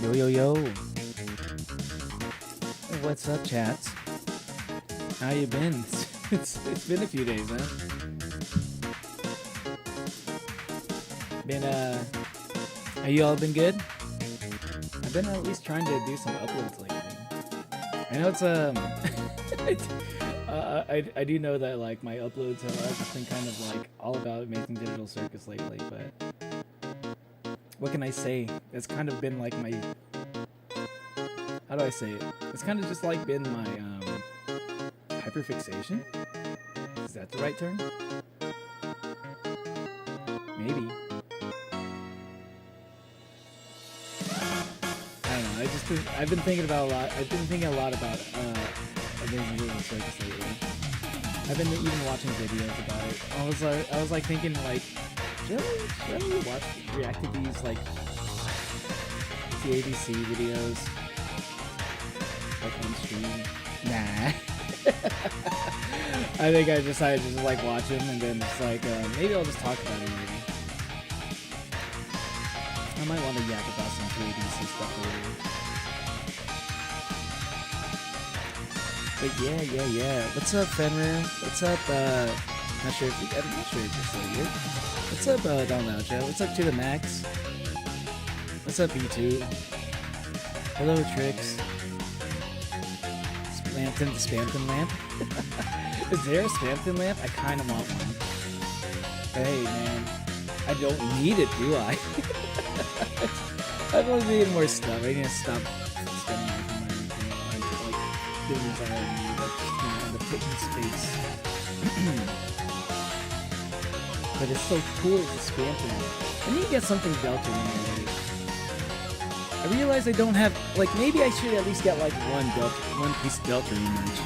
Yo, yo, yo. What's up, chats? How you been? It's been a few days, huh? Have you all been good? I've been at least trying to do some uploads lately. I know it's, I do know that, like, my uploads have just been kind of, like, all about Amazing Digital Circus lately, but what can I say? It's kind of been, like, my, how do I say it? It's kind of just, like, been my, hyperfixation? Is that the right term? Maybe. I don't know, I've been thinking about a lot, I've been thinking a lot about, Amazing Digital Circus lately. I've been even watching videos about it. I was like thinking, like, should I really react to these, like, the ABC videos, like, on stream? Nah. I think I decided to just, like, watch them and then just, like, maybe I'll just talk about it maybe. I might want to yap about some ABC stuff later. But yeah. What's up, Fenrir? What's up, I'm not sure if you're still here. What's up, Don Laucho? What's up to the Max? What's up, B2? Hello, Trix. Spamton, the Spamton lamp? Is there a Spamton lamp? I kind of want one. Hey, man. I don't need it, do I? I don't need more stuff. I need to stop spending my money on, like, things I don't need. Like, just, end up taking space. But it's so cool with the Spamton lamp. I need to get something Deltarune already. I realize I don't have, like, maybe I should at least get, like, one piece of Deltarune merch.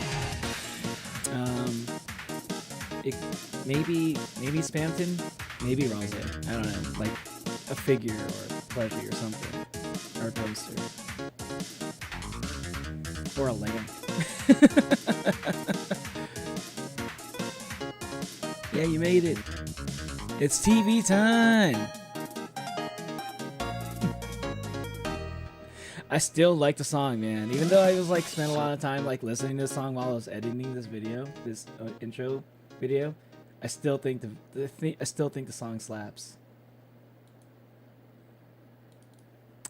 Maybe Spamton, maybe Rose. I don't know, like a figure or a plushie or something, or a poster, or a lamp. Yeah, you made it. It's TV time. I still like the song, man. Even though I was like spent a lot of time like listening to the song while I was editing this video, this intro video, I still think the song slaps.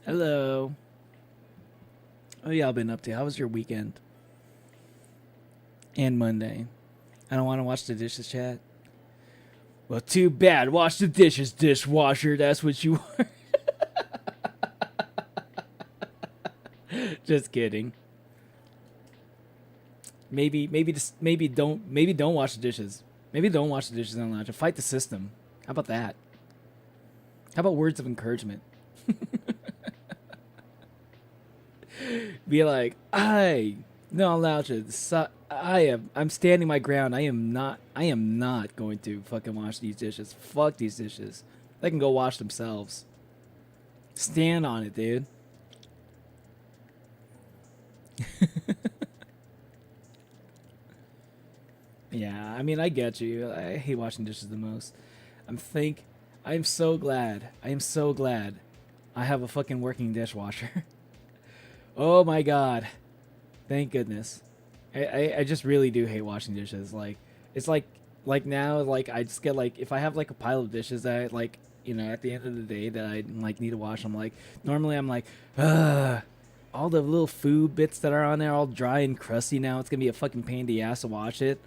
Hello. Oh, y'all been up to? How was your weekend? And Monday. I don't want to watch the dishes, chat. Well, too bad. Wash the dishes, dishwasher. That's what you are. Just kidding. Maybe don't wash the dishes. Maybe don't wash the dishes on the lounge. Fight the system. How about that? How about words of encouragement? Be like, I'm standing my ground. I am not going to fucking wash these dishes. Fuck these dishes. They can go wash themselves. Stand on it, dude. Yeah, I mean, I get you. I hate washing dishes the most. I am so glad I have a fucking working dishwasher. Oh my god. Thank goodness. I just really do hate washing dishes. Like, it's like now, like, I just get, like, if I have, like, a pile of dishes that, like, you know, at the end of the day that I, like, need to wash, normally I'm like, ugh. All the little food bits that are on there all dry and crusty now. It's gonna be a fucking pain in the ass to wash it.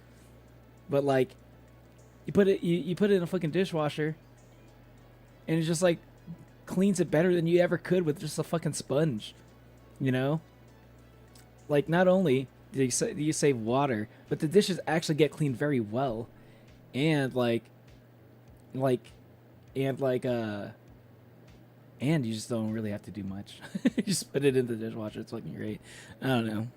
But like, you put it in a fucking dishwasher, and it just like cleans it better than you ever could with just a fucking sponge. You know? Like, not only do you save water, but the dishes actually get cleaned very well, and and you just don't really have to do much. You just put it in the dishwasher. It's fucking great. I don't know.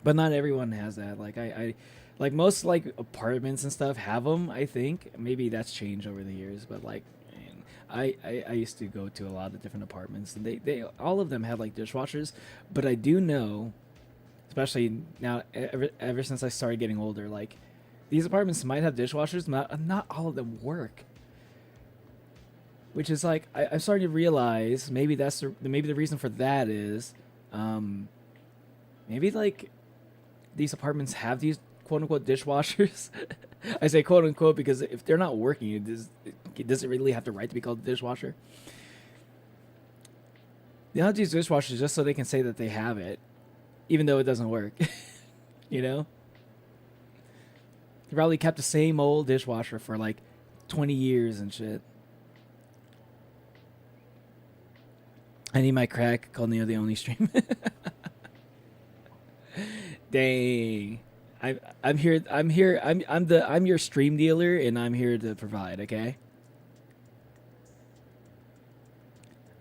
But not everyone has that. Like, I like, most, like, apartments and stuff have them, I think. Maybe that's changed over the years. But, like, man, I used to go to a lot of different apartments. And they all of them have, like, dishwashers. But I do know, especially now, ever since I started getting older, like, these apartments might have dishwashers. Not all of them work. which is like I'm starting to realize maybe maybe the reason for that is, maybe like these apartments have these quote unquote dishwashers. I say quote unquote because if they're not working, it doesn't really have the right to be called a dishwasher. They have these dishwashers just so they can say that they have it, even though it doesn't work. You know? They probably kept the same old dishwasher for like 20 years and shit. I need my crack called Neo the Only Stream. Dang. I'm here. I'm your stream dealer, and I'm here to provide. Okay.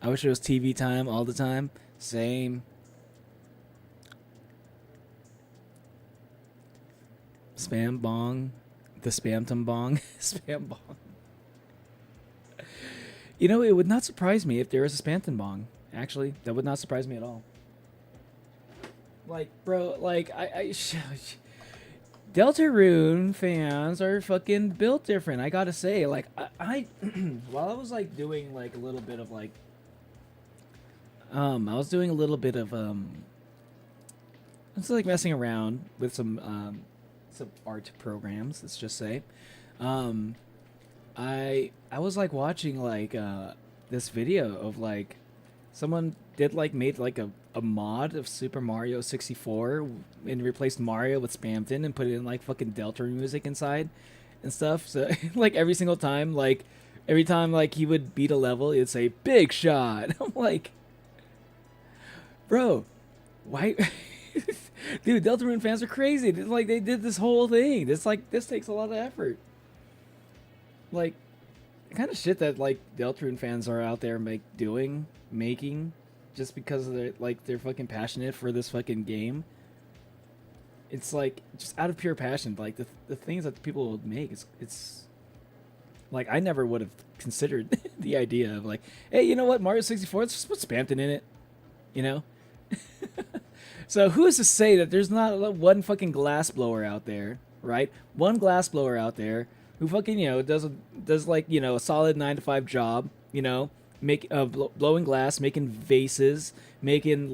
I wish it was TV time all the time. Same. Spam bong, the Spamton bong, spam bong. You know, it would not surprise me if there was a Spamton bong. Actually, that would not surprise me at all. Like, bro, like Deltarune fans are fucking built different. I gotta say, like, I while I was like doing like a little bit of like, I was doing a little bit of I was like messing around with some art programs. Let's just say, I was like watching like this video of like someone made like a mod of Super Mario 64 and replaced Mario with Spamton and put it in like fucking Deltarune music inside and stuff. So like every single time, like every time like he would beat a level, it'd say big shot. I'm like, bro, why? Dude, Deltarune fans are crazy. It's like they did this whole thing. This takes a lot of effort. Like the kind of shit that like Deltarune fans are out there making just because they're fucking passionate for this fucking game. It's like just out of pure passion. Like the things that people would make, it's like I never would have considered the idea of like, hey, you know what, Mario 64, let's just put Spamton in it, you know. So who is to say that there's not one fucking glassblower out there, right? One glassblower out there who fucking, you know, does like, you know, a solid 9 to 5 job, you know, blowing glass, making vases, making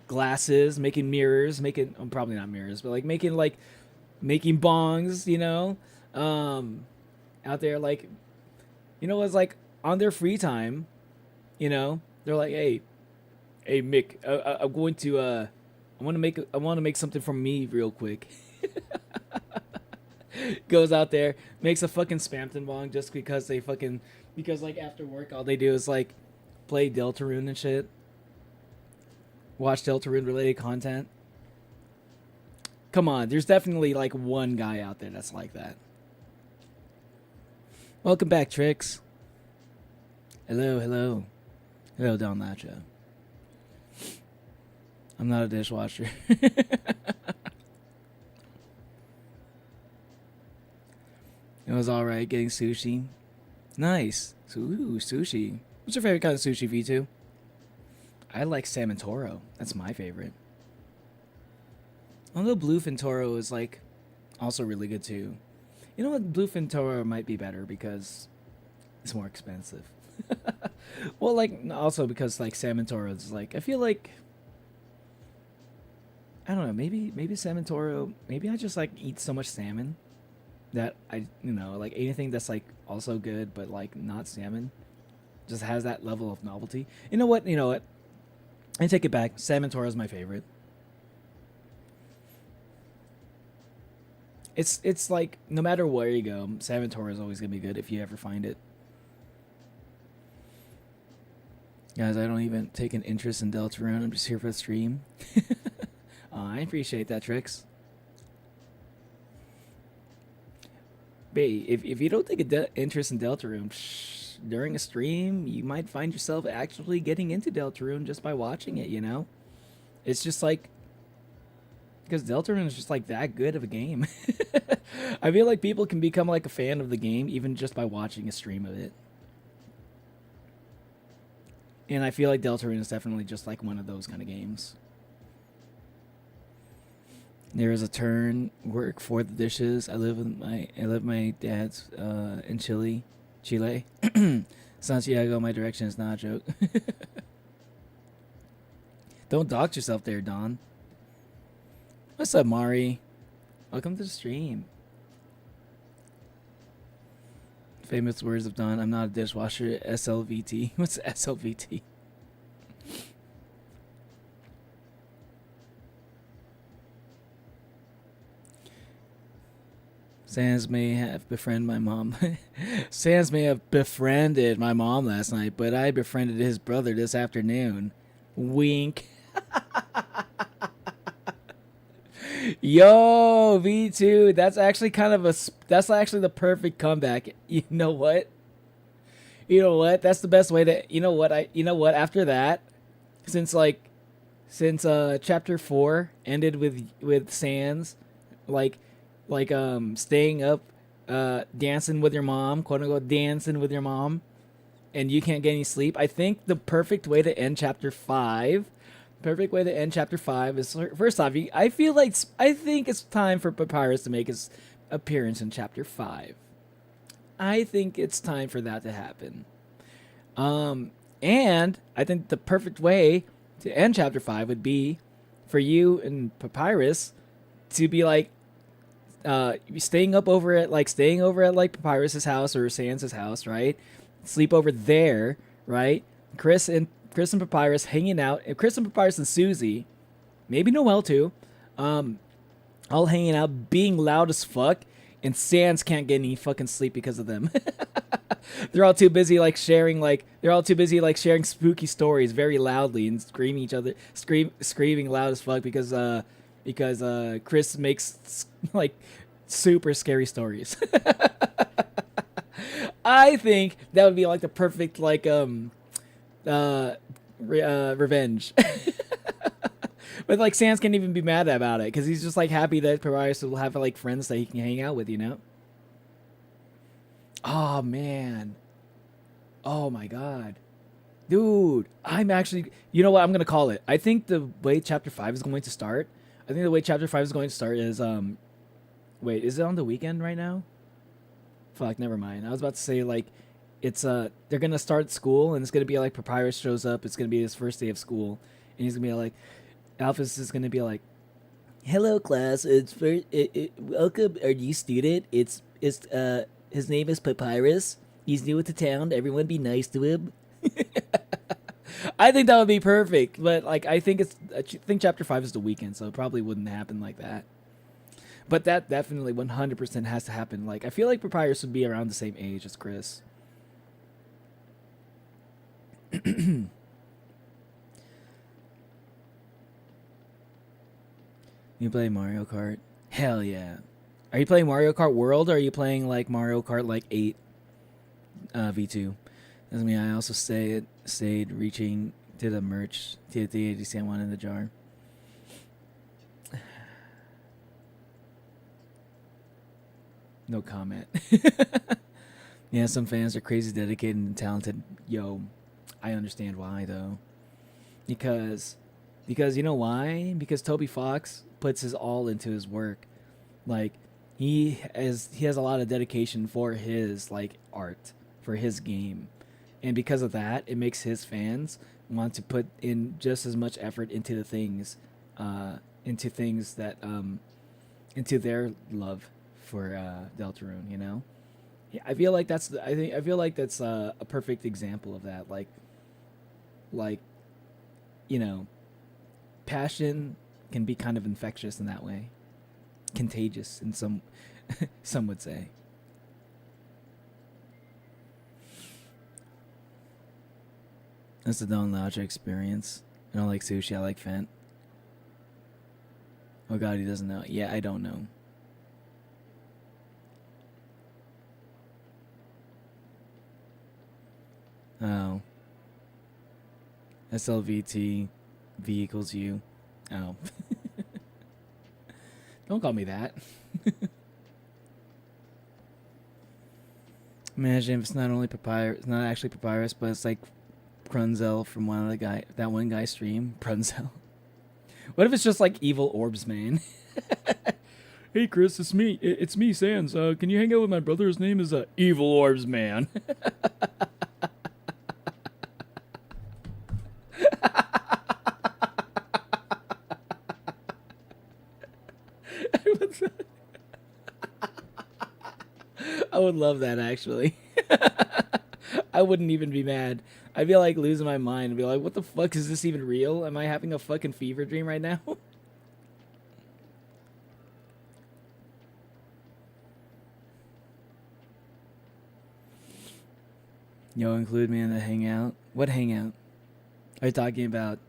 glasses, making mirrors, probably not mirrors, but like making bongs, you know, out there, like, you know, it's like on their free time, you know, they're like, hey Mick, I'm going to I want to make something for me real quick. Goes out there, makes a fucking Spamton bong just because like after work all they do is like play Deltarune and shit. Watch Deltarune related content. Come on, there's definitely like one guy out there that's like that. Welcome back, Trix. Hello Don Lacha. I'm not a dishwasher. It was alright getting sushi. Nice. Ooh, sushi. What's your favorite kind of sushi, V2? I like salmon toro. That's my favorite. Although bluefin toro is like also really good too. You know what? Bluefin toro might be better because it's more expensive. Well, like also because like salmon toro is like I feel like I don't know, maybe salmon toro, maybe I just like eat so much salmon that I, you know, like anything that's like also good but like not salmon just has that level of novelty. You know what? I take it back. Salmon toro is my favorite. It's like no matter where you go, salmon toro is always gonna be good if you ever find it. Guys, I don't even take an interest in Deltarune. I'm just here for the stream. I appreciate that, Trix. Babe, if you don't take an interest in Deltarune during a stream, you might find yourself actually getting into Deltarune just by watching it, you know? It's just like... Because Deltarune is just like that good of a game. I feel like people can become like a fan of the game even just by watching a stream of it. And I feel like Deltarune is definitely just like one of those kind of games. There is a turn work for the dishes. I live with my dad's in Chile. Chile. Santiago, my direction is not a joke. Don't dox yourself there, Don. What's up, Mari? Welcome to the stream. Famous words of Don. I'm not a dishwasher. SLVT. What's SLVT? Sans may have befriended my mom. Sans may have befriended my mom last night, but I befriended his brother this afternoon. Wink. Yo, V2, that's actually kind of that's actually the perfect comeback. You know what? You know what? That's the best way to, you know what? After that, since chapter 4 ended with Sans staying up, dancing with your mom, quote unquote dancing with your mom, and you can't get any sleep. I think the perfect way to end chapter 5 is, first off, I think it's time for Papyrus to make his appearance in chapter 5. I think it's time for that to happen. And I think the perfect way to end chapter 5 would be for you and Papyrus to be staying over at Papyrus's house or Sans' house, right? Sleep over there, right? Chris and Papyrus hanging out. Chris and Papyrus and Susie, maybe Noelle too, all hanging out, being loud as fuck, and Sans can't get any fucking sleep because of them. They're all too busy sharing spooky stories very loudly and screaming loud as fuck because Chris makes super scary stories. I think that would be the perfect revenge. But Sans can't even be mad about it because he's just happy that Papyrus will have friends that he can hang out with, you know? Oh man. Oh my god. Dude, I'm actually, you know what, I'm gonna call it. I think the way chapter 5 is going to start is wait, is it on the weekend right now? Fuck, never mind. I was about to say it's they're gonna start school and it's gonna be Papyrus shows up. It's gonna be his first day of school, and he's gonna be Alphys is gonna be "Hello class, welcome our new student. It's his name is Papyrus. He's new to town. Everyone be nice to him." I think that would be perfect, but I think chapter 5 is the weekend, so it probably wouldn't happen like that. But that definitely 100% has to happen. I feel Papyrus would be around the same age as Chris. You play Mario Kart? Hell yeah. Are you playing Mario Kart World, or are you playing Mario Kart 8 V2? Doesn't mean I also stayed reaching to the merch to the ADC one in the jar. No comment. Yeah, some fans are crazy dedicated and talented. Yo, I understand why though. Because you know why? Because Toby Fox puts his all into his work. He has a lot of dedication for his art, for his game. And because of that, it makes his fans want to put in just as much effort into the things into their love for Deltarune, you know? Yeah, I feel that's a perfect example of that. You know, passion can be kind of infectious in that way. Contagious in some some would say. That's the Don Logic experience. I don't like Sushi, I like Fent. Oh god, he doesn't know. Yeah, I don't know. Oh. SLVT V equals U. Oh. Don't call me that. Imagine if it's not only Papyrus, it's not actually Papyrus, but it's Prunzel from that one guy's stream. Prunzel. What if it's just evil orbs, man? Hey Chris, it's me. It's me, Sans. Can you hang out with my brother? His name is Evil Orbs Man. I would love that actually. I wouldn't even be mad. I'd be like losing my mind and be like, what the fuck, is this even real? Am I having a fucking fever dream right now? Yo, include me in the hangout. What hangout? Are you talking about?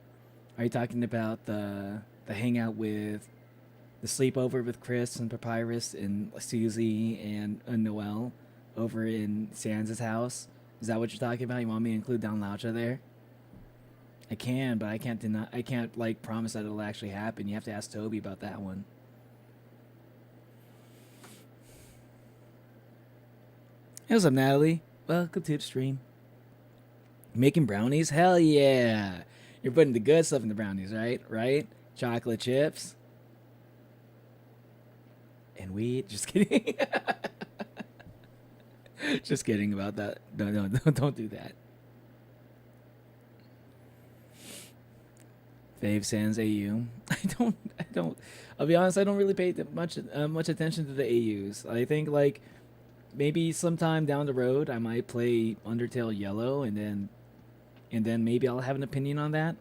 Are you talking about the hangout with the sleepover with Chris and Papyrus and Susie and Noelle over in Sans' house? Is that what you're talking about? You want me to include Down Laucha there? I can, but I can't deny. I can't like promise that it'll actually happen. You have to ask Toby about that one. Hey, what's up, Natalie? Welcome to the stream. Making brownies? Hell yeah! You're putting the good stuff in the brownies, right? Right? Chocolate chips and weed. Just kidding. Just kidding about that. No, don't do that. Fave Sans AU. I don't. I'll be honest. I don't really pay much attention to the AUs. I think like maybe sometime down the road I might play Undertale Yellow, and then maybe I'll have an opinion on that.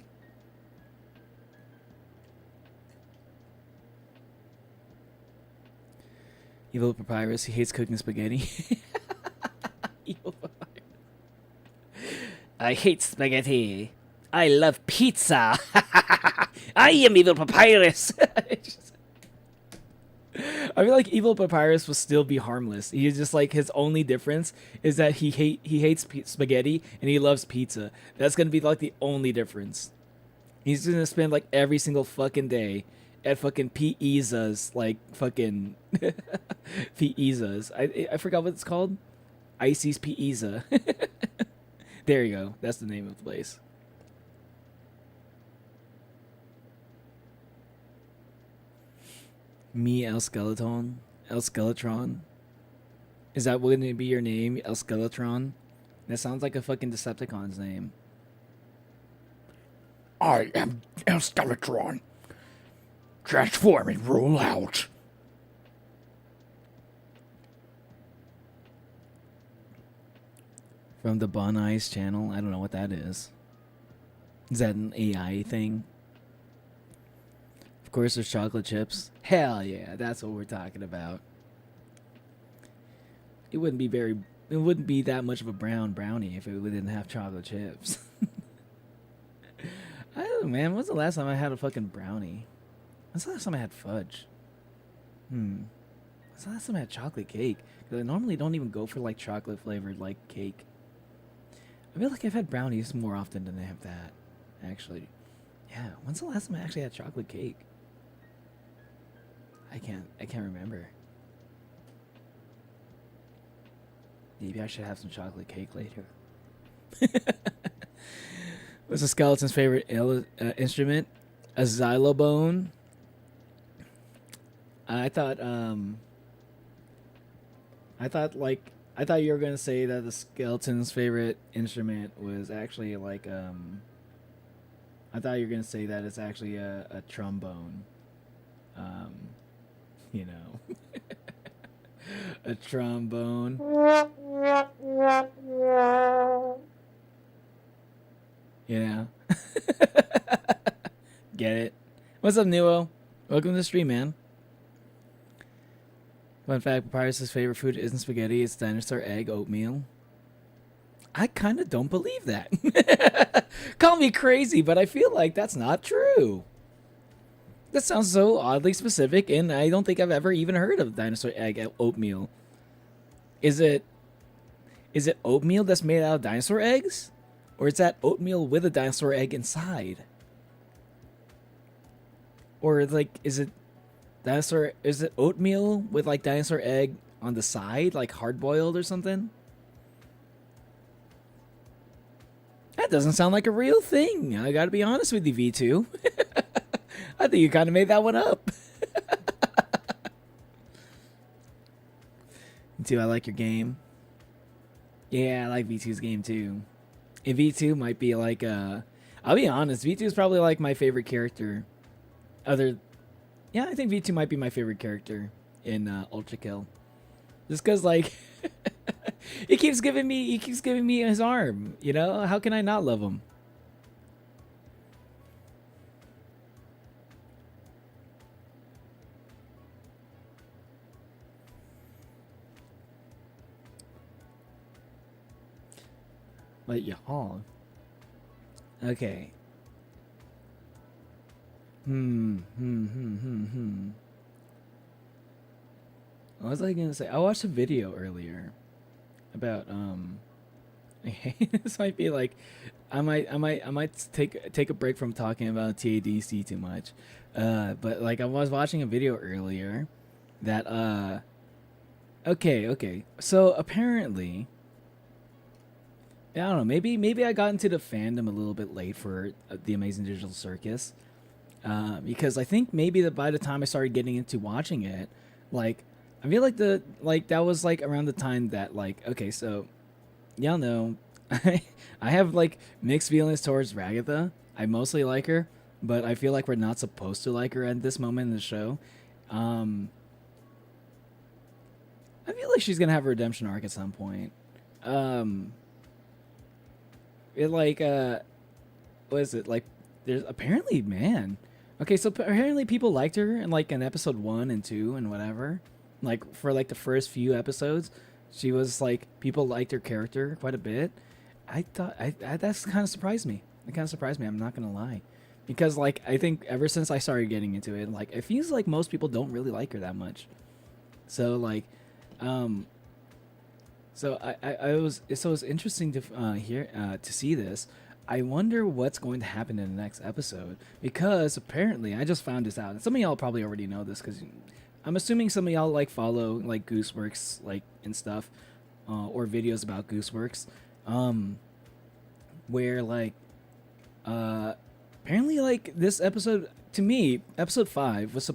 Evil Papyrus. He hates cooking spaghetti. Evil Papyrus. I hate spaghetti. I love pizza. I am Evil Papyrus. I feel like Evil Papyrus will still be harmless. He's just like, his only difference is that he hates spaghetti and he loves pizza. That's gonna be like the only difference. He's gonna spend like every single fucking day at fucking Pizza's, like fucking Pizza's. I forgot what it's called. Icy's Pizza. There you go. That's the name of the place. Me, El Skeleton? El Skeletron? Is that wouldn't it be your name, El Skeletron? That sounds like a fucking Decepticon's name. I am El Skeletron. Transform and roll out. From the Bon Eyes channel? I don't know what that is. Is that an AI thing? Of course, there's chocolate chips. Hell yeah, that's what we're talking about. It wouldn't be that much of a brownie if it didn't have chocolate chips. I don't know, man. When's the last time I had a fucking brownie? When's the last time I had fudge? When's the last time I had chocolate cake? Because I normally don't even go for like chocolate flavored like cake. I feel like I've had brownies more often than I have that. Actually, yeah. When's the last time I actually had chocolate cake? I can't remember. Maybe I should have some chocolate cake later. What's a skeleton's favorite instrument? A xylophone. I thought you were gonna say that the skeleton's favorite instrument was actually like I thought you were gonna say that it's actually a trombone. You know, a trombone. You know. Get it? What's up, Nuo? Welcome to the stream, man. Fun fact, Papyrus' favorite food isn't spaghetti, it's dinosaur egg oatmeal. I kind of don't believe that. Call me crazy, but I feel like that's not true. That sounds so oddly specific, and I don't think I've ever even heard of dinosaur egg oatmeal. Is it oatmeal that's made out of dinosaur eggs? Or is that oatmeal with a dinosaur egg inside? Or like, is it oatmeal with like dinosaur egg on the side, like hard boiled or something? That doesn't sound like a real thing. I gotta be honest with you, V2. I think you kind of made that one up. V2, I like your game. Yeah, I like V2's game too. And V2 might be like I'll be honest, V2 is probably like my favorite character. Yeah, I think V2 might be my favorite character in Ultra Kill. Just cuz like he keeps giving me his arm, you know? How can I not love him? But y'all. Okay. What was I gonna say? I watched a video earlier about this might be like I might take a break from talking about TADC too much. But like I was watching a video earlier that okay. So apparently I don't know, maybe I got into the fandom a little bit late for the Amazing Digital Circus. Because I think maybe that by the time I started getting into watching it, like I feel like that was like around the time that like okay, so y'all know I have like mixed feelings towards Ragatha. I mostly like her, but I feel like we're not supposed to like her at this moment in the show. I feel like she's gonna have a redemption arc at some point. It like what is it like? There's apparently man. Okay, so apparently people liked her in like in episode 1 and 2 and whatever. Like for like the first few episodes, she was like people liked her character quite a bit. I thought that's kind of surprised me. It kind of surprised me. I'm not gonna lie, because like I think ever since I started getting into it, like it feels like most people don't really like her that much. So like, so it was interesting to hear to see this. I wonder what's going to happen in the next episode, because apparently I just found this out. And some of y'all probably already know this because I'm assuming some of y'all like follow like Gooseworks like and stuff, or videos about Gooseworks, where like apparently like this episode to me episode 5 was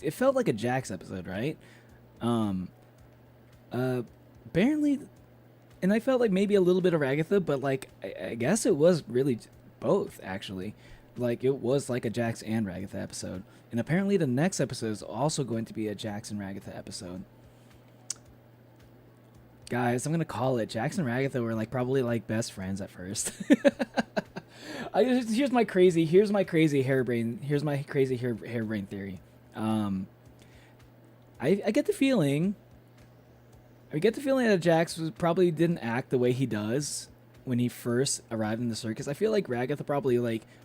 it felt like a Jax episode, right? Apparently. And I felt like maybe a little bit of Agatha, but like I guess it was really both actually. Like it was like a Jax and Ragatha episode, and apparently the next episode is also going to be a Jax and Ragatha episode. Guys, I'm gonna call it. Jax and Ragatha were like probably like best friends at first. Here's my crazy harebrained theory. I get the feeling. I get the feeling that Jax probably didn't act the way he does when he first arrived in the circus. I feel like Ragatha probably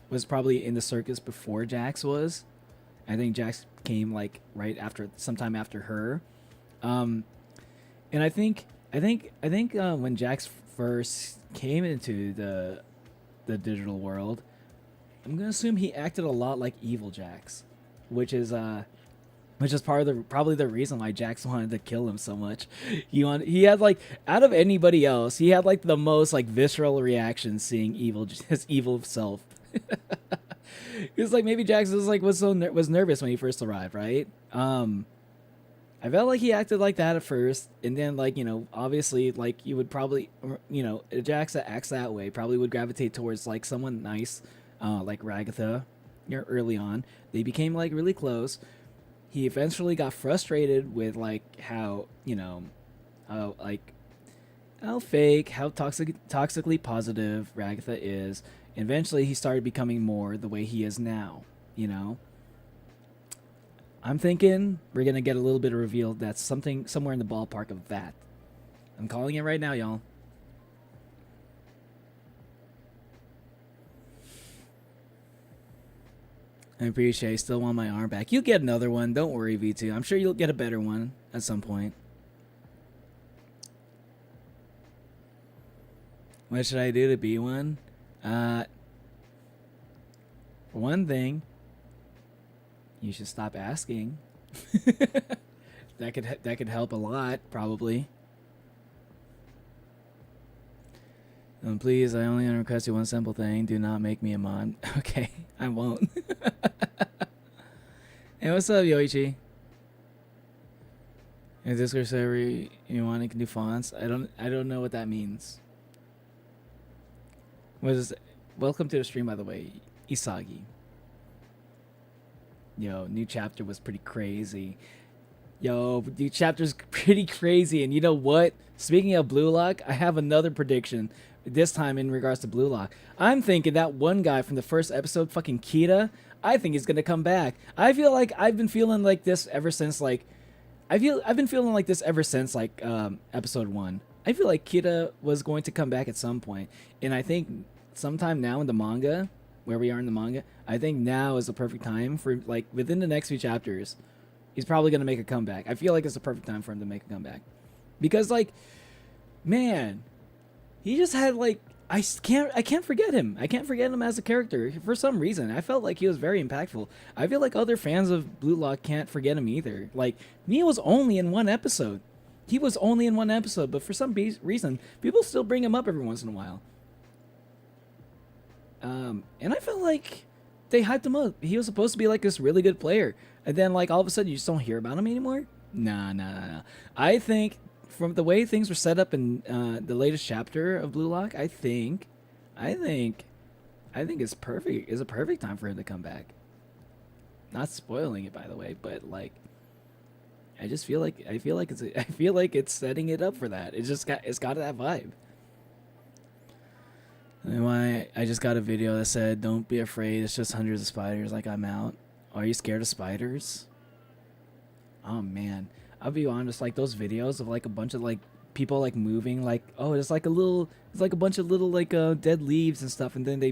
was probably in the circus before Jax was. I think Jax came like right after, sometime after her. And I think when Jax first came into the digital world, I'm gonna assume he acted a lot like evil Jax, which is probably the reason why Jax wanted to kill him so much. He had like, out of anybody else, he had like the most like visceral reaction seeing his evil self. Because like maybe Jax was nervous when he first arrived, right? I felt like he acted like that at first, and then like obviously like you would probably Jax that acts that way probably would gravitate towards like someone nice, like Ragatha. Early on, they became like really close. He eventually got frustrated with like how fake, how toxically positive Ragatha is. Eventually, he started becoming more the way he is now. I'm thinking we're gonna get a little bit of reveal that's somewhere in the ballpark of that. I'm calling it right now, y'all. I appreciate it. Still want my arm back. You'll get another one. Don't worry, V2. I'm sure you'll get a better one at some point. What should I do to be one? For one thing, you should stop asking. That could help a lot, probably. Please, I only request you one simple thing. Do not make me a mod. Okay, I won't. Hey, what's up, Yoichi? In Discord server, you want to can do fonts. I don't know what that means. What is? Welcome to the stream, by the way, Isagi. Yo, new chapter was pretty crazy. Yo, new chapter's pretty crazy, and you know what? Speaking of Blue Lock, I have another prediction. This time in regards to Blue Lock, I'm thinking that one guy from the first episode, fucking Kita, I think he's gonna come back. I feel like I've been feeling like this ever since like. I've been feeling like this ever since like episode 1. I feel like Kita was going to come back at some point, and I think sometime now in the manga, where we are in the manga, I think now is the perfect time for like within the next few chapters, he's probably gonna make a comeback. I feel like it's the perfect time for him to make a comeback, because like, man, he just had like I can't forget him. I can't forget him as a character for some reason. I felt like he was very impactful. I feel like other fans of Blue Lock can't forget him either. Like, Nia was only in one episode. He was only in one episode, but for some reason, people still bring him up every once in a while. And I felt like they hyped him up. He was supposed to be like this really good player, and then like all of a sudden you just don't hear about him anymore. Nah. I think from the way things were set up in the latest chapter of Blue Lock, I think it's perfect. It's a perfect time for him to come back. Not spoiling it, by the way, but like, I feel like it's setting it up for that. It's got that vibe. And I just got a video that said, "Don't be afraid. It's just hundreds of spiders. Like, I'm out. Are you scared of spiders?" Oh man, I'll be honest. Like those videos of like a bunch of like people like moving, like, oh, it's like a bunch of little like dead leaves and stuff, and then they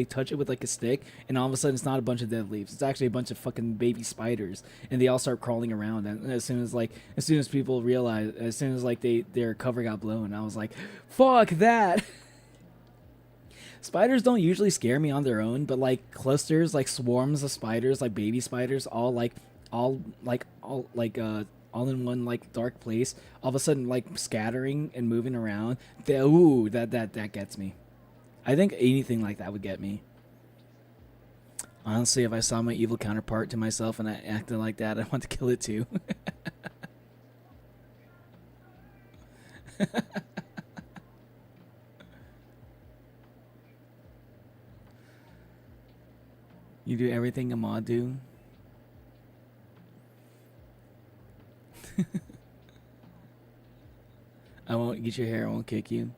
touch it with like a stick, and all of a sudden it's not a bunch of dead leaves. It's actually a bunch of fucking baby spiders, and they all start crawling around. And as soon as people realize, as soon as like their cover got blown, I was like, fuck that. Spiders don't usually scare me on their own, but like clusters, like swarms of spiders, like baby spiders, all in one like dark place, all of a sudden like scattering and moving around. That gets me. I think anything like that would get me. Honestly, if I saw my evil counterpart to myself and I acted like that, I'd want to kill it too. You do everything a mod do? I won't get your hair, I won't kick you.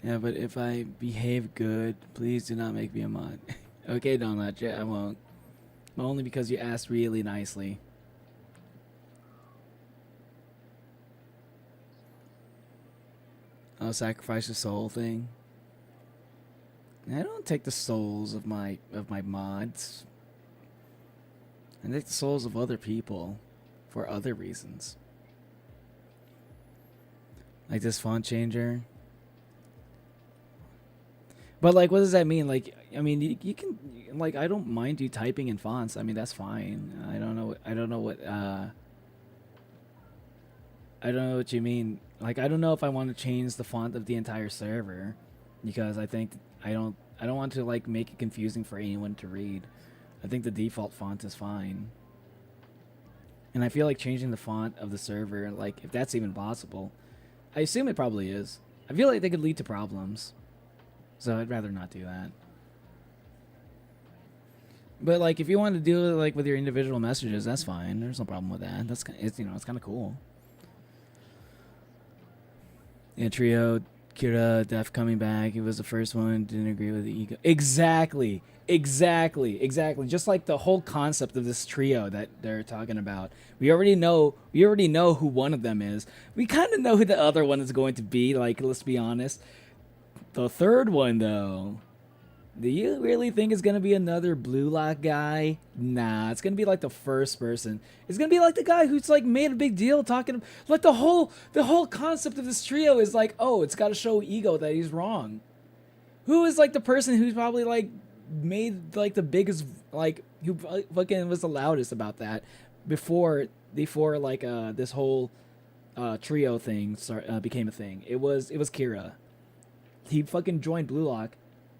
Yeah, but if I behave good, please do not make me a mod. Okay, Donut, I won't. Only because you asked really nicely. I'll sacrifice the soul thing. I don't take the souls of my mods. I take the souls of other people for other reasons. Like this font changer. But like, what does that mean? Like, I mean, you can, like, I don't mind you typing in fonts. I mean, that's fine. I don't know what you mean. Like, I don't know if I want to change the font of the entire server, because I think I don't want to like make it confusing for anyone to read. I think the default font is fine. And I feel like changing the font of the server, like, if that's even possible, I assume it probably is. I feel like they could lead to problems. So I'd rather not do that. But like, if you want to do it like with your individual messages, that's fine. There's no problem with that. It's kind of cool. Yeah, Trio, Kira, Def coming back. It was the first one. Didn't agree with the ego. Exactly. Just like the whole concept of this trio that they're talking about. We already know who one of them is. We kind of know who the other one is going to be. Like, let's be honest. The third one, though, do you really think it's going to be another Blue Lock guy? Nah, it's going to be like the first person. It's going to be like the guy who's like made a big deal talking, like the whole concept of this trio is like, oh, it's got to show ego that he's wrong. Who is like the person who's probably like made like the biggest, like, who fucking was the loudest about that before like this whole trio thing became a thing? It was Kira. He fucking joined Blue Lock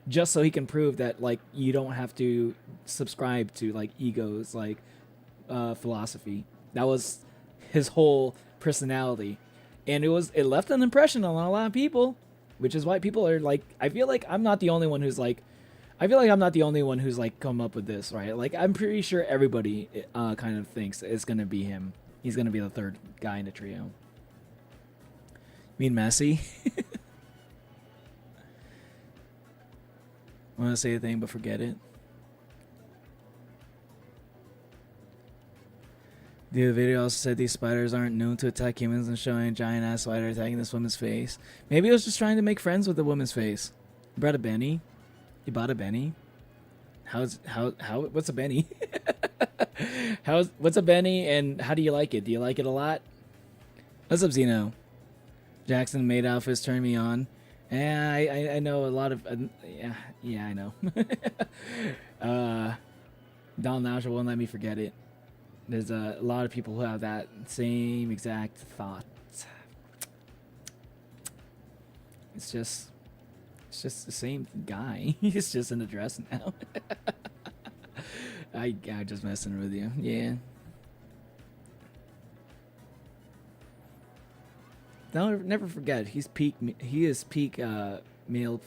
just so he can prove that like you don't have to subscribe to like ego's like philosophy. That was his whole personality, and it left an impression on a lot of people, which is why people are like, I feel like I'm not the only one who's like, come up with this, right? Like, I'm pretty sure everybody kind of thinks it's gonna be him. He's gonna be the third guy in the trio. You mean Messi? Want to say a thing but forget it? The video also said these spiders aren't known to attack humans, and showing a giant ass spider attacking this woman's face. Maybe it was just trying to make friends with the woman's face. You brought a Benny? You bought a Benny? What's a Benny? What's a Benny, and how do you like it? Do you like it a lot? What's up, Zeno? Jackson maid outfits turn me on. Yeah, I know a lot of yeah, I know. Don Nausha won't let me forget it. There's a lot of people who have that same exact thought. It's just the same guy. He's just in a dress now. I'm just messing with you. Yeah. Don't never forget. He is peak male.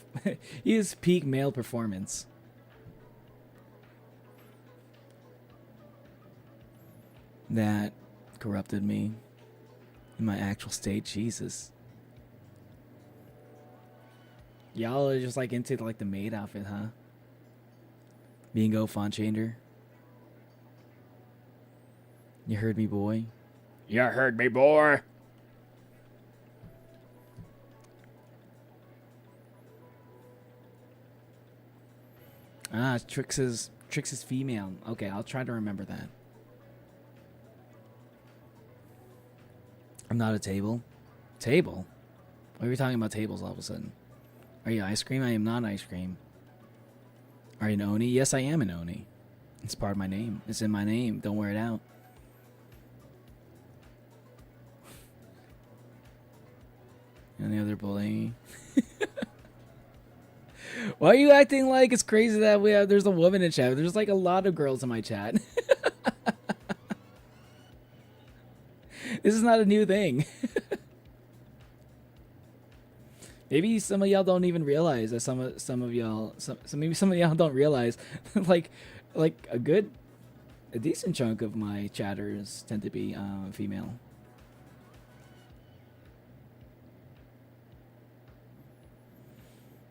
He is peak male performance. That corrupted me in my actual state. Jesus. Y'all are just like into like the maid outfit, huh? Bingo font changer. You heard me, boy. You heard me, boy. Ah, Trix is female. Okay, I'll try to remember that. I'm not a table. Table? Why are we talking about tables all of a sudden? Are you ice cream? I am not ice cream. Are you an Oni? Yes, I am an Oni. It's part of my name. It's in my name. Don't wear it out. Any other bullying? Why are you acting like it's crazy that there's a woman in chat? There's like a lot of girls in my chat. This is not a new thing. Maybe some of y'all don't even realize that some of y'all don't realize like a decent chunk of my chatters tend to be female.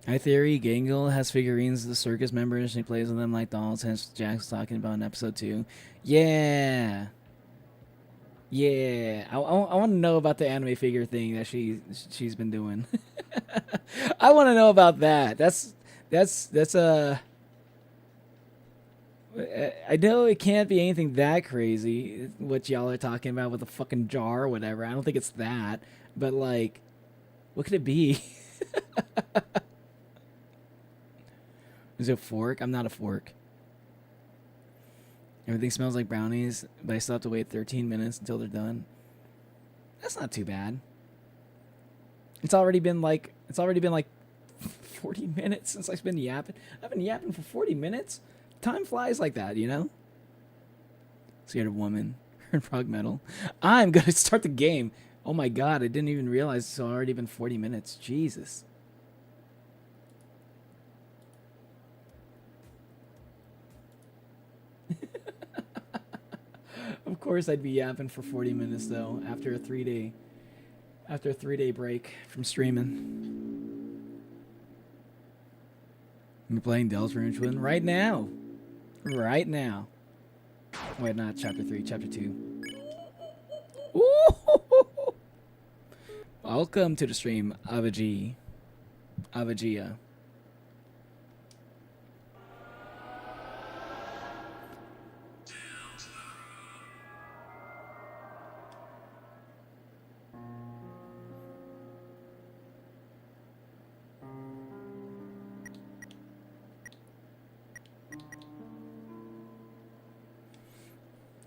High Theory, Gangle has figurines of the circus members and he plays with them like dolls, hence Jack's talking about in episode 2. Yeah. Yeah. I want to know about the anime figure thing that she's been doing. I want to know about that. That's I know it can't be anything that crazy what y'all are talking about with a fucking jar or whatever. I don't think it's that. But like, what could it be? Is it a fork? I'm not a fork. Everything smells like brownies, but I still have to wait 13 minutes until they're done. That's not too bad. It's already been like 40 minutes since I've been yapping. I've been yapping for 40 minutes. Time flies like that, you know? Scared of woman. Heard prog metal. I'm gonna start the game. Oh my god, I didn't even realize it's already been 40 minutes. Jesus. Of course I'd be yapping for 40 minutes though, after a 3-day break from streaming. I'm playing Deltarune Twin right now. Right now. Wait, not chapter 3, chapter 2. Ooh! Welcome to the stream, Avagia.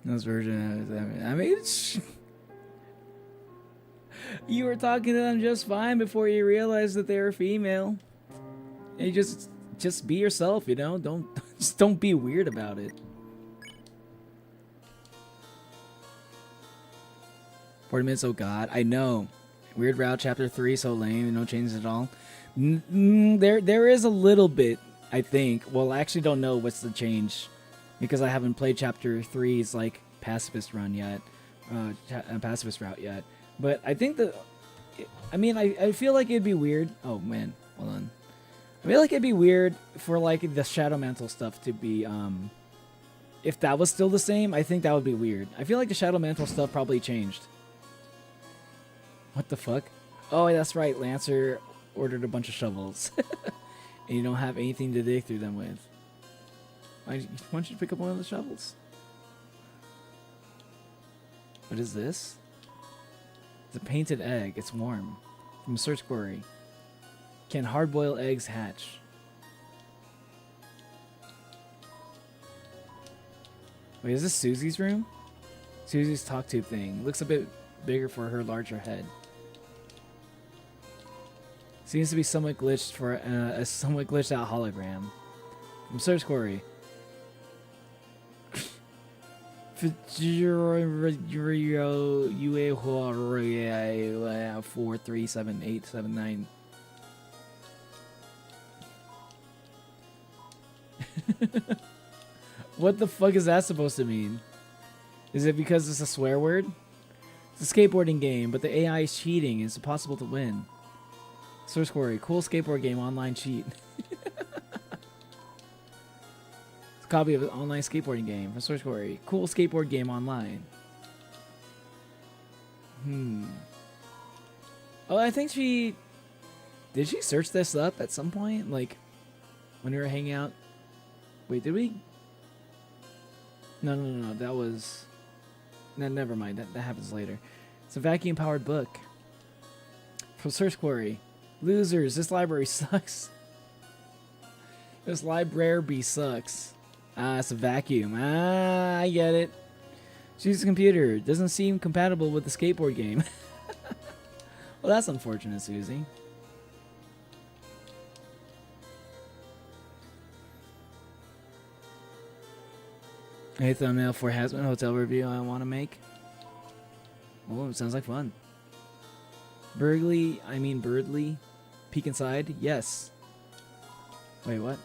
This version, I mean, you were talking to them just fine before you realized that they were female. And you just be yourself, you know. Don't be weird about it. 40 minutes, oh god. I know. Weird Route Chapter 3, so lame, no changes at all. There is a little bit, I think. Well, I actually don't know what's the change, because I haven't played Chapter 3's, like, Pacifist run yet. Pacifist route yet. But I think that... I mean, I feel like it'd be weird... Oh, man. Hold on. I feel like it'd be weird for, like, the Shadow Mantle stuff to be, if that was still the same, I think that would be weird. I feel like the Shadow Mantle stuff probably changed. What the fuck? Oh, that's right. Lancer ordered a bunch of shovels. And you don't have anything to dig through them with. Why don't you pick up one of the shovels? What is this? It's a painted egg. It's warm. From Search Query. Can hard-boiled eggs hatch? Wait, is this Susie's room? Susie's talk tube thing. Looks a bit bigger for her larger head. Seems to be somewhat glitched for a somewhat glitched out hologram. From Search Query. 4378879. What the fuck is that supposed to mean? Is it because it's a swear word? It's a skateboarding game, but the AI is cheating. It's impossible to win. Source query. Cool skateboard game online cheat. It's a copy of an online skateboarding game from Source query. Cool skateboard game online. Oh, I think she... Did she search this up at some point? Like, when we were hanging out? Wait, did we? No. That was... No, never mind. That happens later. It's a vacuum-powered book. From Search Query. Losers, this library sucks. This library sucks. Ah, it's a vacuum. Ah, I get it. She's a computer. Doesn't seem compatible with the skateboard game. Well, that's unfortunate, Susie. A thumbnail for Hazmat Hotel review I want to make. Oh, it sounds like fun. Birdly. Peek inside? Yes. Wait, what?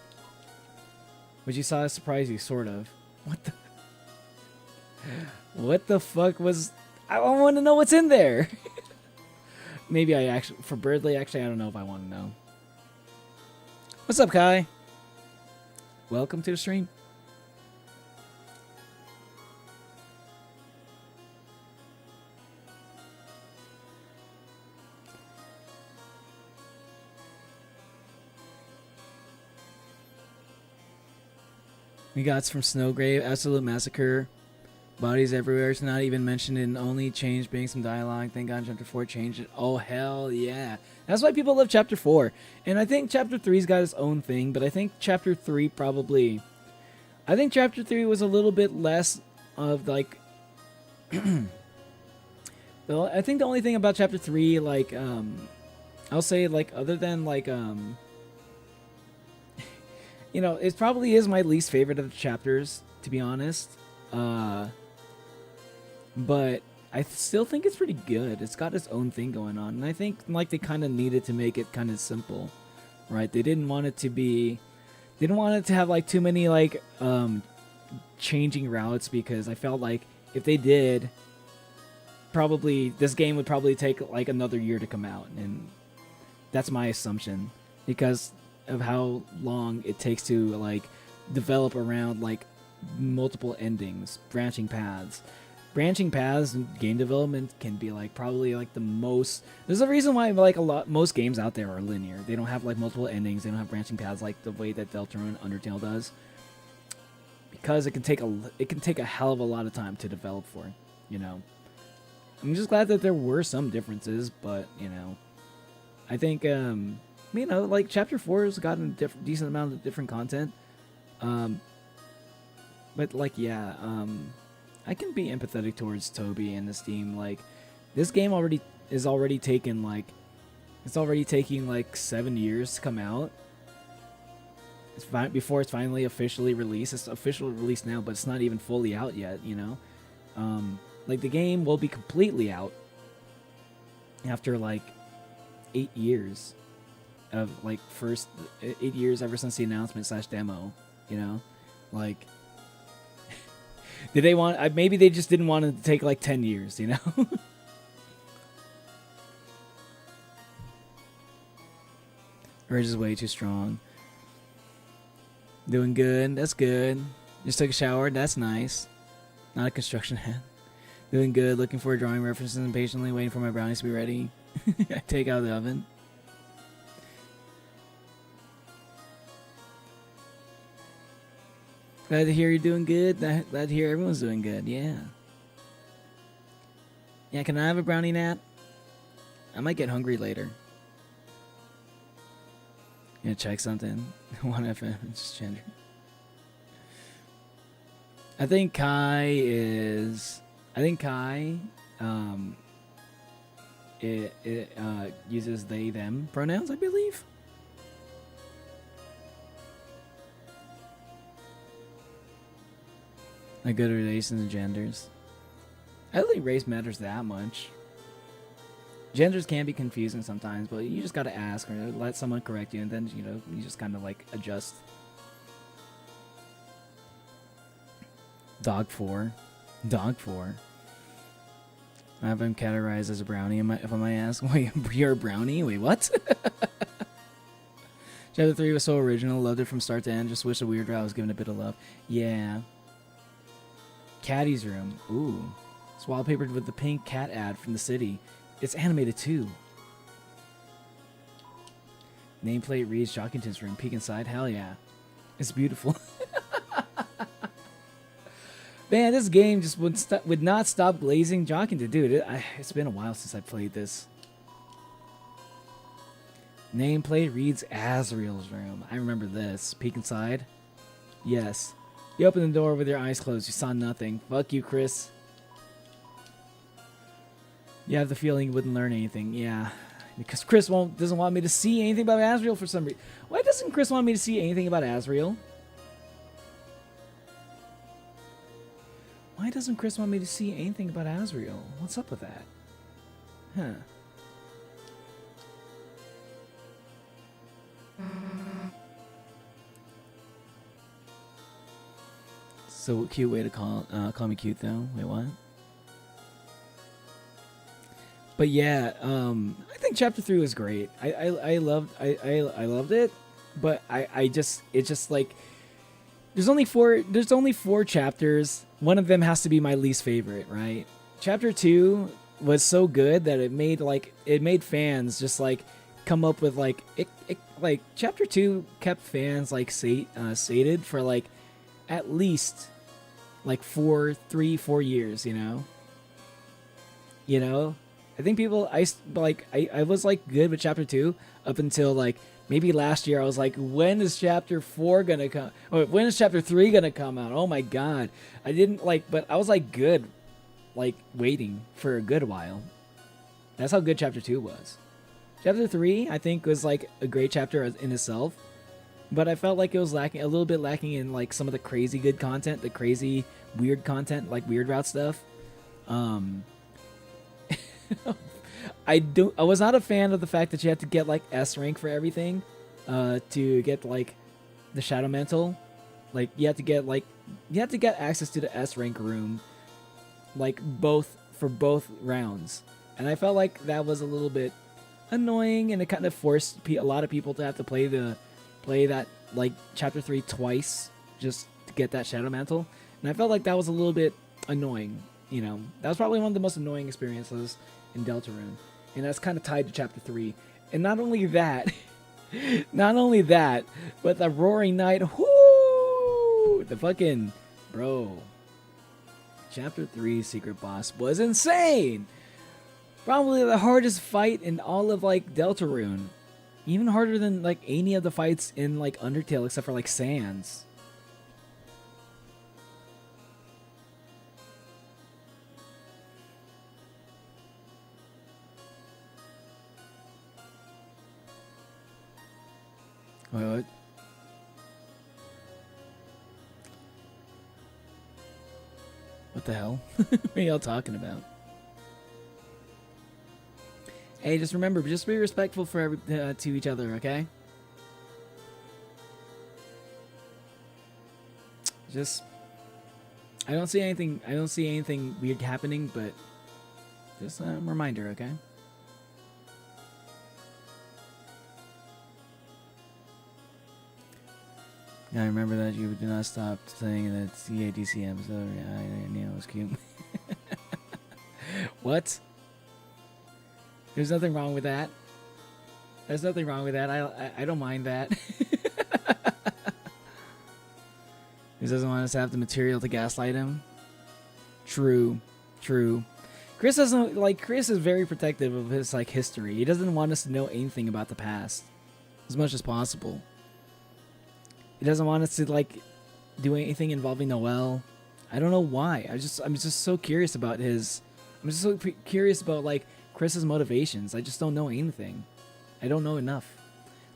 But you saw a surprise you, sort of. What the... What the fuck was... I want to know what's in there! Maybe I actually... For Birdly, actually, I don't know if I want to know. What's up, Kai? Welcome to the stream. We got from Snowgrave, Absolute Massacre, bodies everywhere. It's not even mentioned in only change being some dialogue. Thank God Chapter 4 changed it. Oh, hell yeah. That's why people love Chapter 4. And I think Chapter 3's got its own thing, but I think Chapter 3 probably... I think Chapter 3 was a little bit less of, like... I think the only thing about Chapter 3, like, I'll say, like, other than, like, you know, it probably is my least favorite of the chapters, to be honest. But I still think it's pretty good. It's got its own thing going on. And I think, like, they kind of needed to make it kind of simple, right? They didn't want it to be... They didn't want it to have, like, too many, like, changing routes, because I felt like if they did, probably... This game would probably take, like, another year to come out. And that's my assumption. Because... of how long it takes to, like, develop around, like, multiple endings, branching paths. Branching paths in game development can be, like, probably, like, the most... There's a reason why, like, most games out there are linear. They don't have, like, multiple endings. They don't have branching paths like the way that Deltarune Undertale does. Because it can take a hell of a lot of time to develop for, you know. I'm just glad that there were some differences, but, you know, I think, you know, like, Chapter 4 has gotten a decent amount of different content. But, like, yeah, I can be empathetic towards Toby and this team. Like, this game is already taken, like, it's already taking, like, 7 years to come out. It's before it's finally officially released. It's officially released now, but it's not even fully out yet, you know? Like, the game will be completely out after like 8 years of like 8 years ever since the announcement / demo, you know, like did they want? Maybe they just didn't want it to take like 10 years, you know. Urge is way too strong. Doing good. That's good. Just took a shower. That's nice. Not a construction hat. Doing good. Looking for drawing references and patiently waiting for my brownies to be ready. I take out of the oven. Glad to hear you're doing good. Glad to hear everyone's doing good. Yeah. Yeah, can I have a brownie nap? I might get hungry later. Gonna check something. 1FM. Just gender. I think Kai uses they them pronouns, I believe. Like good relations and genders. I don't think race matters that much. Genders can be confusing sometimes, but you just gotta ask or let someone correct you, and then you just kind of like adjust. Dog 4. I have him categorized as a brownie. If I might ask, wait, you're a brownie? Wait, what? Chapter 3 was so original. Loved it from start to end. Just wish the weird route was given a bit of love. Yeah. Caddy's room. Ooh. It's wallpapered with the pink cat ad from the city. It's animated too. Nameplate reads Jockington's room. Peek inside. Hell yeah. It's beautiful. Man, this game just would not stop blazing Jockington. Dude, it's been a while since I played this. Nameplate reads Azrael's room. I remember this. Peek inside. Yes. You opened the door with your eyes closed. You saw nothing. Fuck you, Chris. You have the feeling you wouldn't learn anything. Yeah. Because Chris doesn't want me to see anything about Azrael for some reason. Why doesn't Chris want me to see anything about Azrael? Why doesn't Chris want me to see anything about Azrael? What's up with that? Huh. So cute way to call me cute though. Wait, what? But yeah, I think chapter 3 was great. I loved it, but it's just like there's only four chapters. One of them has to be my least favorite, right? Chapter 2 was so good that it made fans just like come up with like chapter 2 kept fans like sated for like at least like 4 years, you know. I think people I was like good with chapter 2 up until like maybe last year. I was like, when is chapter 4 gonna come? Or when is chapter 3 gonna come out? Oh my god. I didn't but I was like good, like waiting for a good while. That's how good chapter 2 was. Chapter 3 I think was like a great chapter in itself, but I felt like it was a little bit lacking in like some of the crazy good content, the crazy weird content, like weird route stuff. I was not a fan of the fact that you had to get like S rank for everything to get like the Shadow Mantle. Like you had to get access to the S rank room like for both rounds. And I felt like that was a little bit annoying, and it kind of forced a lot of people to have to play that like chapter 3 twice just to get that Shadow Mantle. And I felt like that was a little bit annoying. That was probably one of the most annoying experiences in Deltarune, and that's kind of tied to chapter 3. And not only that, but the Roaring Night, whoo, the fucking bro. Chapter 3 secret boss was insane. Probably the hardest fight in all of like Deltarune, even harder than like any of the fights in like Undertale except for like Sans. What? What the hell? What are y'all talking about? Hey, just remember, just be respectful for to each other, okay? Just, I don't see anything weird happening, but just a reminder, okay? I remember that you did not stop saying that CADC episode. Yeah, I knew it was cute. What? There's nothing wrong with that. There's nothing wrong with that. I don't mind that. He doesn't want us to have the material to gaslight him. True. True. Chris doesn't Chris is very protective of his history. He doesn't want us to know anything about the past as much as possible. He doesn't want us to do anything involving Noel. I don't know why. I'm just so curious about curious about Chris's motivations. I just don't know anything. I don't know enough.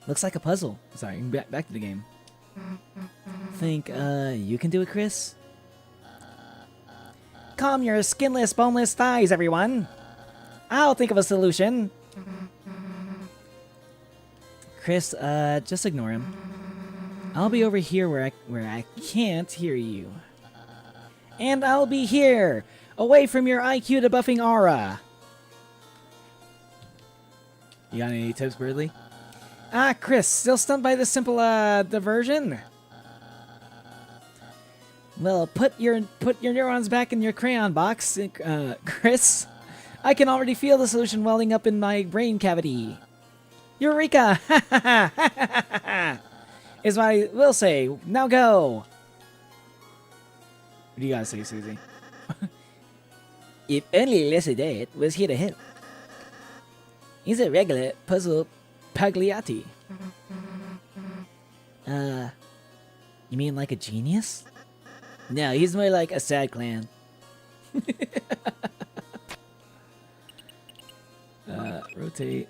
Looks like a puzzle. Sorry, back to the game. Think you can do it, Chris? Calm your skinless, boneless thighs, everyone. I'll think of a solution. Chris, just ignore him. I'll be over here where I can't hear you. And I'll be here, away from your IQ debuffing aura. You got any tips, Birdly? Chris, still stunned by this simple diversion? Well, put your neurons back in your crayon box, Chris. I can already feel the solution welling up in my brain cavity. Eureka! Is what I will say. Now go! What do you gotta say, Susie? If only Leslie Date was here to help. He's a regular puzzle Pagliatti. You mean like a genius? No, he's more like a sad clown. Rotate.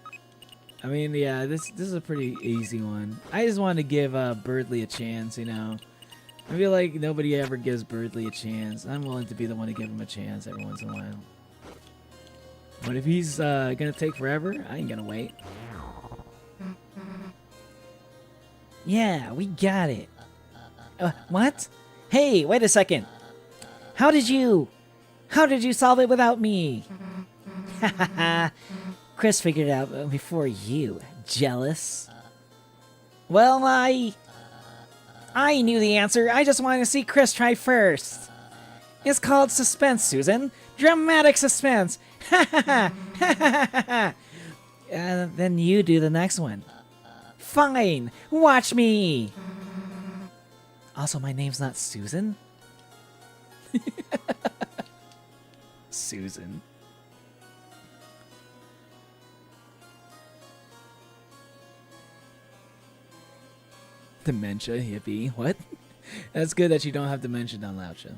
I mean, yeah, this is a pretty easy one. I just wanted to give Birdly a chance, you know. I feel like nobody ever gives Birdly a chance. I'm willing to be the one to give him a chance every once in a while. But if he's gonna take forever, I ain't gonna wait. Yeah, we got it. What? Hey, wait a second. How did you solve it without me? Chris figured it out before you. Jealous? Well, I knew the answer. I just wanted to see Chris try first. It's called suspense, Susan. Dramatic suspense. Then you do the next one. Fine. Watch me. Also, my name's not Susan. Susan. Dementia hippie. What? That's good that you don't have dementia on Laucha.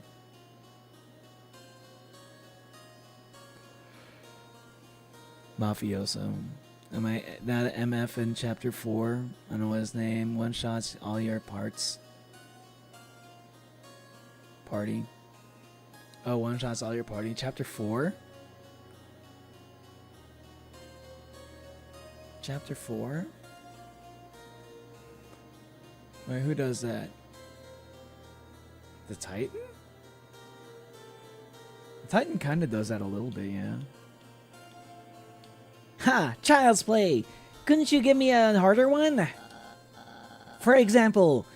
Mafioso. Am I that MF in chapter 4? I don't know what his name. One shots all your parts. Party. Oh, one shots all your party. Chapter 4? Chapter 4? Wait, who does that? The Titan? The Titan kind of does that a little bit, yeah. Ha! Child's play! Couldn't you give me a harder one? For example,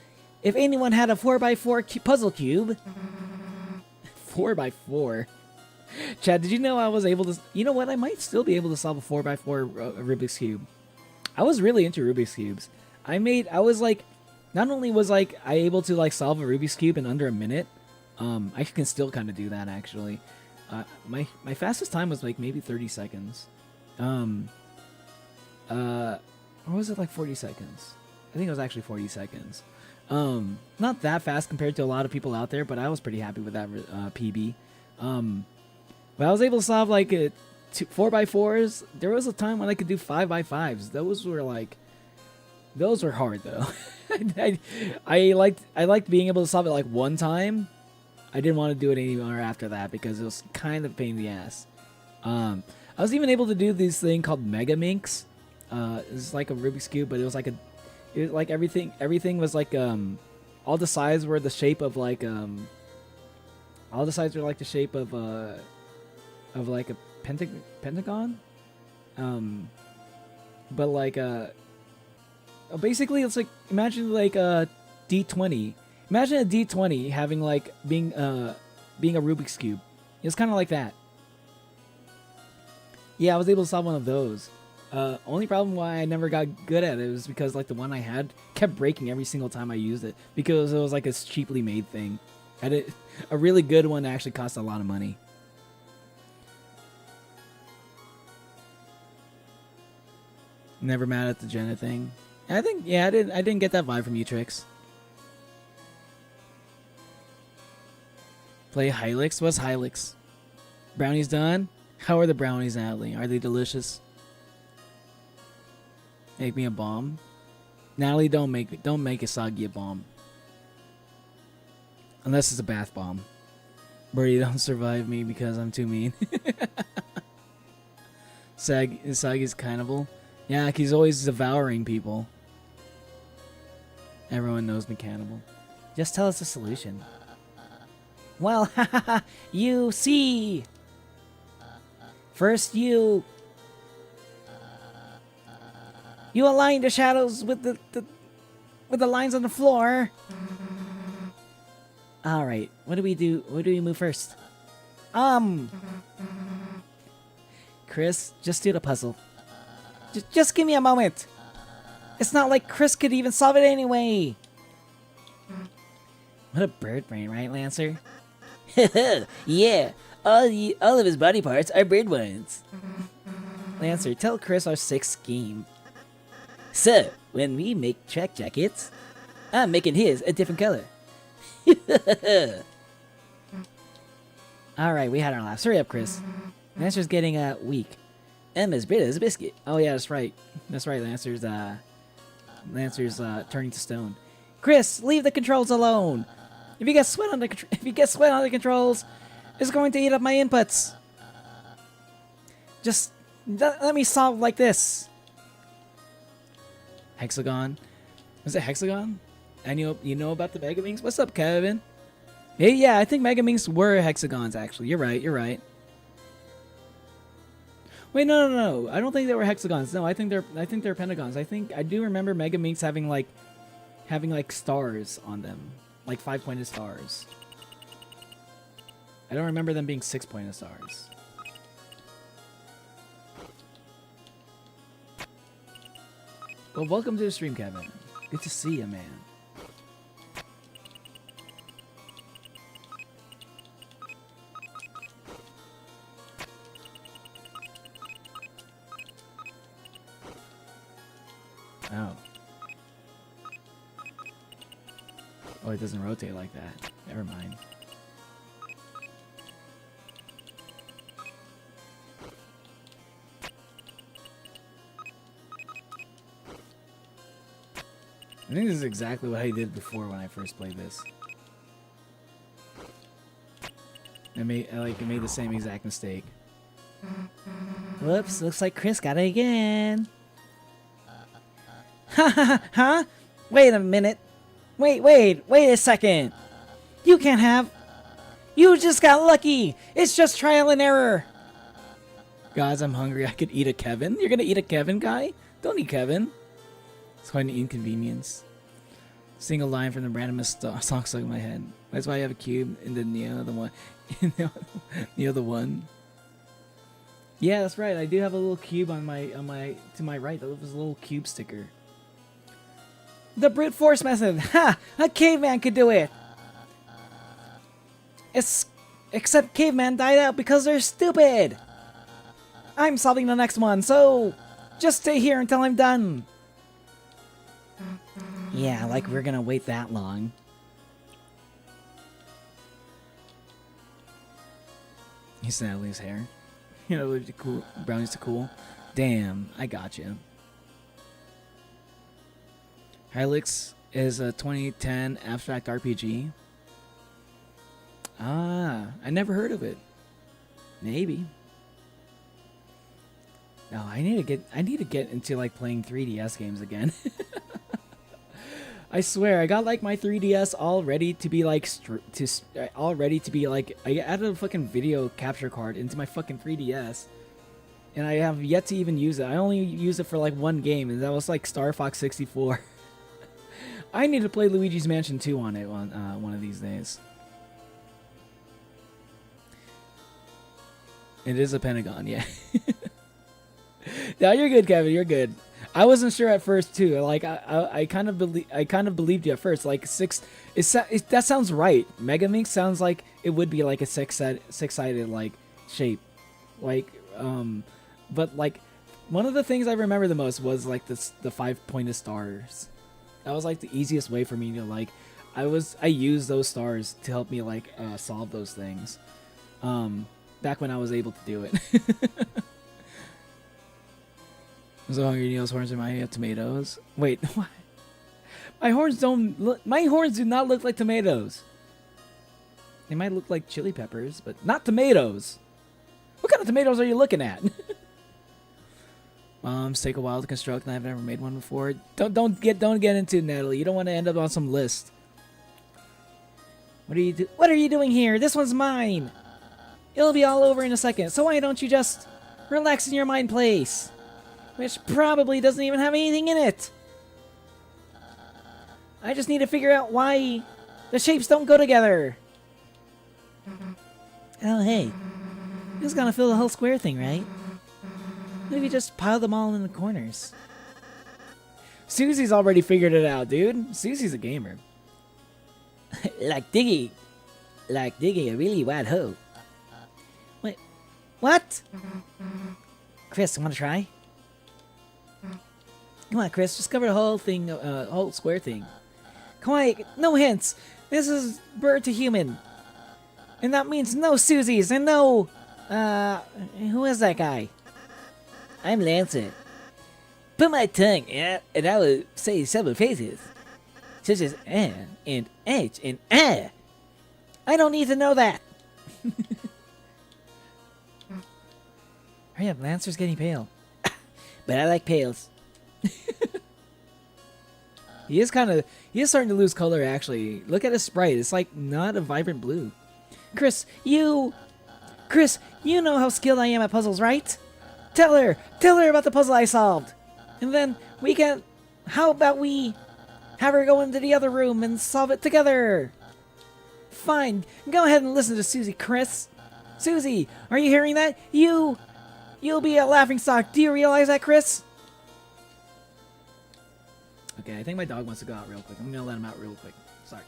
if anyone had a 4x4 puzzle cube... 4x4? Chad, did you know I was able to... You know what? I might still be able to solve a 4x4 Rubik's Cube. I was really into Rubik's Cubes. Not only was I able to solve a Rubik's Cube in under a minute, I can still kind of do that actually. My fastest time was maybe 30 seconds. Or was it 40 seconds? I think it was actually 40 seconds. Not that fast compared to a lot of people out there, but I was pretty happy with that PB. But I was able to solve 4x4s. There was a time when I could do 5x5s. Those were hard though. I liked being able to solve it one time. I didn't want to do it anymore after that because it was kind of a pain in the ass. I was even able to do this thing called Mega Minx. It's like a Rubik's cube, but it was like everything was like all the sides were the shape of like all the sides were like the shape of like a pentagon. But like basically it's like imagine like a D20. Imagine a D20 having like being a Rubik's cube. It's kind of like that. Yeah, I was able to solve one of those. Only problem why I never got good at it was because like the one I had kept breaking every single time I used it because it was like a cheaply made thing. A really good one actually cost a lot of money. Never mad at the Jenna thing. I think I didn't get that vibe from you, Trix. Play Hylix? What's Hylix? Brownies done? How are the brownies, Natalie? Are they delicious? Make me a bomb. Natalie, don't make a soggy a bomb. Unless it's a bath bomb. Birdie, don't survive me because I'm too mean. Soggy's cannibal. Yeah, like he's always devouring people. Everyone knows me cannibal. Just tell us the solution. Well, you see. First you align the shadows with the lines on the floor. All right, what do we do? What do we move first? Chris, just do the puzzle. Just give me a moment. It's not like Chris could even solve it anyway. What a bird brain, right, Lancer? Yeah, all of his body parts are bird ones. Lancer, tell Chris our sixth scheme. So, when we make track jackets, I'm making his a different color. Alright, we had our laughs. Hurry up, Chris. Lancer's getting weak. I'm as bitter as a biscuit. Oh yeah, that's right. That's right, Lancer's turning to stone. Chris, leave the controls alone. If you get sweat on the controls, it's going to eat up my inputs. Just let me solve like this. Hexagon. Was it Hexagon? And you know about the Mega Minx? What's up, Kevin? Hey, yeah, I think Mega Minx were hexagons actually. You're right. Wait, no. I don't think they were hexagons. No, I think they're pentagons. I do remember Mega Minx having like stars on them. Like 5-pointed stars. I don't remember them being 6-pointed stars. Well, welcome to the stream, Kevin. Good to see you, man. Oh. Oh, it doesn't rotate like that. Never mind. I think this is exactly what I did before when I first played this. I made the same exact mistake. Whoops, looks like Chris got it again. Huh? Wait a minute. Wait a second. You can't have. You just got lucky. It's just trial and error. Guys, I'm hungry. I could eat a Kevin. You're gonna eat a Kevin, guy? Don't eat Kevin. It's quite an inconvenience. Sing a line from the randomest song stuck in my head. That's why I have a cube in the Neo, the one. Neo, the one. Yeah, that's right. I do have a little cube on my to my right. That was a little cube sticker. The brute force method. Ha! A caveman could do it. Except caveman died out because they're stupid. I'm solving the next one, so just stay here until I'm done. Yeah, like we're gonna wait that long. He's Natalie's hair. You know, cool. Brownies to cool. Damn, I got you. Hylix is a 2010 abstract RPG. Ah, I never heard of it. Maybe. No, I need to get into like playing 3DS games again. I swear, I got like my 3DS all ready to be like all ready to be like, I added a fucking video capture card into my fucking 3DS, and I have yet to even use it. I only used it for like one game, and that was like Star Fox 64. I need to play Luigi's Mansion 2 on it one of these days. It is a Pentagon, yeah. No, you're good, Kevin. You're good. I wasn't sure at first too. Like I kind of believed you at first. Like that sounds right. Megaminx sounds like it would be like a six-sided like shape. Like but like one of the things I remember the most was like the 5-pointed stars. That was like the easiest way for me to like. I used those stars to help me like solve those things. Back when I was able to do it. So Hungry Neil's horns remind me of tomatoes. Wait, what? My horns do not look like tomatoes. They might look like chili peppers, but not tomatoes. What kind of tomatoes are you looking at? Take a while to construct, and I've never made one before. Don't get into it, Natalie. You don't want to end up on some list. What are you doing here? This one's mine. It'll be all over in a second. So why don't you just relax in your mind place? Which probably doesn't even have anything in it. I just need to figure out why the shapes don't go together. Oh, hey. Who's gonna fill the whole square thing, right? What if you just pile them all in the corners? Susie's already figured it out, dude. Susie's a gamer. like digging a really wide hole. Wait, what? Chris, wanna try? Come on, Chris, just cover the whole thing, whole square thing. Come on, no hints. This is bird to human. And that means no Susies and no, who is that guy? I'm Lancer. Put my tongue, and I will say several phrases. Such as and H and ah. I don't need to know that. Hurry up, Lancer's getting pale. But I like pails. He is starting to lose color, actually. Look at his sprite. It's like not a vibrant blue. Chris, you know how skilled I am at puzzles, right? Tell her about the puzzle I solved. And then how about we have her go into the other room and solve it together? Fine, go ahead and listen to Susie, Chris. Susie, are you hearing that? You'll be a laughingstock. Do you realize that, Chris? Okay, I think my dog wants to go out real quick. I'm gonna let him out real quick. Sorry.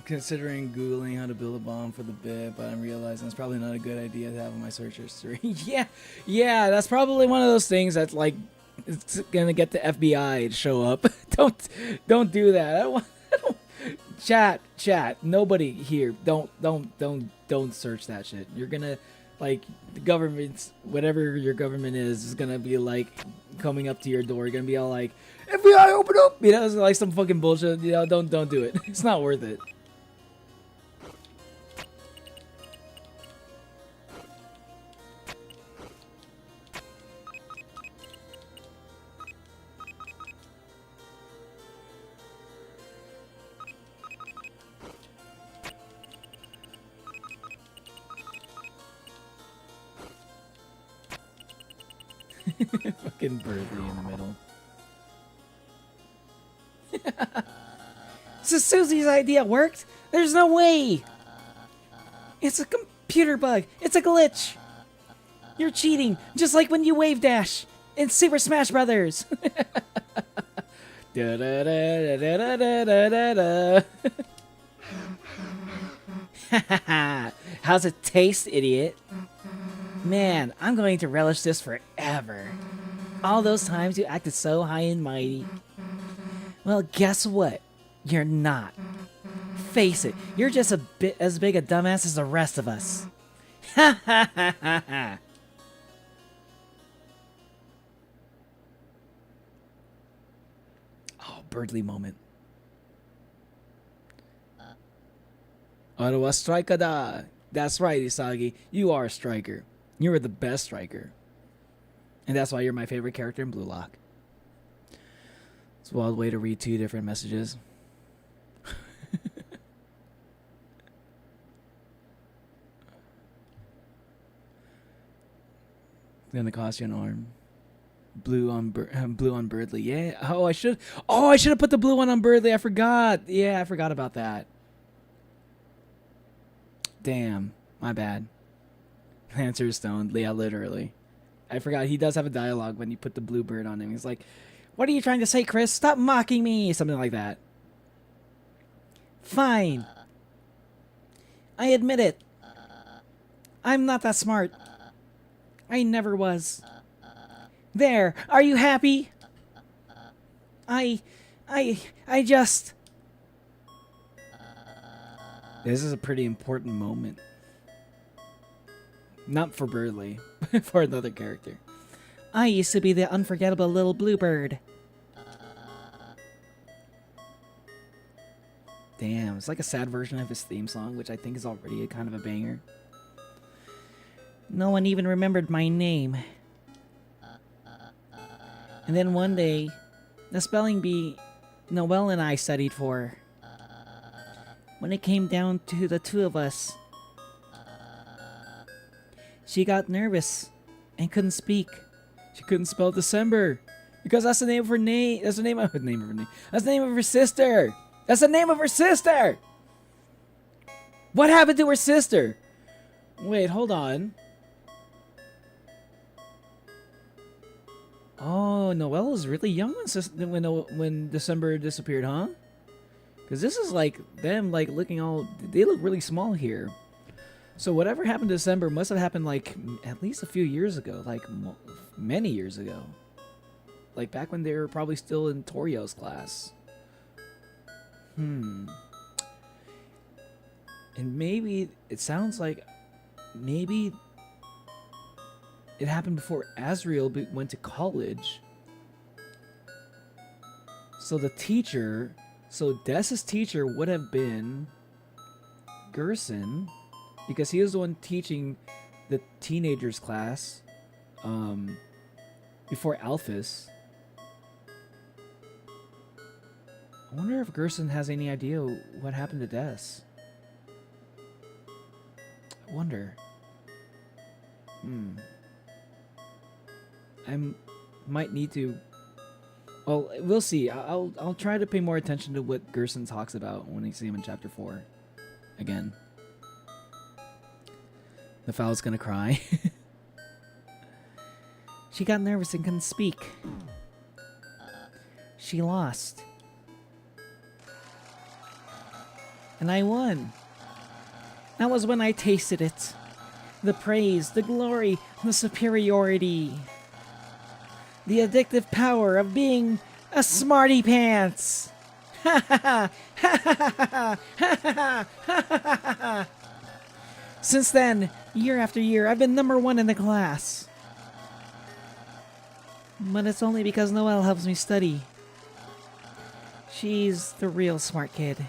Considering Googling how to build a bomb for the bit, but I'm realizing it's probably not a good idea to have in my search history. yeah, that's probably one of those things that's like, it's gonna get the FBI to show up. don't do that. I don't chat. Nobody here. Don't search that shit. You're gonna, like, the government's, whatever your government is gonna be like coming up to your door. You're gonna be all like, FBI, open up. You know, it's like some fucking bullshit. You know, don't do it. It's not worth it. Fucking Berthy in the middle. So Susie's idea worked? There's no way! It's a computer bug. It's a glitch. You're cheating, just like when you wave dash in Super Smash Brothers. Da da da da da da da da da. How's it taste, idiot? Man, I'm going to relish this forever. All those times you acted so high and mighty. Well, guess what? You're not. Face it, you're just a bit as big a dumbass as the rest of us. Ha ha ha ha ha. Oh, Birdly moment. Ottawa striker da. That's right, Isagi. You are a striker. You are the best striker. And that's why you're my favorite character in Blue Lock. It's a wild way to read two different messages. It's gonna cost you an arm. Blue on Birdly. Yeah. Oh, I should have put the blue one on Birdly. I forgot. Yeah, I forgot about that. Damn, my bad. Lancer stoned. Yeah, literally. I forgot he does have a dialogue when you put the blue bird on him. He's like, "What are you trying to say, Chris? Stop mocking me." Something like that. Fine. I admit it. I'm not that smart. I never was. There. Are you happy? I just... This is a pretty important moment. Not for Birdly, but for another character. I used to be the unforgettable little bluebird. Damn, it's like a sad version of his theme song, which I think is already a kind of a banger. No one even remembered my name. And then one day, the spelling bee Noelle and I studied for. When it came down to the two of us, she got nervous and couldn't speak. She couldn't spell December because that's the name of her name. That's the name of her name. That's the name of her sister. That's the name of her sister. What happened to her sister? Wait, hold on. Oh, Noelle was really young when December disappeared, huh? Because this is like them like looking all... They look really small here. So whatever happened to December must have happened like at least a few years ago. Like many years ago. Like back when they were probably still in Torio's class. And maybe it sounds like maybe it happened before Azriel went to college. So the teacher, so Dessa's teacher would have been Gerson, because he was the one teaching the teenagers class before Alphys. I wonder if Gerson has any idea what happened to Des. I wonder. I might need to... Well, we'll see. I'll try to pay more attention to what Gerson talks about when we see him in Chapter 4. Again. The fowl's gonna cry. She got nervous and couldn't speak. She lost. And I won. That was when I tasted it. The praise, the glory, the superiority. The addictive power of being a smarty pants. Ha ha ha ha ha ha ha ha. Since then, year after year, I've been #1 in the class. But it's only because Noelle helps me study. She's the real smart kid.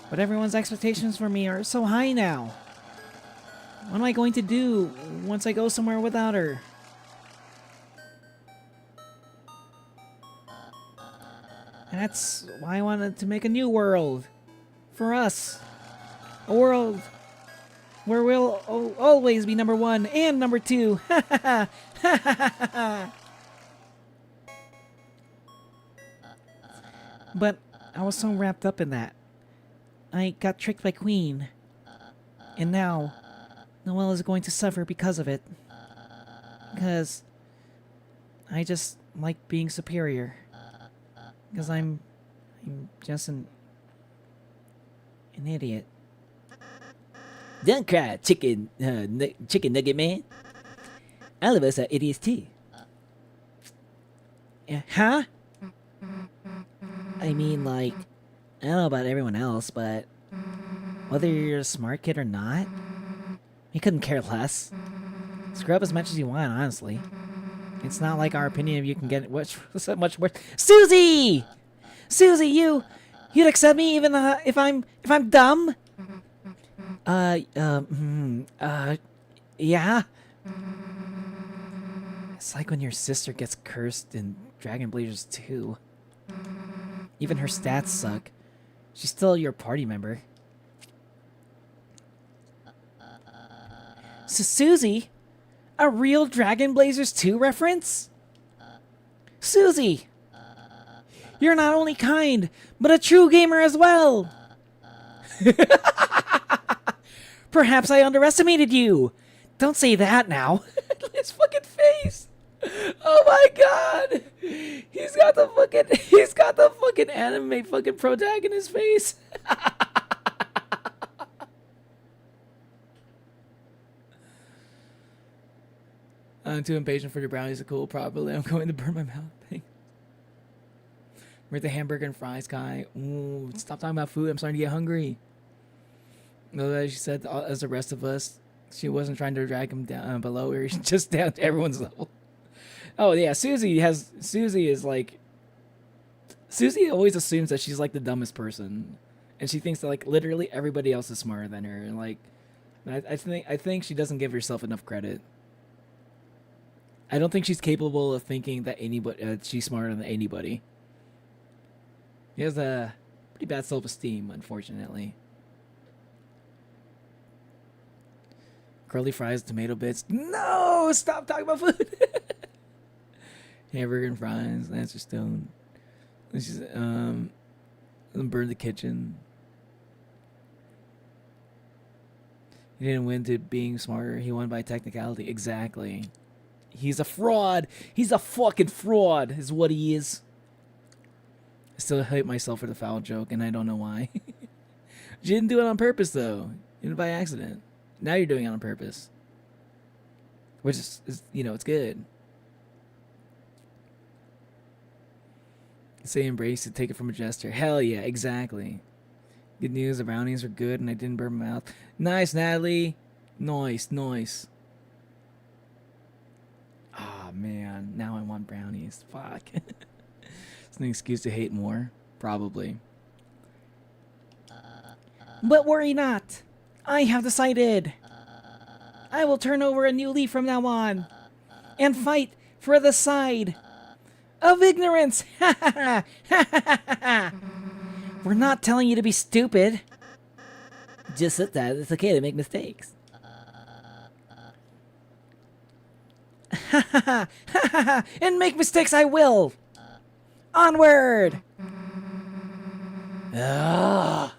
But everyone's expectations for me are so high now. What am I going to do once I go somewhere without her? And that's why I wanted to make a new world. For us. A world where we'll always be #1 and #2. Ha ha ha ha ha ha. But I was so wrapped up in that. I got tricked by Queen. And now, Noelle is going to suffer because of it. Because I just like being superior. Because I'm just an idiot. Don't cry, chicken nugget man. All of us are idiots too. Huh? I mean, like, I don't know about everyone else, but whether you're a smart kid or not, you couldn't care less. Screw up as much as you want, honestly. It's not like our opinion of you can get so much worse. Susie! Susie, you'd accept me even if I'm dumb? Yeah. It's like when your sister gets cursed in Dragon Blazers 2. Even her stats suck. She's still your party member. So Susie, a real Dragon Blazers 2 reference? Susie, you're not only kind, but a true gamer as well. Perhaps I underestimated you. Don't say that now. His fucking face. Oh my god. He's got the fucking anime fucking protagonist face. I'm too impatient for your brownies to cool properly. I'm going to burn my mouth. We're at the hamburger and fries guy. Ooh, stop talking about food. I'm starting to get hungry. No, she said, as the rest of us, she wasn't trying to drag him down below her. She's just down to everyone's level. Oh yeah, Susie always assumes that she's like the dumbest person, and she thinks that like literally everybody else is smarter than her. And like, I think she doesn't give herself enough credit. I don't think she's capable of thinking that she's smarter than anybody. She has a pretty bad self-esteem, unfortunately. Curly fries, tomato bits. No! Stop talking about food! Hamburger and fries. Lancer Stone. This is, burn the kitchen. He didn't win to being smarter. He won by technicality. Exactly. He's a fraud. He's a fucking fraud, is what he is. I still hate myself for the foul joke, and I don't know why. You didn't do it on purpose, though. You did it by accident. Now you're doing it on purpose. Which is it's good. Say embrace it, take it from a gesture. Hell yeah, exactly. Good news, the brownies are good, and I didn't burn my mouth. Nice, Natalie. Nice. Ah, man. Now I want brownies. Fuck. It's an excuse to hate more. Probably. But worry not. I have decided. I will turn over a new leaf from now on. And fight for the side of ignorance. We're not telling you to be stupid. Just that it's okay to make mistakes. And make mistakes I will. Onward! Ugh.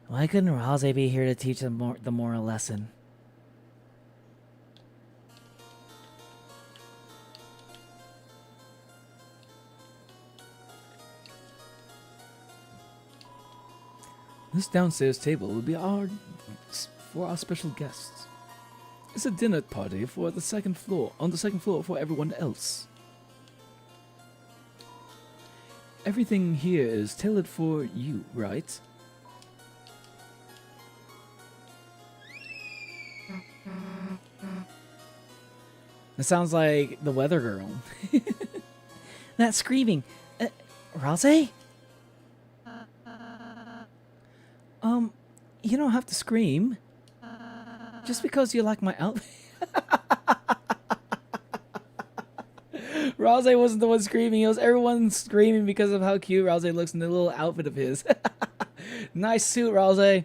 Why couldn't Rose be here to teach them the moral lesson? This downstairs table will be for our special guests. It's a dinner party for the second floor, on the second floor for everyone else. Everything here is tailored for you, right? It sounds like the weather girl. That screaming. Rose? You don't have to scream. Just because you like my outfit. Rose wasn't the one screaming. It was everyone screaming because of how cute Rose looks in the little outfit of his. Nice suit, Rose.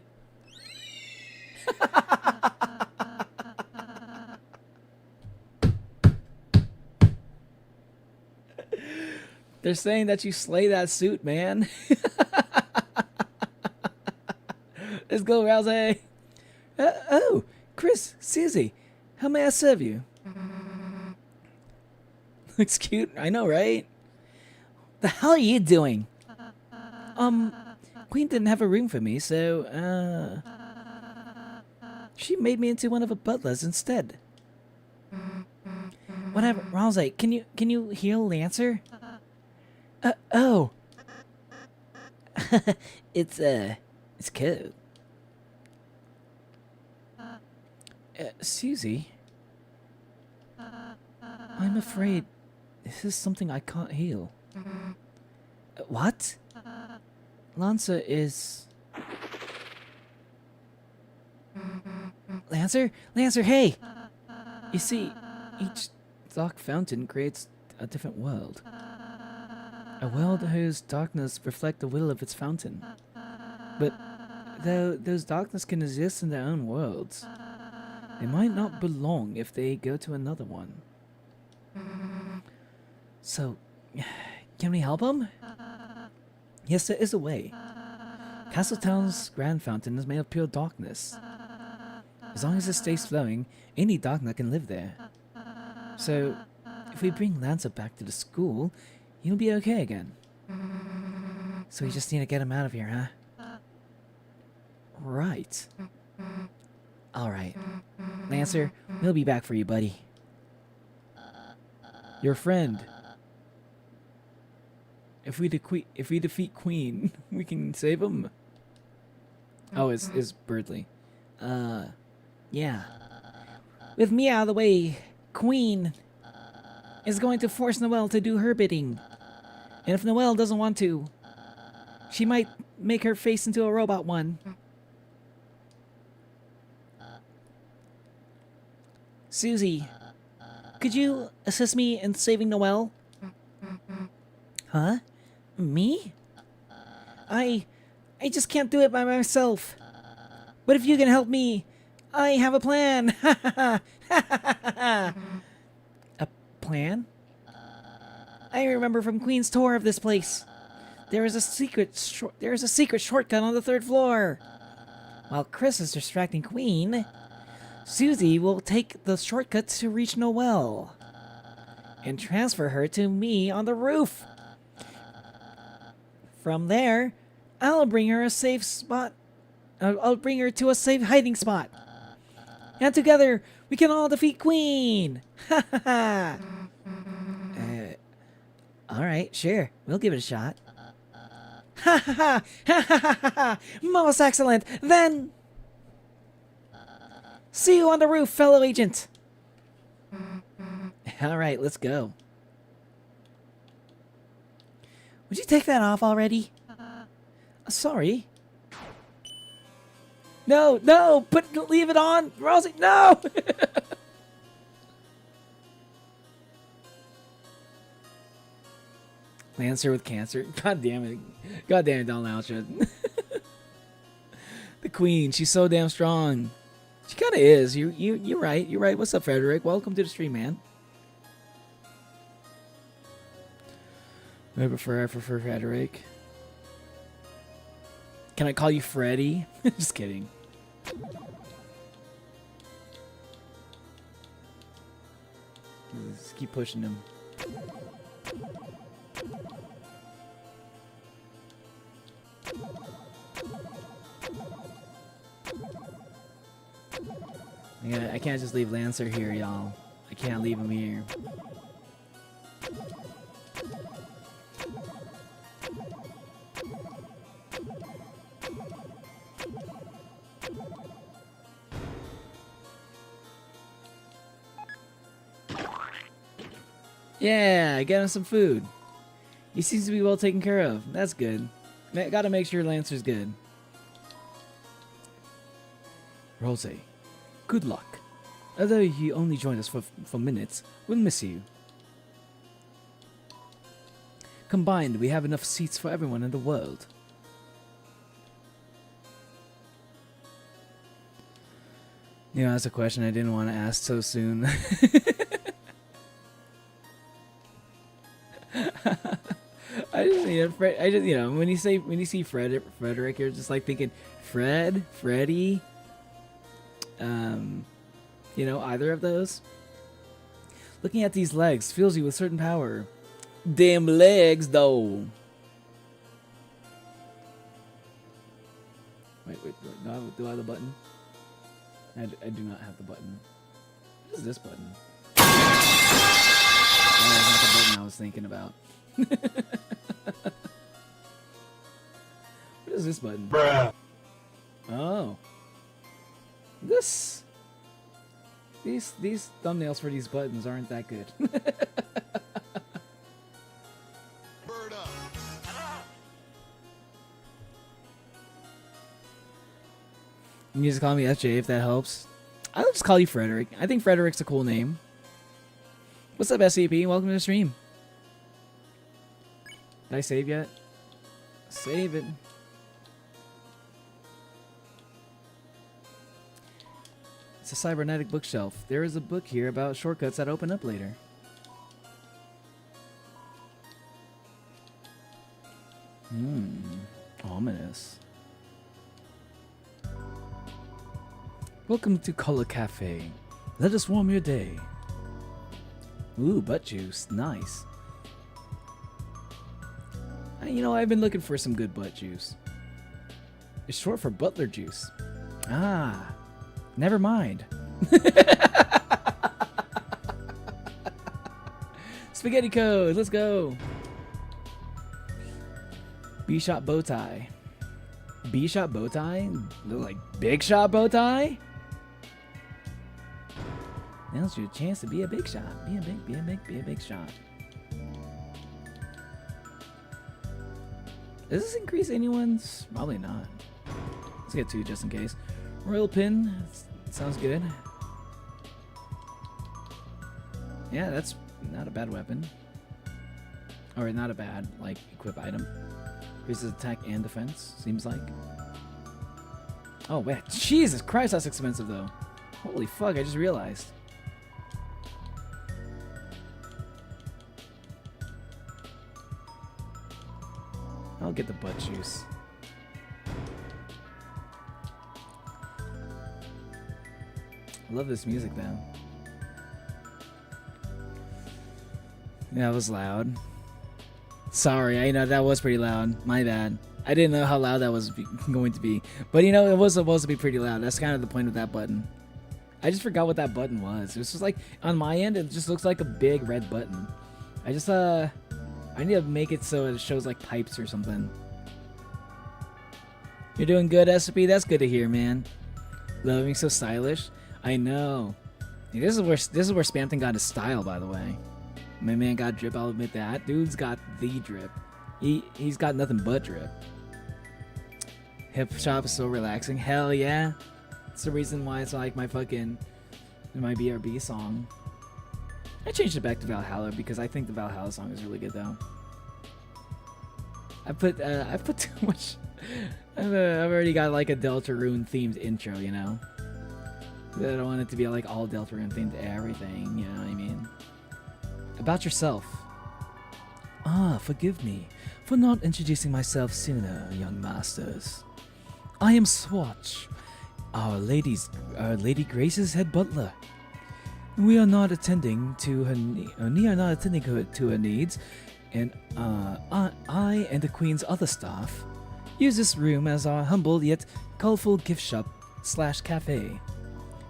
They're saying that you slay that suit, man. Let's go, Rose. Oh, Chris, Susie, how may I serve you? Looks cute, I know, right? The hell are you doing? Queen didn't have a room for me, so, she made me into one of her butlers instead. Whatever, Rose, can you heal Lancer? Oh. It's code. Susie, I'm afraid this is something I can't heal. What? Lancer is... Lancer? Lancer, hey! You see, each dark fountain creates a different world. A world whose darkness reflects the will of its fountain. But though those darkness can exist in their own worlds, they might not belong if they go to another one. So, can we help them? Yes, there is a way. Castletown's Grand Fountain is made of pure darkness. As long as it stays flowing, any darkness can live there. So, if we bring Lancer back to the school, he'll be okay again. So we just need to get him out of here, huh? Right. Alright. Lancer, we'll be back for you, buddy. Your friend. If we defeat Queen, we can save him. Oh, it's Birdley. Yeah. With me out of the way, Queen is going to force Noelle to do her bidding. And if Noelle doesn't want to, she might make her face into a robot one. Susie, could you assist me in saving Noelle? Huh? Me? I just can't do it by myself. But if you can help me, I have a plan. A plan? I remember from Queen's tour of this place. There is a secret shortcut on the 3rd floor. While Chris is distracting Queen, Susie will take the shortcut to reach Noelle and transfer her to me on the roof. From there, I'll bring her a safe spot. I'll bring her to a safe hiding spot. And together, we can all defeat Queen! Ha ha ha! Alright, sure. We'll give it a shot. Ha ha ha! Ha ha ha ha! Most excellent! Then... see you on the roof, fellow agent! Alright, let's go. Would you take that off already? Sorry. No, no! Leave it on! Rosie, no! Lancer with cancer. God damn it. God damn it, Don Lauscher. The Queen, she's so damn strong. She kinda is. You're right. You're right. What's up, Frederick? Welcome to the stream, man. I prefer Frederick. Can I call you Freddy? Just kidding. Just keep pushing him. I can't just leave Lancer here, y'all. I can't leave him here. Yeah, get him some food. He seems to be well taken care of. That's good. Gotta make sure Lancer's good. Rose, good luck. Although you only joined us for minutes, we'll miss you. Combined, we have enough seats for everyone in the world. You know, that's a question I didn't want to ask so soon. You know, when you see Frederick, you're just like thinking Freddy. You know, either of those. Looking at these legs fills you with certain power. Damn legs, though. Wait, do I have the button? I do not have the button. What is this button? Oh, that's not the button I was thinking about. is this button? Bruh. Oh. These thumbnails for these buttons aren't that good. You can just call me FJ if that helps. I'll just call you Frederick. I think Frederick's a cool name. What's up, SCP? Welcome to the stream. Did I save yet? Save it. It's a cybernetic bookshelf. There is a book here about shortcuts that open up later. Ominous. Welcome to Color Cafe. Let us warm your day. Ooh, butt juice. Nice. You know, I've been looking for some good butt juice. It's short for Butler juice. Ah, never mind. Spaghetti code, let's go. B-shot bow tie. B-shot bow tie? Like big shot bow tie? Now's your chance to be a big shot. Be a big shot. Does this increase anyone's? Probably not. Let's get two just in case. Royal pin. Sounds good. Yeah, that's not a bad weapon. Or not a bad, like, equip item. Increases attack and defense, seems like. Oh, man. Jesus Christ, that's expensive, though. Holy fuck, I just realized. I'll get the butt juice. I love this music, though. Yeah, it was loud. Sorry, I know that was pretty loud. My bad. I didn't know how loud that was going to be. But you know, it was supposed to be pretty loud. That's kind of the point of that button. I just forgot what that button was. It was just like, on my end, it just looks like a big red button. I need to make it so it shows like pipes or something. You're doing good, SCP? That's good to hear, man. Loving so stylish. I know. Hey, this is where Spamton got his style, by the way. My man got drip, I'll admit that. Dude's got the drip. He's got nothing but drip. Hip shop is so relaxing. Hell yeah. It's the reason why it's like my BRB song. I changed it back to Valhalla because I think the Valhalla song is really good though. I put too much. I've already got like a Deltarune themed intro, you know. I don't want it to be like all Deltarune themed everything, you know what I mean? About yourself. Ah, forgive me for not introducing myself sooner, young masters. I am Swatch, Our Lady Grace's head butler. We are not attending to her needs, and I and the Queen's other staff use this room as our humble yet colorful gift shop / cafe.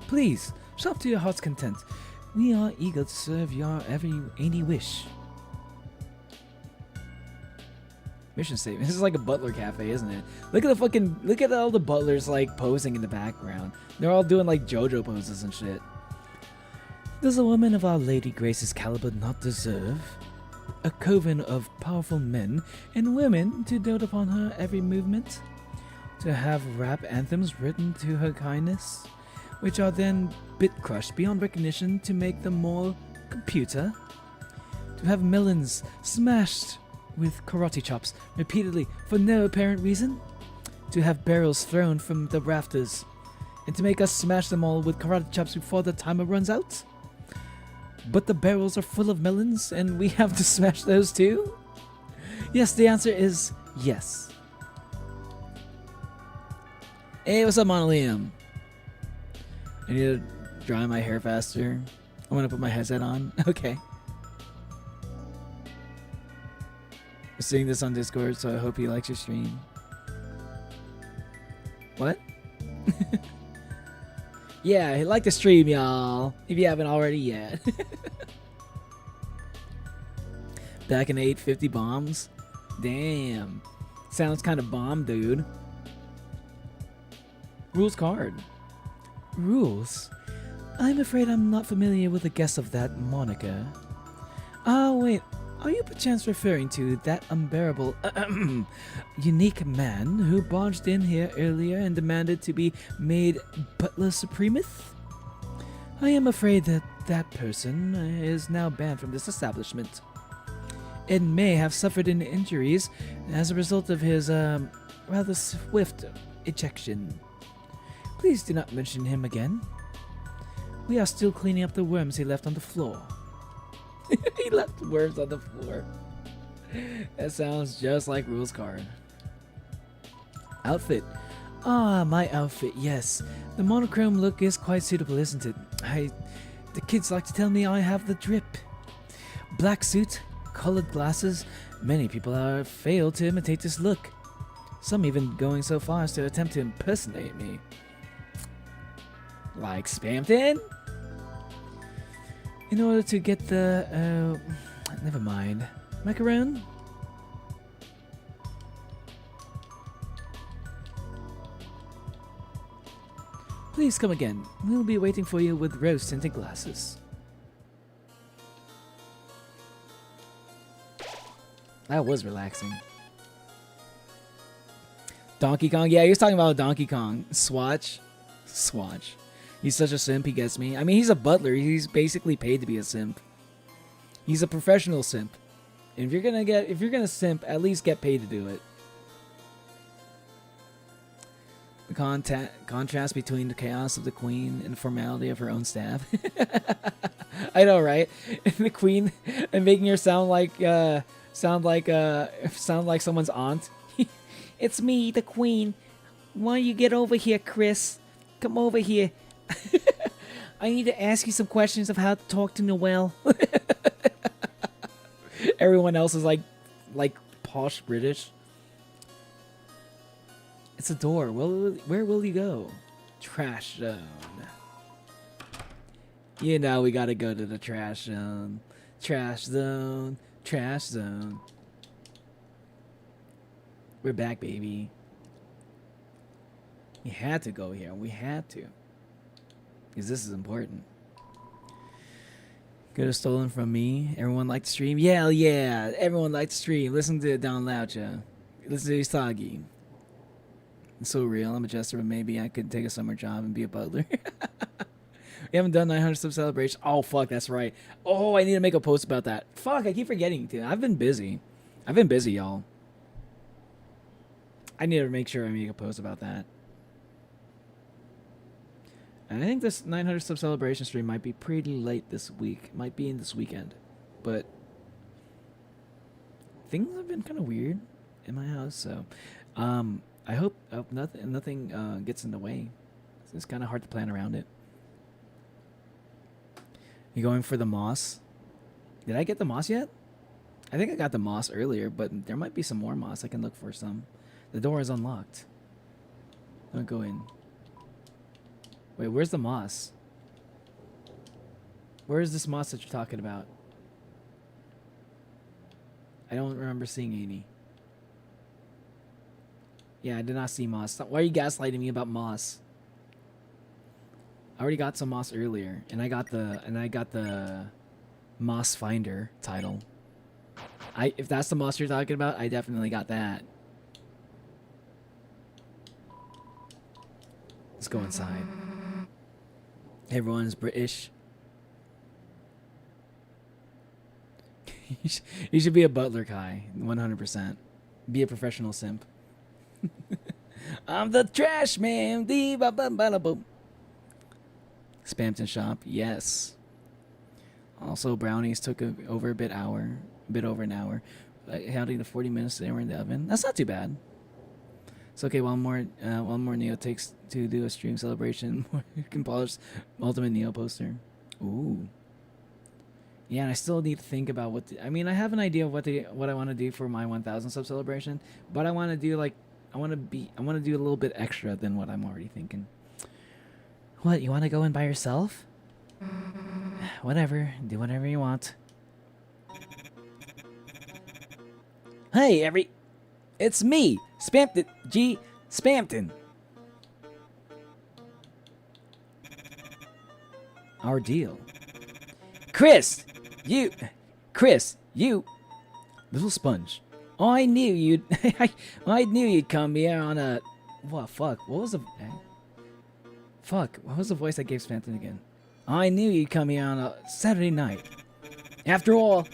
Please shop to your heart's content. We are eager to serve your any wish. Mission statement. This is like a butler cafe, isn't it? Look at all the butlers like posing in the background. They're all doing like JoJo poses and shit. Does a woman of Our Lady Grace's caliber not deserve a coven of powerful men and women to dote upon her every movement? To have rap anthems written to her kindness, which are then bit crushed beyond recognition to make them more computer? To have melons smashed with karate chops repeatedly for no apparent reason? To have barrels thrown from the rafters and to make us smash them all with karate chops before the timer runs out? But the barrels are full of melons and we have to smash those too? Yes, the answer is yes. Hey, what's up, Monolium? I need to dry my hair faster. I'm gonna put my headset on. Okay. I'm seeing this on Discord, so I hope he likes your stream. What? Yeah, like the stream, y'all. If you haven't already yet. Back in 850 bombs. Damn. Sounds kind of bomb, dude. Rules card. Rules? I'm afraid I'm not familiar with the guess of that moniker. Ah, wait. Are you perchance referring to that unbearable, unique man who barged in here earlier and demanded to be made Butler Supremeth? I am afraid that that person is now banned from this establishment. And may have suffered any injuries as a result of his, rather swift ejection. Please do not mention him again. We are still cleaning up the worms he left on the floor. He left worms on the floor. That sounds just like Rules card. Outfit. Ah, my outfit, yes. The monochrome look is quite suitable, isn't it? The kids like to tell me I have the drip. Black suit, colored glasses. Many people have failed to imitate this look. Some even going so far as to attempt to impersonate me. Like Spamton? In order to get the, never mind. Macaron? Please come again. We'll be waiting for you with rose-tinted glasses. That was relaxing. Donkey Kong? Yeah, he was talking about Donkey Kong. Swatch. He's such a simp, he gets me. I mean, he's a butler. He's basically paid to be a simp. He's a professional simp. And if you're gonna simp, at least get paid to do it. The contrast between the chaos of the queen and the formality of her own staff. I know, right? The queen and making her sound like someone's aunt. It's me, the queen. Why don't you get over here, Chris? Come over here. I need to ask you some questions of how to talk to Noelle. Everyone else is like posh British. It's a door. Where will you go? Trash zone. You know we gotta go to the trash zone. Trash zone. Trash zone. We're back, baby. We had to go here. We had to. Because this is important. Could have stolen from me. Everyone liked to stream. Yeah, yeah. Everyone liked to stream. Listen to it down loud, yeah. Listen to Usagi. It's so real. I'm a jester, but maybe I could take a summer job and be a butler. We haven't done 900 sub celebration. Oh, fuck, that's right. Oh, I need to make a post about that. Fuck, I keep forgetting to. I've been busy, y'all. I need to make sure I make a post about that. And I think this 900 sub celebration stream might be pretty late this week. Might be in this weekend. But things have been kind of weird in my house, so I hope nothing gets in the way. It's kind of hard to plan around it. You going for the moss? Did I get the moss yet? I think I got the moss earlier, but there might be some more moss. I can look for some. The door is unlocked. Don't go in. Wait, where's the moss? Where is this moss that you're talking about? I don't remember seeing any. Yeah, I did not see moss. Why are you gaslighting me about moss? I already got some moss earlier, and I got the moss finder title. If that's the moss you're talking about, I definitely got that. Let's go inside. Everyone's British. You should be a butler, Kai. 100%. Be a professional simp. I'm the trash man. Spamton shop, yes. Also, brownies took over a bit over an hour. Counting the 40 minutes they were in the oven. That's not too bad. It's okay. One more Neo takes to do a stream celebration. You can polish ultimate Neo poster. Ooh. Yeah, and I still need to think about what. I mean, I have an idea of what I want to do for my 1,000 sub celebration, but I want to do I want to do a little bit extra than what I'm already thinking. What, you want to go in by yourself? Whatever, do whatever you want. Hey, It's me, Spamton. Spamton. Our deal. Chris, you, little sponge. I knew you'd, I knew you'd come here on a, what, fuck, what was the, fuck, what was the voice that gave Spamton again? I knew you'd come here on a Saturday night. After all,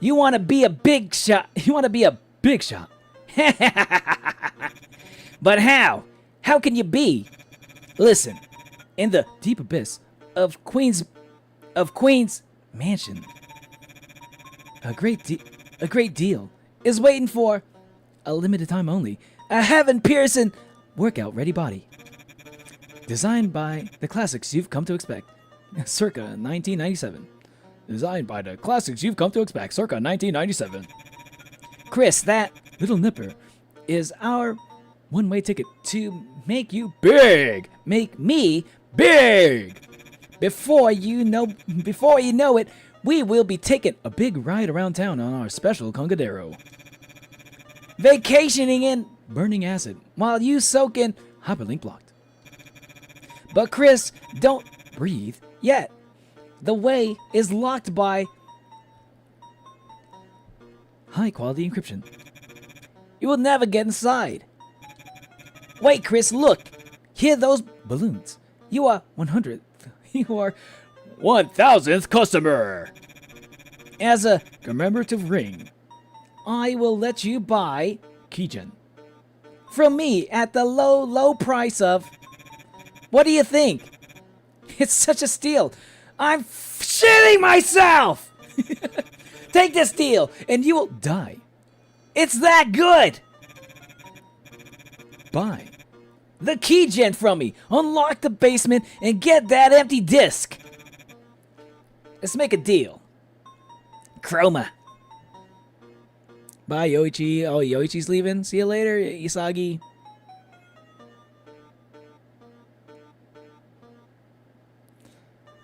you want to be a big shot. You want to be a big shot. But how? How can you be? Listen, in the deep abyss of Queen's Mansion, a great deal is waiting for a limited time only. A heaven-piercing workout-ready body, designed by the classics you've come to expect, circa 1997. Designed by the classics you've come to expect, circa 1997. Chris, that little nipper is our one-way ticket to make you big. Make me big. Before you know it, we will be taking a big ride around town on our special Congadero. Vacationing in burning acid while you soak in hyperlink blocked. But Chris, don't breathe yet. The way is locked by high quality encryption. You will never get inside. Wait, Chris, look. Hear those balloons. You are 100th. You are 1000th customer. As a commemorative ring, I will let you buy KEYGEN from me at the low price of, what do you think? It's such a steal. I'm shitting myself! Take this deal and you will die. It's that good! Buy the KEYGEN from me. Unlock the basement and get that empty disc. Let's make a deal. Chroma. Bye, Yoichi. Oh, Yoichi's leaving. See you later, Isagi.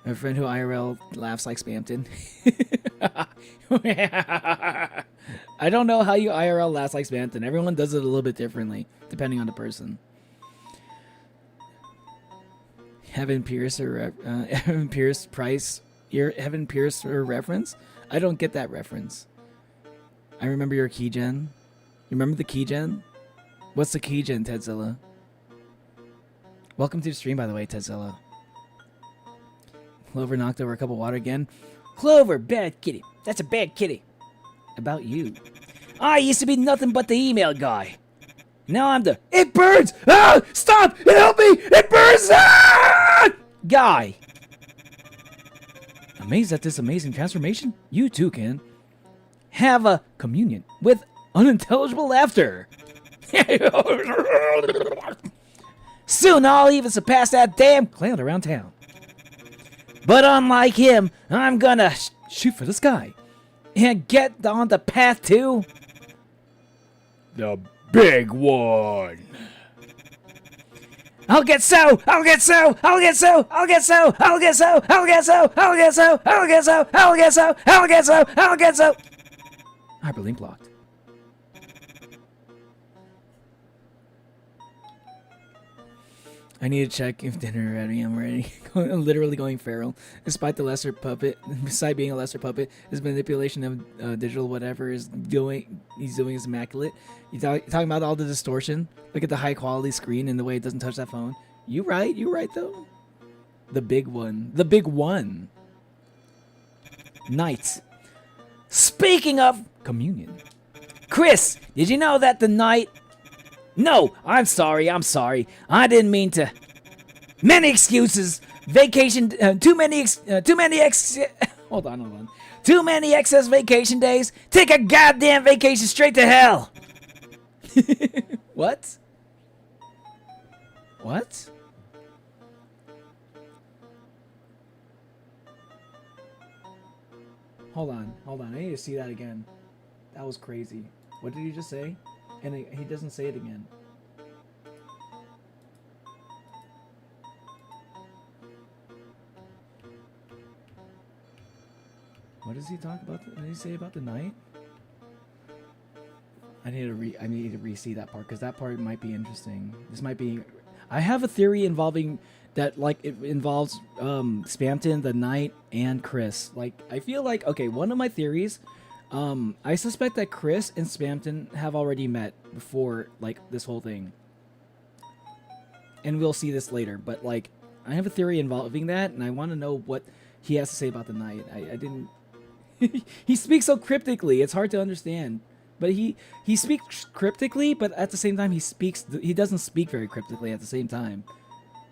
My friend who IRL laughs like Spamton. I don't know how you IRL laughs like Spamton. Everyone does it a little bit differently, depending on the person. Heaven Pierce or Heaven Pierce Price. Your Heaven Pierce or reference? I don't get that reference. I remember your KEYGEN. You remember the KEYGEN? What's the KEYGEN, Tedzilla? Welcome to the stream, by the way, Tedzilla. Clover knocked over a cup of water again. Clover, bad kitty. That's a bad kitty. About you. I used to be nothing but the email guy. Now I'm the it burns! Ah! Stop! Help me! It burns! Ah! Guy. Amazed at this amazing transformation? You too can have a communion with unintelligible laughter. Soon I'll even surpass that damn clown around town. But unlike him, I'm gonna shoot for the sky and get on the path to The big one. I'll get so, I'll get so, I'll get so, I'll get so, I'll get so, I'll get so, I'll get so, I'll get so, I'll get so, I'll get so, I'll get so. Hyperlink blocked. I need to check if dinner ready. I'm ready. I'm literally going feral. Despite the lesser puppet, beside being a lesser puppet, his manipulation of digital whatever he's doing is immaculate. You talking about all the distortion? Look at the high quality screen and the way it doesn't touch that phone. You right though. The big one. The big one. Night. Speaking of communion, Chris, did you know that the night? No, I'm sorry. I didn't mean to. Many excuses. Vacation. Too many. Hold on. Too many excess vacation days. Take a goddamn vacation straight to hell. What? What? Hold on. I need to see that again. That was crazy. What did he just say? And he doesn't say it again. What does he talk about? What did he say about the night? I need to re-see that part because that part might be interesting. This might be. I have a theory involving that, like, it involves Spamton, the Knight, and Chris. Like, I feel like, okay, one of my theories, I suspect that Chris and Spamton have already met before, like, this whole thing. And we'll see this later, but, like, I have a theory involving that, and I want to know what he has to say about the Knight. I didn't... He speaks so cryptically, it's hard to understand. But he speaks cryptically, but at the same time, he doesn't speak very cryptically at the same time.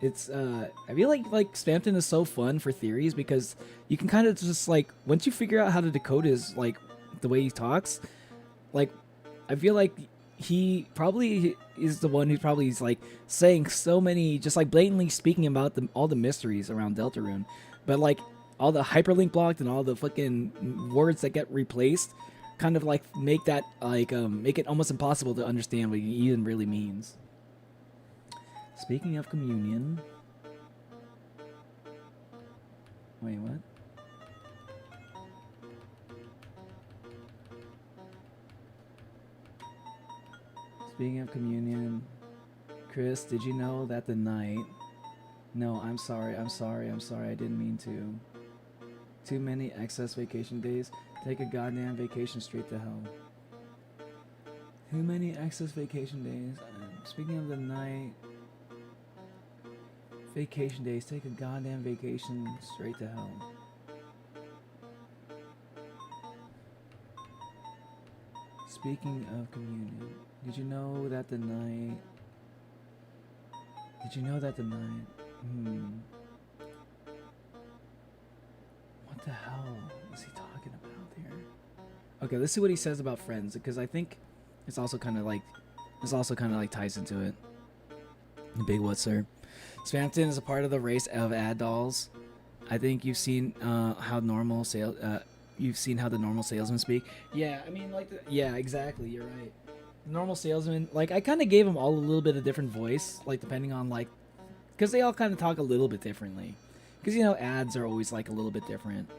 It's, I feel like Spamton is so fun for theories because you can kind of just, like, once you figure out how to decode his, like, the way he talks, like, I feel like he probably is the one who probably is, like, saying so many, just, like, blatantly speaking about all the mysteries around Deltarune. But, like, all the hyperlink blocked and all the fucking words that get replaced kind of, like, make that, like, make it almost impossible to understand what he even really means. Speaking of communion... Wait, what? Speaking of communion... Chris, did you know that the Knight... No, I'm sorry, I didn't mean to. Too many excess vacation days. Take a goddamn vacation straight to hell. Too many excess vacation days. Speaking of the Knight... Vacation days. Take a goddamn vacation straight to hell. Speaking of communion, did you know that the Knight... Did you know that the Knight... What the hell is he talking about here? Okay, let's see what he says about friends, because I think it's also kind of like... This also kind of like ties into it. Big what, sir? Spamton is a part of the race of ad dolls. I think you've seen how normal you've seen how the normal salesmen speak. Yeah, I mean, like, yeah, exactly. You're right. The normal salesman, like, I kind of gave them all a little bit of different voice, like, depending on, like, because they all kind of talk a little bit differently. Because, you know, ads are always, like, a little bit different.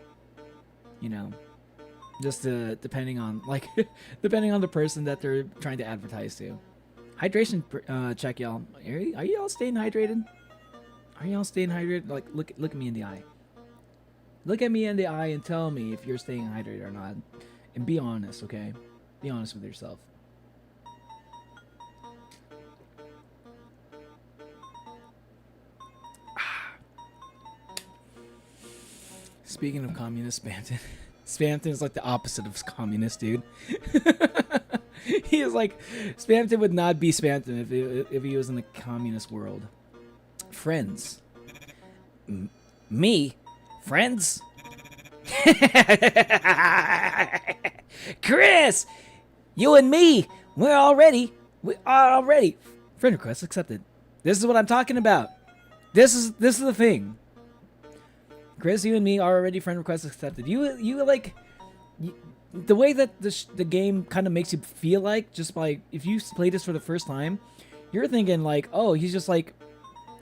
You know, just depending on, like, depending on the person that they're trying to advertise to. Hydration check, y'all. Are you all staying hydrated? Are y'all staying hydrated? Like, look at me in the eye. Look at me in the eye and tell me if you're staying hydrated or not. And be honest, okay? Be honest with yourself. Speaking of communist, Spamton. Spamton is like the opposite of communist, dude. He is like... Spamton would not be Spamton if he was in the communist world. Friends. Me? Friends? Chris! You and me! We are already... Friend request accepted. This is what I'm talking about. This is the thing. Chris, you and me are already friend request accepted. You like... the way that the game kind of makes you feel like, just by... If you play this for the first time, you're thinking like, oh, he's just like...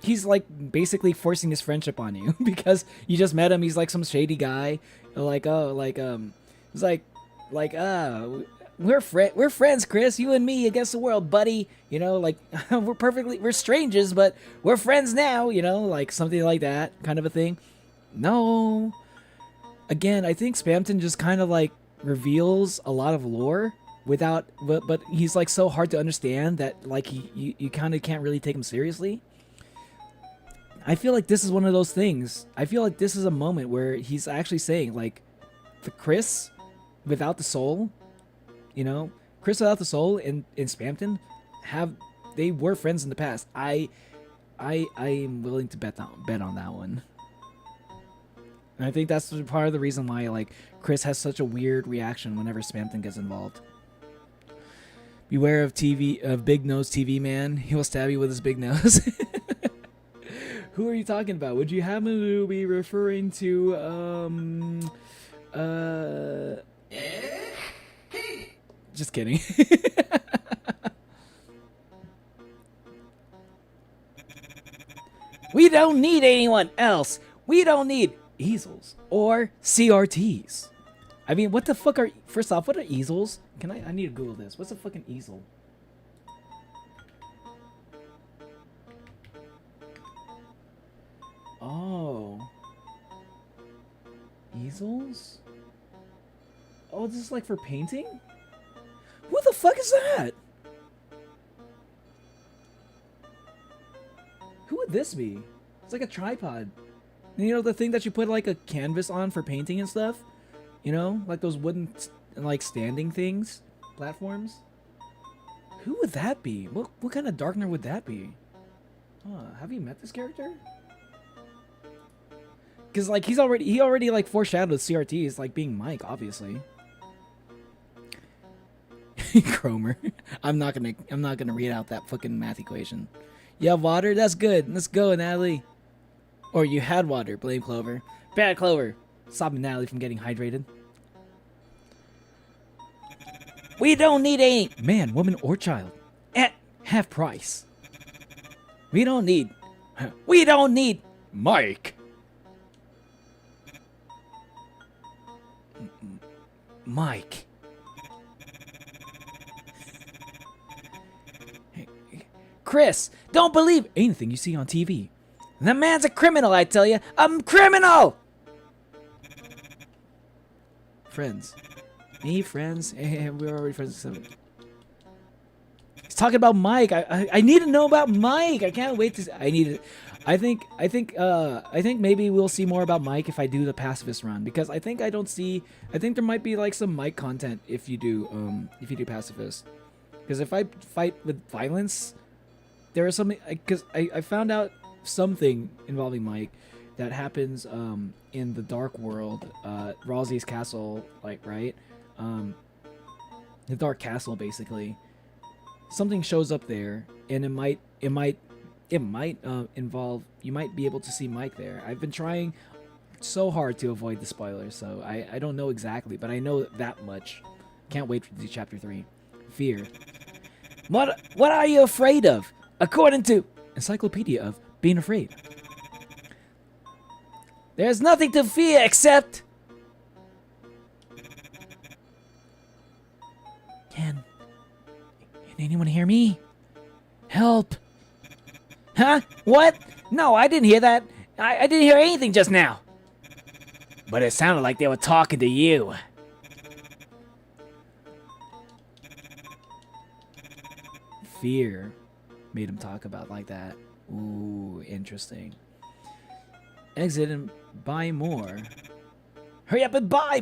He's like basically forcing his friendship on you because you just met him. He's like some shady guy. Like, oh, like, it's like, we're friends, Chris. You and me against the world, buddy. You know, like, we're strangers, but we're friends now. You know, like something like that kind of a thing. No. Again, I think Spamton just kind of like reveals a lot of lore without, but he's like so hard to understand that like you kind of can't really take him seriously. I feel like this is one of those things. I feel like this is a moment where he's actually saying, like, the Chris without the soul, you know, Chris without the soul and Spamton they were friends in the past. I am willing to bet on that one. And I think that's part of the reason why, like, Chris has such a weird reaction whenever Spamton gets involved. Beware of big nose TV man. He will stab you with his big nose. Who are you talking about? Would you happen to be referring to, Just kidding. We don't need anyone else. We don't need easels or CRTs. I mean, what the fuck are... First off, what are easels? I need to Google this. What's a fucking easel? Oh. Easels? Oh, this is like for painting? What the fuck is that? Who would this be? It's like a tripod. You know, the thing that you put like a canvas on for painting and stuff? You know, like those wooden, like standing things, platforms. Who would that be? What kind of darkener would that be? Have you met this character? Because like he already like foreshadowed CRTs like being Mike, obviously. Cromer. I'm not gonna read out that fucking math equation. You have water? That's good. Let's go, Natalie. Or you had water. Blame Clover. Bad Clover. Stopping Natalie from getting hydrated. We don't need any man, woman, or child at half price. We don't need Mike. Mike. Chris, don't believe anything you see on TV. The man's a criminal, I tell you. A criminal! Friends. Me, friends? We're already friends. He's talking about Mike. I need to know about Mike. I can't wait to... I think maybe we'll see more about Mike if I do the pacifist run, because I think there might be like some Mike content if you do pacifist. Because if I fight with violence, there is something, because I found out something involving Mike that happens in the Dark World, Ralsei's castle, like, right? The Dark Castle, basically. Something shows up there, and it might involve, you might be able to see Mike there. I've been trying so hard to avoid the spoilers, so I don't know exactly, but I know that much. Can't wait to do chapter 3. Fear. What are you afraid of? According to Encyclopedia of Being Afraid. There's nothing to fear except... Can anyone hear me? Help! Huh? What? No, I didn't hear that. I didn't hear anything just now. But it sounded like they were talking to you. Fear made him talk about like that. Ooh, interesting. Exit and buy more. Hurry up and buy!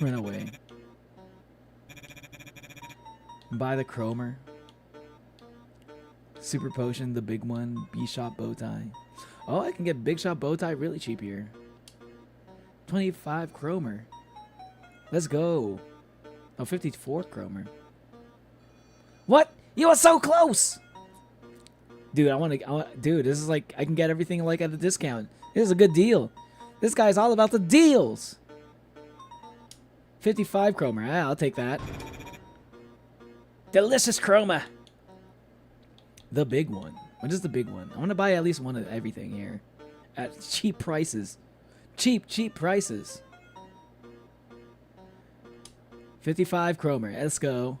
Run away. Buy the Cromer. Super Potion, the big one. B-Shot Bowtie. Oh, I can get Big Shot Bowtie really cheap here. 25 Cromer. Let's go. Oh, 54 Cromer. What? You are so close! Dude, dude, this is like, I can get everything like at a discount. This is a good deal. This guy's all about the deals. 55 Cromer. I'll take that. Delicious Chroma. The big one. What is the big one? I want to buy at least one of everything here. At cheap prices. Cheap prices. 55 Cromer. Let's go.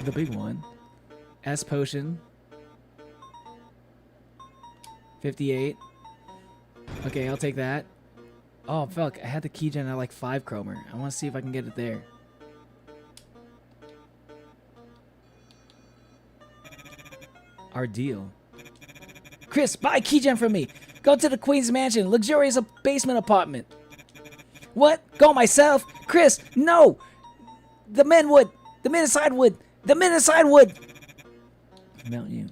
The big one. S Potion. 58. Okay, I'll take that. Oh, fuck. I had the KEYGEN at like 5 Cromer. I want to see if I can get it there. Our deal. Chris, buy KEYGEN from me. Go to the Queen's Mansion. Luxurious basement apartment. What? Go myself? Chris, no! The men would. The men inside would. The men inside would. Mount you.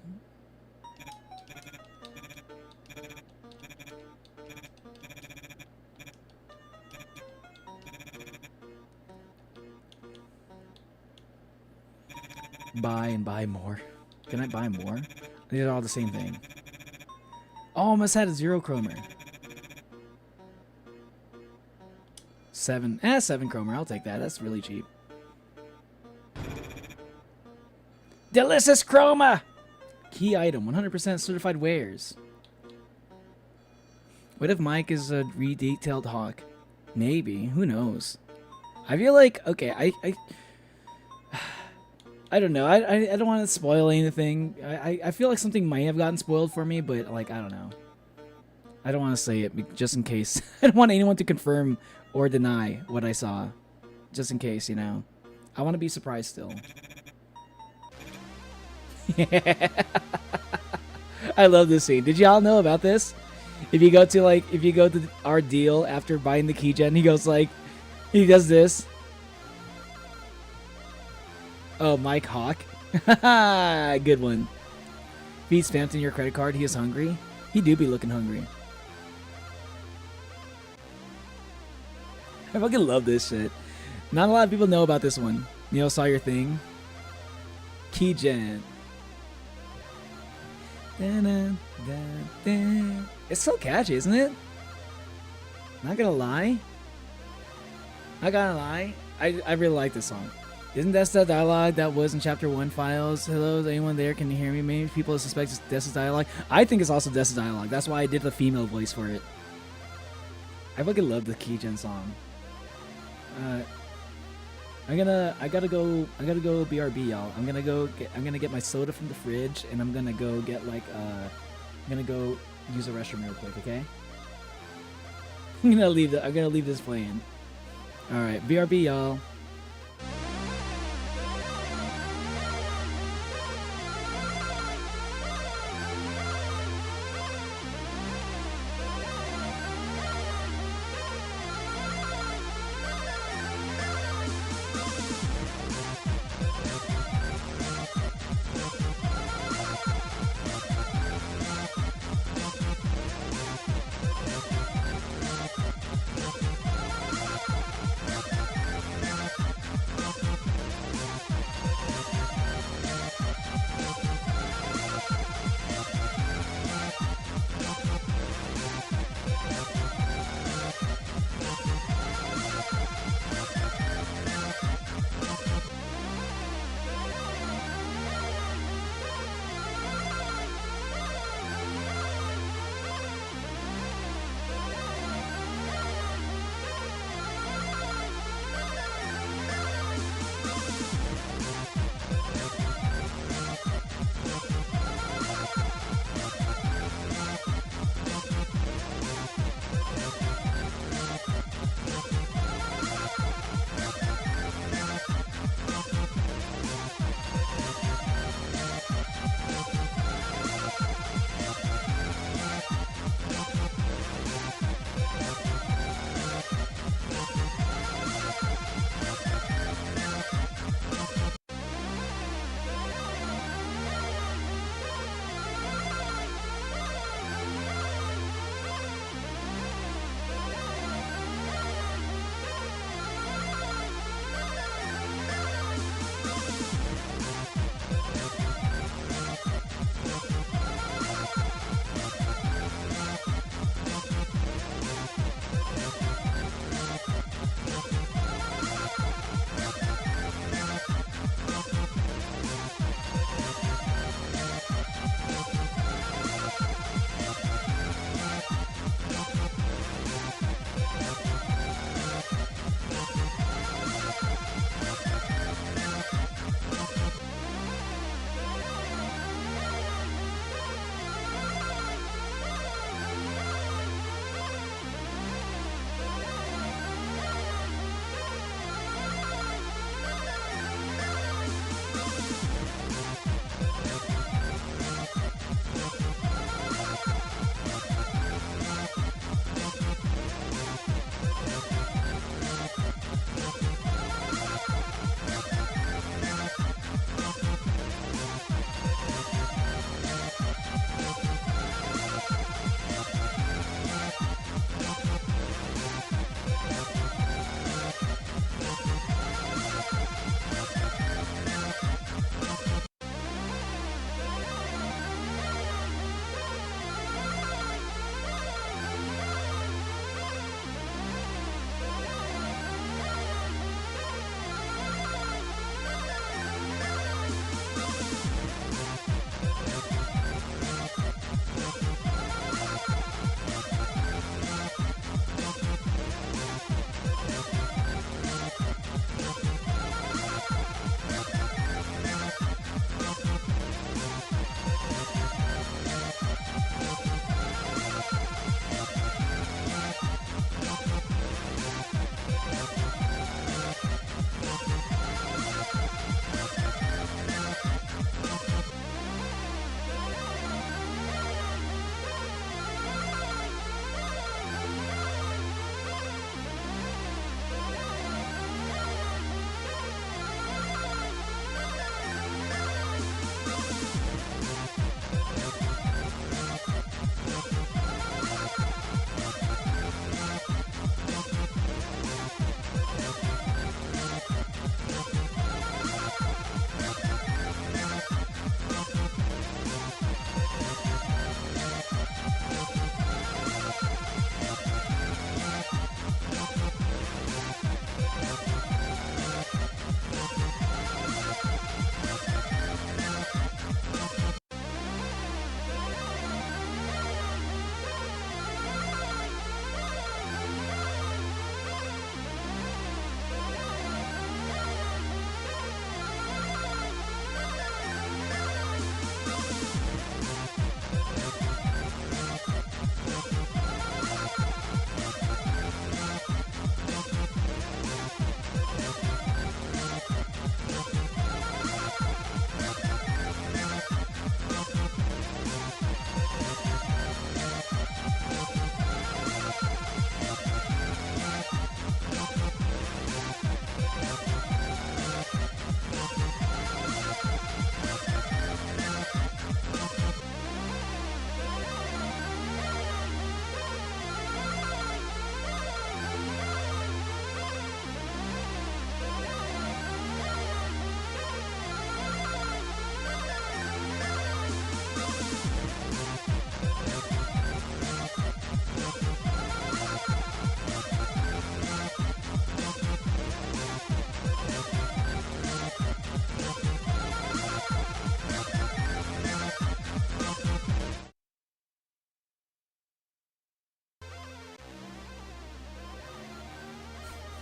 Buy and buy more. Can I buy more? These are all the same thing. Oh, I almost had a 0 Cromer. 7. 7 Cromer. I'll take that. That's really cheap. Delicious Chroma! Key item. 100% certified wares. What if Mike is a redetailed hawk? Maybe. Who knows? I feel like okay. I don't know. I don't want to spoil anything. I feel like something might have gotten spoiled for me, but like I don't know. I don't want to say it just in case. I don't want anyone to confirm or deny what I saw, just in case, you know. I want to be surprised still. I love this scene. Did y'all know about this? If you go to our deal after buying the KEYGEN, he goes like, he does this. Oh, Mike Hawk. Good one. Feed Spamton your credit card. He is hungry. He do be looking hungry. I fucking love this shit. Not a lot of people know about this one. Neil saw your thing. KEYGEN. It's so catchy, isn't it? Not gonna lie. I really like this song. Isn't that the dialogue that was in Chapter 1 files? Hello, is anyone there? Can you hear me? Maybe people suspect it's Dessa's dialogue. I think it's also Dessa's dialogue. That's why I did the female voice for it. I fucking love the KEYGEN song. I gotta go BRB, y'all. I'm gonna get my soda from the fridge, and I'm gonna go get like I'm gonna go use a restroom real quick, okay? I'm gonna leave this playing. All right, BRB, y'all.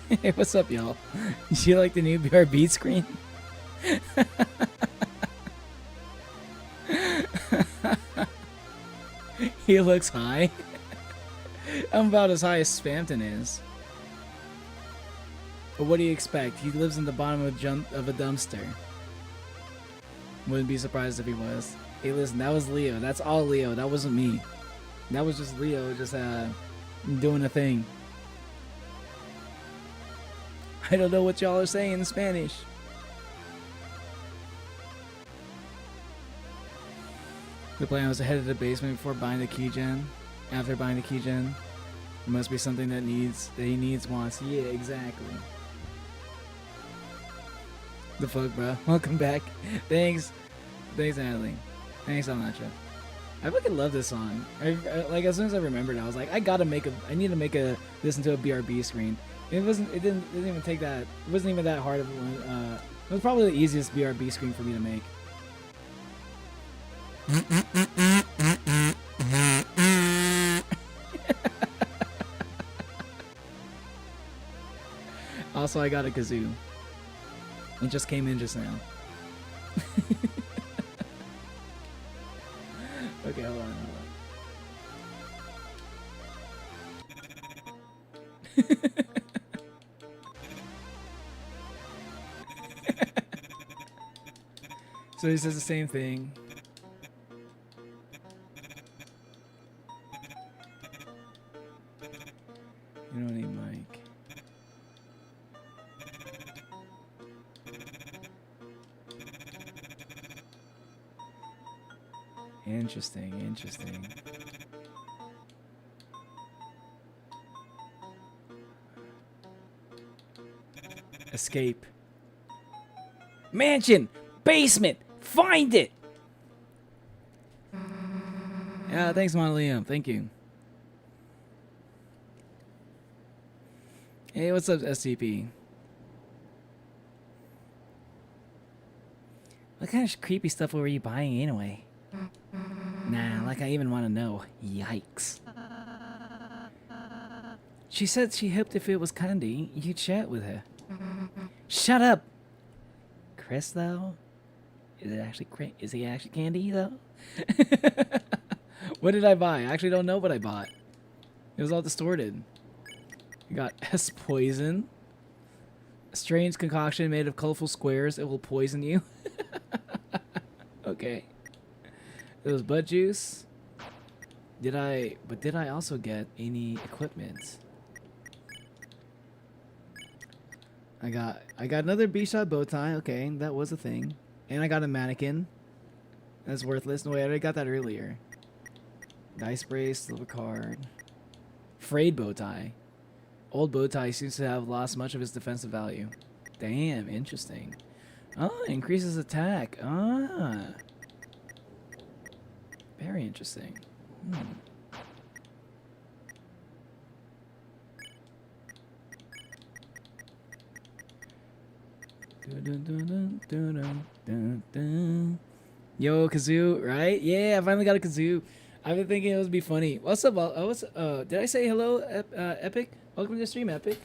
Hey, what's up, y'all? You like the new BRB screen? He looks high. I'm about as high as Spamton is. But what do you expect? He lives in the bottom of a dumpster. Wouldn't be surprised if he was. Hey, listen, that was Leo. That's all Leo. That wasn't me. That was just Leo just doing a thing. I don't know what y'all are saying in Spanish. The plan was to head to the basement before buying the keygen. After buying the keygen, it must be something that he needs, wants. Yeah, exactly. The fuck, bro? Welcome back. Thanks, Natalie. Thanks, Alnacha. I fucking love this song. Like as soon as I remembered, I was like, I need to make this into a BRB screen. It didn't even take that. It wasn't even that hard of one. It was probably the easiest BRB screen for me to make. Also, I got a kazoo. It just came in just now. Okay, hold on. So he says the same thing. You don't need Mike. Interesting. Escape. Mansion! Basement! Find it! Yeah, thanks, Monolium. Thank you. Hey, what's up, SCP? What kind of creepy stuff were you buying anyway? Nah, like I even want to know. Yikes. She said she hoped if it was candy, you'd chat with her. Shut up! Chris, though? Is he actually candy, though? What did I buy? I actually don't know what I bought. It was all distorted. You got S poison. A strange concoction made of colorful squares. It will poison you. Okay. It was butt juice. Did I also get any equipment? I got another B-shot bow tie. Okay, that was a thing. And I got a mannequin. That's worthless. No, wait, I already got that earlier. Dice brace, silver card. Frayed bow tie. Old bow tie seems to have lost much of its defensive value. Damn, interesting. Oh, increases attack. Ah. Very interesting. Yo, kazoo, right? Yeah, I finally got a kazoo. I've been thinking it would be funny. What's up? Did I say hello, Epic? Welcome to the stream, Epic.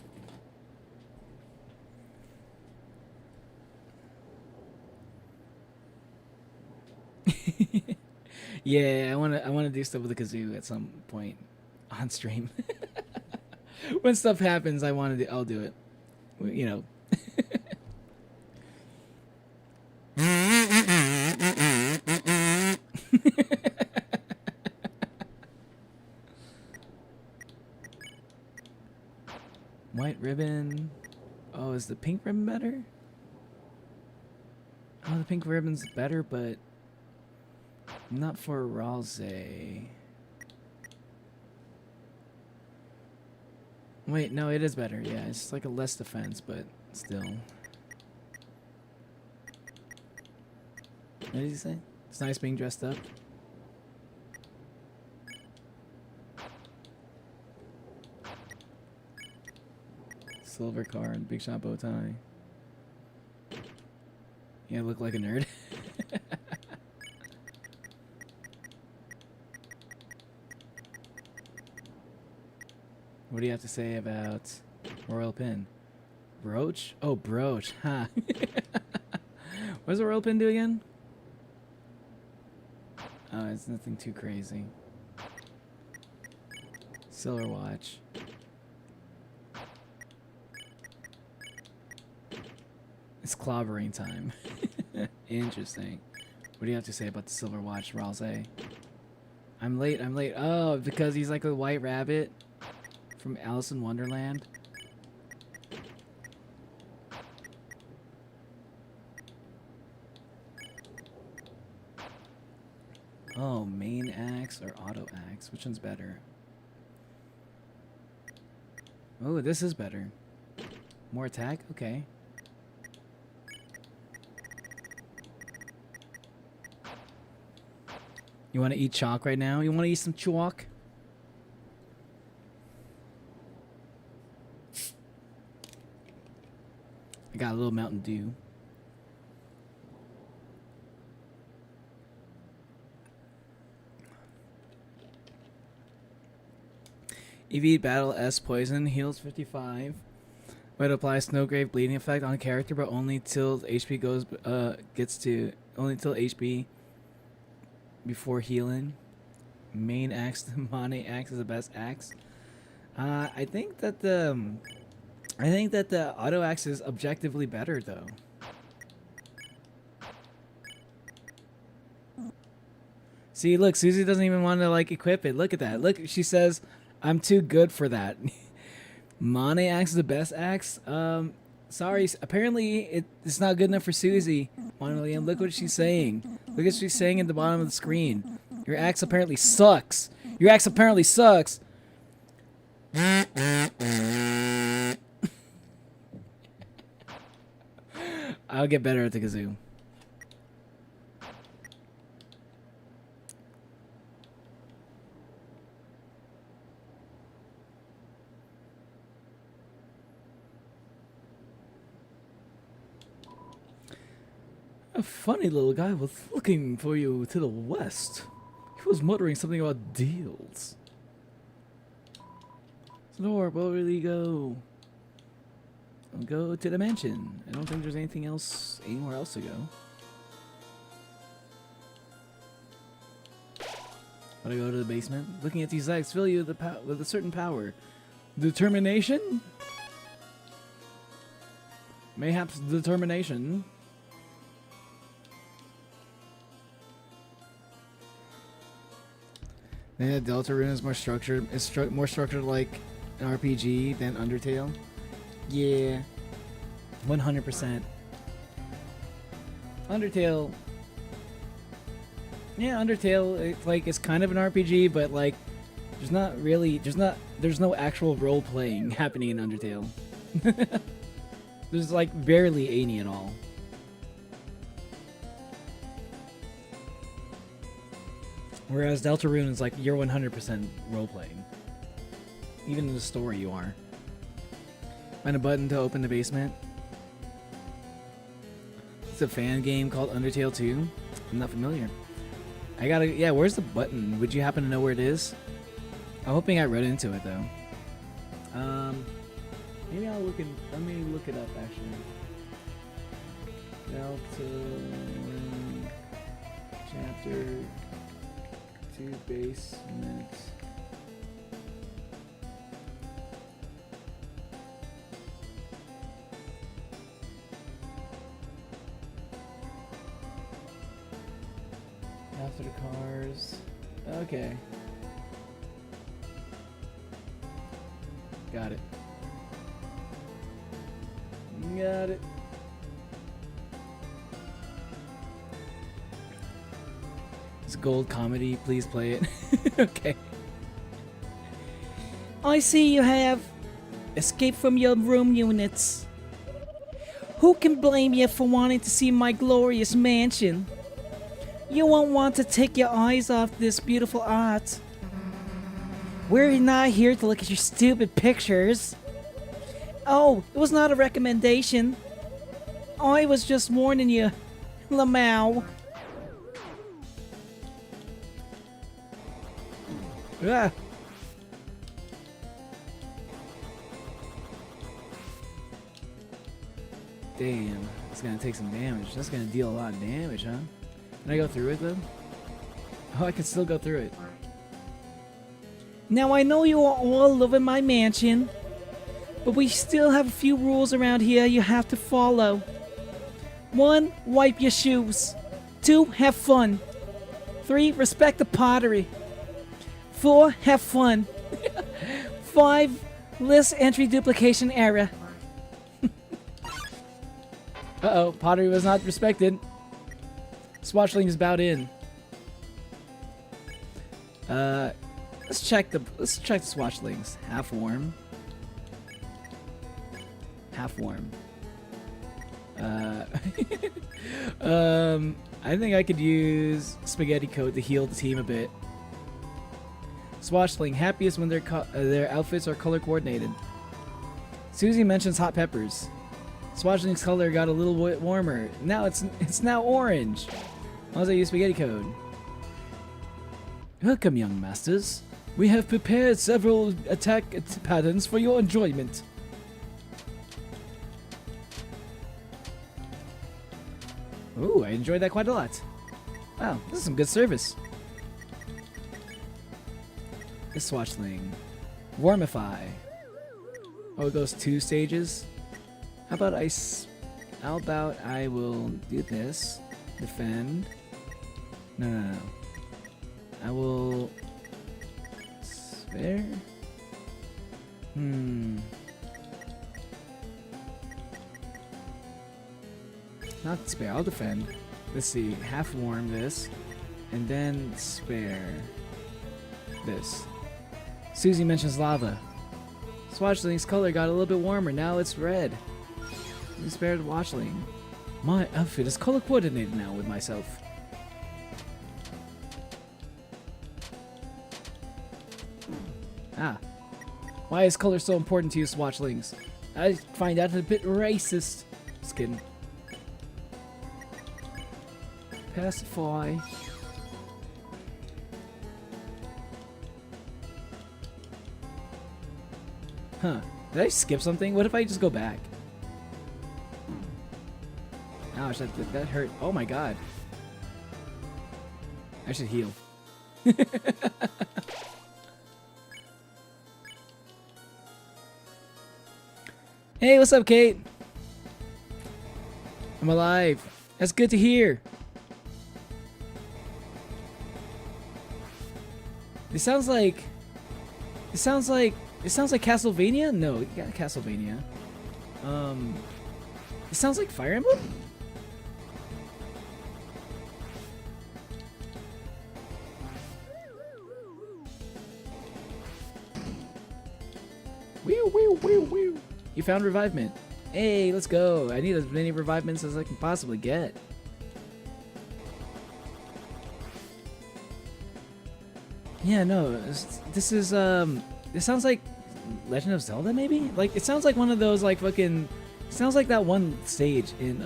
Yeah, I wanna do stuff with the kazoo at some point on stream. When stuff happens, I'll do it. You know. White ribbon. Oh, is the pink ribbon better? Oh, the pink ribbon's better, but not for Ralze. Wait, no, it is better. Yeah, it's like a less defense, but still. What did he say? It's nice being dressed up. Silver card, big shot bow tie. Yeah, look like a nerd. What do you have to say about Royal Pin? Brooch? Oh, brooch. Huh. What does the royal pin do again? Oh, it's nothing too crazy. Silver watch. It's clobbering time. Interesting. What do you have to say about the silver watch, Ralse? I'm late, I'm late. Oh, because he's like a white rabbit from Alice in Wonderland. Oh, main axe or auto axe? Which one's better? Oh, this is better. More attack? Okay. You want to eat chalk right now? You want to eat some chalk? I got a little Mountain Dew. EV Battle S Poison heals 55. But applies Snowgrave bleeding effect on character, but only till HP goes only till HP before healing. Main axe, the Mane axe is the best axe. I think that the auto axe is objectively better though. See, look, Susie doesn't even want to like equip it. Look at that. Look, she says, "I'm too good for that." Mane axe is the best axe. Sorry. Apparently, it's not good enough for Susie. Liam, look what she's saying. Look what she's saying at the bottom of the screen. Your axe apparently sucks. Your axe apparently sucks. I'll get better at the kazoo. A funny little guy was looking for you to the west. He was muttering something about deals. Snore, where will you go? I'll go to the mansion. I don't think there's anything else, anywhere else to go. But I go to the basement. Looking at these eggs fill you with a certain power. Determination? Mayhaps determination. Yeah, Deltarune is more structured. It's more structured like an RPG than Undertale. Yeah, 100%. Undertale. Yeah, Undertale. It's kind of an RPG, but like, there's no actual role playing happening in Undertale. There's like barely any at all. Whereas Deltarune is like, you're 100% role-playing. Even in the story you are. Find a button to open the basement. It's a fan game called Undertale 2. I'm not familiar. Yeah, where's the button? Would you happen to know where it is? I'm hoping I read into it though. Maybe let me look it up actually. Deltarune chapter 2 basement. After the cars. Okay. Got it. Got it. It's gold comedy. Please play it. Okay. I see you have escaped from your room units. Who can blame you for wanting to see my glorious mansion? You won't want to take your eyes off this beautiful art. We're not here to look at your stupid pictures. Oh, it was not a recommendation. I was just warning you, Lamau. Ah. Damn, it's gonna take some damage. That's gonna deal a lot of damage, huh? Can I go through it though? Oh, I can still go through it. Now I know you are all loving my mansion, but we still have a few rules around here you have to follow. 1. Wipe your shoes. 2. Have fun. 3. Respect the pottery. 4. Have fun. 5. List entry duplication error. Uh-oh, pottery was not respected. Swatchling is about in. Let's check the swatchlings. Half warm. Half warm. I think I could use spaghetti coat to heal the team a bit. Swatchling happiest when their outfits are color coordinated. Susie mentions hot peppers. Swatchling's color got a little bit warmer. Now it's now orange. As long as I use spaghetti code. Welcome, young masters. We have prepared several attack patterns for your enjoyment. Ooh, I enjoyed that quite a lot. Wow, this is some good service. This swatchling. Warmify. Oh, it goes 2 stages? How about I will do this. Defend. No. I will spare. Not spare, I'll defend. Let's see, half warm this, and then spare this. Susie mentions lava. Swatchling's color got a little bit warmer, now it's red. We spared Watchling. My outfit is color coordinated now with myself. Ah. Why is color so important to you, Swatchlings? I find that a bit racist. Just kidding. Pacify. Huh. Did I skip something? What if I just go back? Ouch, that hurt. Oh my god. I should heal. Hey, what's up, Kate? I'm alive. That's good to hear. It sounds like Castlevania? No, you got Castlevania. It sounds like Fire Emblem? Wee. You found revivement. Hey, let's go. I need as many revivements as I can possibly get. Yeah, no, this is, it sounds like Legend of Zelda, maybe? Like, it sounds like one of those, like, fucking, it sounds like that one stage in,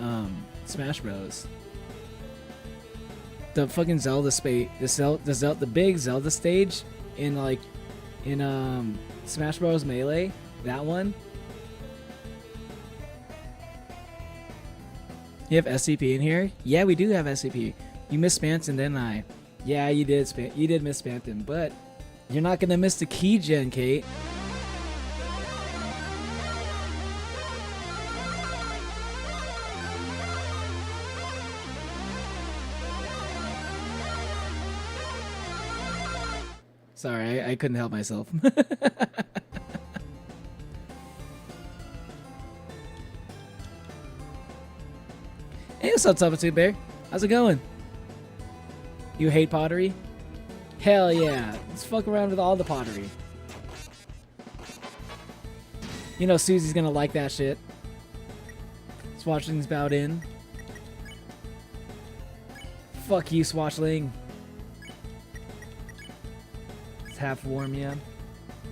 Smash Bros. The fucking Zelda space, the big Zelda stage in, like, in, Smash Bros. Melee, that one. You have SCP in here? Yeah, we do have SCP. You missed Spamton, didn't I? Yeah, you did. You did miss Spamton, but you're not gonna miss the KEYGEN, Kate. Sorry, I couldn't help myself. Hey, what's up, Substitute Bear? How's it going? You hate pottery? Hell yeah. Let's fuck around with all the pottery. You know Susie's gonna like that shit. Swatchling's about in. Fuck you, Swatchling. It's half warm, yeah.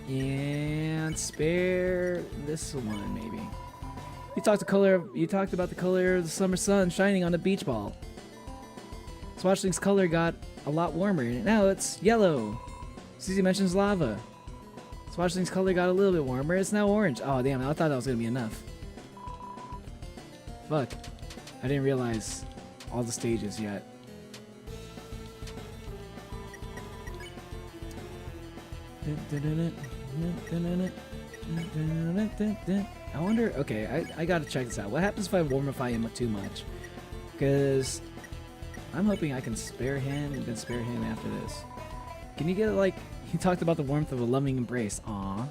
And spare this one, maybe. You talked about the color of the summer sun shining on a beach ball. Swatchling's color got a lot warmer. Now it's yellow. Susie mentions lava. Swatchling's color got a little bit warmer. It's now orange. Oh, damn. I thought that was going to be enough. Fuck. I didn't realize all the stages yet. I wonder, okay, I gotta check this out. What happens if I warmify him too much? Because I'm hoping I can spare him and then spare him after this. Can you get it like, he talked about the warmth of a loving embrace. Aww.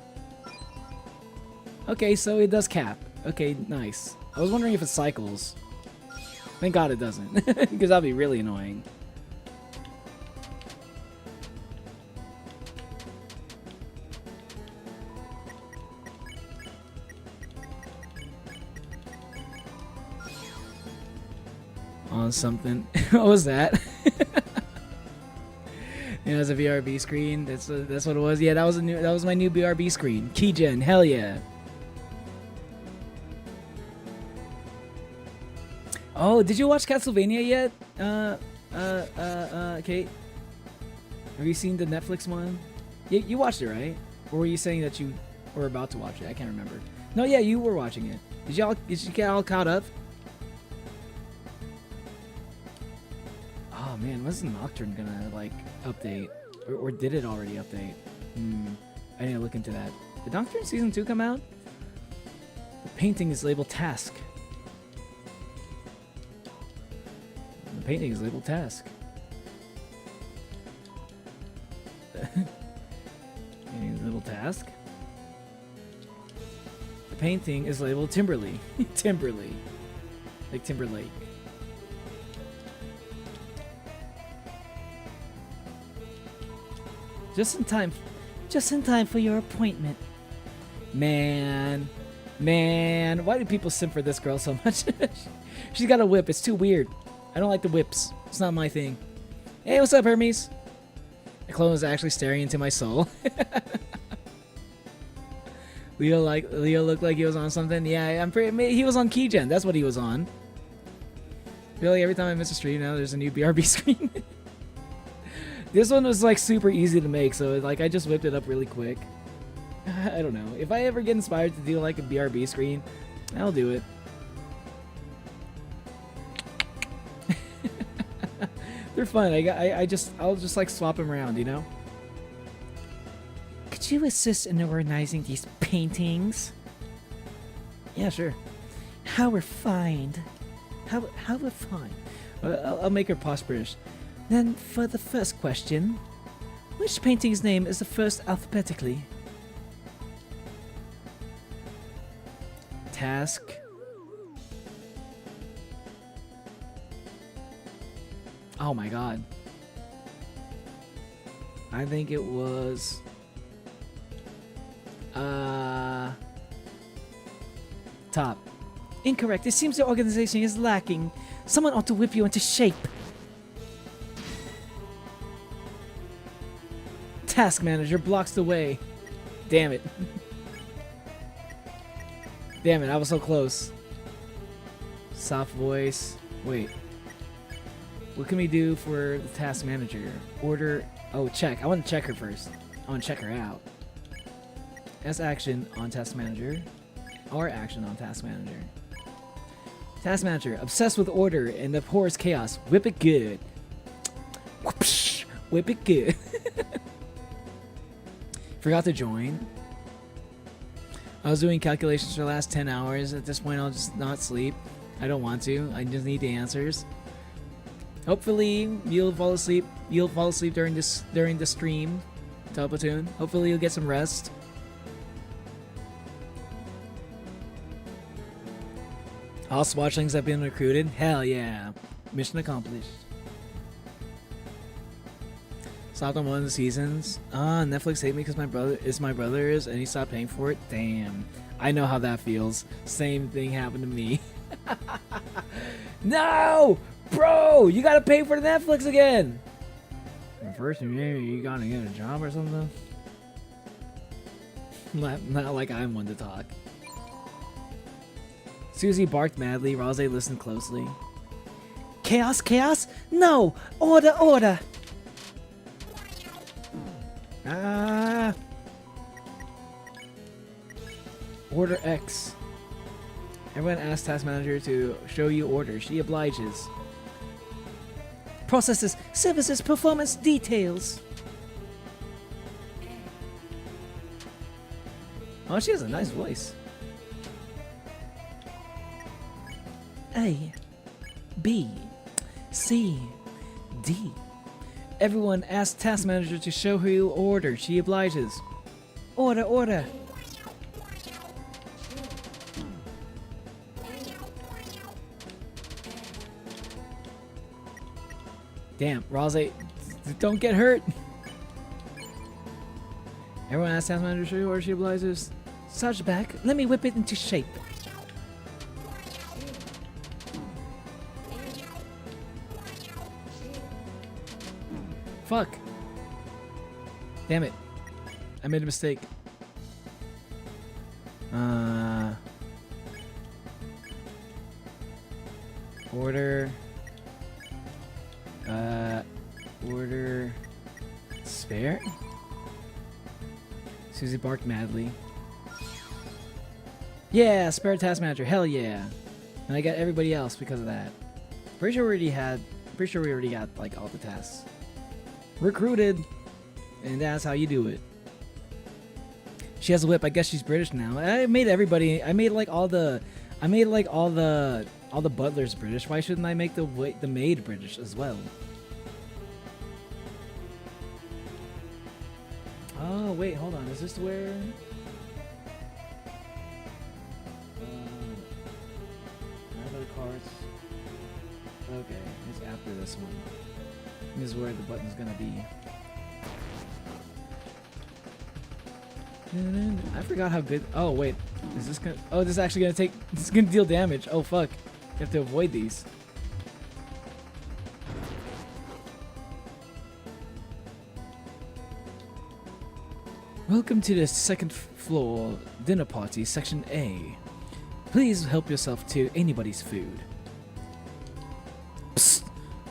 Okay, so it does cap. Okay, nice. I was wondering if it cycles. Thank God it doesn't, because that'd be really annoying. On something. What was that? Yeah, it was a BRB screen. That's what it was. Yeah, that was my new BRB screen. KEYGEN, hell yeah. Oh, did you watch Castlevania yet? Kate? Have you seen the Netflix one? You watched it, right? Or were you saying that you were about to watch it? I can't remember. No, yeah, you were watching it. Did you get all caught up? Oh man, when's the Nocturne gonna like update? Or did it already update? I need to look into that. Did Nocturne Season 2 come out? The painting is labeled task. The painting is labeled task. Painting is labeled task. The painting is labeled Timberly. Timberly. Like Timberlake. Just in time for your appointment. Man, why do people simp for this girl so much? She's got a whip. It's too weird. I don't like the whips. It's not my thing. Hey, what's up, Hermes? The clone was actually staring into my soul. Leo looked like he was on something. Yeah, he was on KEYGEN. That's what he was on. I feel like every time I miss a stream now, there's a new BRB screen. This one was like super easy to make, so like I just whipped it up really quick. I don't know. If I ever get inspired to do like a BRB screen, I'll do it. They're fun. I'll just like swap them around, you know? Could you assist in organizing these paintings? Yeah, sure. How refined. How refined. I'll make her posh British. Then, for the first question, which painting's name is the first alphabetically? Task. Oh my god. I think it was... Top. Incorrect. It seems the organization is lacking. Someone ought to whip you into shape. Task manager blocks the way. Damn it. Damn it, I was so close. Soft voice. Wait. What can we do for the task manager? Order. Oh, check. I want to check her first. I want to check her out. S action on task manager. R action on task manager. Task manager. Obsessed with order and abhors chaos. Whip it good. Whoopsh. Whip it good. Forgot to join. I was doing calculations for the last 10 hours. At this point, I'll just not sleep. I don't want to. I just need the answers. Hopefully, you'll fall asleep. You'll fall asleep during the stream, Telplatoon. Hopefully, you'll get some rest. All swatchlings have been recruited. Hell yeah! Mission accomplished. Stopped on one of the seasons. Netflix hate me because my brother is, and he stopped paying for it. Damn. I know how that feels. Same thing happened to me. No! Bro! You gotta pay for Netflix again! First, maybe you gotta get a job or something? Not like I'm one to talk. Susie barked madly. Rose listened closely. Chaos? Chaos? No! Order! Order! Order X. Everyone asks task manager to show you orders. She obliges. Processes, services, performance details. Oh, she has a nice voice. A, B, C, D. Everyone asks task manager to show her you order. She obliges. Order, order. Damn, Rose, don't get hurt. Everyone asks task manager to show you order. She obliges. Sarge back. Let me whip it into shape. Fuck. Damn it. I made a mistake. Order. Order. Spare? Susie barked madly. Yeah, spare task manager. Hell yeah. And I got everybody else because of that. Pretty sure we already got like all the tasks. Recruited. And that's how you do it. She has a whip. I guess she's British now. I made everybody. I made like all the butlers British. Why shouldn't I make the maid British as well? Oh wait, hold on. Is this where? Other cards. Okay, it's after this one. This is where the button's gonna be. I forgot how good. Oh wait, is this gonna? Oh, this is actually gonna take. This is gonna deal damage. Oh fuck, you have to avoid these. Welcome to the second floor dinner party, section A. Please help yourself to anybody's food. Psst,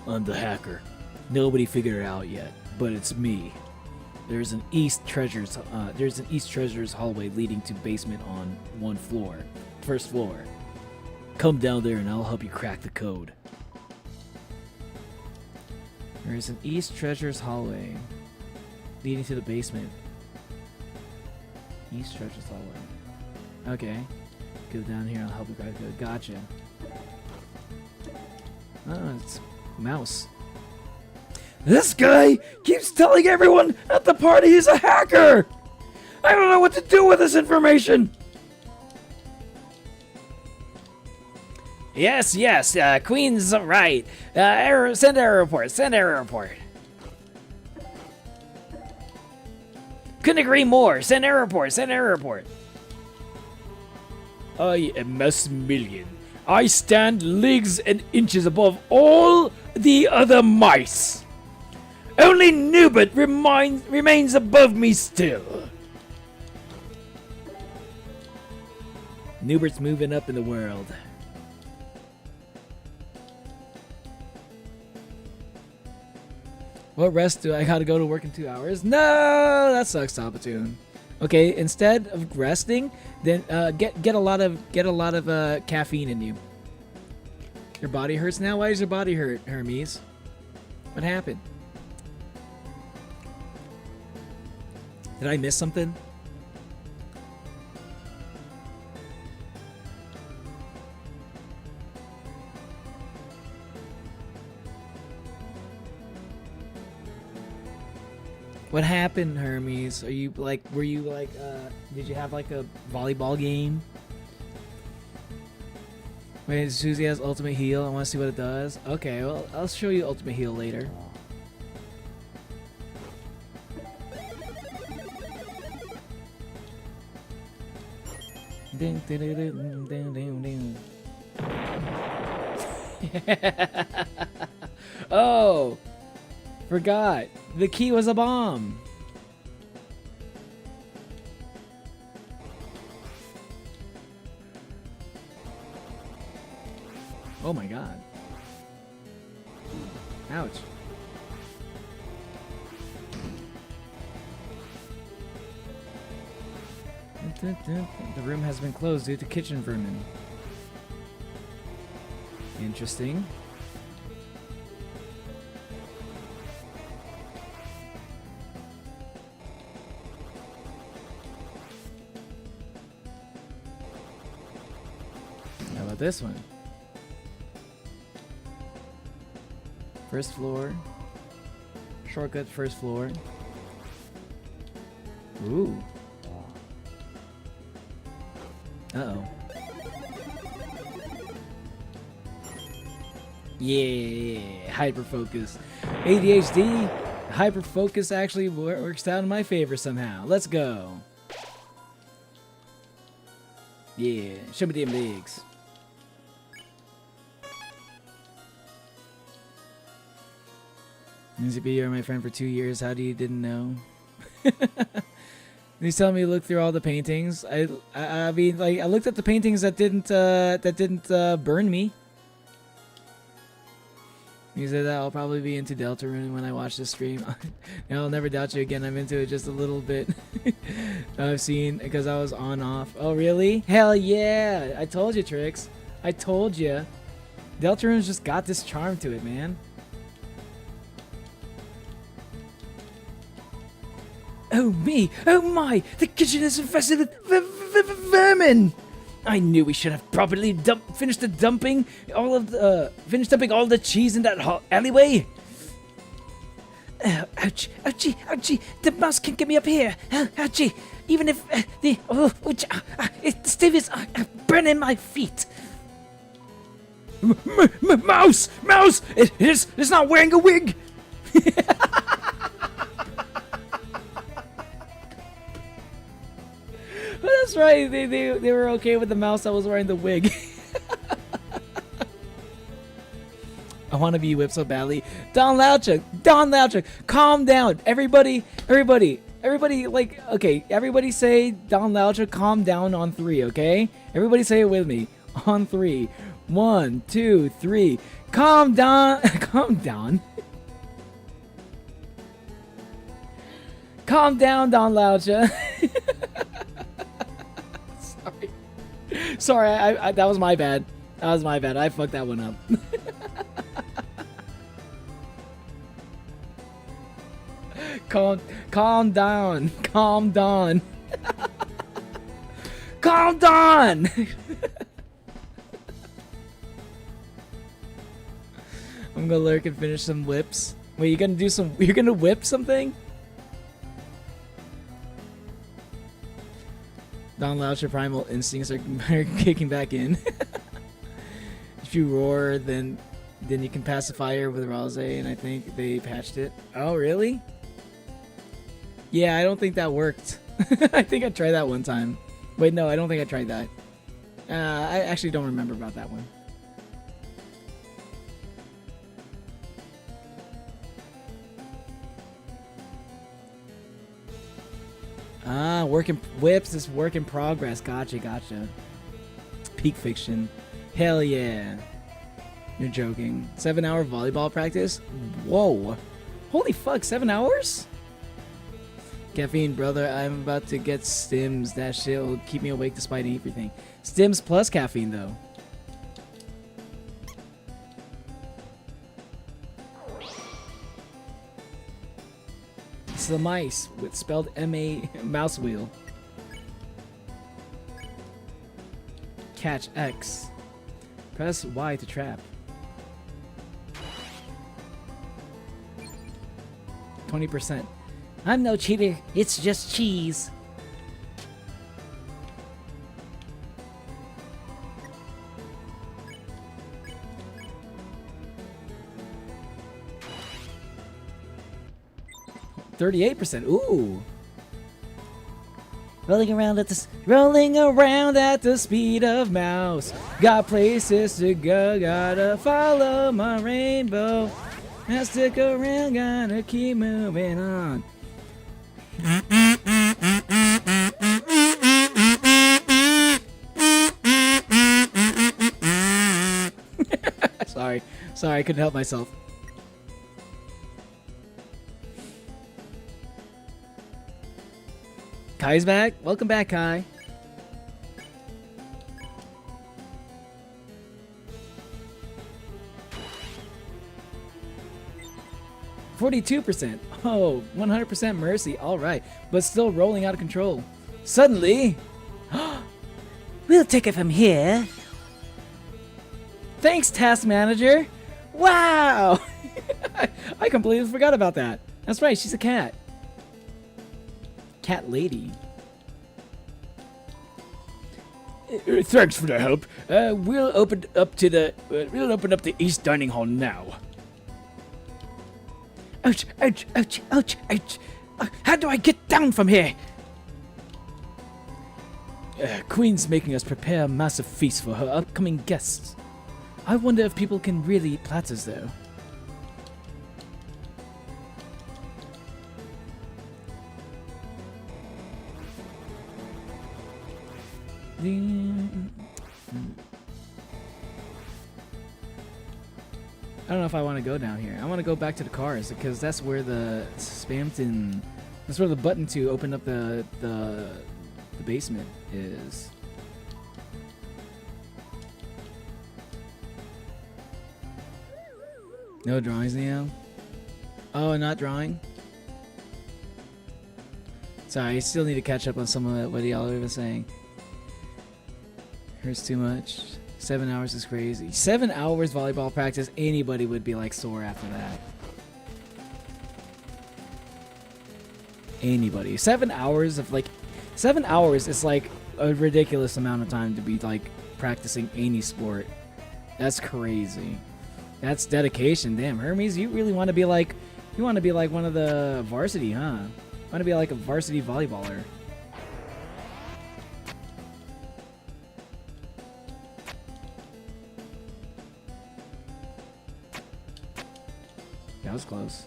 I'm the hacker. Nobody figured it out yet, but it's me. There's an East Treasures hallway leading to basement on first floor. Come down there and I'll help you crack the code. There is an East Treasures hallway leading to the basement. East Treasures hallway. Okay. Go down here, I'll help you crack the code. Gotcha. Oh, it's mouse. This guy keeps telling everyone at the party he's a hacker! I don't know what to do with this information! Yes, Queen's right. Send error report. Couldn't agree more. Send error report. I am Maximilian. I stand leagues and inches above all the other mice. Only Nubert remains above me still. Nubert's moving up in the world. What rest do I gotta go to work in 2 hours? No, that sucks, Spamton. Okay, instead of resting, then get a lot of caffeine in you. Your body hurts now. Why does your body hurt, Hermes? What happened? Did I miss something? What happened, Hermes? Were you like, did you have like a volleyball game? Wait, Susie has ultimate heal. I want to see what it does. Okay, well, I'll show you ultimate heal later. Ding, ding, ding, ding, ding, ding. Oh, forgot. The key was a bomb. Oh my god. Ouch. The room has been closed due to kitchen vermin. Interesting. How about this one? First floor. Shortcut first floor. Ooh. Uh-oh. Yeah, hyper focus. ADHD, hyper focus actually works out in my favor somehow. Let's go. Yeah, show me them legs. Music you're my friend for 2 years. How do you didn't know? He's telling me to look through all the paintings. I mean, like, I looked at the paintings that didn't burn me. He said that I'll probably be into Deltarune when I watch this stream. I'll never doubt you again. I'm into it just a little bit. I've seen because I was on off. Oh really? Hell yeah! I told you, Trix. I told you. Deltarune's just got this charm to it, man. Oh me! Oh my! The kitchen is infested with vermin! I knew we should have properly finished dumping all the cheese in that alleyway. Ouch! Ouchie! Ouchie! The mouse can't get me up here. Ouchie! Even if the Steve is burning my feet. Mouse! Mouse! It's not wearing a wig. That's right. They were okay with the mouse that was wearing the wig. I want to be whipped so badly. Don Lauchuk, calm down. Everybody, like, okay, everybody say Don Lauchuk, calm down on 3, okay? Everybody say it with me. On 3. 1, 2, 3. Calm down. Calm down. Calm down, Don Lauchuk. Sorry, I that was my bad. That was my bad. I fucked that one up. Calm down. Calm down. Calm down. I'm gonna lurk and finish some whips. Wait, you're gonna whip something? Don Lauch's primal instincts are kicking back in. If you roar, then you can pacify her with Rose, and I think they patched it. Oh, really? Yeah, I don't think that worked. I think I tried that one time. Wait, no, I don't think I tried that. I actually don't remember about that one. Ah, whips is work in progress. Gotcha. Peak fiction. Hell yeah. You're joking. 7-hour volleyball practice? Whoa. Holy fuck, 7 hours? Caffeine, brother. I'm about to get stims. That shit will keep me awake despite everything. Stims plus caffeine, though. It's the mice with spelled M-A mouse wheel. Catch X. Press Y to trap. 20%. I'm no cheater. It's just cheese. %. Ooh. Rolling around at the speed of mouse. Got places to go, gotta follow my rainbow. Now stick around, gotta keep moving on. Sorry, I couldn't help myself. Kai's back. Welcome back, Kai. 42%. Oh, 100% mercy. All right, but still rolling out of control. Suddenly, We'll take it from here. thanks, task manager. Wow. I completely forgot about that. That's right. She's a cat. Cat lady. Thanks for the help. We'll open up the east dining hall now. Ouch, ouch, ouch, ouch, ouch. How do I get down from here? Queen's making us prepare a massive feast for her upcoming guests. I wonder if people can really eat platters, though. I don't know if I want to go down here. I want to go back to the cars because that's where the Spamton, that's where the button to open up the basement is. No drawings, Neo? Oh, not drawing? Sorry, I still need to catch up on some of what y'all were saying. Hurts too much. 7 hours is crazy. 7 hours volleyball practice, anybody would be like sore after that. Anybody. 7 hours of like, 7 hours is like a ridiculous amount of time to be like practicing any sport. That's crazy. That's dedication. Damn, Hermes, you really want to be like, you want to be like one of the varsity, huh? Want to be like a varsity volleyballer. That was close.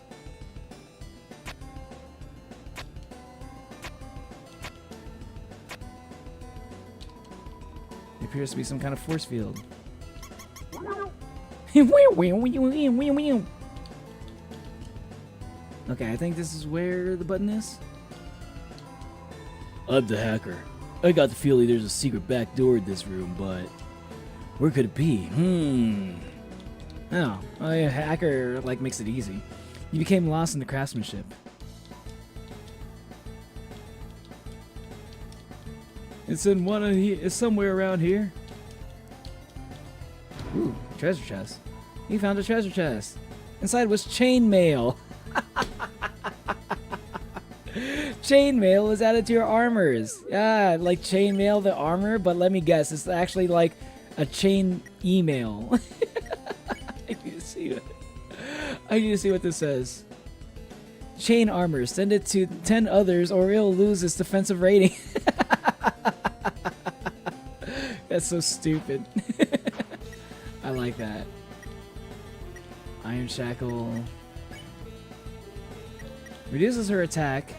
There appears to be some kind of force field. Okay, I think this is where the button is. I'm the hacker. I got the feeling there's a secret back door in this room, but where could it be? Oh, yeah, hacker like makes it easy. You became lost in the craftsmanship. It's in one of it's somewhere around here. Ooh, treasure chest. He found a treasure chest. Inside was chainmail. Chainmail is added to your armors. Yeah, like chainmail the armor, but let me guess, it's actually like a chain email. I need to see it. I need to see what this says. Chain armor. Send it to 10 others or it'll lose its defensive rating. That's so stupid. I like that. Iron Shackle. Reduces her attack,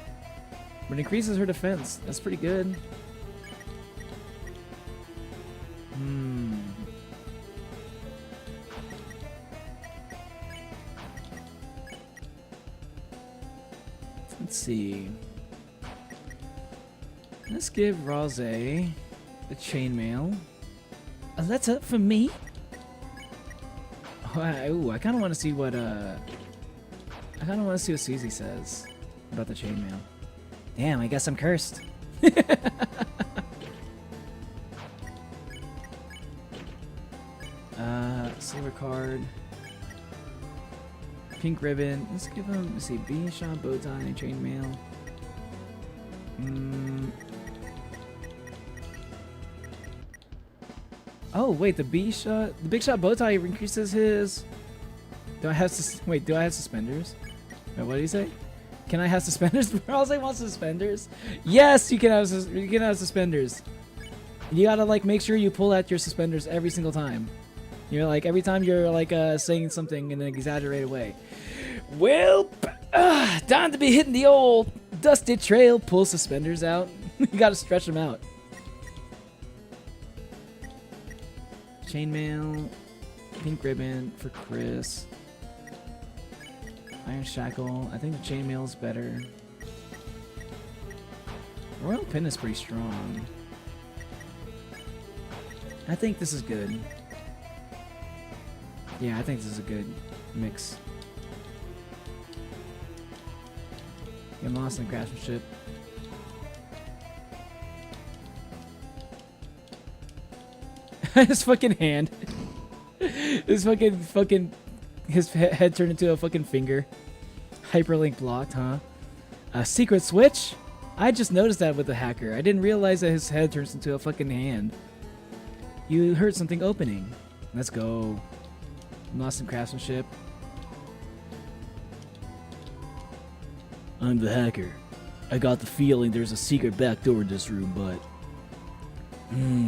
but increases her defense. That's pretty good. Let's see. Let's give Rose the chainmail. A letter from me? Oh, I kind of want to see what Susie says about the chainmail. Damn, I guess I'm cursed. Silver card. Pink ribbon. Let's give him, let's see, bean shot, bow tie, chainmail. Oh wait, the big shot bow tie increases his. Do I have wait? Do I have suspenders? Wait, what did he say? Can I have suspenders? Rose wants suspenders. Yes, you can have. You can have suspenders. You gotta like make sure you pull out your suspenders every single time. You're like every time you're like saying something in an exaggerated way. Well, time to be hitting the old dusty trail. Pull suspenders out. You gotta stretch them out. Chainmail, pink ribbon for Chris. Iron shackle. I think the chainmail is better. Royal pin is pretty strong. I think this is good. Yeah, I think this is a good mix. Getting lost in craftsmanship. His fucking hand. His fucking his head turned into a fucking finger. Hyperlink blocked, huh? A secret switch? I just noticed that with the hacker. I didn't realize that his head turns into a fucking hand. You heard something opening. Let's go. Lost in craftsmanship. I'm the hacker. I got the feeling there's a secret back door in this room, but...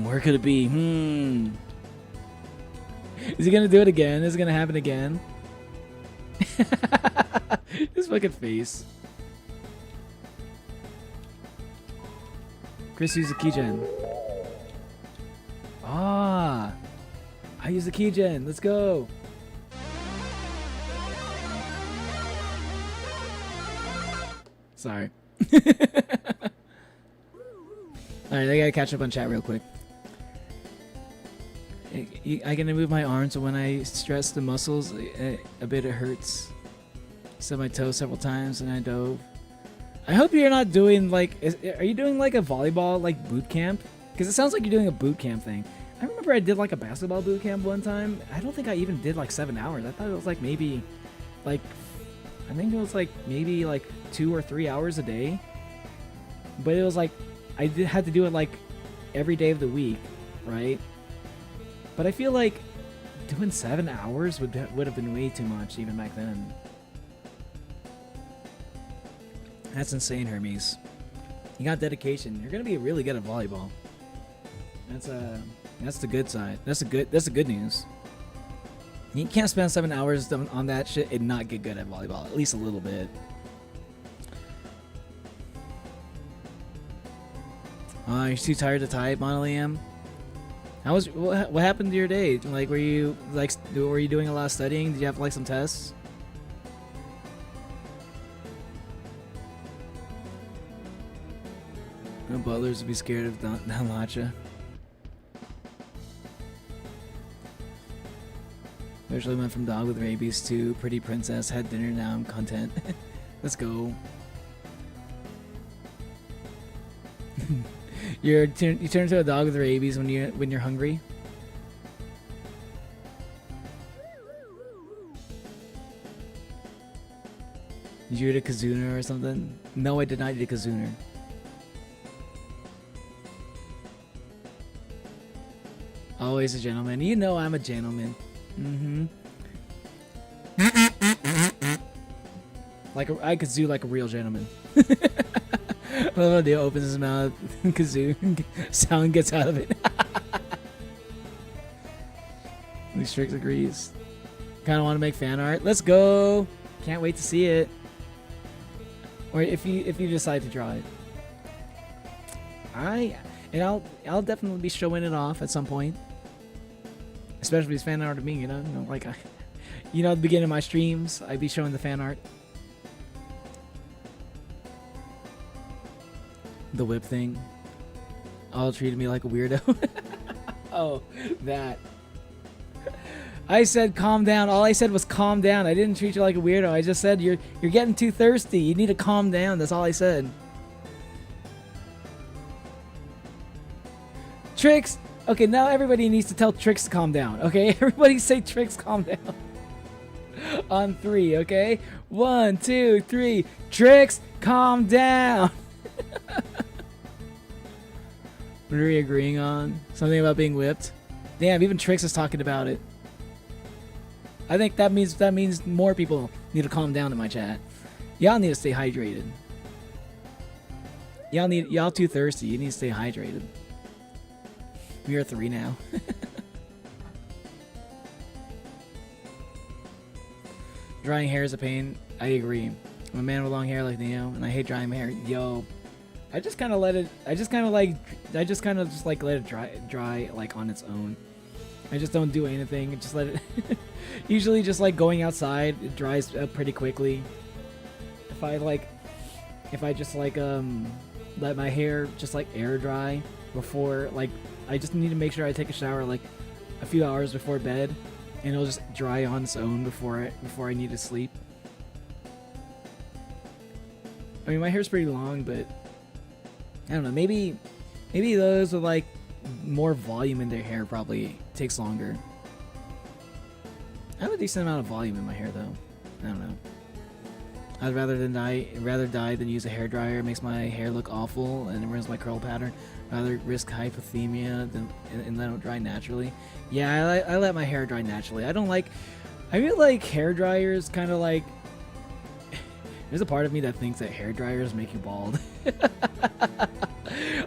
where could it be? Is he gonna do it again? Is it gonna happen again? His fucking face. Chris used the keygen. Ah! I use the keygen. Let's go. Sorry. Alright, I gotta catch up on chat real quick. I can move my arm so when I stress the muscles a bit, it hurts. Set my toe several times and I dove. I hope you're not doing like, are you doing like a volleyball like boot camp? Because it sounds like you're doing a boot camp thing. I remember I did like a basketball boot camp one time. I don't think I even did like 7 hours. I thought it was like maybe like, I think it was like maybe like 2 or 3 hours a day. But it was like, had to do it like every day of the week, right? But I feel like doing 7 hours would have been way too much even back then. That's insane, Hermes. You got dedication. You're gonna be really good at volleyball. That's the good side. That's the good news. You can't spend 7 hours on that shit and not get good at volleyball. At least a little bit. You're too tired to type, Monoliam? What happened to your day? Like, were you doing a lot of studying? Did you have like some tests? No butlers would be scared of Danlacha. Eventually went from dog with rabies to pretty princess. Had dinner, now I'm content. Let's go. You turn into a dog with rabies when you're hungry. Did you eat a kazuna or something? No, I did not eat a kazuna. Always a gentleman. You know I'm a gentleman. Like I kazoo like a real gentleman. Little dude opens his mouth, kazoo, sound gets out of it. Lee Strix agrees. Kind of want to make fan art. Let's go! Can't wait to see it. Or if you decide to draw it, I'll definitely be showing it off at some point. Especially if it's fan art of me, you know, like at the beginning of my streams, I'd be showing the fan art. The whip thing. All treated me like a weirdo. Oh, that. I said calm down. All I said was calm down. I didn't treat you like a weirdo. I just said you're getting too thirsty. You need to calm down. That's all I said. Tricks. Okay, now everybody needs to tell Tricks to calm down. Okay, everybody say Tricks calm down. On 3, okay? 1, 2, 3. Tricks calm down. What are we agreeing on? Something about being whipped? Damn, even Trix is talking about it. I think that means more people need to calm down in my chat. Y'all need to stay hydrated. Y'all too thirsty. You need to stay hydrated. We are 3 now. Drying hair is a pain. I agree. I'm a man with long hair like Neo, and I hate drying my hair. Yo. I just kind of let it dry like on its own. I just don't do anything. Just let it. Usually, just like going outside, it dries up pretty quickly. If I just let my hair just like air dry before, like, I just need to make sure I take a shower like a few hours before bed, and it'll just dry on its own before I need to sleep. I mean, my hair's pretty long, but I don't know. Maybe those with like more volume in their hair probably takes longer. I have a decent amount of volume in my hair though. I don't know. I'd rather die than use a hairdryer. It makes my hair look awful and it ruins my curl pattern. Rather risk hypothermia and let it dry naturally. Yeah, I let my hair dry naturally. I feel like hair dryers kind of like. There's a part of me that thinks that hair dryers make you bald.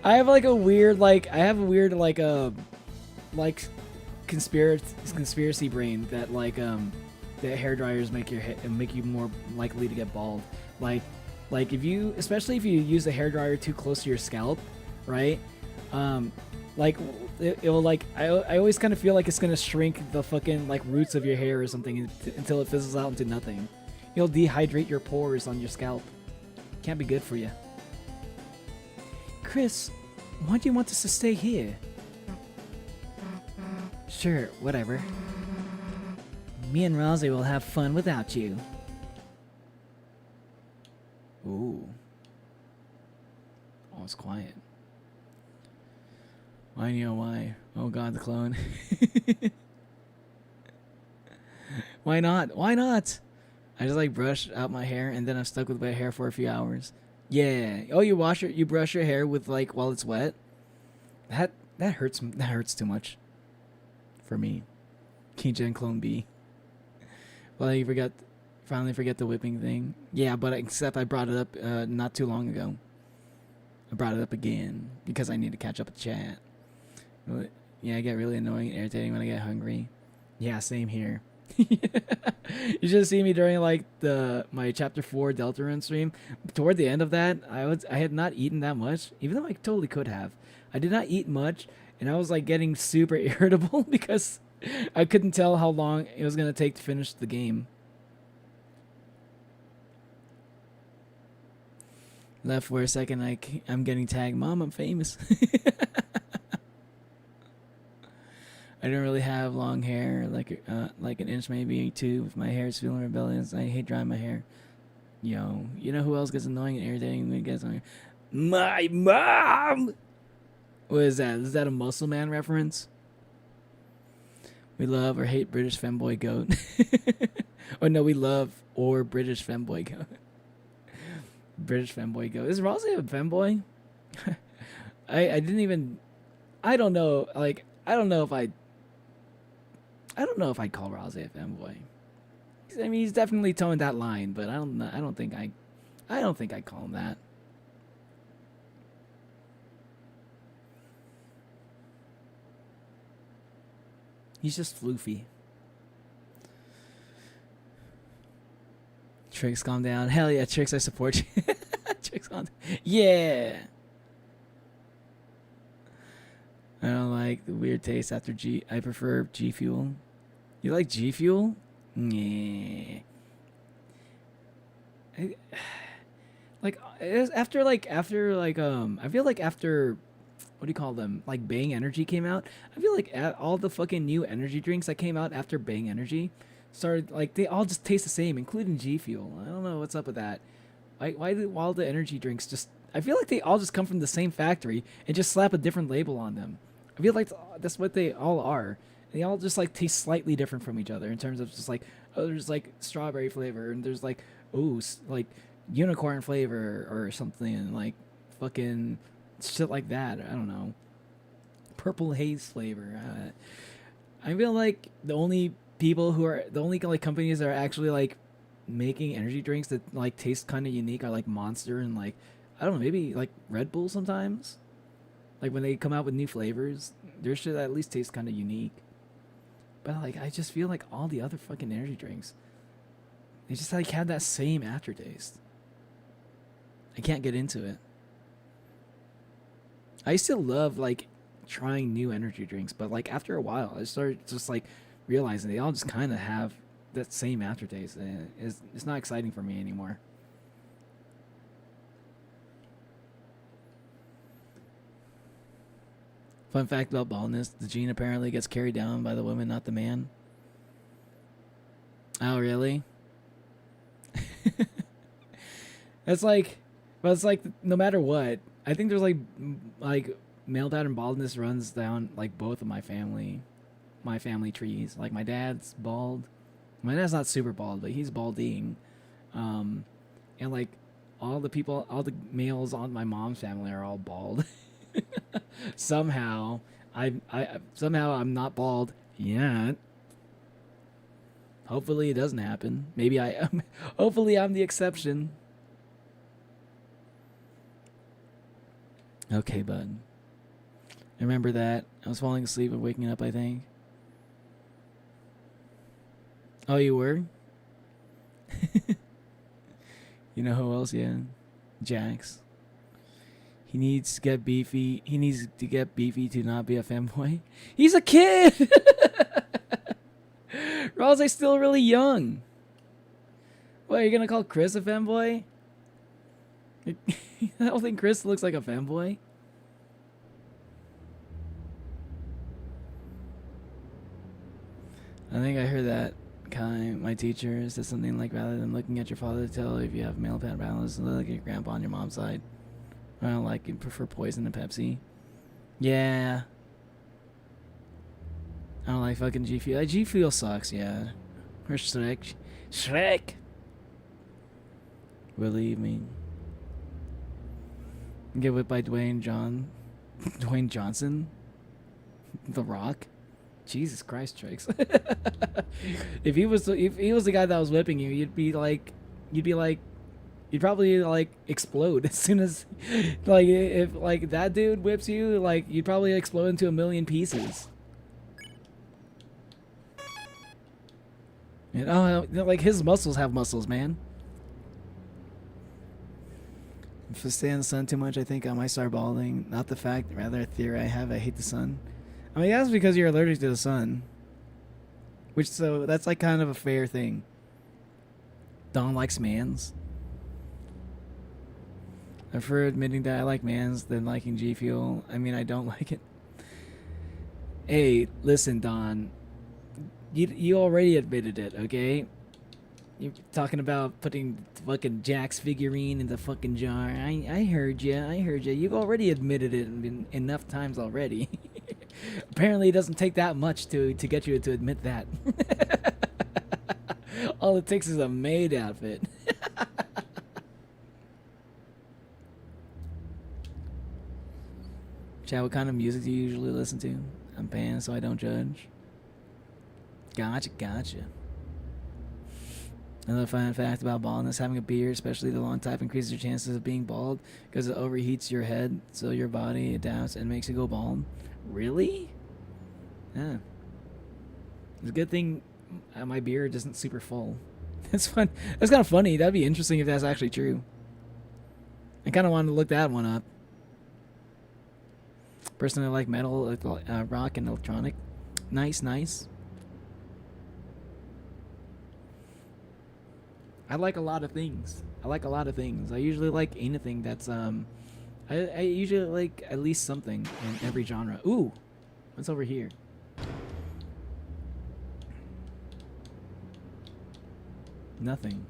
I have a weird conspiracy brain that that hair dryers make you more likely to get bald. Like especially if you use a hair dryer too close to your scalp, right? It will I always kind of feel like it's gonna shrink the fucking roots of your hair or something until it fizzles out into nothing. You'll dehydrate your pores on your scalp. Can't be good for you. Chris, why do you want us to stay here? Sure, whatever. Me and Rosie will have fun without you. Ooh. Oh, it's quiet. Why, why? Oh god, the clone. Why not? Why not? I just brush out my hair and then I'm stuck with wet hair for a few hours. Yeah. Oh, you brush your hair with while it's wet? That hurts too much. For me. KEYGEN clone B. Well, finally forget the whipping thing. Yeah, but except I brought it up not too long ago. I brought it up again because I need to catch up with chat. Yeah, I get really annoying and irritating when I get hungry. Yeah, same here. You should see me during my chapter 4 Deltarune stream. Toward the end of that, I had not eaten that much, even though I totally could have. I did not eat much, and I was getting super irritable because I couldn't tell how long it was gonna take to finish the game. Left for a second, I'm getting tagged. Mom, I'm famous. I don't really have long hair, like an inch, maybe 2. If my hair is feeling rebellious, I hate drying my hair. Yo, you know who else gets annoying and irritating when it gets annoying? My mom! What is that? Is that a Muscle Man reference? We love or hate British femboy goat. Oh no, we love or British femboy goat. British femboy goat. Is Rosie a femboy? I don't know. I don't know if I'd call Rosie a femboy. I mean, he's definitely towing that line, but I don't think I'd call him that. He's just floofy. Tricks, calm down. Hell yeah, Tricks, I support you. Tricks, calm down. Yeah. I don't like the weird taste after G. I prefer G Fuel. You like G Fuel? Yeah. I feel like after what do you call them? Bang Energy came out. I feel like all the fucking new energy drinks that came out after Bang Energy started they all just taste the same, including G Fuel. I don't know what's up with that. Why do all the energy drinks just? I feel like they all just come from the same factory and just slap a different label on them. I feel like that's what they all are. They all just taste slightly different from each other in terms of just there's strawberry flavor and there's unicorn flavor or something fucking shit like that. I don't know. Purple haze flavor. I feel like the only companies that are actually making energy drinks that taste kind of unique are Monster and I don't know, maybe Red Bull sometimes. When they come out with new flavors, their shit at least tastes kind of unique. But I just feel all the other fucking energy drinks, they just have that same aftertaste. I can't get into it. I still love trying new energy drinks, but after a while, I started just realizing they all just kind of have that same aftertaste. And it's not exciting for me anymore. Fun fact about baldness: the gene apparently gets carried down by the woman, not the man. Oh, really? That's But it's like no matter what, I think there's like male pattern baldness runs down like both of my family trees. Like my dad's bald. My dad's not super bald, but he's balding. And like all the males on my mom's family are all bald. Somehow I'm not bald yet. Hopefully it doesn't happen. Maybe I am. Hopefully I'm the exception. Okay, bud. Remember that. I was falling asleep and waking up, I think. Oh, you were? You know who else? Yeah. Jax. He needs to get beefy. He needs to get beefy to not be a femboy. He's a kid! Rose still really young. What, are you gonna call Chris a femboy? I don't think Chris looks like a femboy. I think I heard that my teacher said something like, rather than looking at your father to tell if you have male pattern balance, look at your grandpa on your mom's side. I don't like you prefer poison to Pepsi. Yeah. I don't like fucking G Fuel. G Fuel sucks, yeah. Or Shrek. Shrek! Believe me. Get whipped by Dwayne Johnson? The Rock? Jesus Christ, Tricks. If he was the guy that was whipping you, you'd probably like explode as soon as like if like that dude whips you, like you'd probably explode into a million pieces. And like his muscles have muscles, man. If I stay in the sun too much, I think I might start balding. Not the fact, rather a theory I have. I hate the sun. I mean, that's because you're allergic to the sun. So that's like kind of a fair thing. Don likes mans. I prefer admitting that I like mans than liking G Fuel. I mean, I don't like it. Hey, listen, Don. You already admitted it, okay? You're talking about putting fucking Jack's figurine in the fucking jar. I heard you. You've already admitted it enough times already. Apparently it doesn't take that much to get you to admit that. All it takes is a maid outfit. Chad, what kind of music do you usually listen to? I'm paying so I don't judge. Gotcha. Another fun fact about baldness: having a beard, especially the long type, increases your chances of being bald because it overheats your head, so your body adapts and makes you go bald. Really? Yeah. It's a good thing my beard isn't super full. That's fun. That's kind of funny. That'd be interesting if that's actually true. I kind of wanted to look that one up. Personally, I like metal, rock, and electronic. Nice. I like a lot of things. I usually like anything that's I usually like at least something in every genre. Ooh, what's over here? Nothing.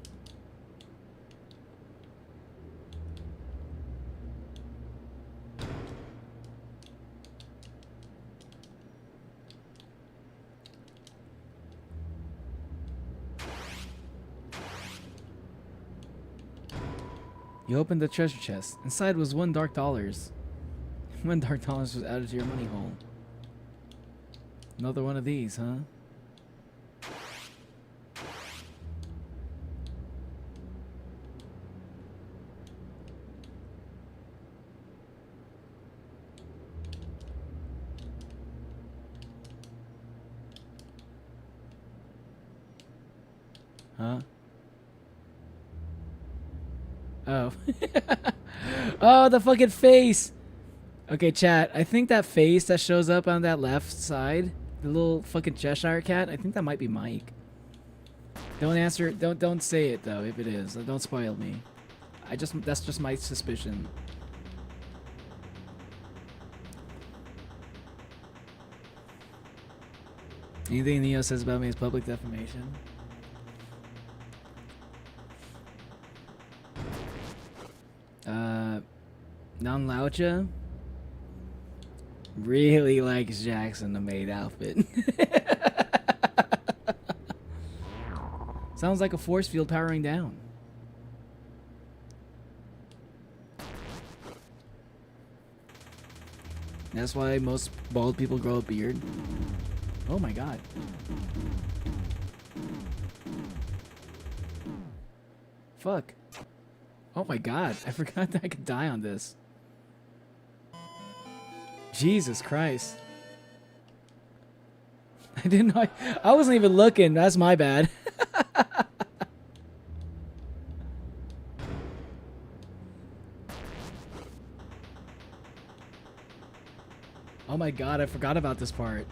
You opened the treasure chest. Inside was $1 dark. $1 dark was added to your money hole. Another one of these, huh? Huh? Oh. Oh, the fucking face. Okay, chat. I think that face that shows up on that left side, the little fucking Cheshire cat, I think that might be Mike. Don't answer. Don't say it though if it is. Don't spoil me. That's just my suspicion. Anything Neo says about me is public defamation. Don Laucha really likes Jackson the maid outfit. Sounds like a force field powering down. That's why most bald people grow a beard. Oh my god. Fuck. Oh my god, I forgot that I could die on this. Jesus Christ. I didn't know. I wasn't even looking. That's my bad. Oh my god, I forgot about this part.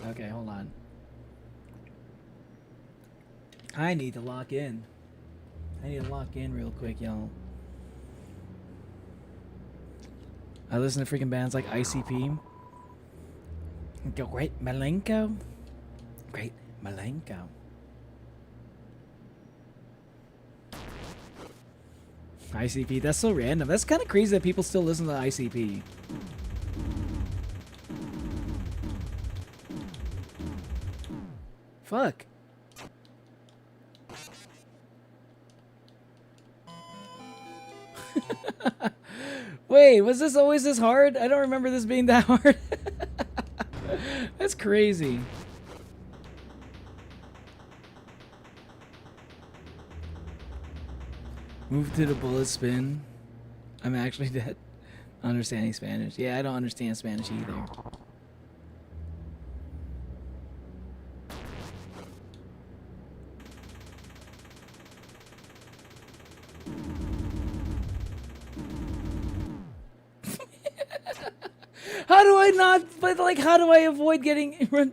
Okay, hold on. I need to lock in. I need to lock in real quick, y'all. I listen to freaking bands like ICP. Great Malenko. Great Malenko. ICP, that's so random. That's kind of crazy that people still listen to ICP. Fuck. Wait, was this always this hard? I don't remember this being that hard. That's crazy. Move to the bullet spin. I'm actually dead. Understanding Spanish. Yeah, I don't understand Spanish either. How do I not, but like, how do I avoid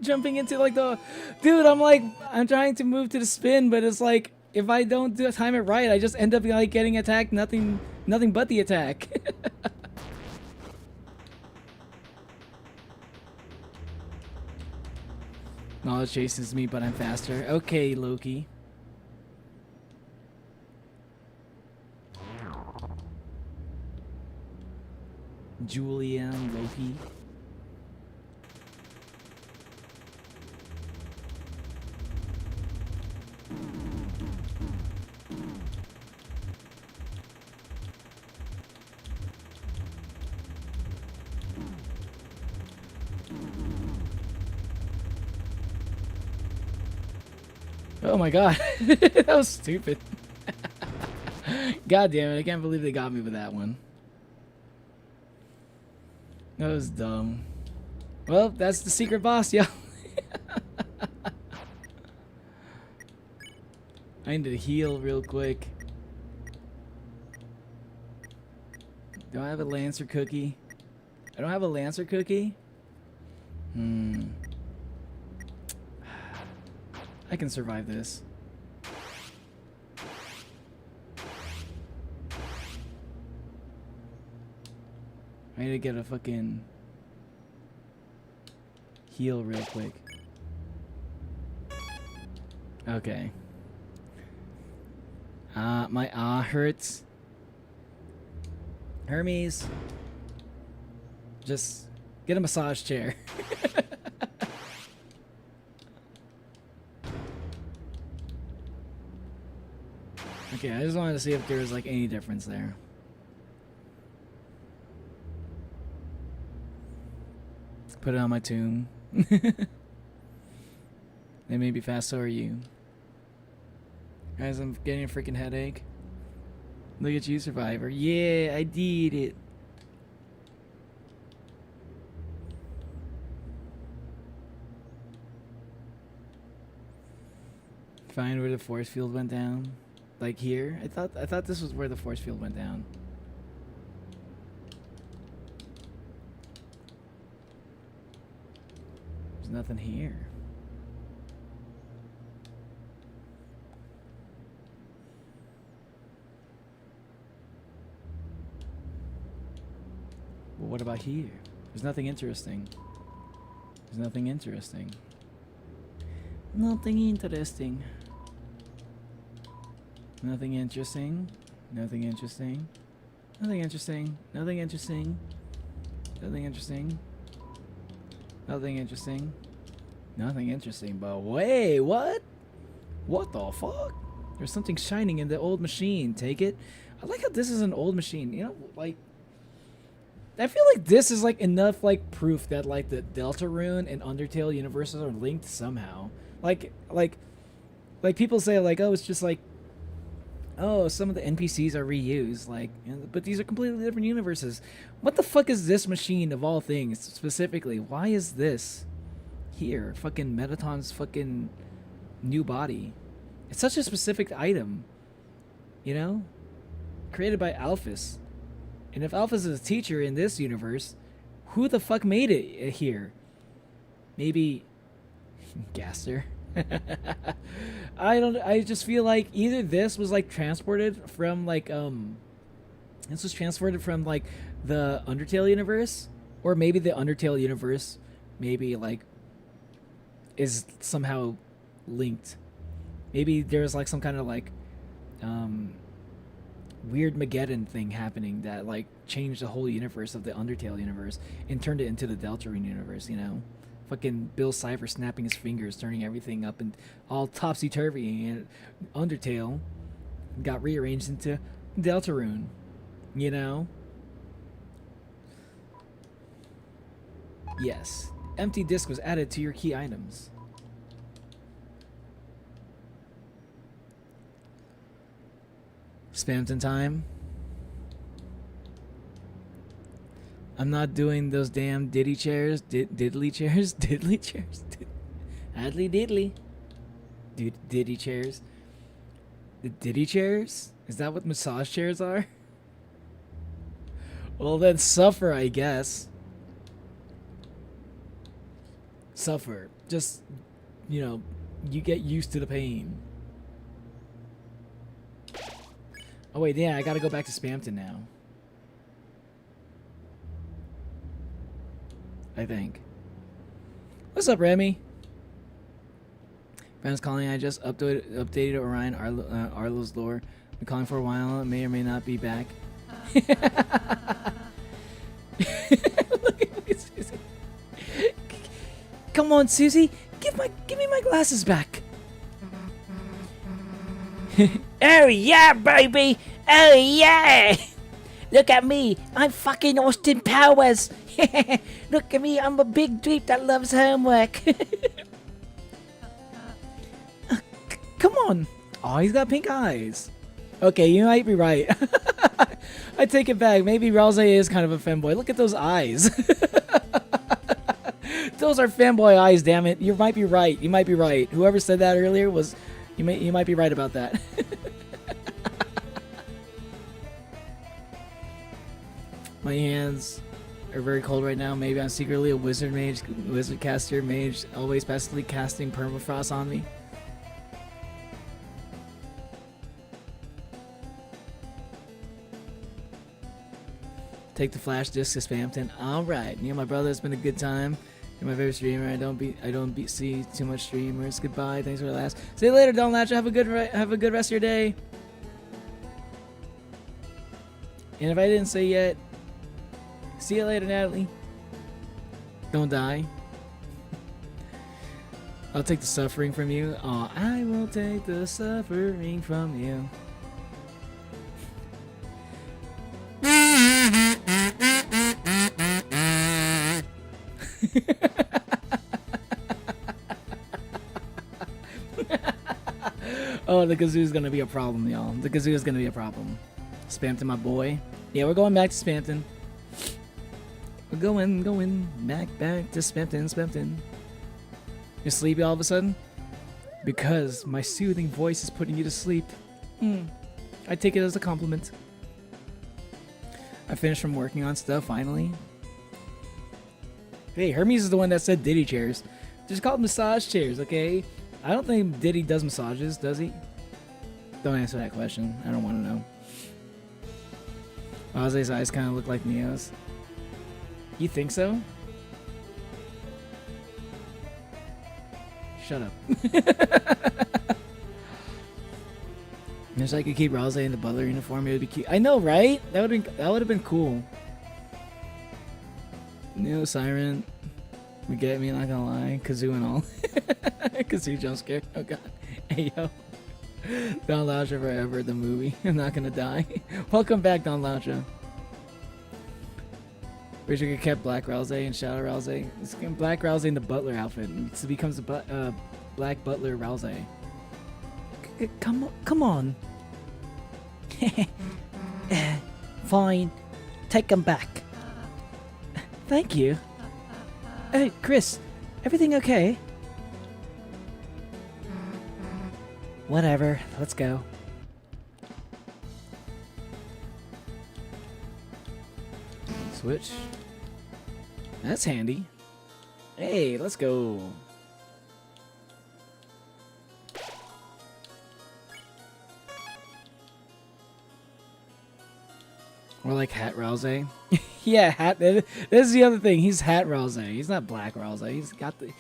jumping into like the, dude, I'm trying to move to the spin, but it's like, if I don't time it right, I just end up like getting attacked, nothing but the attack. Knowledge chases me, but I'm faster. Okay, Loki. Julian Loki. Oh my god. That was stupid. God damn it, I can't believe they got me with that one. That was dumb. Well, that's the secret boss, y'all. I need to heal real quick. Do I have a Lancer cookie? I don't have a Lancer cookie? I can survive this. I need to get a fucking heal real quick. Okay. My hurts. Hermes. Just get a massage chair. Okay, I just wanted to see if there was like any difference there. Put it on my tomb. They may be fast, so are you. Guys, I'm getting a freaking headache. Look at you, Survivor. Yeah, I did it. Find where the force field went down. Like here? I thought this was where the force field went down. There's nothing here. Well, what about here? There's nothing interesting. There's nothing interesting. Nothing interesting. Nothing interesting. Nothing interesting. Nothing interesting. Nothing interesting. Nothing interesting. Nothing interesting. Nothing interesting. But wait, what? What the fuck? There's something shining in the old machine. Take it. I like how this is an old machine. You know, like, I feel like this is like enough like proof that like the Deltarune and Undertale universes are linked somehow. Like people say like, oh, it's just like, oh, some of the NPCs are reused. Like, you know, but these are completely different universes. What the fuck is this machine of all things specifically? Why is this here? Fucking Metaton's fucking new body. It's such a specific item, you know, created by Alphys. And if Alphys is a teacher in this universe, who the fuck made it here? Maybe Gaster. I just feel like either this was like transported from like this was transported from like the Undertale universe, or maybe the Undertale universe maybe like is somehow linked. Maybe there's like some kind of like weird Mageddon thing happening that like changed the whole universe of the Undertale universe and turned it into the Deltarune universe, you know? Fucking Bill Cipher snapping his fingers, turning everything up and all topsy-turvy, and Undertale got rearranged into Deltarune, you know? Yes. Empty disk was added to your key items. Spamton time. I'm not doing those damn diddy chairs. Diddly chairs? Diddly chairs? Adly diddly. Diddy chairs. The diddy chairs? Is that what massage chairs are? Well, then suffer, I guess. Suffer. Just, you know, you get used to the pain. Oh, wait, yeah, I gotta go back to Spamton now. I think. What's up, Remy? Friends calling. I just updated Orion Arlo's lore. Been calling for a while. It may or may not be back. Look at Susie. Come on, Susie. Give me my glasses back. Oh yeah, baby! Oh yeah! Look at me, I'm fucking Austin Powers! Look at me, I'm a big dweeb that loves homework! Come on! Oh, he's got pink eyes. Okay, you might be right. I take it back. Maybe Ralze is kind of a femboy. Look at those eyes. Those are fanboy eyes, damn it. You might be right. You might be right. Whoever said that earlier was... You might be right about that. My hands are very cold right now. Maybe I'm secretly a wizard caster mage, always passively casting permafrost on me. Take the flash disc to Spamton. All right, me and my brother. It's been a good time. You're my favorite streamer. I don't see too much streamers. Goodbye. Thanks for the last. See you later, Don Latcha. Have a good rest of your day. And if I didn't say yet, see you later, Natalie. Don't die. I'll take the suffering from you. Oh, I will take the suffering from you. Oh, the kazoo's gonna be a problem, y'all. The kazoo is gonna be a problem. Spamton, my boy. Yeah, we're going back to Spamton. We're going back to Spamton. You're sleepy all of a sudden? Because my soothing voice is putting you to sleep. I take it as a compliment. I finished from working on stuff, finally. Hey, Hermes is the one that said Diddy chairs. Just call it massage chairs, okay? I don't think Diddy does massages, does he? Don't answer that question. I don't want to know. Ozzy's eyes kind of look like Neo's. You think so? Shut up. Wish I could keep Rouse in the Butler uniform. It would be cute. I know, right? That would have been cool. New Siren. We get me, not gonna lie. Kazoo and all. Kazoo jump scare. Oh god. Hey yo. Don Lauscha forever, the movie. I'm not gonna die. Welcome back, Don Lauscha. Wish I could kept Black Rouse and Shadow Rouse. It's Black Rouse in the Butler outfit. It becomes a Black Butler Rouse. Come on. Fine. Take him back. Thank you. Hey, Chris, everything okay? Whatever, let's go. Switch. That's handy. Hey, let's go. Or like Hat Rouse. Yeah, Hat. This is the other thing. He's Hat Rouse. He's not Black Rouse. He's got the.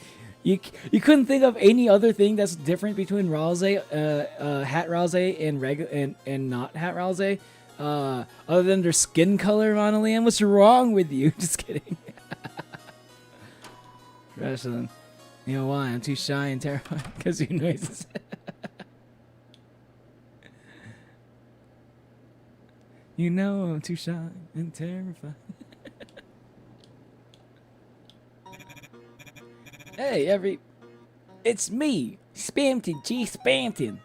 You couldn't think of any other thing that's different between Rouse, Hat Rouse, and not Hat Rouse, other than their skin color, Monolian. What's wrong with you? Just kidding. Wrestling. You know why? I'm too shy and terrified because you noises. You know I'm too shy and terrified. Hey, it's me, Spamton, G. Spamton.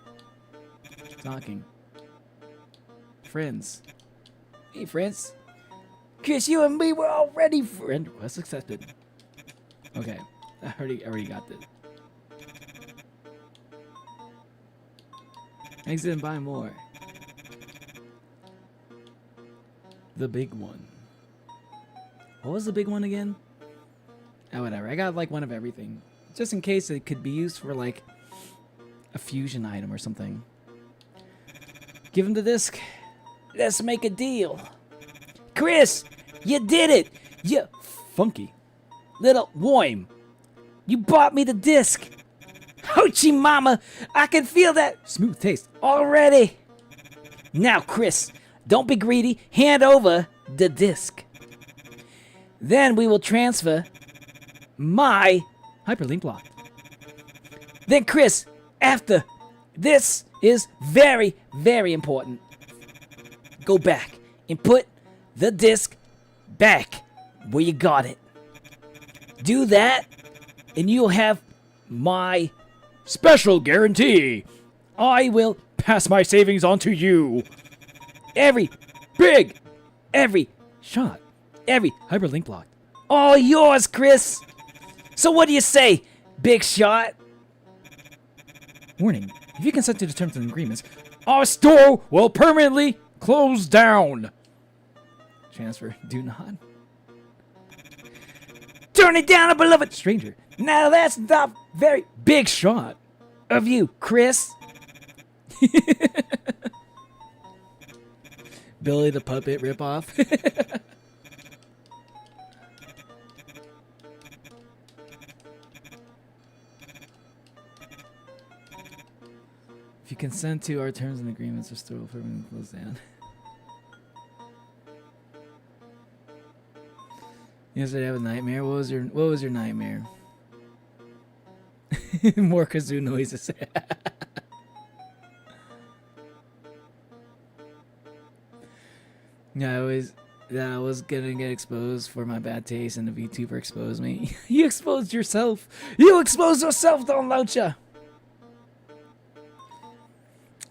Talking. Friends. Hey, friends. Chris, you and me were already friend request accepted. Okay, I already got this. Exit and buy more. The big one. What was the big one again? Oh, whatever. I got like one of everything. Just in case it could be used for like a fusion item or something. Give him the disc. Let's make a deal. Chris, you did it. You Funky. little worm. You bought me the disc. Hoochie mama, I can feel that Smooth taste. already. Now, Chris, don't be greedy. Hand over the disc. Then we will transfer my... Hyperlink block. Then, Chris, after this is very, very important. Go back and put the disc back where you got it. Do that, and you'll have my Special guarantee. I will pass my savings on to you. every Shot. Hyperlink block. all yours, Chris. So what do you say, big shot? Warning. If you consent to the terms and agreements, our store will permanently close down. Transfer. Do not. Turn it down, beloved. Stranger. Now that's not very Big shot. of you, Chris. Billy the Puppet ripoff. If you consent to our terms and agreements, the store will permanently close down. Yesterday I have a nightmare. What was your nightmare? More kazoo noises. Yeah, I was gonna get exposed for my bad taste, and the VTuber exposed me. You exposed yourself. You exposed yourself, Don Lauscha.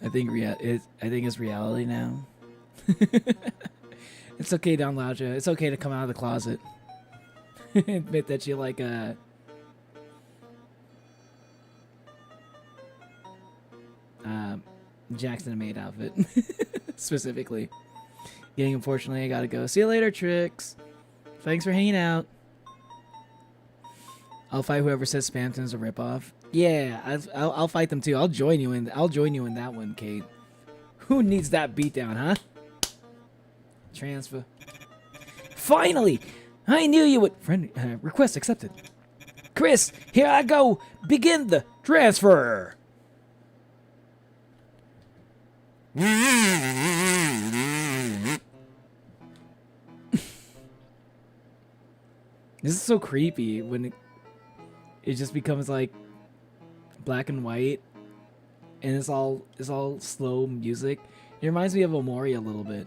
I think it's reality now. It's okay, Don Lauscha. It's okay to come out of the closet. Admit that you like Jackson Maid outfit specifically. Gang, unfortunately, I gotta go. See you later, Trix. Thanks for hanging out. I'll fight whoever says Spamton's a ripoff. Yeah, I'll fight them too. I'll join you in that one, Kate. Who needs that beatdown, huh? Transfer. Finally, I knew you would. Friend request accepted. Chris, here I go. Begin the Transfer. This is so creepy when it just becomes like black and white, and it's all slow music. It reminds me of Omori a little bit.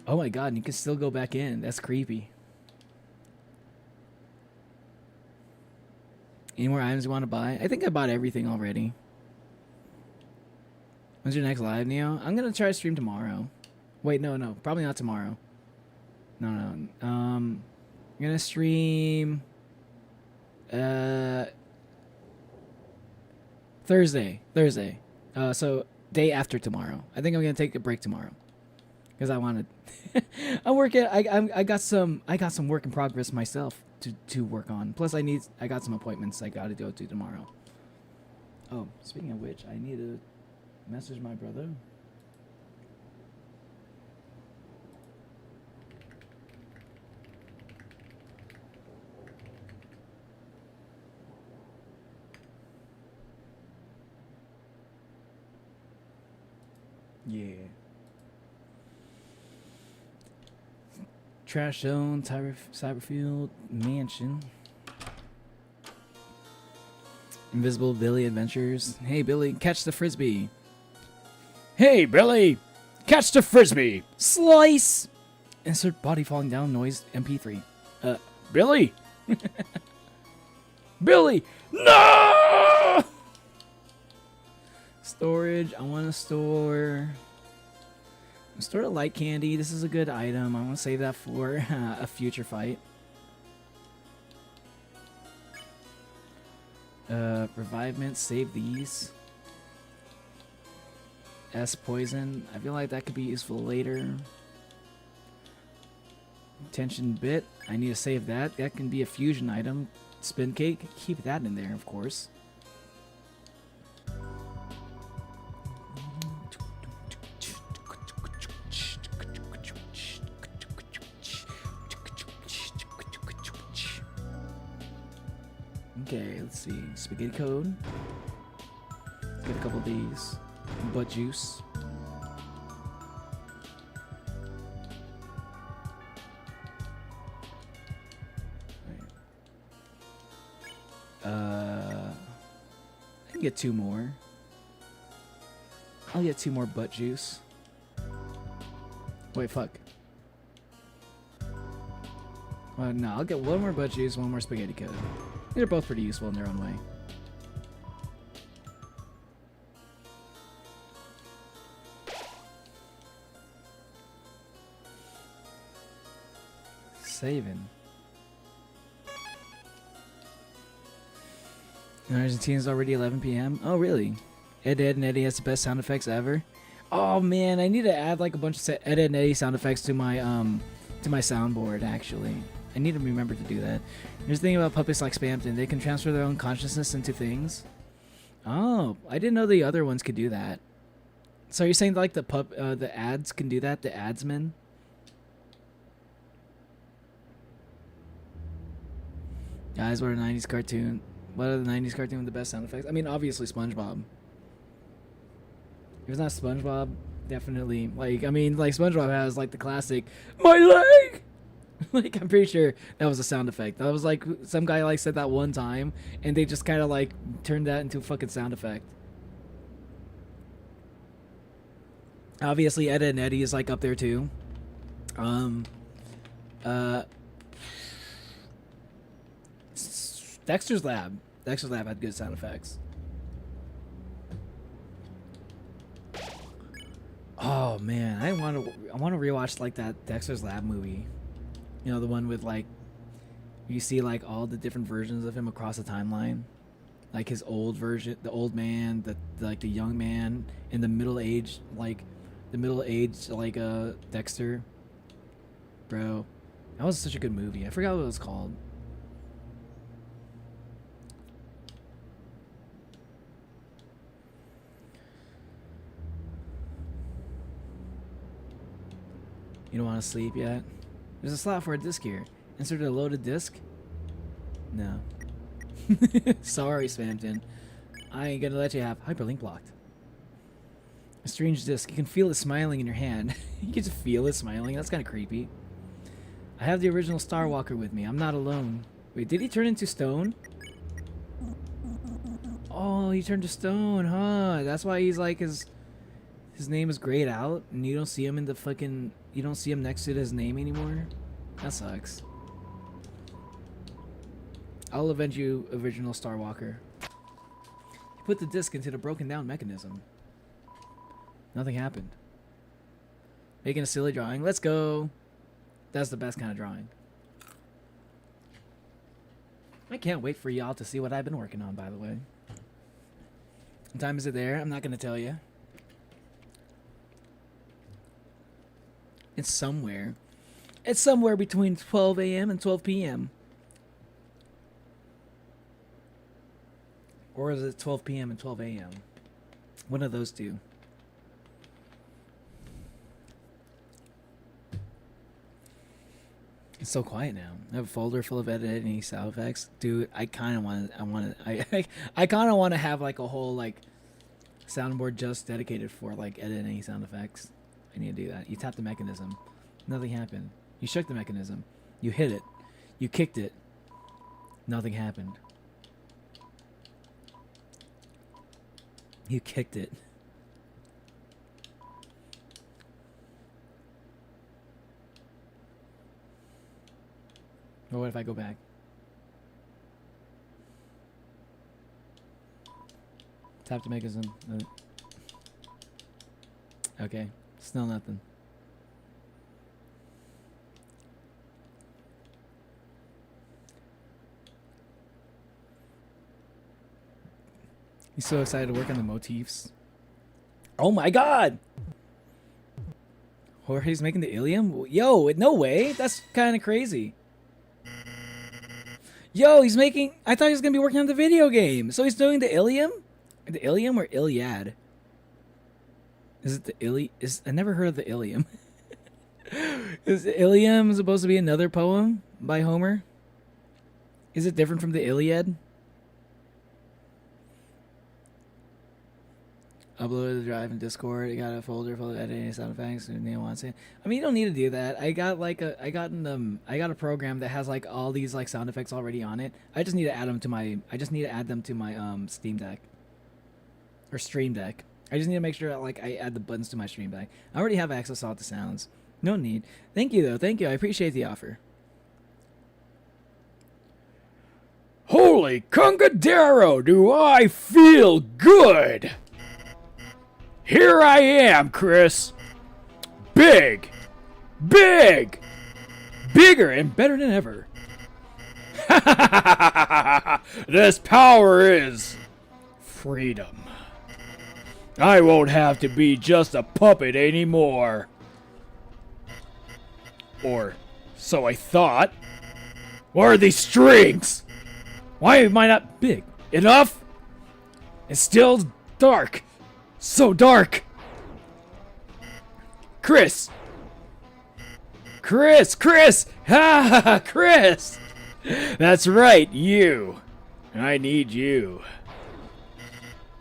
Oh my god, and you can still go back in. That's creepy. Any more items you want to buy? I think I bought everything already. When's your next live, Neo? I'm gonna try to stream tomorrow. Wait, no, probably not tomorrow. No. I'm gonna stream Thursday. So day after tomorrow. I think I'm gonna take a break tomorrow because I wanted. I'm working. I got some work in progress myself to work on. Plus, I got some appointments I got to go to tomorrow. Oh, speaking of which, I need to message my brother. Yeah. Trash Zone, Cyberfield, Mansion. Invisible Billy Adventures. Hey, Billy, catch the frisbee. Hey, Billy, catch the frisbee. Slice. Insert body falling down noise MP3. Billy. Billy. No! Storage. I want to store the light candy. This is a good item. I want to save that for a future fight. Revivement. Save these. S poison. I feel like that could be useful later. Tension bit. I need to save that. That can be a fusion item. Spin cake. Keep that in there, of course. Okay, let's see. Spaghetti code. Let's get a couple of these. Butt juice. I can get 2 more. I'll get 2 more butt juice. Wait, fuck. Well, no, I'll get 1 more butt juice, 1 more spaghetti code. They're both pretty useful in their own way. Saving. In Argentina is already 11 p.m. Oh, really? Ed and Eddie has the best sound effects ever. Oh man, I need to add like a bunch of Ed and Eddie sound effects to my soundboard. Actually, I need to remember to do that. Here's the thing about puppets like Spamton: they can transfer their own consciousness into things. Oh, I didn't know the other ones could do that. So you're saying like the ads can do that? The adsmen? Guys, what are 90s cartoon? What are the 90s cartoon with the best sound effects? I mean, obviously SpongeBob. If it's not SpongeBob, definitely. Like, I mean, like SpongeBob has like the classic, my leg. Like, I'm pretty sure that was a sound effect. That was like some guy like said that one time, and they just kind of like turned that into a fucking sound effect. Obviously, Ed and Eddie is like up there too. Dexter's Lab. Dexter's Lab had good sound effects. Oh man, I want to rewatch like that Dexter's Lab movie. You know, the one with like you see like all the different versions of him across the timeline. Like his old version, the old man, the young man, and the middle-aged Dexter. Bro, that was such a good movie. I forgot what it was called. You don't want to sleep yet? There's a slot for a disc here. Insert a loaded disc? No. Sorry, Spamton. I ain't gonna let you have hyperlink blocked. A strange disc. You can feel it smiling in your hand. You can just feel it smiling. That's kind of creepy. I have the original Star Walker with me. I'm not alone. Wait, did he turn into stone? Oh, he turned to stone, huh? That's why he's like his name is grayed out, and you don't see him in the fucking. You don't see him next to his name anymore. That sucks. I'll avenge you, original Star Walker. You put the disc into the broken down mechanism. Nothing happened. Making a silly drawing. Let's go. That's the best kind of drawing. I can't wait for y'all to see what I've been working on, by the way. What time is it there? I'm not going to tell you. It's somewhere. It's somewhere between 12 a.m. and 12 p.m. Or is it 12 p.m. and 12 a.m.? One of those two. It's so quiet now. I have a folder full of editing sound effects. Dude, I kind of want to I kind of want to have like a whole like soundboard just dedicated for like editing sound effects. I need to do that. You tap the mechanism. Nothing happened. You shook the mechanism. You hit it. You kicked it. Nothing happened. You kicked it. Or what if I go back? Tap the mechanism. Okay. Still nothing. He's so excited to work on the motifs. Oh my god! Jorge's making the ilium? Yo, no way! That's kind of crazy. Yo, he's making... I thought he was going to be working on the video game. So he's doing the ilium? The ilium or Iliad? Is it the I never heard of the ilium. Is the ilium supposed to be another poem by Homer? Is it different from the Iliad? Uploaded the drive in Discord. I got a folder full of editing sound effects. And you want to say, I mean, you don't need to do that. I got a program that has like all these like sound effects already on it. I just need to add them to my. Steam Deck or Stream Deck. I just need to make sure that, like, I add the buttons to my Stream Deck. I already have access to all the sounds. No need. Thank you though. Thank you. I appreciate the offer. Holy Congadero, do I feel good! Here I am, Chris. Big, bigger and better than ever. This power is freedom. I won't have to be just a puppet anymore. Or so I thought. What are these strings? Why am I not big enough? It's still dark. So dark. Chris. Ha, Chris. That's right, you. I need you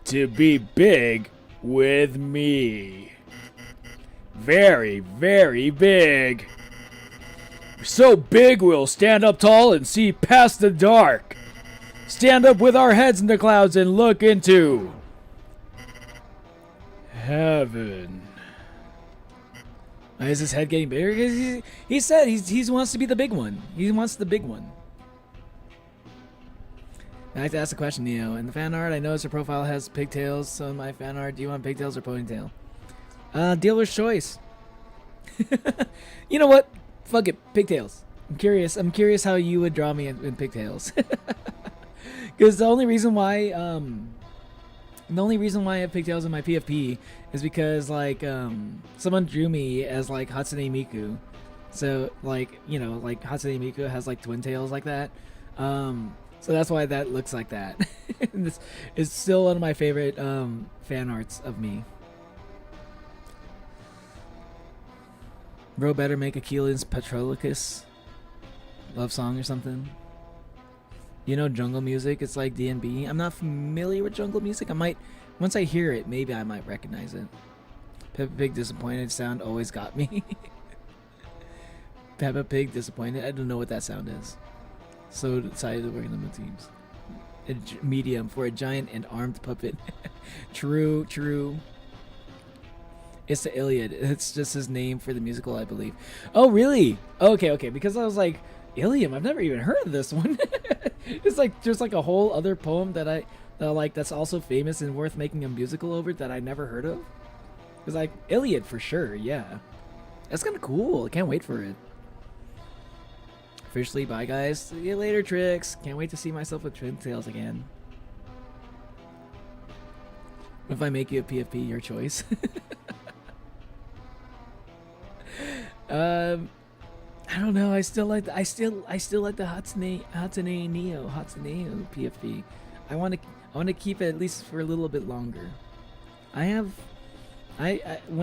to be big with me. Very, very big. So big we'll stand up tall and see past the dark. Stand up with our heads in the clouds and look into heaven. Is his head getting bigger? He said he wants to be the big one. He wants the big one. I have to ask a question, Neo. In the fan art, I noticed your profile has pigtails. So in my fan art, do you want pigtails or ponytail? Dealer's choice. You know what? Fuck it, pigtails. I'm curious how you would draw me in pigtails. Because the only reason why I have pigtails in my PFP is because like someone drew me as like Hatsune Miku. So like, you know, like Hatsune Miku has like twin tails like that. So that's why that looks like that. This is still one of my favorite fan arts of me. Bro better make a Keelan's Patroclus love song or something. You know, jungle music, it's like D&B. I'm not familiar with jungle music. I might, once I hear it, maybe I might recognize it. Peppa Pig disappointed sound always got me. Peppa Pig disappointed. I don't know what that sound is. So decided to work in the teams. Medium for a giant and armed puppet. True, true. It's the Iliad. It's just his name for the musical, I believe. Oh, really? Okay, okay. Because I was like, Ilium, I've never even heard of this one. It's like there's like a whole other poem that that's also famous and worth making a musical over that I never heard of. It's like Iliad for sure, yeah. That's kind of cool. I can't wait for it. Officially, bye guys. See you later, Tricks. Can't wait to see myself with Twin Tails again. If I make you a PFP, your choice. I don't know. I still like the Hatsune Neo PFP. I want to keep it at least for a little bit longer. When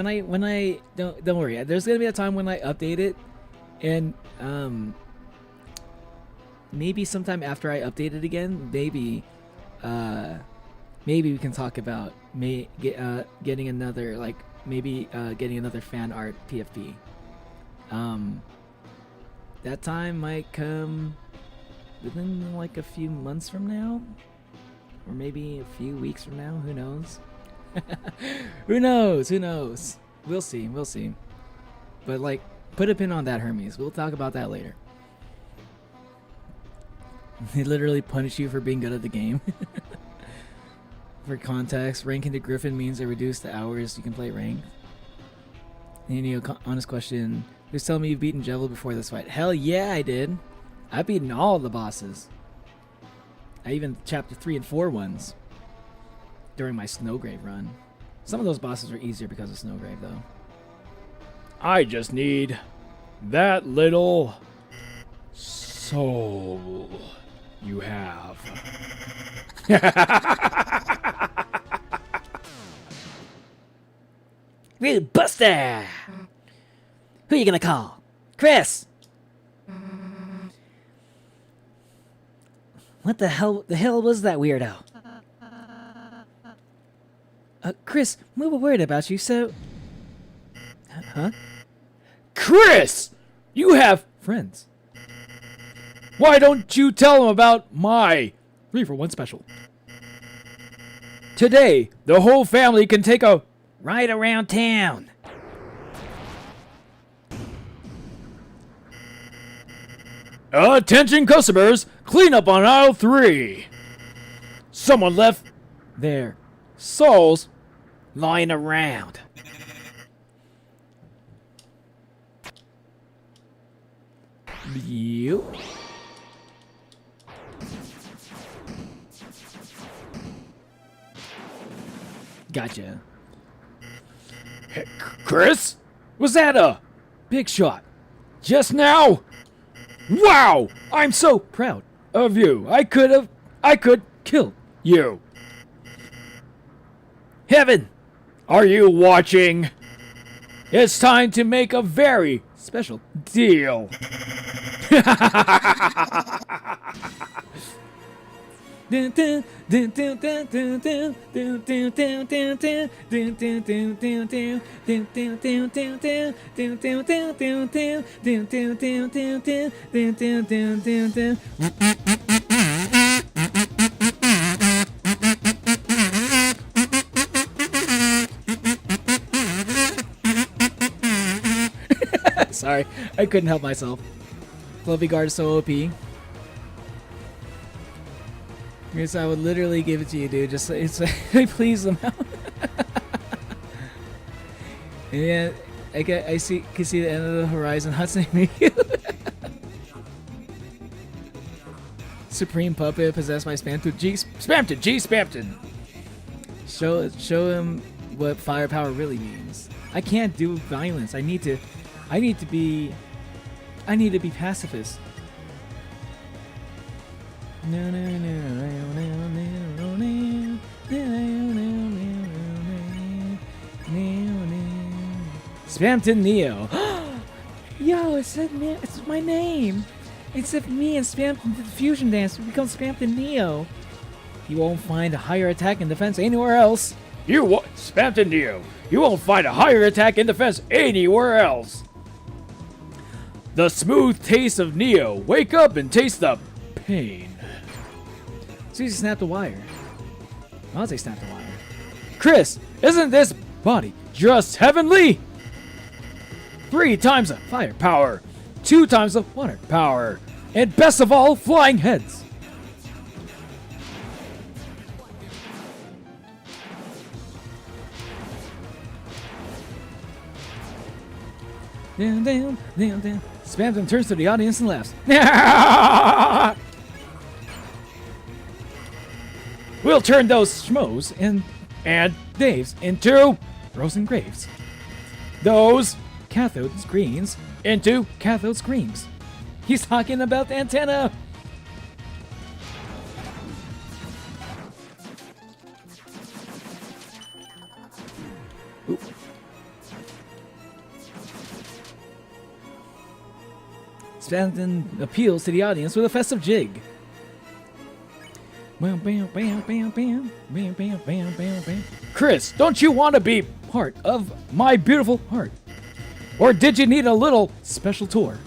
I don't worry. There's gonna be a time when I update it, and maybe sometime after I update it again, maybe we can talk about getting another getting another fan art PFP. That time might come within like a few months from now, or maybe a few weeks from now. Who knows? Who knows? Who knows? We'll see. We'll see. But like, put a pin on that, Hermes. We'll talk about that later. They literally punish you for being good at the game. For context, ranking the Griffin means they reduce the hours you can play ranked. And you know, honest question. Please tell me you've beaten Jevil before this fight. Hell yeah, I did. I've beaten all the bosses. I even chapter 3 and 4 ones during my Snowgrave run. Some of those bosses were easier because of Snowgrave, though. I just need that little soul you have. Rude Buster! Who you gonna call? Chris! What the hell was that weirdo? Chris, we were worried about you, so... Huh? Chris! You have friends. Why don't you tell them about my 3-for-1 special? Today, the whole family can take a Ride around town. attention customers, clean up on aisle 3. Someone left their souls Lying around. you. Gotcha. Hey, Chris? Was that a big shot just now? Wow! I'm so proud of you. I could kill you. Heaven, are you watching? It's time to make a very special deal. Sorry, I couldn't help myself. Fluffy Guard is so OP. Yes, I would literally give it to you, dude. Just it's please them out. Yeah, can see the end of the horizon. Hatsune Miku. Supreme Puppet possessed by Spamton. Spamton. Show him what firepower really means. I can't do violence. I need to be pacifist. Spamton Neo. Yo, it's my name. It's if me and Spamton did the fusion dance, we become Spamton Neo. You won't find a higher attack and defense anywhere else. You what? Spamton Neo. You won't find a higher attack and defense anywhere else. The smooth taste of Neo. Wake up and taste the pain. Sushi snapped the wire. I'll say snapped the wire. Chris, isn't this body just heavenly? 3 times the fire power, 2 times the water power, and best of all, flying heads. Down, down, down, down. Spamton turns to the audience and laughs. We'll turn those schmoes and Daves into Frozen graves. those Cathodes greens. into Cathode screams. He's talking about the antenna. Ooh. Spamton appeals to the audience with a festive jig. Bam, bam, bam, bam, bam, bam, bam, bam, bam, bam. Chris, don't you want to be part of my beautiful heart? Or did you need a little special tour?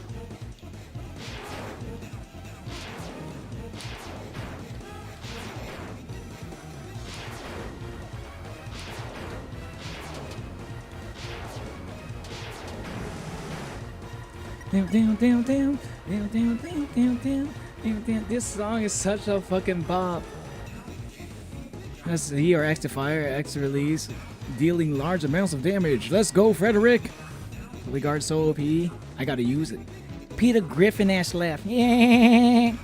Down, down, down, down, down, down, down, down, down, down, down. This song is such a fucking bop. That's E or X to fire, X to release, dealing large amounts of damage. Let's go, Frederick. Guard so OP. I gotta use it. Peter Griffin ass laugh. Yeah.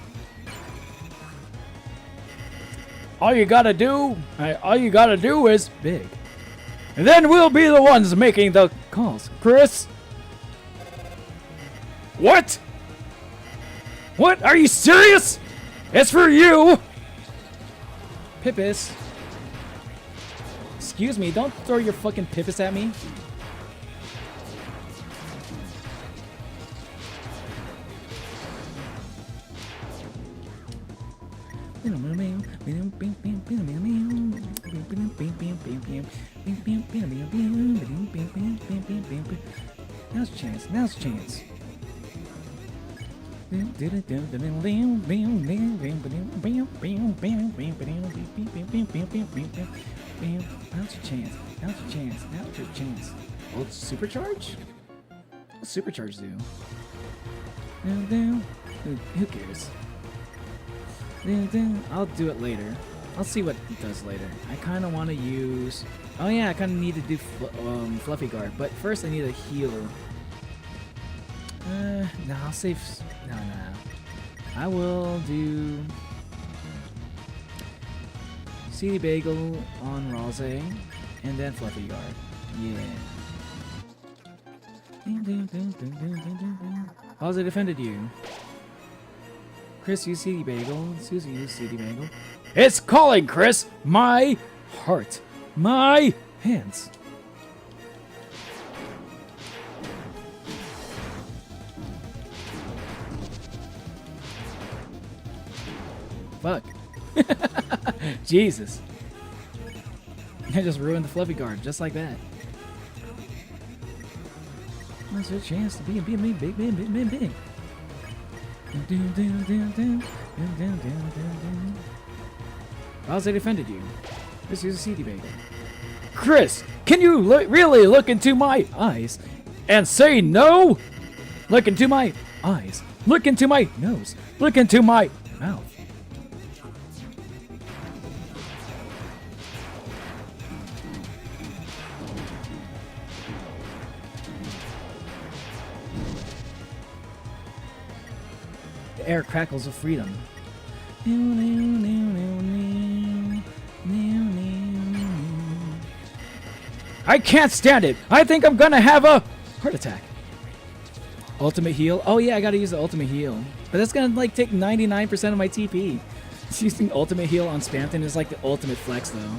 All you gotta do is big. And then we'll be the ones making the calls. Chris? What? What? Are you serious? It's for you! Pippis. Excuse me, don't throw your fucking Pippis at me. Now's a chance. Now's a chance. Now's your chance. Now's your chance. Now's your chance. Well, it's supercharge? What's supercharge do? Who cares? I'll do it later. I'll see what it does later. I kind of want to use... Oh yeah, I kind of need to do Fluffy Guard, but first I need a healer. No, I'll save... No. I will do... CD Bagel on Rose, and then Fluffy Guard. Yeah. Rose defended you. Chris, use CD Bagel. Susie, use CD Bagel. It's calling, Chris! My heart. My hands. Fuck. Jesus. I just ruined the Fluffy Guard, just like that. That's your chance to be big. How's they defended you? This is a CD Bagel. Chris, can you really look into my eyes and say no? Look into my eyes. Look into my nose. Look into my mouth. The air crackles of freedom. I can't stand it. I think I'm gonna have a Heart attack. Ultimate heal. Oh yeah, I gotta use the ultimate heal. But that's gonna like take 99% of my TP. Using ultimate heal on Spamton is like the ultimate flex though.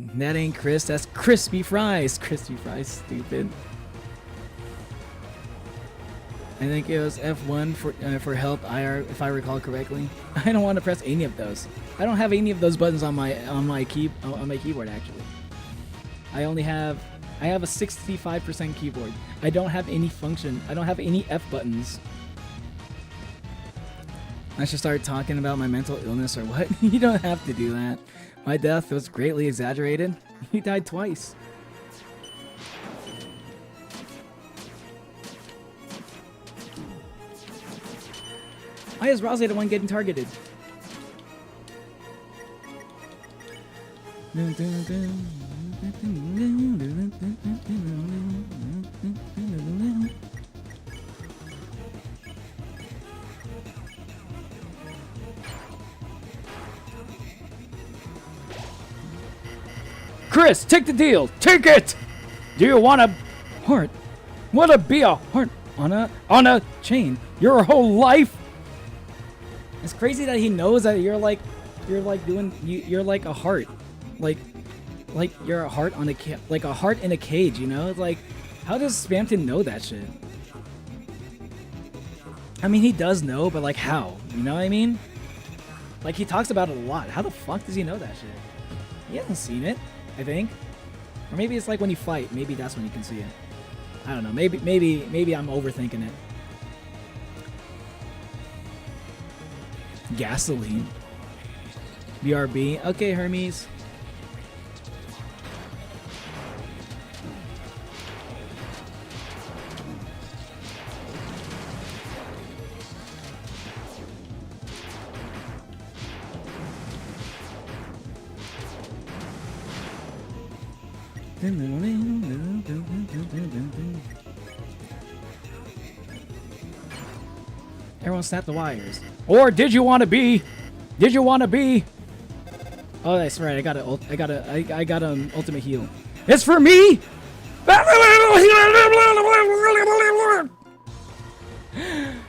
That ain't Chris, that's crispy fries. Crispy fries, stupid. I think it was F1 for help IR, if I recall correctly. I don't want to press any of those. I don't have any of those buttons on my keyboard actually. I have a 65% keyboard. I don't have any function. I don't have any F buttons. I should start talking about my mental illness or what? You don't have to do that. My death was greatly exaggerated. He died twice. Why is Rosé the one getting targeted? Chris, take the deal. Take it. Do you want a heart? Want to be a heart on a chain your whole life? It's crazy that he knows that you're like a heart, like you're a heart on a heart in a cage. You know, it's like, how does Spamton know that shit? I mean, he does know, but like how? You know what I mean? Like he talks about it a lot. How the fuck does he know that shit? He hasn't seen it, I think, or maybe it's like when you fight. Maybe that's when you can see it. I don't know. Maybe I'm overthinking it. Gasoline. BRB. Okay, Hermes. Everyone snap the wires. Or did you want to be? Did you want to be? Oh, that's right. I got an ultimate heal. It's for me.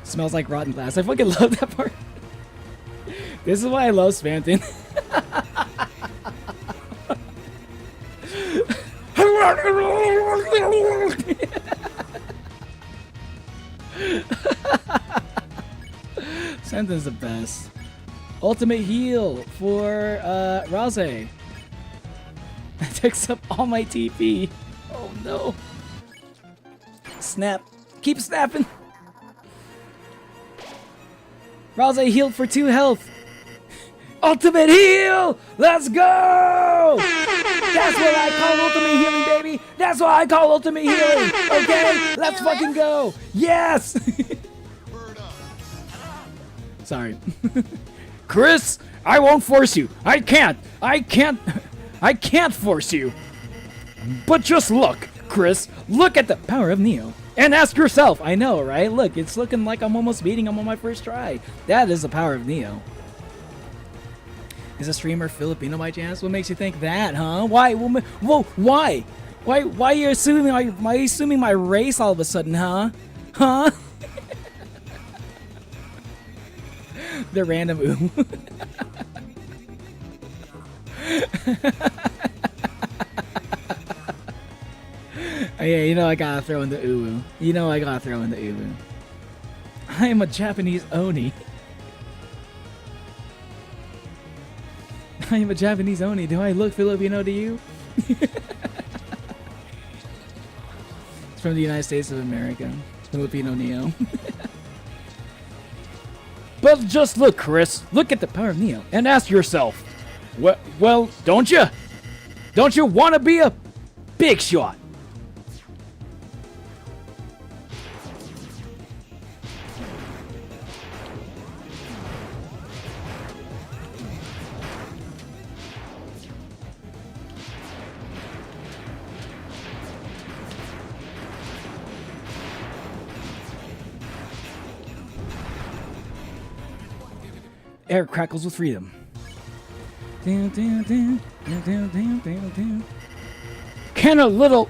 Smells like rotten glass. I fucking love that part. This is why I love Spamton. Spamton's the best. Ultimate heal for Rosé. That takes up all my TP. Oh no. Snap. Keep snapping. Rosé healed for 2 health. Ultimate heal! Let's go! That's what I call ultimate healing, baby! That's what I call ultimate healing! Okay? Let's fucking go! Yes! Sorry. Chris, I won't force you. I can't force you. But just look, Chris. Look at the power of Neo. And ask yourself. I know, right? Look, it's looking like I'm almost beating him on my first try. That is the power of Neo. Is a streamer Filipino by chance? What makes you think that, huh? Why? Whoa, why? Why are you assuming my race all of a sudden, huh? Huh? The random ooh. Oh, yeah, you know I gotta throw in the ooh. You know I gotta throw in the ooh. I am a Japanese Oni. I am a Japanese Oni. Do I look Filipino to you? It's from the United States of America. Filipino Neo. But just look, Chris. Look at the power of Neo and ask yourself, well, don't you? Don't you want to be a big shot? Air crackles with freedom. Can a little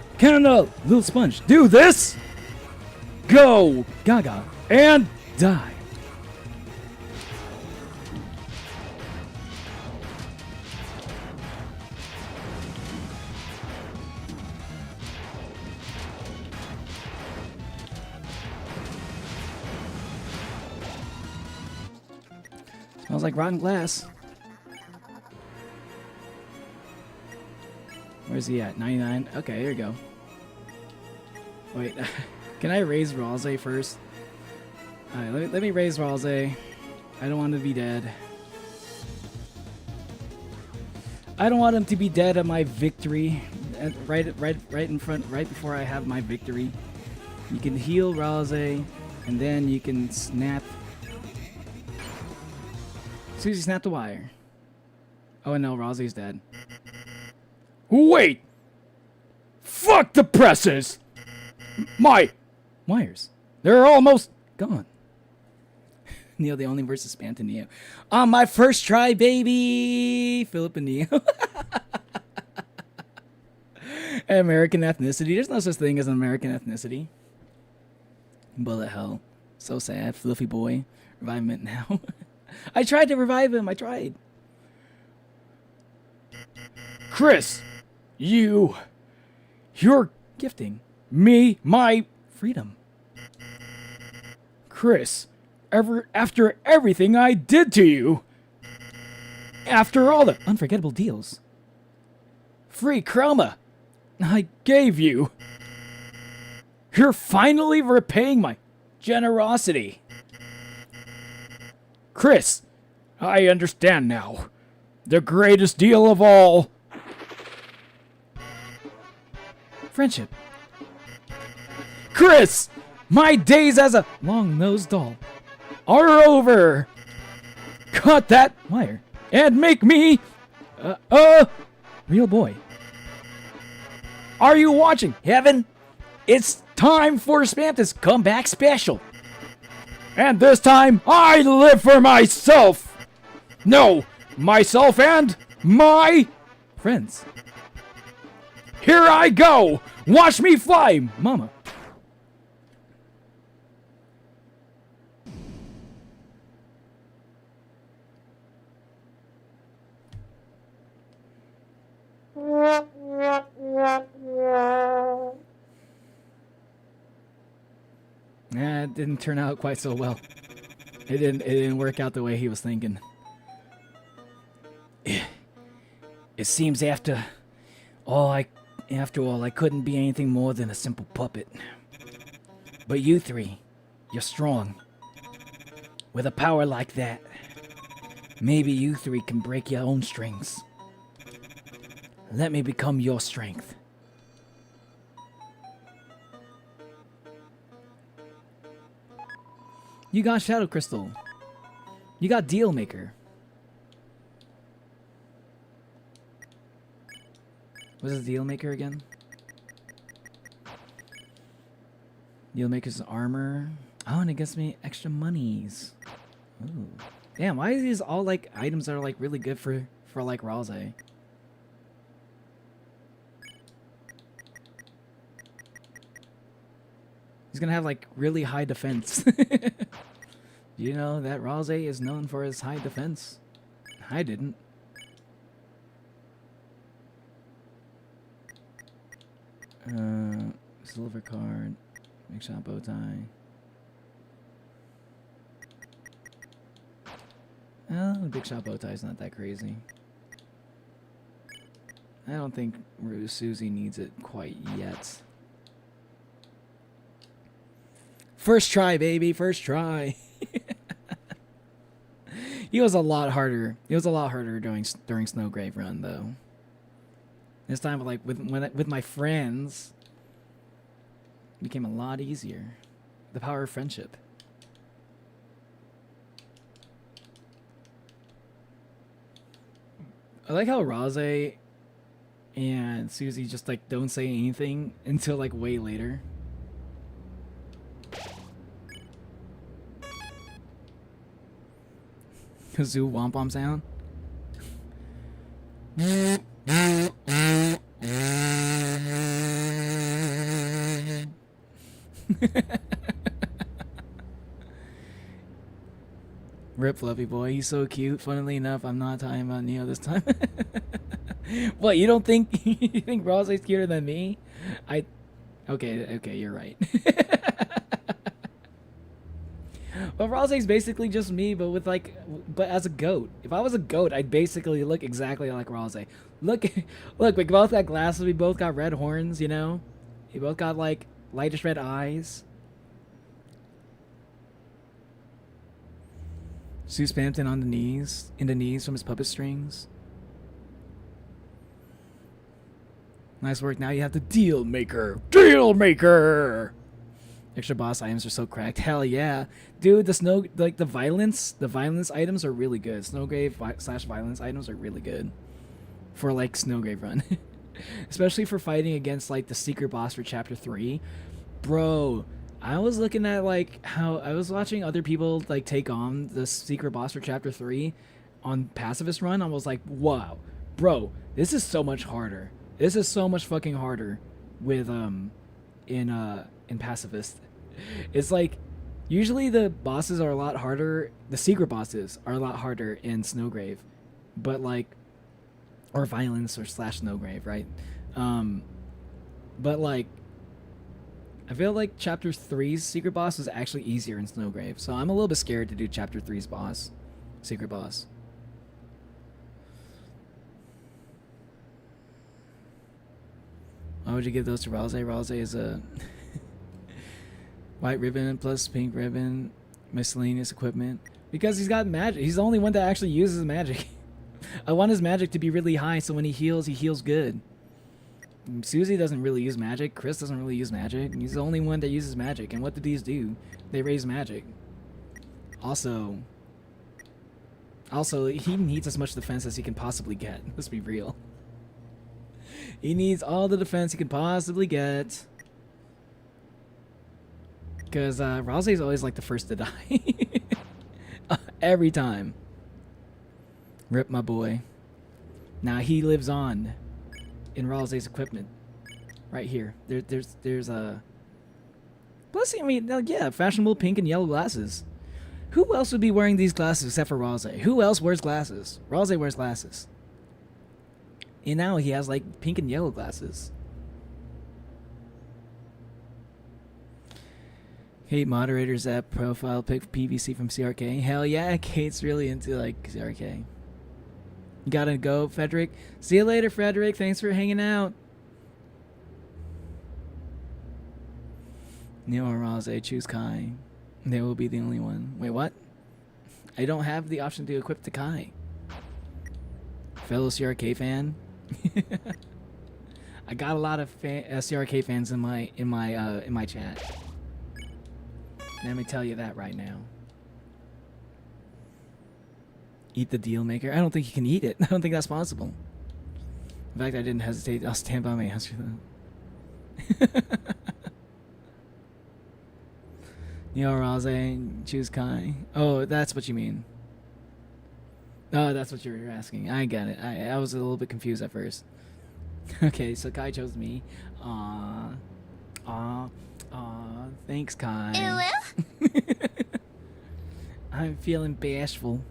sponge do this? Go, Gaga, and die. Smells like rotten glass. Where's he at? 99? Okay, here we go. Wait, can I raise Ralze first? Alright, let me raise Ralze. I don't want him to be dead. I don't want him to be dead at my victory. Right in front, right before I have my victory. You can heal Ralze, and then you can snap. Susie, snap the wire. Oh no, Ralze's dead. Wait! Fuck the presses! My Wires. They're almost Gone. Neo, the only versus Spamton Neo. On my first try, baby! Philip and Neo. American ethnicity. There's no such thing as an American ethnicity. Bullet hell. So sad. Fluffy boy. Revivement now. I tried to revive him. I tried. Chris, you're Gifting. me my Freedom. Chris. After everything I did to you. After all the Unforgettable deals. free chroma I gave you. You're finally repaying my generosity. Chris, I understand now. The greatest deal of all. Friendship. Chris, my days as a Long-nosed doll. are over. Cut that Wire. and make me Real boy. Are you watching? Heaven. It's time for Spamton's comeback special. And this time, I live for myself. No, myself and my... Friends. Here I go. Watch me fly. Mama. Nah, it didn't turn out quite so well. It didn't work out the way he was thinking. It seems after all, I couldn't be anything more than a simple puppet. But you three, you're strong. With a power like that, maybe you three can break your own strings. Let me become your strength. You got Shadow Crystal. You got Deal Maker. What is Deal Maker again? Deal Maker's armor. Oh, and it gets me extra monies. Ooh. Damn, why are these all like items that are like really good for like Ralze? He's gonna have like really high defense. You know that Ralze is known for his high defense. I didn't. Silver card, big shot bow tie. Oh, big shot bow tie is not that crazy. I don't think Susie needs it quite yet. First try, baby, first try. He was a lot harder. It was a lot harder during Snowgrave Run, though. This time, like with my friends, it became a lot easier. The power of friendship. I like how Ralze and Susie just like don't say anything until like way later. Kazoo womp sound. Rip Fluffy Boy, he's so cute. Funnily enough, I'm not talking about Neo this time. What, you don't think you think Ralze's cuter than me? Okay, you're right. Well, Rose's basically just me, but with like, but as a goat. If I was a goat, I'd basically look exactly like Rose. Look, look, we both got glasses. We both got red horns. You know, we both got like lightish red eyes. Sue Spamton on the knees, in the knees from his puppet strings. Nice work. Now you have the deal maker. Deal maker. Extra boss items are so cracked. Hell yeah, dude. The violence items are really good. Snowgrave / violence items are really good for like Snowgrave run, especially for fighting against like the secret boss for chapter 3. Bro, I was looking at like how I was watching other people like take on the secret boss for chapter 3 on Pacifist run. I was like, wow, bro, this is so much harder. This is so much fucking harder with in Pacifist. It's like usually the bosses are a lot harder, the secret bosses are a lot harder in Snowgrave, but like, or violence or / Snowgrave, right? But like I feel like chapter 3's secret boss is actually easier in Snowgrave, so I'm a little bit scared to do chapter 3's secret boss. Why would you give those to Ralze? Ralze is a white ribbon plus pink ribbon, miscellaneous equipment. Because he's got magic. He's the only one that actually uses magic. I want his magic to be really high so when he heals good. Susie doesn't really use magic. Chris doesn't really use magic. He's the only one that uses magic. And what do these do? They raise magic. Also, he needs as much defense as he can possibly get. Let's be real. He needs all the defense he can possibly get. Because Ralze is always like the first to die. Every time. Rip my boy. Now he lives on in Ralze's equipment. Right here. There's a... Plus, I mean, yeah, fashionable pink and yellow glasses. Who else would be wearing these glasses except for Ralze? Who else wears glasses? Ralze wears glasses. And now he has like pink and yellow glasses. Kate moderators app profile pic PVC from CRK. Hell yeah, Kate's really into like CRK. You gotta go, Frederick. See you later, Frederick. Thanks for hanging out. Neil or Ralze, choose Kai. They will be the only one. Wait, what? I don't have the option to equip the Kai. Fellow CRK fan. I got a lot of CRK fans in my chat. Let me tell you that right now. Eat the deal maker. I don't think you can eat it. I don't think that's possible. In fact, I didn't hesitate. I'll stand by my answer though. Neo Ralze, choose Kai. Oh, that's what you mean. Oh, that's what you were asking. I get it. I was a little bit confused at first. Okay, so Kai chose me. Thanks, Kai. I'm feeling bashful.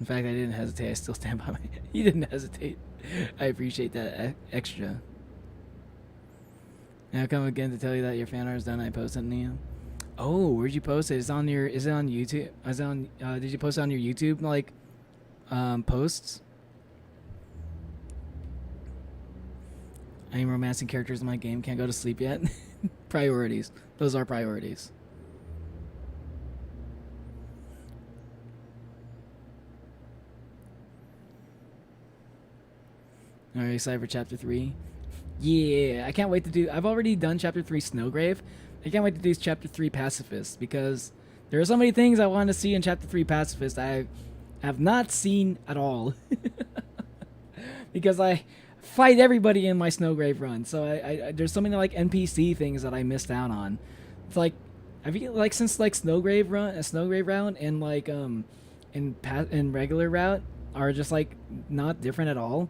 In fact, I didn't hesitate. I still stand by my... You didn't hesitate. I appreciate that extra. Now come again to tell you that your fan art is done. I posted it, Neo. Oh, where'd you post it? Is it on YouTube? Is it on? Did you post it on your YouTube like posts? I am romancing characters in my game. Can't go to sleep yet. Priorities. Those are priorities. Alright, excited for chapter 3. Yeah, I can't wait to do... I've already done chapter 3 Snowgrave. I can't wait to do chapter 3 Pacifist, because there are so many things I want to see in chapter 3 Pacifist I have not seen at all. Because I fight everybody in my Snowgrave run, so I there's so many like NPC things that I missed out on. It's like, I feel like since like Snowgrave route and like in regular route are just like not different at all.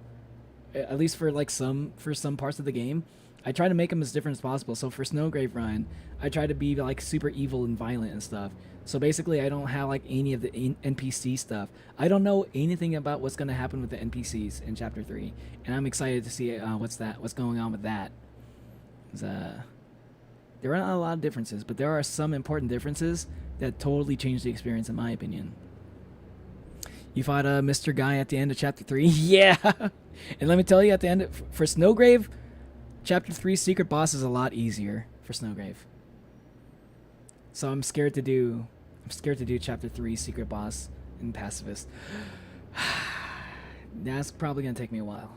At least for like some parts of the game, I try to make them as different as possible. So for Snowgrave Run, I try to be like super evil and violent and stuff. So basically, I don't have like any of the NPC stuff. I don't know anything about what's gonna happen with the NPCs in Chapter 3, and I'm excited to see what's going on with that. There are not a lot of differences, but there are some important differences that totally change the experience, in my opinion. You fought Mr. Guy at the end of Chapter 3? Yeah! And let me tell you, at the end, for Snowgrave, Chapter 3 secret boss is a lot easier for Snowgrave. So I'm scared to do Chapter 3 secret boss in Pacifist. That's probably gonna take me a while.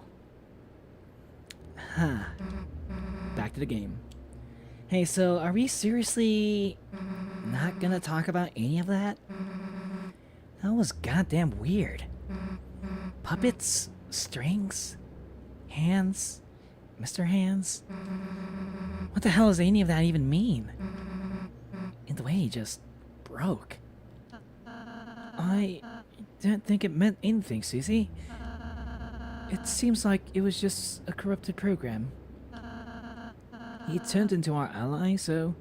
Huh. Back to the game. Hey, so are we seriously not gonna talk about any of that? That was goddamn weird. Puppets, strings, hands, Mr. Hands. What the hell does any of that even mean? And the way he just broke. I didn't think it meant anything, Susie. It seems like it was just a corrupted program. He turned into our ally, so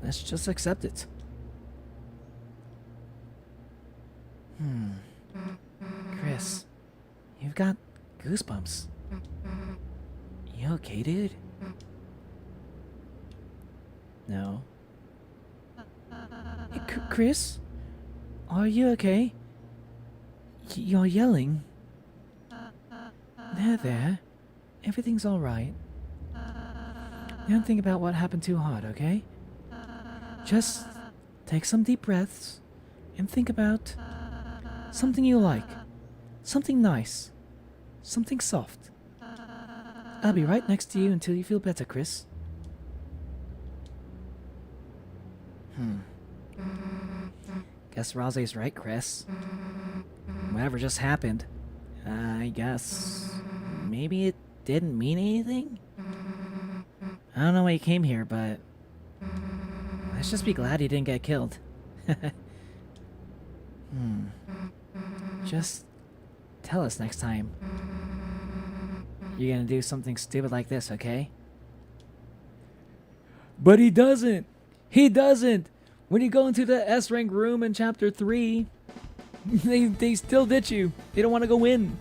let's just accept it. Chris, you've got goosebumps. You okay, dude? No. Hey, Chris? Are you okay? You're yelling. There. Everything's alright. Don't think about what happened too hard, okay? Just take some deep breaths and think about something you like. Something nice. Something soft. I'll be right next to you until you feel better, Chris. Guess Raze's right, Chris. Whatever just happened, I guess maybe it didn't mean anything? I don't know why he came here, but let's just be glad he didn't get killed. Just tell us next time you're gonna do something stupid like this, okay? But he doesn't! He doesn't! When you go into the S-rank room in Chapter 3, they still ditch you. They don't want to go in.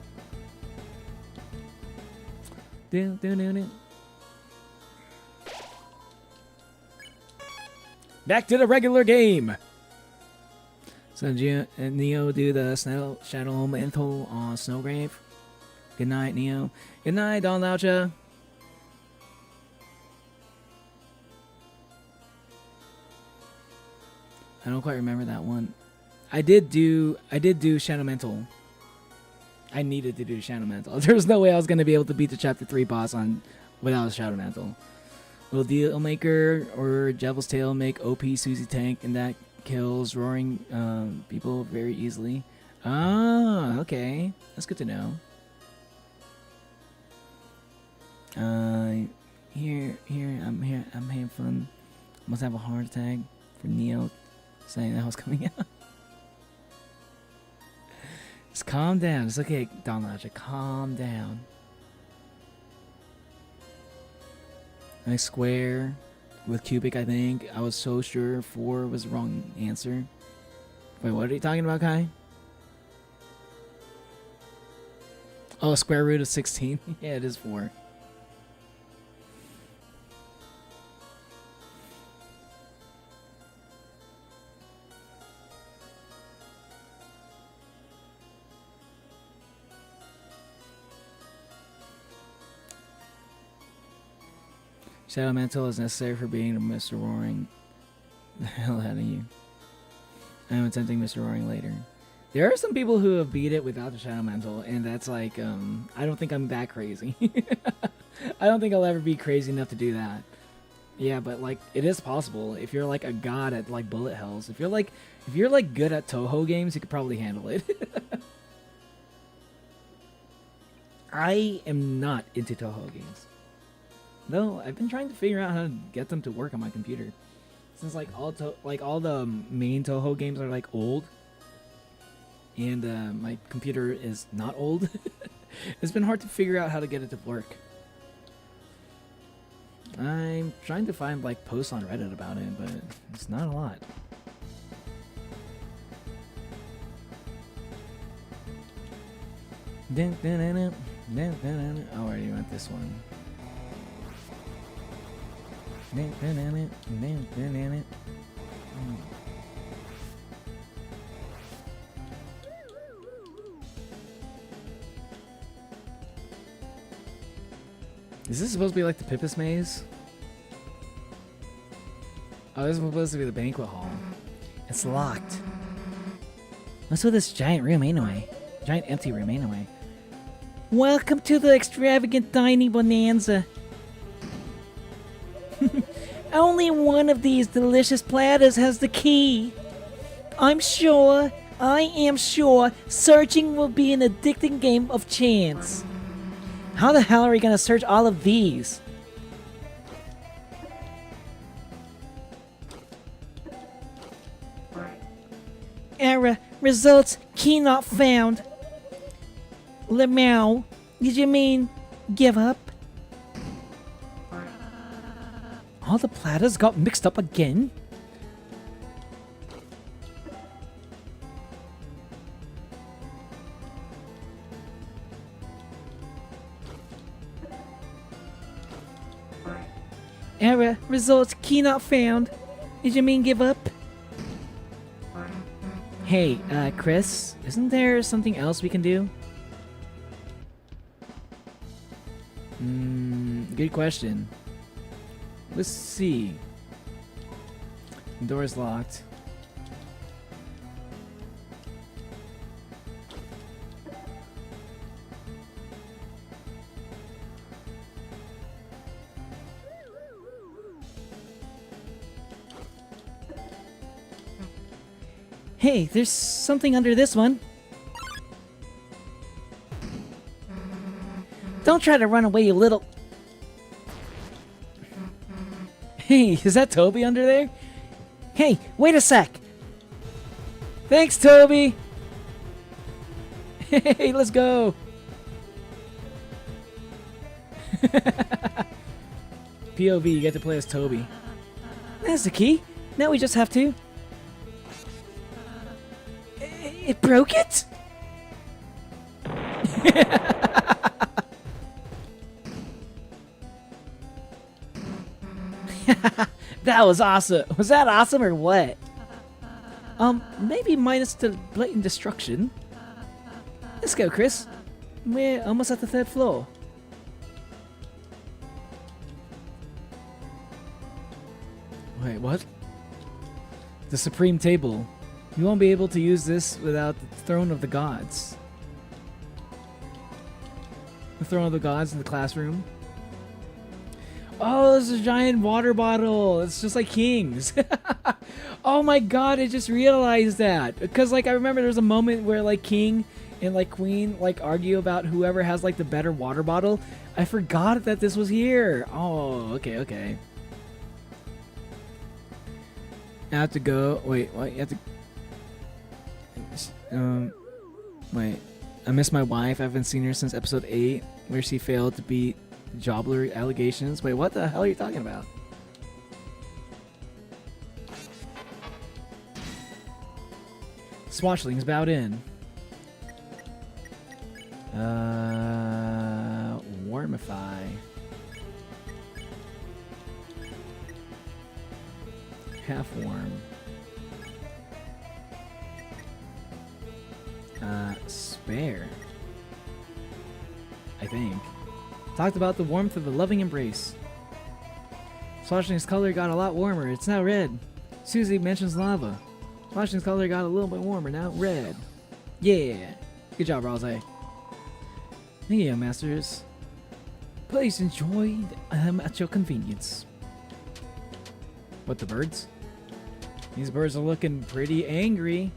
Back to the regular game. So Neo do the Shadow Elemental on Snowgrave. Good night, Neo. Good night, Don Laucha. I don't quite remember that one. I did do Shadow Mental. I needed to do Shadow Mental. There was no way I was gonna be able to beat the Chapter 3 boss without a Shadow Mental. Will Deal Maker or Devil's Tail make OP Susie Tank, and that kills roaring people very easily? Ah, okay. That's good to know. Here, I'm having fun. Must have a heart attack for Neo saying that was coming out. Just calm down. It's okay, Don Logic. Calm down. Nice square with cubic, I think. I was so sure 4 was the wrong answer. Wait, what are you talking about, Kai? Oh, square root of 16? Yeah, it is 4. Shadow Mantle is necessary for being Mr. Roaring. The hell out of you. I am attempting Mr. Roaring later. There are some people who have beat it without the Shadow Mantle, and that's like, I don't think I'm that crazy. I don't think I'll ever be crazy enough to do that. Yeah, but like, it is possible. If you're like a god at like bullet hells, if you're like good at Toho games, you could probably handle it. I am not into Toho games. No, I've been trying to figure out how to get them to work on my computer. Since like all the main Toho games are like old, and my computer is not old. It's been hard to figure out how to get it to work. I'm trying to find like posts on Reddit about it, but it's not a lot. I already went this one. Is this supposed to be like the Pippus maze? Oh, this is supposed to be the banquet hall. It's locked. What's with this giant room anyway? Giant empty room anyway. Welcome to the extravagant dining bonanza. Only one of these delicious platters has the key. I am sure, searching will be an addicting game of chance. How the hell are we gonna search all of these? Error. Results. Key not found. Lemau. Did you mean give up? All the platters got mixed up again? Error. Results. Key not found. Did you mean give up? Hey, Chris, isn't there something else we can do? Good question. Let's see. The door's locked. Hey, there's something under this one. Don't try to run away, you little... Hey, is that Toby under there? Hey, wait a sec. Thanks, Toby! Hey, let's go! POV, you get to play as Toby. There's the key. Now we just have to... It broke it? That was awesome. Was that awesome or what? Maybe minus the blatant destruction. Let's go, Chris. We're almost at the 3rd floor. Wait, what? The Supreme Table. You won't be able to use this without the Throne of the Gods. The Throne of the Gods in the classroom. Oh, there's a giant water bottle. It's just like King's. Oh my god, I just realized that. Because, like, I remember there was a moment where, like, King and, like, Queen, like, argue about whoever has, like, the better water bottle. I forgot that this was here. Oh, okay. I have to go. Wait, what? You have to... wait. I miss my wife. I haven't seen her since episode 8, where she failed to beat Jobler allegations. Wait, what the hell are you talking about? Swatchlings bowed in. Wormify. Half worm. Spare. I think. Talked about the warmth of a loving embrace. Swatchling's color got a lot warmer. It's now red. Susie mentions lava. Swatchling's color got a little bit warmer. Now red. Yeah. Good job, Rose. Thank you, masters. Please enjoy at your convenience. What, the birds? These birds are looking pretty angry.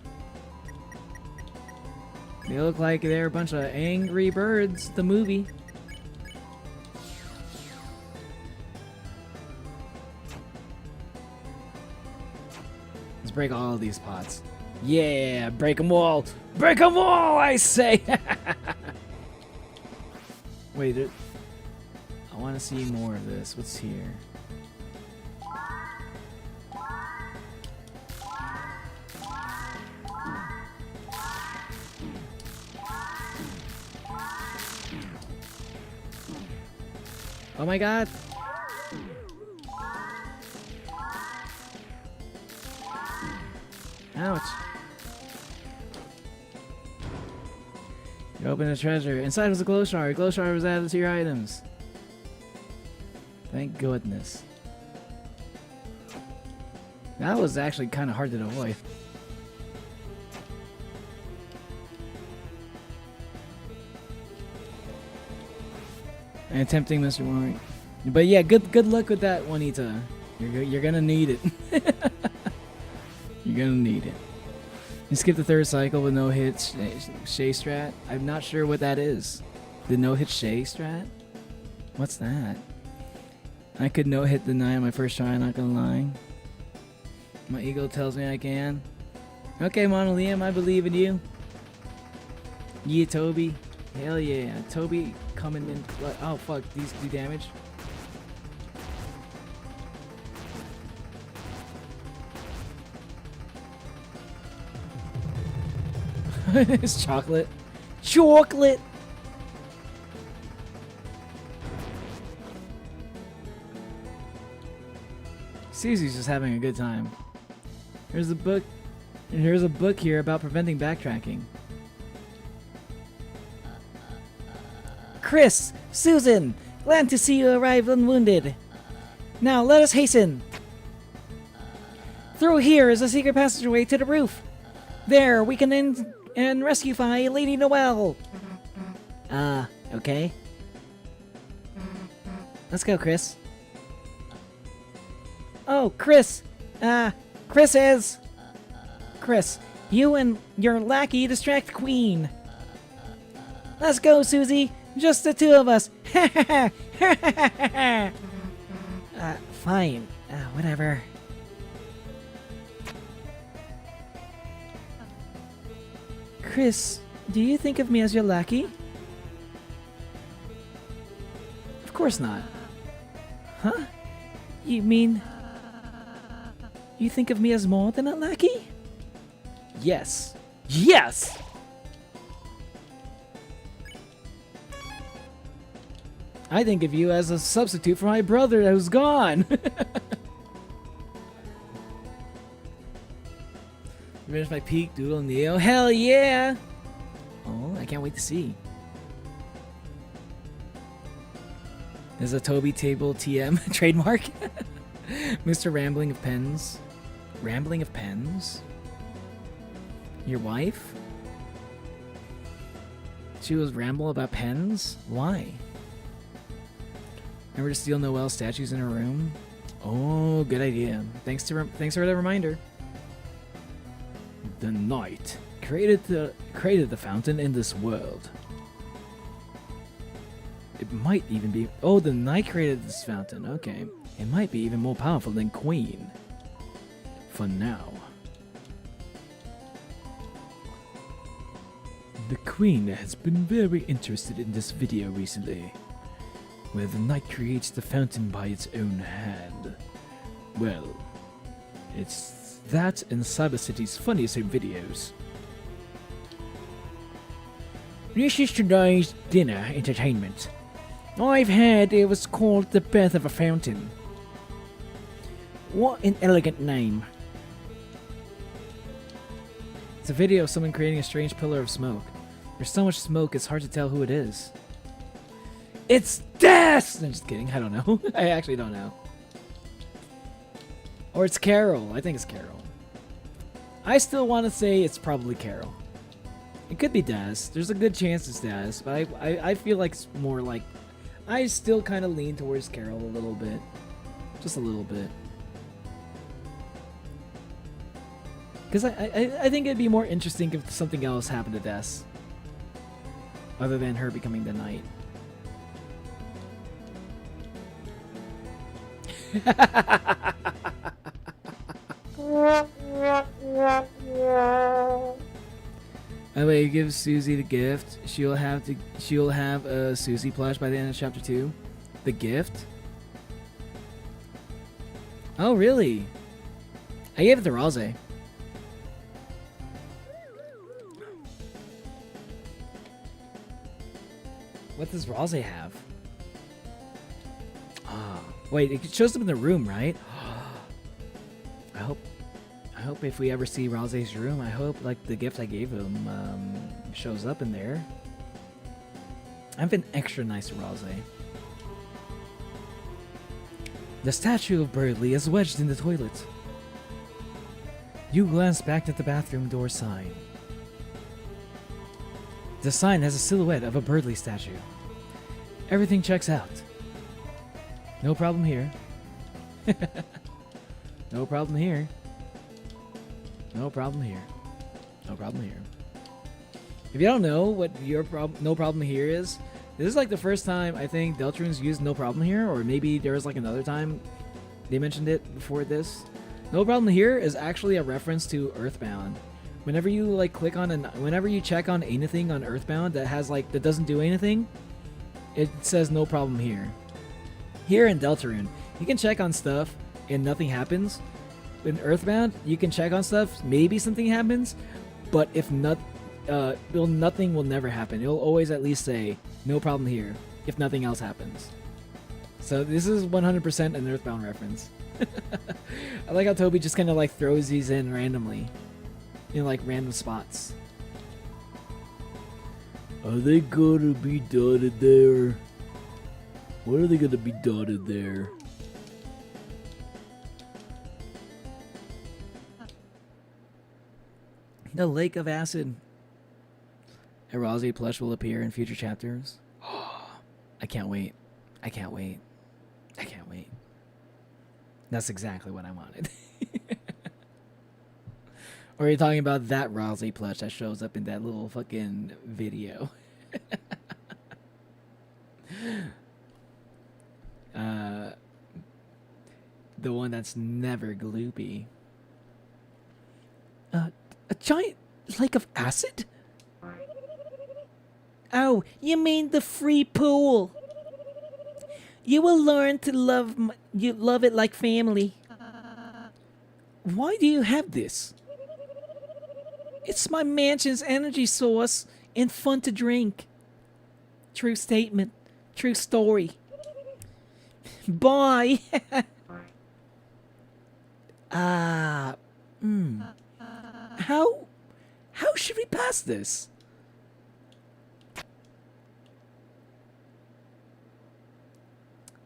They look like they're a bunch of angry birds, the movie. Let's break all of these pots. Yeah, break them all. Break them all, I say. Wait, I want to see more of this. What's here? Oh my god. Ouch. You open a treasure. Inside was a glow shard. Glow shard was added to your items. Thank goodness. That was actually kind of hard to avoid. And tempting Mr. Warwick. But yeah, good luck with that, Juanita. You're gonna need it. You're gonna need it. You skip the third cycle with no hit Shay strat. I'm not sure what that is. The no hit Shay strat? What's that? I could no hit deny on my first try, not gonna lie. My ego tells me I can. Okay, Monoliam, I believe in you. Yeah, Toby. Hell yeah. Toby coming in. Oh, fuck. These do damage. It's chocolate. Chocolate! Susie's just having a good time. Here's a book. And here's a book here about preventing backtracking. Chris, Susan, glad to see you arrive unwounded. Now let us hasten. Through here is a secret passageway to the roof. There, we can and rescuefy Lady Noelle. Okay. Let's go, Chris. Oh, Chris. Chris, you and your lackey distract the queen. Let's go, Susie. Just the two of us. Fine. Whatever. Chris, do you think of me as your lackey? Of course not. Huh? You mean... you think of me as more than a lackey? Yes. Yes! I think of you as a substitute for my brother who's gone. Finish my peak, Doodle, and Neo. Hell yeah! Oh, I can't wait to see. There's a Toby Table TM trademark. Mr. Rambling of Pens. Rambling of Pens? Your wife? She was ramble about pens? Why? Remember to steal Noelle's statues in her room? Oh, good idea. Thanks for the reminder. The Knight created the fountain in this world. It might even be... oh, the Knight created this fountain. Okay. It might be even more powerful than Queen. For now. The Queen has been very interested in this video recently, where the Knight creates the fountain by its own hand. Well, it's that and Cyber City's funniest home videos. This is today's dinner entertainment. I've heard it was called The Birth of a Fountain. What an elegant name. It's a video of someone creating a strange pillar of smoke. There's so much smoke it's hard to tell who it is. It's Des! I'm just kidding, I don't know. I actually don't know. Or it's Carol. I think it's Carol. I still want to say it's probably Carol. It could be Des. There's a good chance it's Des, but I feel like it's more like... I still kind of lean towards Carol a little bit. Just a little bit. Because I think it'd be more interesting if something else happened to Des. Other than her becoming the Knight. By the way, you give Susie the gift. She'll have a Susie plush by the end of chapter 2. The gift? Oh, really? I gave it to Rose. What does Rose have? Ah, wait, it shows up in the room, right? I hope hope if we ever see Ralse's room, I hope like the gift I gave him shows up in there. I've been extra nice to Ralse. The statue of Birdley is wedged in the toilet. You glance back at the bathroom door sign. The sign has a silhouette of a Birdley statue. Everything checks out. No problem here. No problem here. No problem here. No problem here. If you don't know what your no problem here is, this is like the first time I think Deltarune's used no problem here, or maybe there was like another time they mentioned it before this. No problem here is actually a reference to Earthbound. Whenever you like click on whenever you check on anything on Earthbound that has like that doesn't do anything, it says no problem here. Here in Deltarune, you can check on stuff and nothing happens. In Earthbound, you can check on stuff, maybe something happens, but if not, nothing will never happen. It'll always at least say no problem here if nothing else happens. So this is 100% an Earthbound reference. I like how Toby just kind of like throws these in randomly, in like random spots. Are they gonna be dotted there? What are they gonna be dotted there? The Lake of Acid. A Ralse plush will appear in future chapters. I can't wait. I can't wait. I can't wait. That's exactly what I wanted. Or are you talking about that Ralse plush that shows up in that little fucking video? The one that's never gloopy. A giant lake of acid? Oh, you mean the free pool? You will learn to love it like family. Why do you have this? It's my mansion's energy source and fun to drink. True statement. True story. Bye. How should we pass this?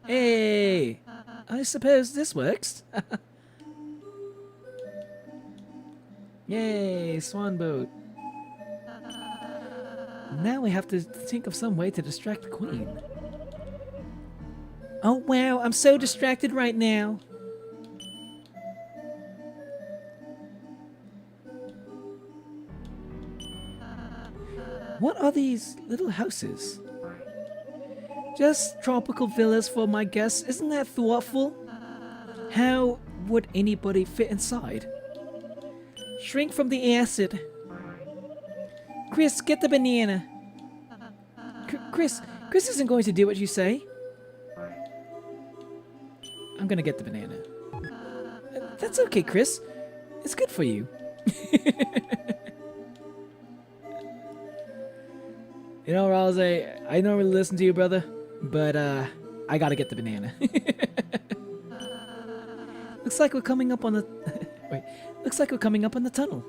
Hey, I suppose this works. Yay, swan boat. Now we have to think of some way to distract the queen. Oh wow, I'm so distracted right now. What are these little houses? Just tropical villas for my guests. Isn't that thoughtful? How would anybody fit inside? Shrink from the acid. Chris, get the banana. Chris isn't going to do what you say. I'm gonna get the banana. That's okay, Chris. It's good for you. You know, Ralse, I normally listen to you, brother, but I gotta get the banana. Looks like we're coming up on the wait. Looks like we're coming up on the tunnel.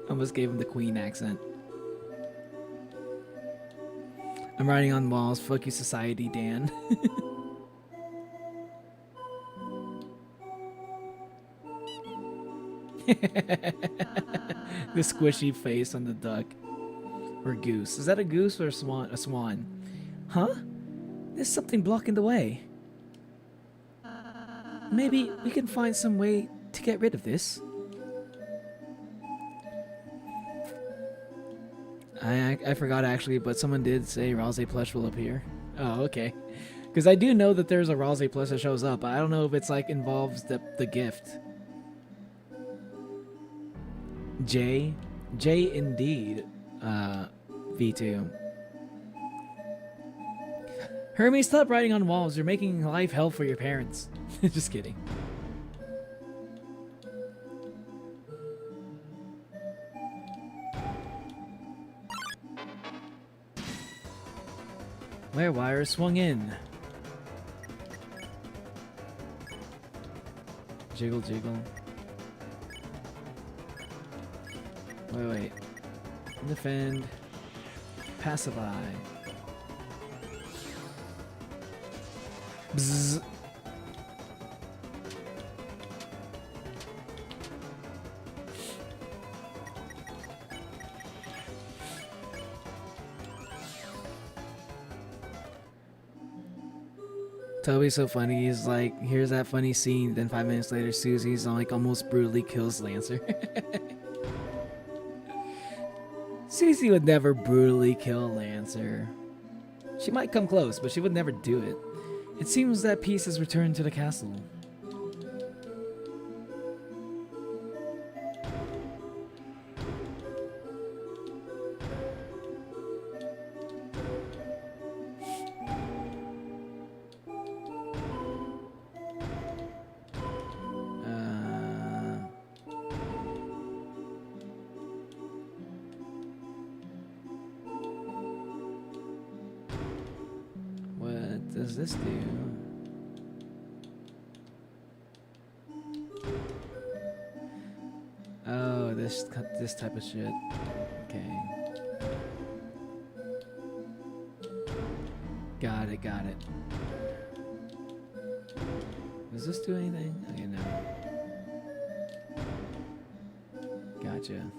Almost gave him the Queen accent. I'm writing on walls. Fuck you, society, Dan. The squishy face on the duck. Or goose. Is that a goose or a swan? A swan. Huh? There's something blocking the way. Maybe we can find some way to get rid of this. I forgot actually, but someone did say Ralse plush will appear. Oh, okay. Because I do know that there's a Ralse plush that shows up, but I don't know if it's like involves the gift. J indeed. V2. Hermes, stop writing on walls. You're making life hell for your parents. Just kidding. Wire wires swung in. Jiggle, jiggle. Wait. Defend. Pacify. Bzzz. Toby's so funny. He's like, here's that funny scene. Then 5 minutes later, Susie's like almost brutally kills Lancer. Susie would never brutally kill Lancer. She might come close, but she would never do it. It seems that peace has returned to the castle. What does this do? Oh, this type of shit. Okay. Got it. Does this do anything? Okay, no. Gotcha.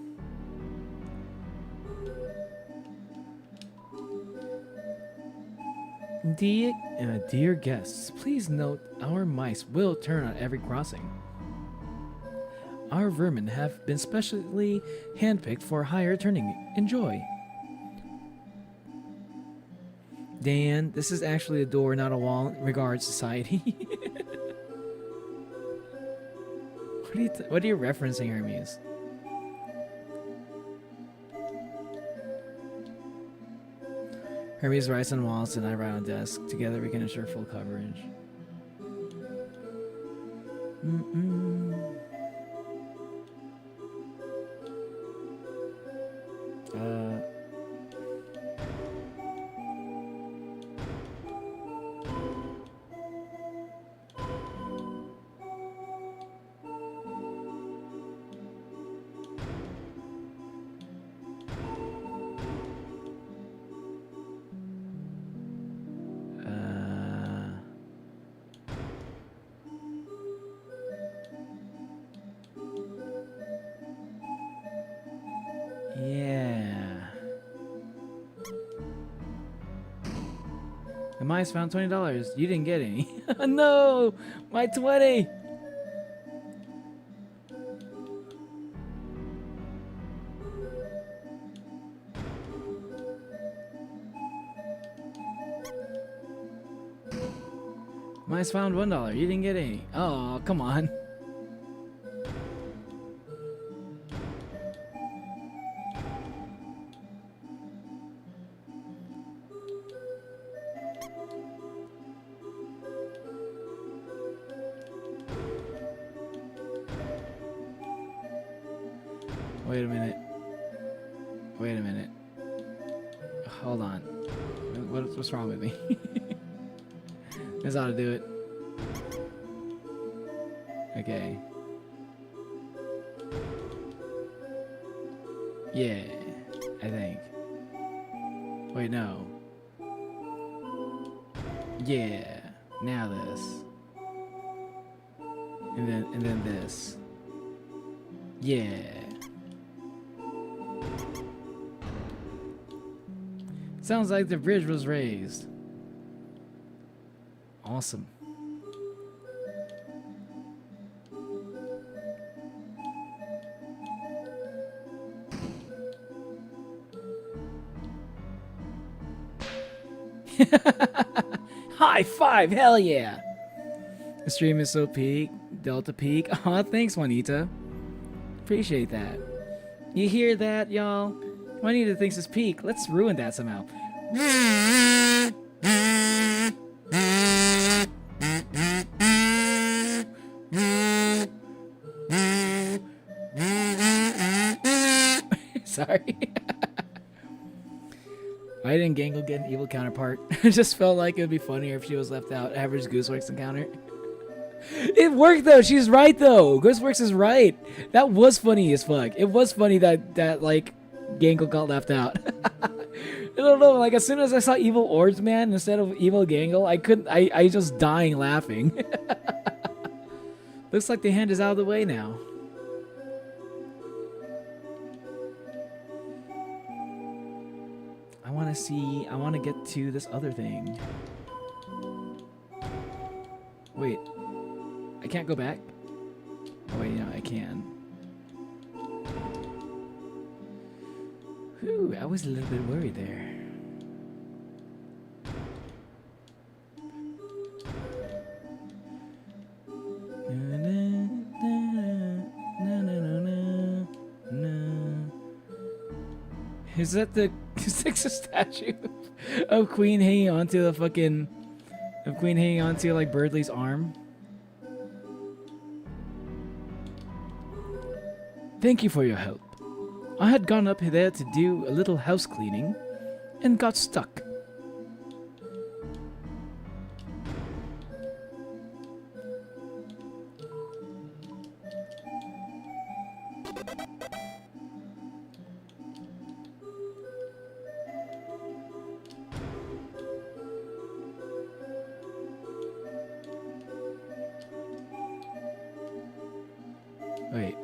Dear guests, please note our mice will turn on every crossing. Our vermin have been specially handpicked for higher turning. Enjoy. Dan, this is actually a door, not a wall. Regards, society. What are you referencing, Hermes? Hermes writes on walls and I write on desk. Together we can ensure full coverage. Yeah. The mice found $20. You didn't get any. No! My 20! Mice found $1. You didn't get any. Oh, come on. Wait a minute. Hold on. What's wrong with me? This ought to do it. Okay. Yeah, I think. Wait, no. Yeah. Now this. And then this. Yeah. Sounds like the bridge was raised. Awesome. High five, hell yeah. The stream is so peak, Delta peak. Aw, thanks, Juanita. Appreciate that. You hear that, y'all? Juanita thinks it's peak. Let's ruin that somehow. Sorry. Why didn't Gangle get an evil counterpart? It just felt like it would be funnier if she was left out. Average Gooseworks encounter. It worked though. She's right though. Ghostworks is right. That was funny as fuck. It was funny that like Gangle got left out. I don't know. Like as soon as I saw Evil Orbs Man instead of Evil Gangle, I couldn't. I just dying laughing. Looks like the hand is out of the way now. I want to see. I want to get to this other thing. Wait. I can't go back? Oh wait, yeah, I can. Whew, I was a little bit worried there. Is that the statue of Queen hanging onto the fucking Queen hanging onto like Birdley's arm? Thank you for your help. I had gone up there to do a little house cleaning and got stuck. Wait.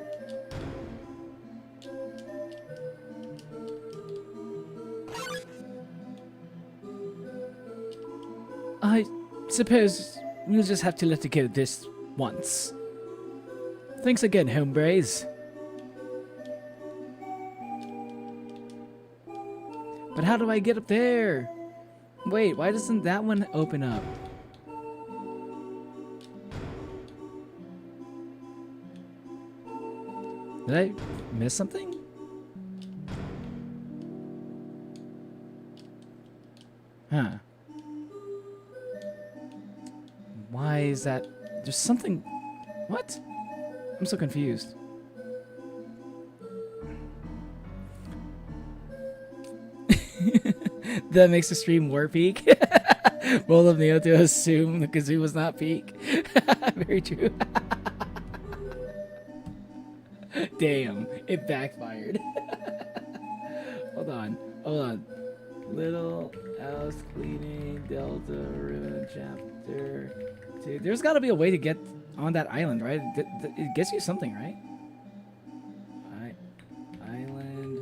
I suppose we'll just have to let it go this once. Thanks again, hombres. But how do I get up there? Wait, why doesn't that one open up? Did I miss something? Huh. Why is that? There's something. What? I'm so confused. That makes the stream war peak. Bold of Neo to assume the kazoo was not peak. Very true. Damn, it backfired. Hold on. Little house cleaning, Deltarune chapter 2. There's got to be a way to get on that island, right? It gets you something, right? Alright. Island.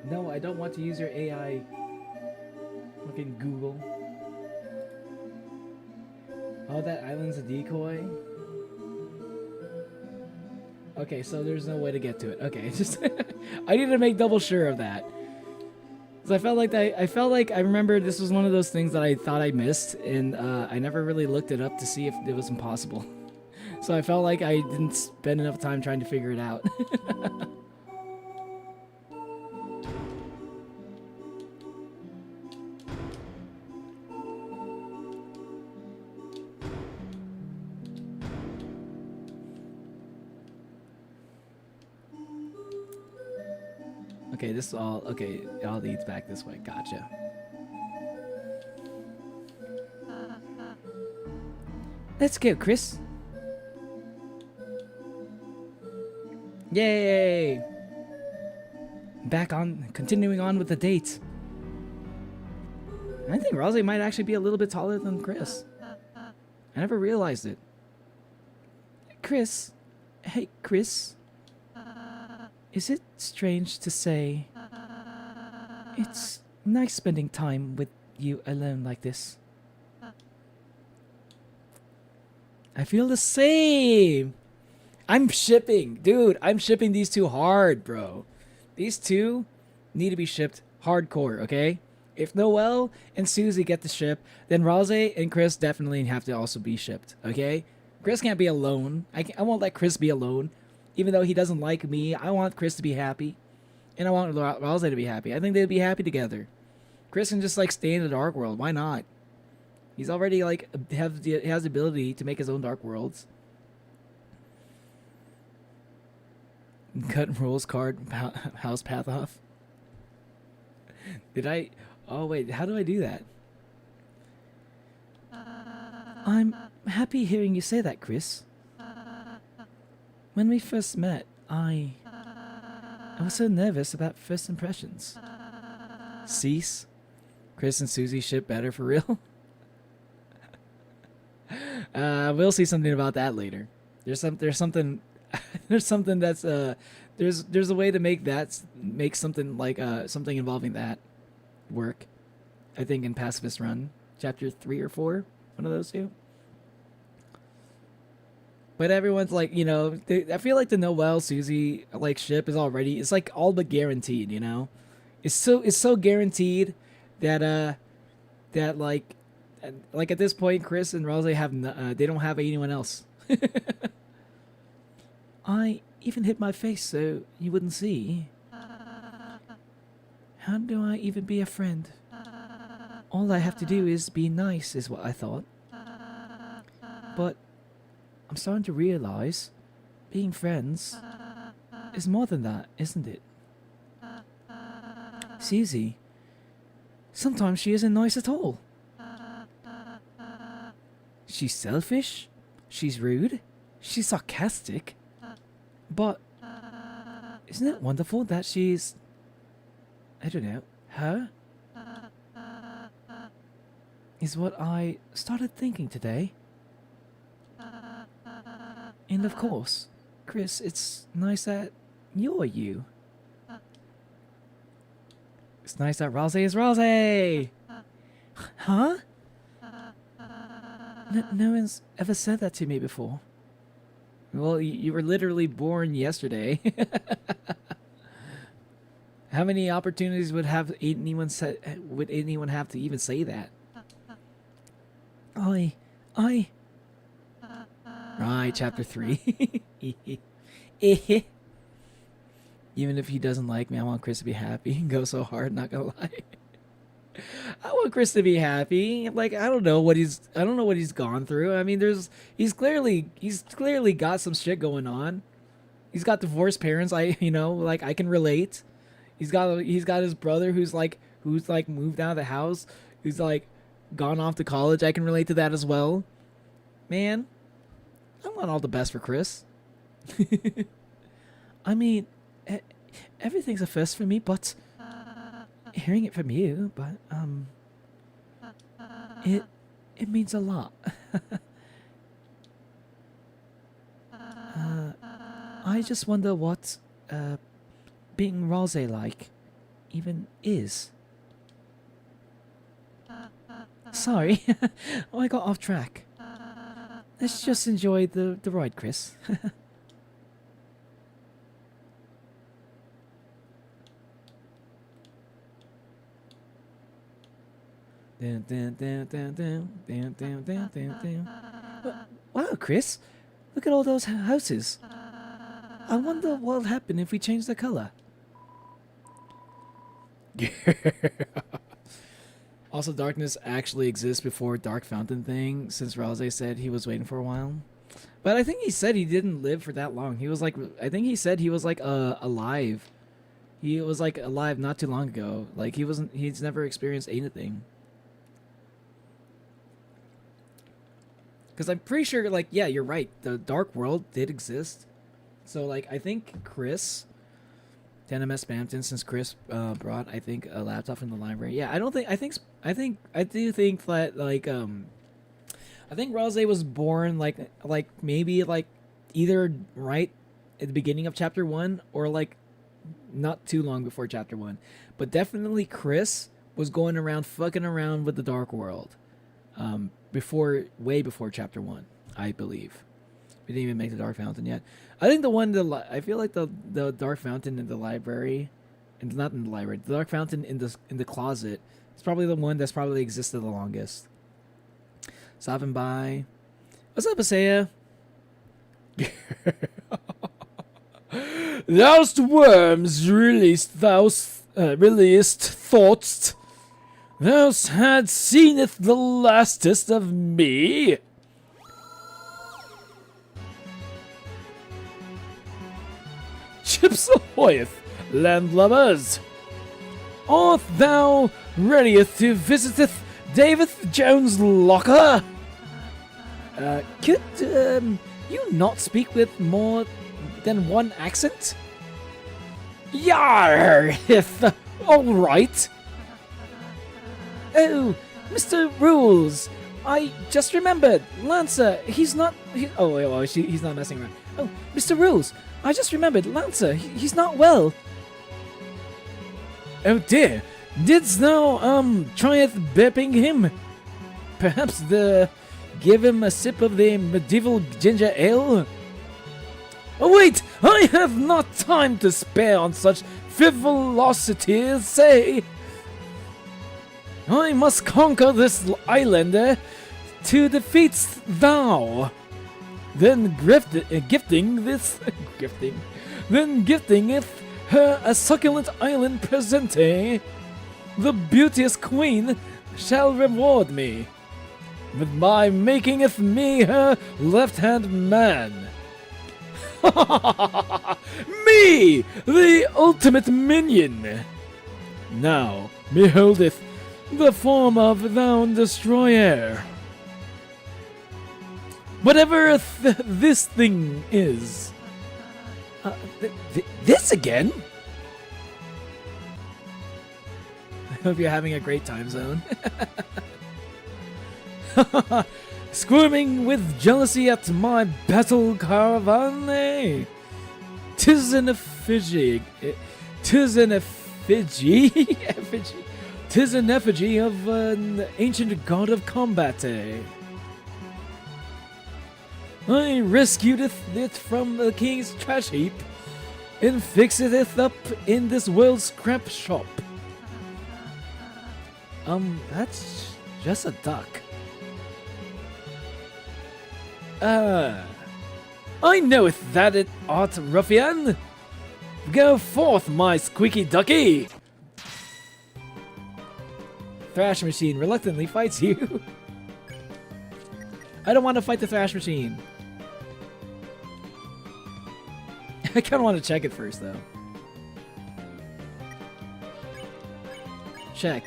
No, I don't want to use your AI. Fucking Google. Oh, that island's a decoy? Okay, so there's no way to get to it. Okay, just I need to make double sure of that. Cause I felt like I remember this was one of those things that I thought I missed, and I never really looked it up to see if it was impossible. So I felt like I didn't spend enough time trying to figure it out. Okay, this is all, okay, it all leads back this way. Gotcha. Let's go, Chris. Yay! Back on, continuing on with the date. I think Rosie might actually be a little bit taller than Chris. I never realized it. Chris. Hey, Chris. Is it strange to say it's nice spending time with you alone like this? I feel the same. I'm shipping. Dude, I'm shipping these two hard, bro. These two need to be shipped hardcore, okay? If Noelle and Susie get the ship, then Rose and Chris definitely have to also be shipped, okay? Chris can't be alone. I won't let Chris be alone. Even though he doesn't like me, I want Chris to be happy. And I want Rose to be happy. I think they'd be happy together. Chris can just like stay in the dark world. Why not? He's already like has the ability to make his own dark worlds. Cut rules card house path off. Did I? Oh wait, how do I do that? I'm happy hearing you say that, Chris. When we first met, I was so nervous about first impressions. Cease. Chris and Susie ship better for real. We'll see something about that later. There's something there's something that's there's a way to make something like something involving that work. I think in Pacifist Run, chapter 3 or 4, one of those two. But everyone's like, you know, I feel like the Noelle Susie like ship is already, it's like all but guaranteed, you know. It's so guaranteed that that like at this point Chris and Rose have they don't have anyone else. I even hid my face so you wouldn't see. How do I even be a friend? All I have to do is be nice, is what I thought. But I'm starting to realize being friends is more than that, isn't it? Susie, sometimes she isn't nice at all. She's selfish, she's rude, she's sarcastic. But isn't it wonderful that she's, I don't know, her? Is what I started thinking today. And of course, Chris, it's nice that you're you. It's nice that Rose is Rose. Huh? No one's ever said that to me before. Well, you were literally born yesterday. How many opportunities would anyone have to even say that? Right, chapter 3. Even if he doesn't like me, I want Chris to be happy and go so hard, not gonna lie. I want Chris to be happy. Like I don't know what he's gone through. I mean, he's clearly got some shit going on. He's got divorced parents. I can relate. He's got his brother who's moved out of the house, who's like gone off to college. I can relate to that as well. Man, I want all the best for Chris. I mean, everything's a first for me, but hearing it from you, it means a lot. I just wonder what being Rose like even is. Sorry, I got off track. Let's just enjoy the ride, Chris. Wow, Chris, look at all those houses. I wonder what'll happen if we change the color. Also, darkness actually exists before Dark Fountain thing, since Rose said he was waiting for a while. But I think he said he didn't live for that long. He was like, I think he said he was like alive. He was like alive not too long ago. Like he's never experienced anything. Because I'm pretty sure, like, yeah, you're right. The Dark World did exist. So, like, I think Chris, TNMS Spamton, since Chris brought, I think, a laptop from the library. Yeah, I do think that, like, I think Rose was born, like maybe, like, either right at the beginning of Chapter 1 or, like, not too long before Chapter 1. But definitely Chris was going around, fucking around with the Dark World. Way before Chapter 1, I believe. We didn't even make the Dark Fountain yet. I think I feel like the Dark Fountain in the library, and not in the library, the Dark Fountain in the closet is probably the one that's probably existed the longest. Stopping by. What's up, Asaya? Those worms released thoughts. Thou had seeneth the lastest of me. Chips ahoyeth, landlubbers. art thou readiest to visiteth David Jones' locker? Could you not speak with more than one accent? Yarth! All right. Oh, Mr. Rules, I just remembered. Lancer, he's not... He's not messing around. Oh, Mr. Rules, I just remembered. Lancer, he's not well. Oh dear, didst thou, trieth bepping him? Perhaps give him a sip of the medieval ginger ale? Oh wait, I have not time to spare on such frivolosities, say! I must conquer this islander to defeatst thou. Then gifting if her a succulent island presente, the beauteous queen shall reward me with my makingeth me her left-hand man. Me, the ultimate minion. Now beholdeth the form of thou destroyer. Whatever this thing is. This again? I hope you're having a great time zone. Squirming with jealousy at my battle caravan, eh? 'Tis an effigy. 'Tis an effigy. Effigy. 'Tis an effigy of an ancient god of combat, eh? I rescuedeth it from the king's trash heap, and fixeth it up in this world's scrap shop. That's just a duck. I knoweth that it art, ruffian. Go forth, my squeaky ducky. Thrash machine reluctantly fights you. I don't want to fight the thrash machine. I kind of want to check it first, though. Check.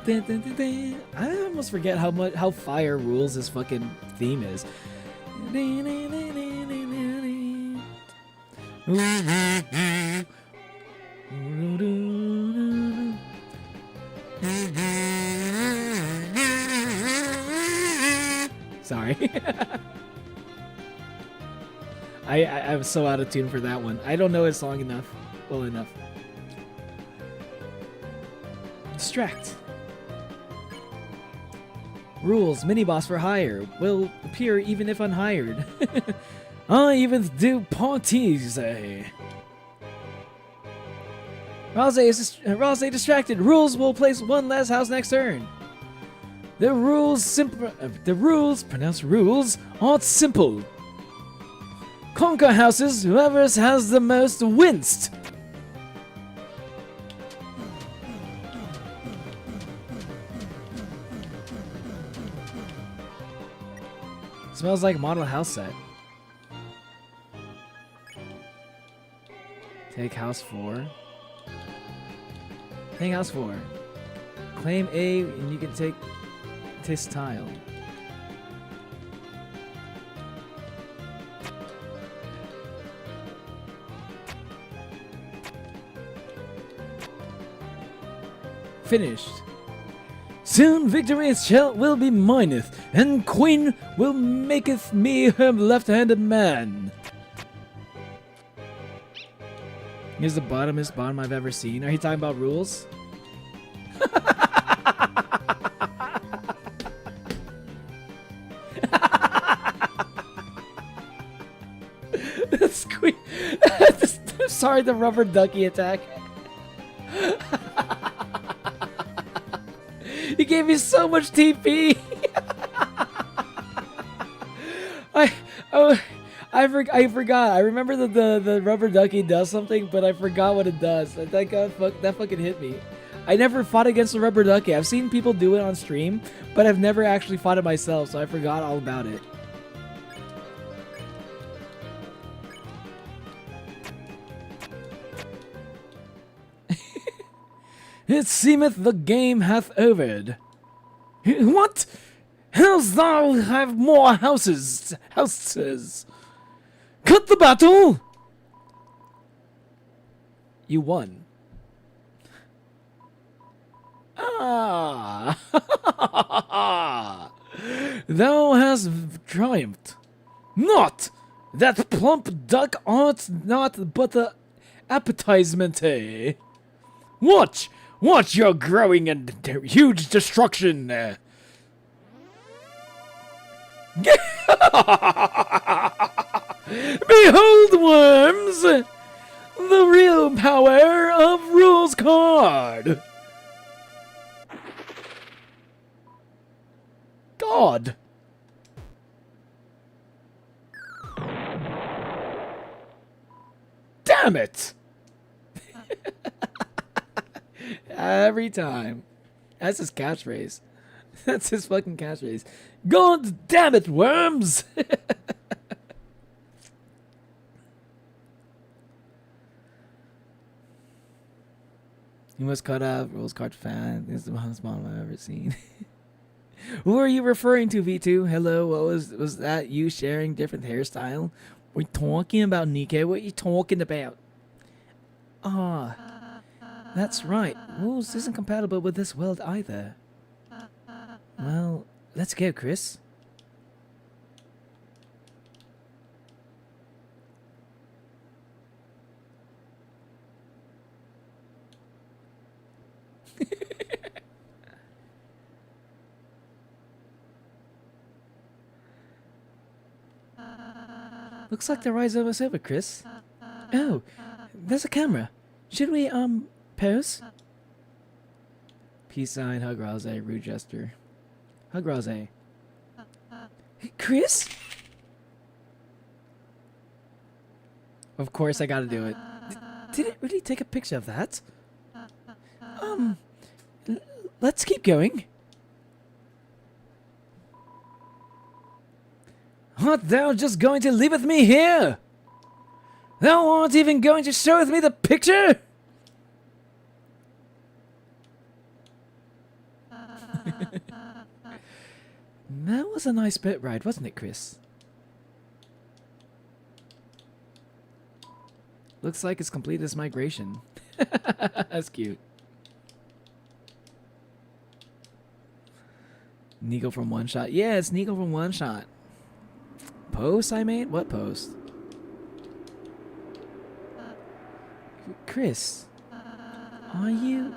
Dun, dun, dun, dun. I almost forget how fire rules this fucking theme is. Sorry. I was so out of tune for that one. I don't know it song enough. Well enough. Distract. Rules, mini-boss for hire. Will appear even if unhired. I even do parties, eh? Rose distracted. Rules will place one last house next turn. The rules, pronounced rules, aren't simple. Conquer houses, whoever has the most winced. Smells like model house set. Take house 4. Take house 4. Claim A and you can take this tile. Finished. Soon victory will be mineth, and queen will maketh me her left-handed man. Here's the bottomest bottom I've ever seen. Are you talking about rules? Sorry, the rubber ducky attack. He gave me so much TP. I forgot. I remember that the rubber ducky does something, but I forgot what it does. That fucking hit me. I never fought against the rubber ducky. I've seen people do it on stream, but I've never actually fought it myself, so I forgot all about it. It seemeth the game hath overed. What? Else thou have more houses. Cut the battle! You won. Ah! Thou hast triumphed. Not! That plump duck art not but the appetizement, eh? Watch your growing and huge destruction. Behold, worms! The real power of rules card. God. Damn it! Every time. That's his catchphrase. That's his fucking catchphrase. God damn it, worms! You must cut up. Rules card fan. This is the most bottom I've ever seen. Who are you referring to, V2? Hello, what was that? You sharing different hairstyle? We're talking about Nico. What are you talking about? Ah, that's right. Rules isn't compatible with this world either. Well, let's go, Chris. Looks like the ride's almost over, Chris. Oh, there's a camera. Should we, pose? Peace sign, hug Rose, rude gesture. Hug Rose. Chris? Of course I gotta do it. Did it really take a picture of that? Let's keep going. Art thou just going to leave with me here? Thou aren't even going to show with me the picture? That was a nice boat ride, wasn't it, Chris? Looks like it's completed its migration. That's cute. Nico from One Shot. Yeah, it's Nico from One Shot. Post I made? What post? Chris, are you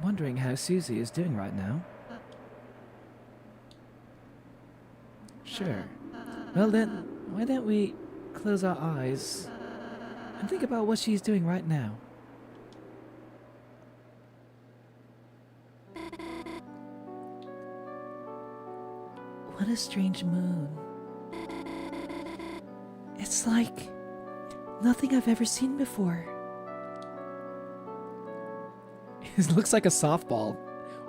wondering how Susie is doing right now? Sure. Well then, why don't we close our eyes and think about what she's doing right now? What a strange moon. It's like nothing I've ever seen before. It looks like a softball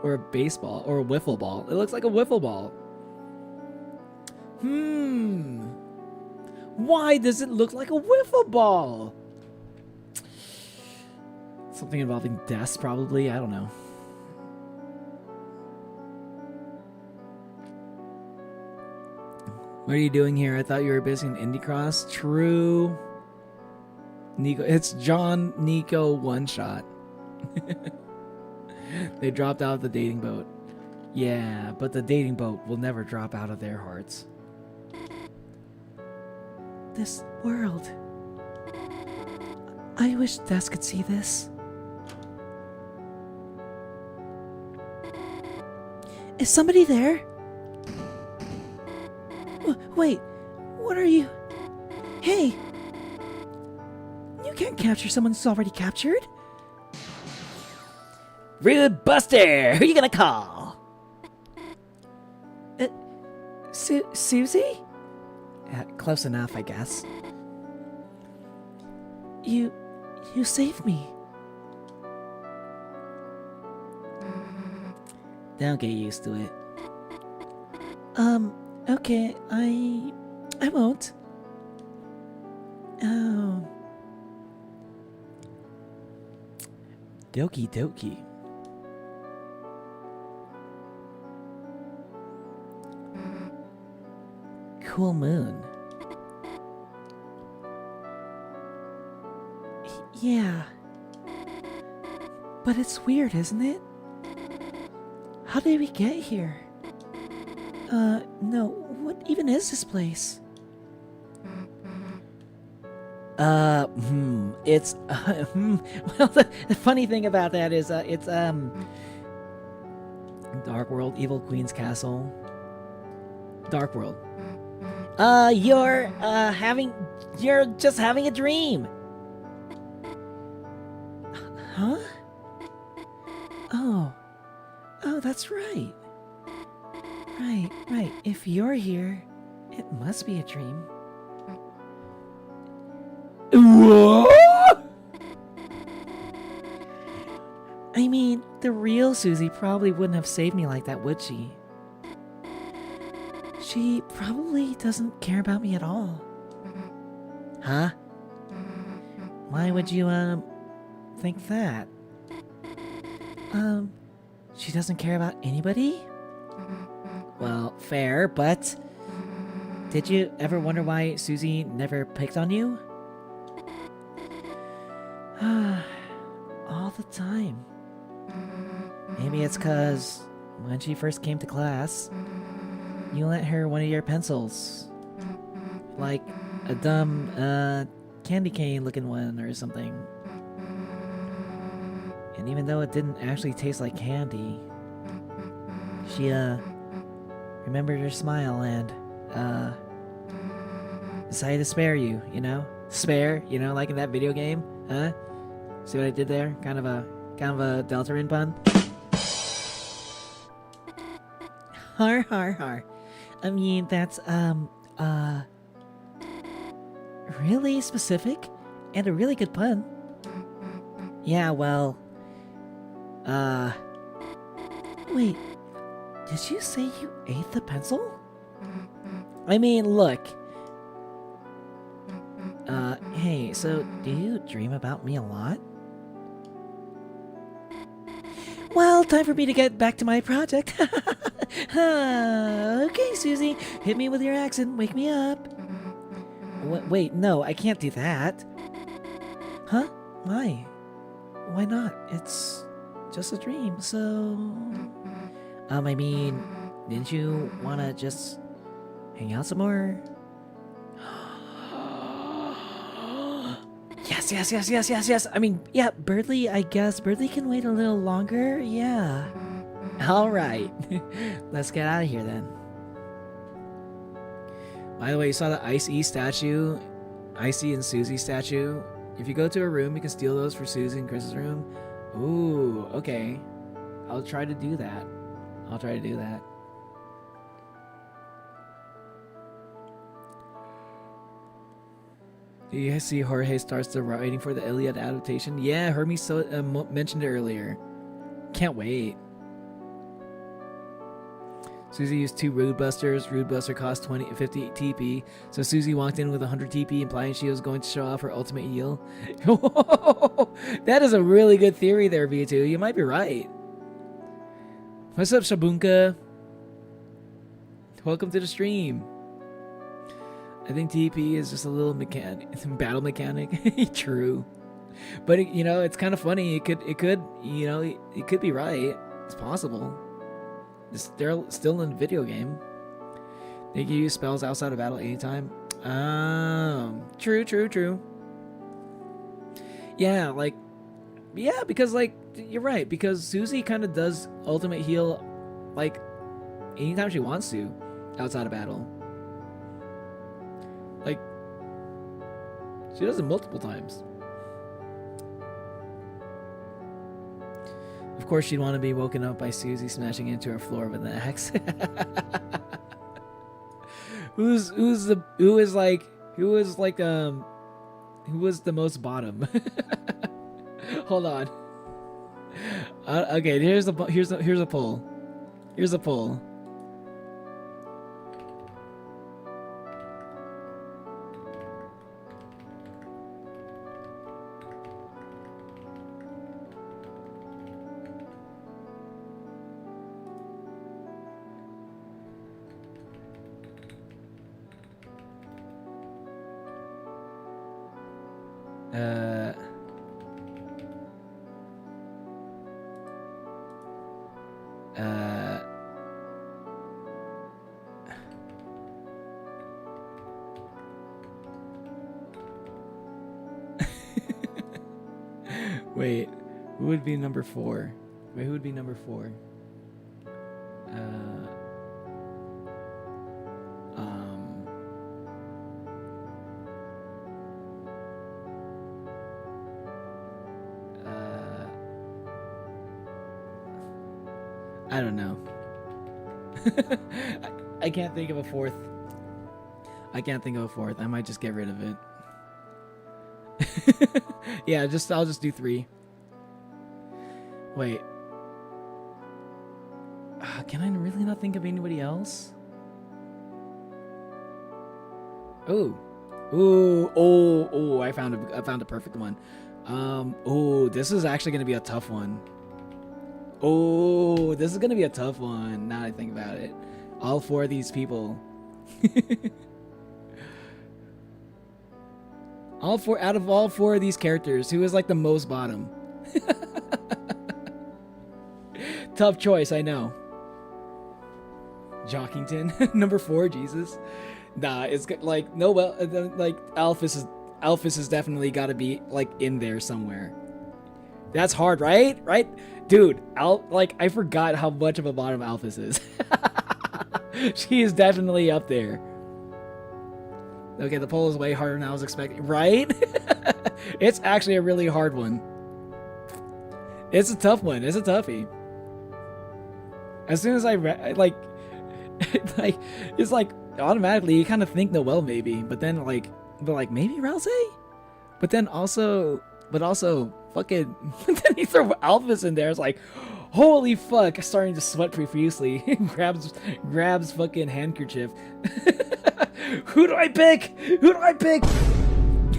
or a baseball or a wiffle ball. It looks like a wiffle ball. Why does it look like a wiffle ball? Something involving deaths, probably. I don't know. What are you doing here? I thought you were busy in Indie Cross. True. Nico, it's John Nico One Shot. They dropped out of the dating boat. Yeah, but the dating boat will never drop out of their hearts. This world. I wish Des could see this. Is somebody there? Wait, what are you? Hey! You can't capture someone who's already captured. Rude Buster, who you gonna call? Susie? Close enough, I guess. You saved me. Don't get used to it. Okay, I won't. Oh. Doki doki. cool moon. Yeah. But it's weird, isn't it? How did we get here? No, what even is this place? It's, well, the funny thing about that is, it's, Dark World, Evil Queen's Castle. Dark World. you're just having a dream. Huh? Oh, that's right. Right. If you're here, it must be a dream. What? I mean, the real Susie probably wouldn't have saved me like that, would she? She probably doesn't care about me at all. Huh? Why would you, think that? She doesn't care about anybody? Well, fair, but did you ever wonder why Susie never picked on you? All the time. Maybe it's 'cause when she first came to class, you lent her one of your pencils. Like a dumb, candy cane looking one or something. And even though it didn't actually taste like candy, she, remembered your smile and, decided to spare you, you know? Spare, you know, like in that video game, huh? See what I did there? Kind of a Deltarune pun. Har. I mean, that's, really specific and a really good pun. Yeah, well, wait, did you say you ate the pencil? I mean, look. Hey, so do you dream about me a lot? Well, time for me to get back to my project. Okay, Susie, hit me with your accent, wake me up. Wait, no, I can't do that. Huh? Why? Why not? It's just a dream, so... I mean, didn't you wanna just hang out some more? Yes. I mean, yeah, Birdly, I guess Birdly can wait a little longer, yeah. Alright, let's get out of here then. By the way, you saw the Ice-E statue? Icy and Susie statue? If you go to a room, you can steal those for Susie and Chris's room. Ooh, okay. I'll try to do that. Do you see Jorge starts the writing for the Iliad adaptation? Yeah, Hermes mentioned it earlier. Can't wait. Susie used 2 Rude Busters. Rude Buster cost 50 TP. So Susie walked in with 100 TP, implying she was going to show off her ultimate heal. That is a really good theory there, V2. You might be right. What's up, Shabunka? Welcome to the stream. I think TP is just a little battle mechanic. True. But it's kind of funny. It could be right. It's possible. They're still in the video game. They can use spells outside of battle anytime. True. Yeah, because you're right. Because Susie kind of does ultimate heal, anytime she wants to, outside of battle. She does it multiple times. Of course, she'd want to be woken up by Susie smashing into her floor with an axe. Who was the most bottom? Hold on. Okay, here's a poll. Here's a poll. Uh. Wait, who would be number 4? Wait, who would be number 4? I don't know. I can't think of a 4th. I can't think of a 4th. I might just get rid of it. Yeah, I'll just do 3. Wait. Can I really not think of anybody else? Oh. I found a perfect one. This is actually gonna be a tough one. Oh, this is gonna be a tough one. Now that I think about it, all 4 of these people. Out of all 4 of these characters, who is like the most bottom? Tough choice, I know. Jockington, number 4, Jesus. Nah, it's like Nobel, like Alphys has definitely got to be like in there somewhere. That's hard, right? Right, dude. I forgot how much of a bottom Alphys is. She is definitely up there. Okay, the poll is way harder than I was expecting, right? It's actually a really hard one. It's a tough one. It's a toughie. As soon as I read, like, it's like automatically you kind of think Noel maybe, but then maybe Rousey, but also fucking. Then you throw Alphys in there. It's like, holy fuck! Starting to sweat profusely. grabs fucking handkerchief. Who do I pick? Who do I pick?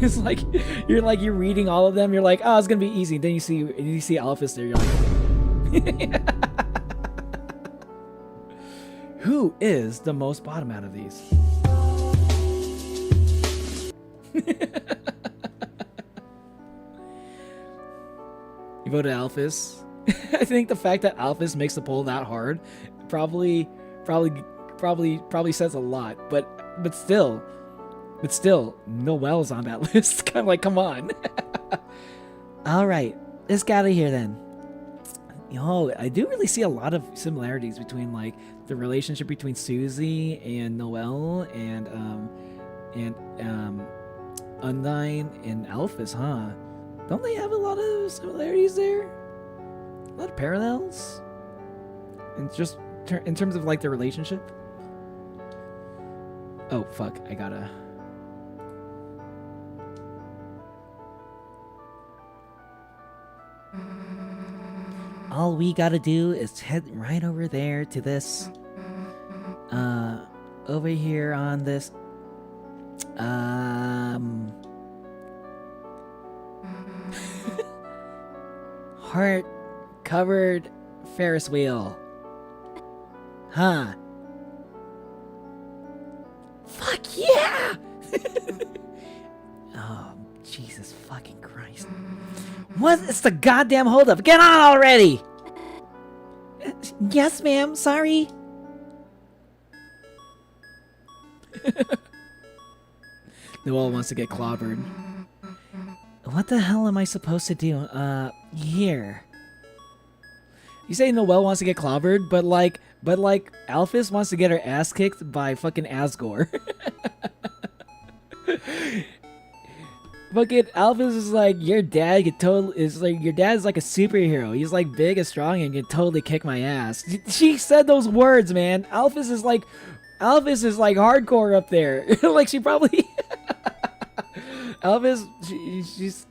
It's like you're reading all of them. You're like, oh, it's gonna be easy. Then you see Alphys there. You're like, who is the most bottom out of these? You voted Alphys. I think the fact that Alphys makes the poll that hard probably says a lot. But still, Noel's on that list. Kind of like, come on. All right, let's get out of here then. I do really see a lot of similarities between like the relationship between Susie and Noel and Undyne and Alphys, huh? Don't they have a lot of similarities there? A lot of parallels? And just in terms of like their relationship? Oh, fuck. I gotta... All we gotta do is head right over there to this. Over here on this. Heart-covered Ferris wheel. Huh. Fuck yeah! Oh, Jesus fucking Christ. What is the goddamn holdup? Get on already! Yes, ma'am. Sorry. Noel wants to get clobbered. What the hell am I supposed to do? Here. You say Noel wants to get clobbered, but like Alphys wants to get her ass kicked by fucking Asgore. Fucking Alphys is like, your dad is like a superhero. He's like big and strong and can totally kick my ass. She said those words, man. Alphys is like hardcore up there. Like she probably Alphys,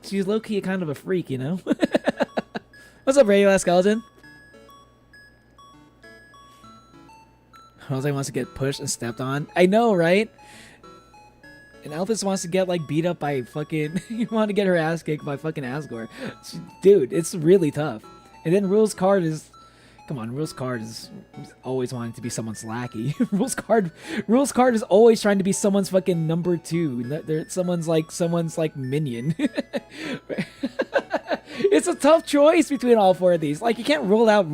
she's low key kind of a freak, you know. What's up, Radio Skeleton? Jose wants to get pushed and stepped on. I know, right? And Alphys wants to get like beat up by fucking. You want to get her ass kicked by fucking Asgore, dude. It's really tough. And then Rule's card is Come on, Rules Card is always wanting to be someone's lackey. Rules Card is always trying to be someone's fucking number 2. Someone's like minion. It's a tough choice between all 4 of these. Like you can't rule out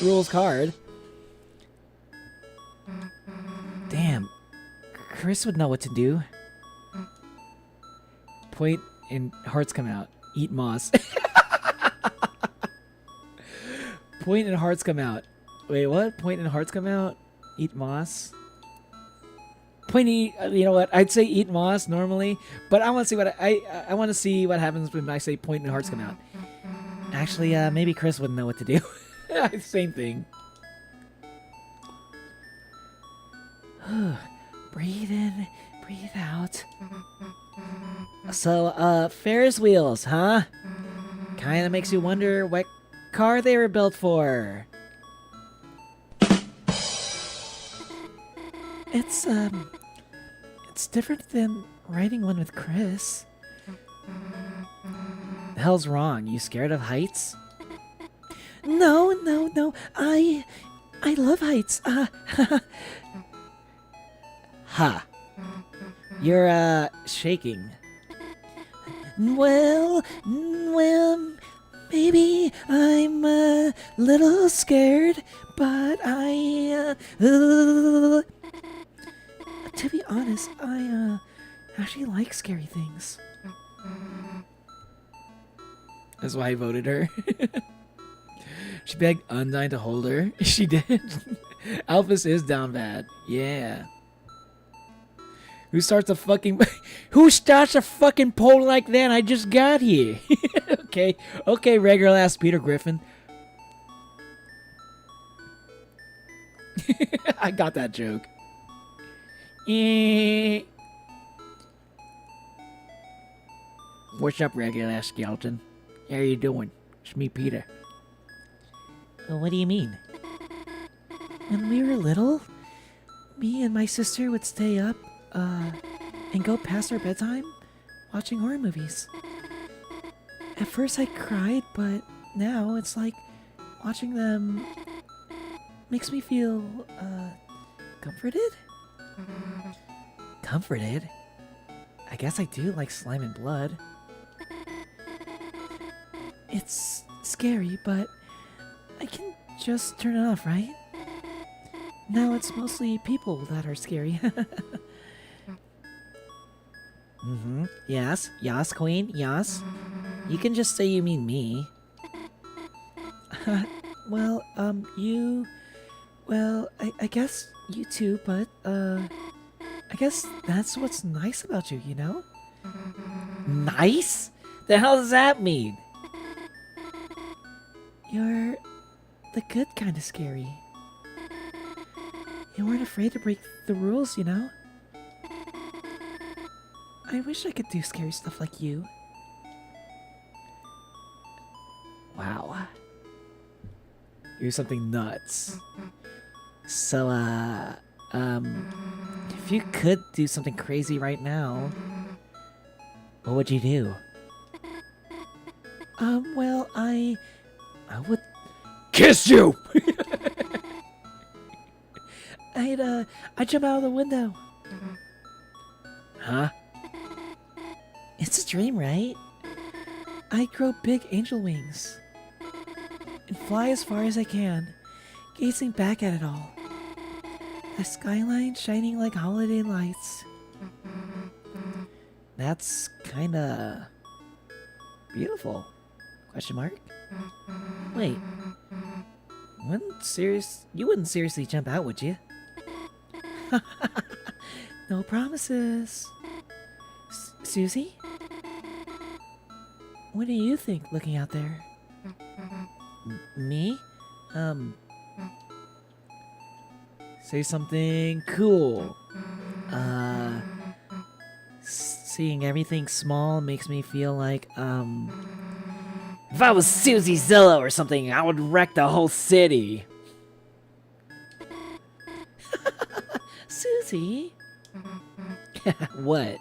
Rules Card. Damn, Chris would know what to do. Point and hearts come out. Eat moss. Point and hearts come out. Wait, what? Point and hearts come out? Eat moss? Point eat. You know what? I'd say eat moss normally, but I want to see what I want to see what happens when I say point and hearts come out. Actually, maybe Chris wouldn't know what to do. Same thing. Breathe in, breathe out. So, Ferris wheels, huh? Kinda makes you wonder what car they were built for. It's different than riding one with Chris. The hell's wrong? You scared of heights? No. I love heights. Ha. You're, shaking. Well, maybe I'm a little scared, but to be honest, I actually like scary things. That's why I voted her. She begged Undyne to hold her. She did. Alphys is down bad. Yeah. Who starts a fucking poll like that? I just got here. Okay, regular ass Peter Griffin. I got that joke. What's up, regular ass skeleton? How you doing? It's me, Peter. What do you mean? When we were little, me and my sister would stay up, and go past our bedtime watching horror movies. At first I cried, but now it's like watching them makes me feel, comforted? Comforted? I guess I do like slime and blood. It's scary, but I can just turn it off, right? Now it's mostly people that are scary. Mm-hmm. Yes, queen, yes. You can just say you mean me. Well, I guess you too, but, I guess that's what's nice about you, you know? Nice? The hell does that mean? You're the good kind of scary. You weren't afraid to break the rules, you know? I wish I could do scary stuff like you. Wow. You're something nuts. So, if you could do something crazy right now, what would you do? Well, I would kiss you! I'd jump out of the window. Huh? It's a dream, right? I grow big angel wings and fly as far as I can, gazing back at it all. The skyline shining like holiday lights. That's kinda beautiful. Question mark? Wait. You wouldn't seriously jump out, would you? No promises. Susie? What do you think looking out there? Me? Say something cool. Seeing everything small makes me feel like, if I was Susie Zillow or something, I would wreck the whole city. Susie? What?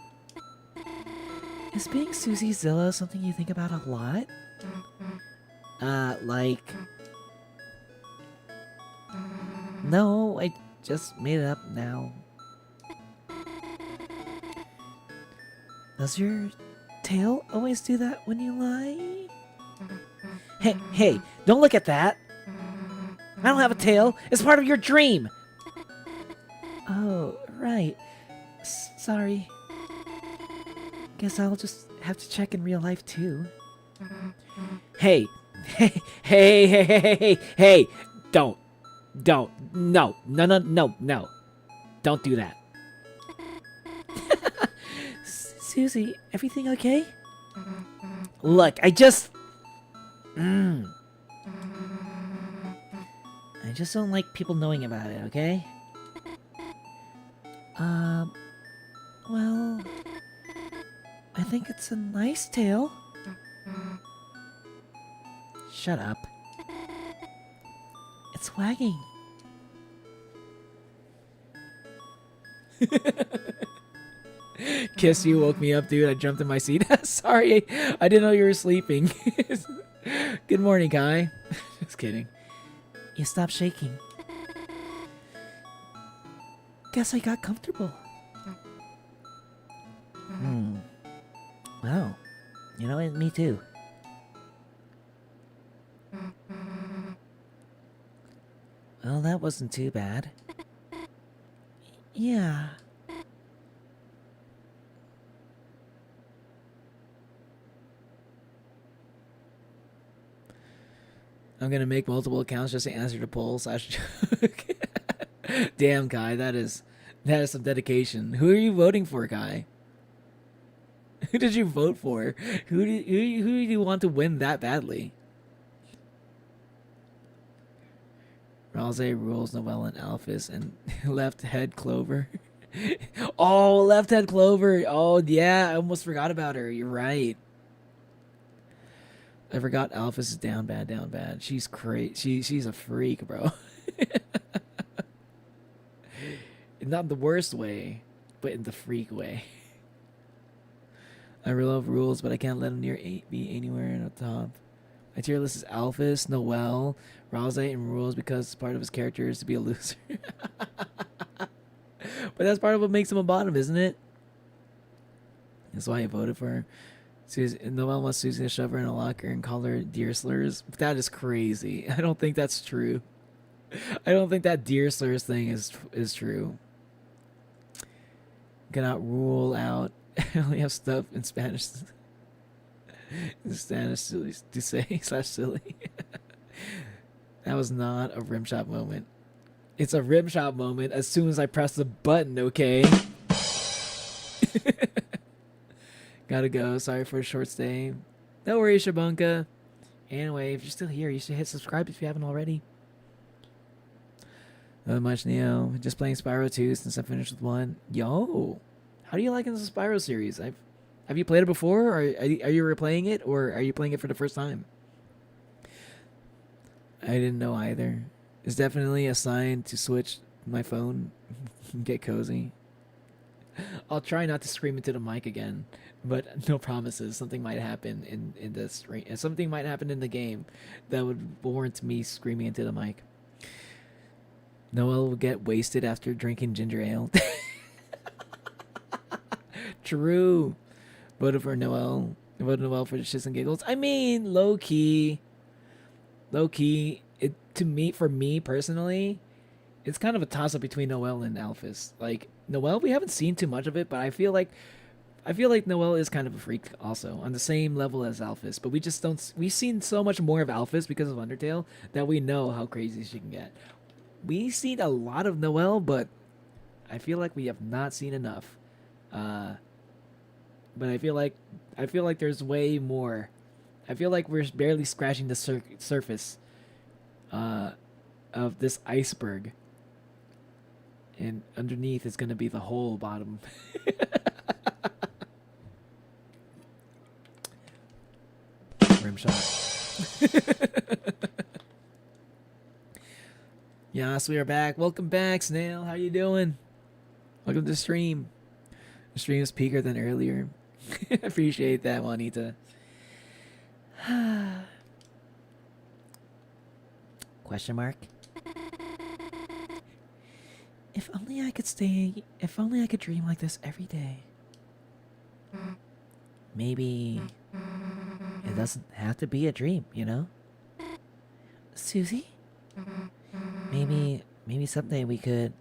Is being Susie Zillow something you think about a lot? Like... No, I just made it up now. Does your tail always do that when you lie? Hey, don't look at that! I don't have a tail! It's part of your dream! Oh, right. Sorry. Guess I'll just have to check in real life too. Hey! Hey! Don't! No! Don't do that. Susie, everything okay? Look, I just don't like people knowing about it, okay? Well, I think it's a nice tail. Shut up. It's wagging. Kiss, you woke me up, dude. I jumped in my seat. Sorry, I didn't know you were sleeping. Good morning, Kai. Just kidding. You stopped shaking. Guess I got comfortable. Wow. You know, me too. Well, that wasn't too bad. Yeah. I'm gonna make multiple accounts just to answer the poll /joke. Damn, Kai, that is some dedication. Who are you voting for, Kai? Who did you vote for? Who do you want to win that badly? Ralze rules Noelle and Alphys and left head Clover. Oh, left head Clover. Oh yeah, I almost forgot about her. You're right. I forgot Alphys is down bad. She's crazy. She's a freak, bro. Not in the worst way, but in the freak way. I really love rules, but I can't let him be anywhere in the top. My tier list is Alphys, Noelle, Ralze, and rules because part of his character is to be a loser. But that's part of what makes him a bottom, isn't it? That's why I voted for her. Noelle wants Susie to shove her in a locker and call her deer slurs. That is crazy. I don't think that's true. I don't think that deer slurs thing is true. Cannot rule out. I only have stuff in Spanish. In Spanish to say /silly. That was not a rimshot moment. It's a rimshot moment as soon as I press the button, okay? Gotta go. Sorry for a short stay. No worries, Shabunka. Anyway, if you're still here, you should hit subscribe if you haven't already. Not much, Neo. Just playing Spyro 2 since I finished with 1. Yo! How do you like the Spyro series? Have you played it before? Or are you replaying it? Or are you playing it for the first time? I didn't know either. It's definitely a sign to switch my phone. Get cozy. I'll try not to scream into the mic again, but no promises. Something might happen in this. Something might happen in the game that would warrant me screaming into the mic. Noelle will get wasted after drinking ginger ale. True. Voted for Noelle. Voted Noelle for the shits and giggles. I mean, low key. For me personally, it's kind of a toss up between Noelle and Alphys. Like Noelle, we haven't seen too much of it, but I feel like Noelle is kind of a freak also, on the same level as Alphys. But we just don't. We've seen so much more of Alphys because of Undertale that we know how crazy she can get. We've seen a lot of Noelle, but I feel like we have not seen enough. But I feel like there's way more. I feel like we're barely scratching the surface of this iceberg, and underneath is gonna be the whole bottom. Rim shot. Yes, we are back. Welcome back, Snail. How you doing? Welcome to the stream. The stream is peaker than earlier. Appreciate that, Juanita. Question mark. If only I could stay. If only I could dream like this every day. Maybe it doesn't have to be a dream, you know? Susie? Maybe someday we could.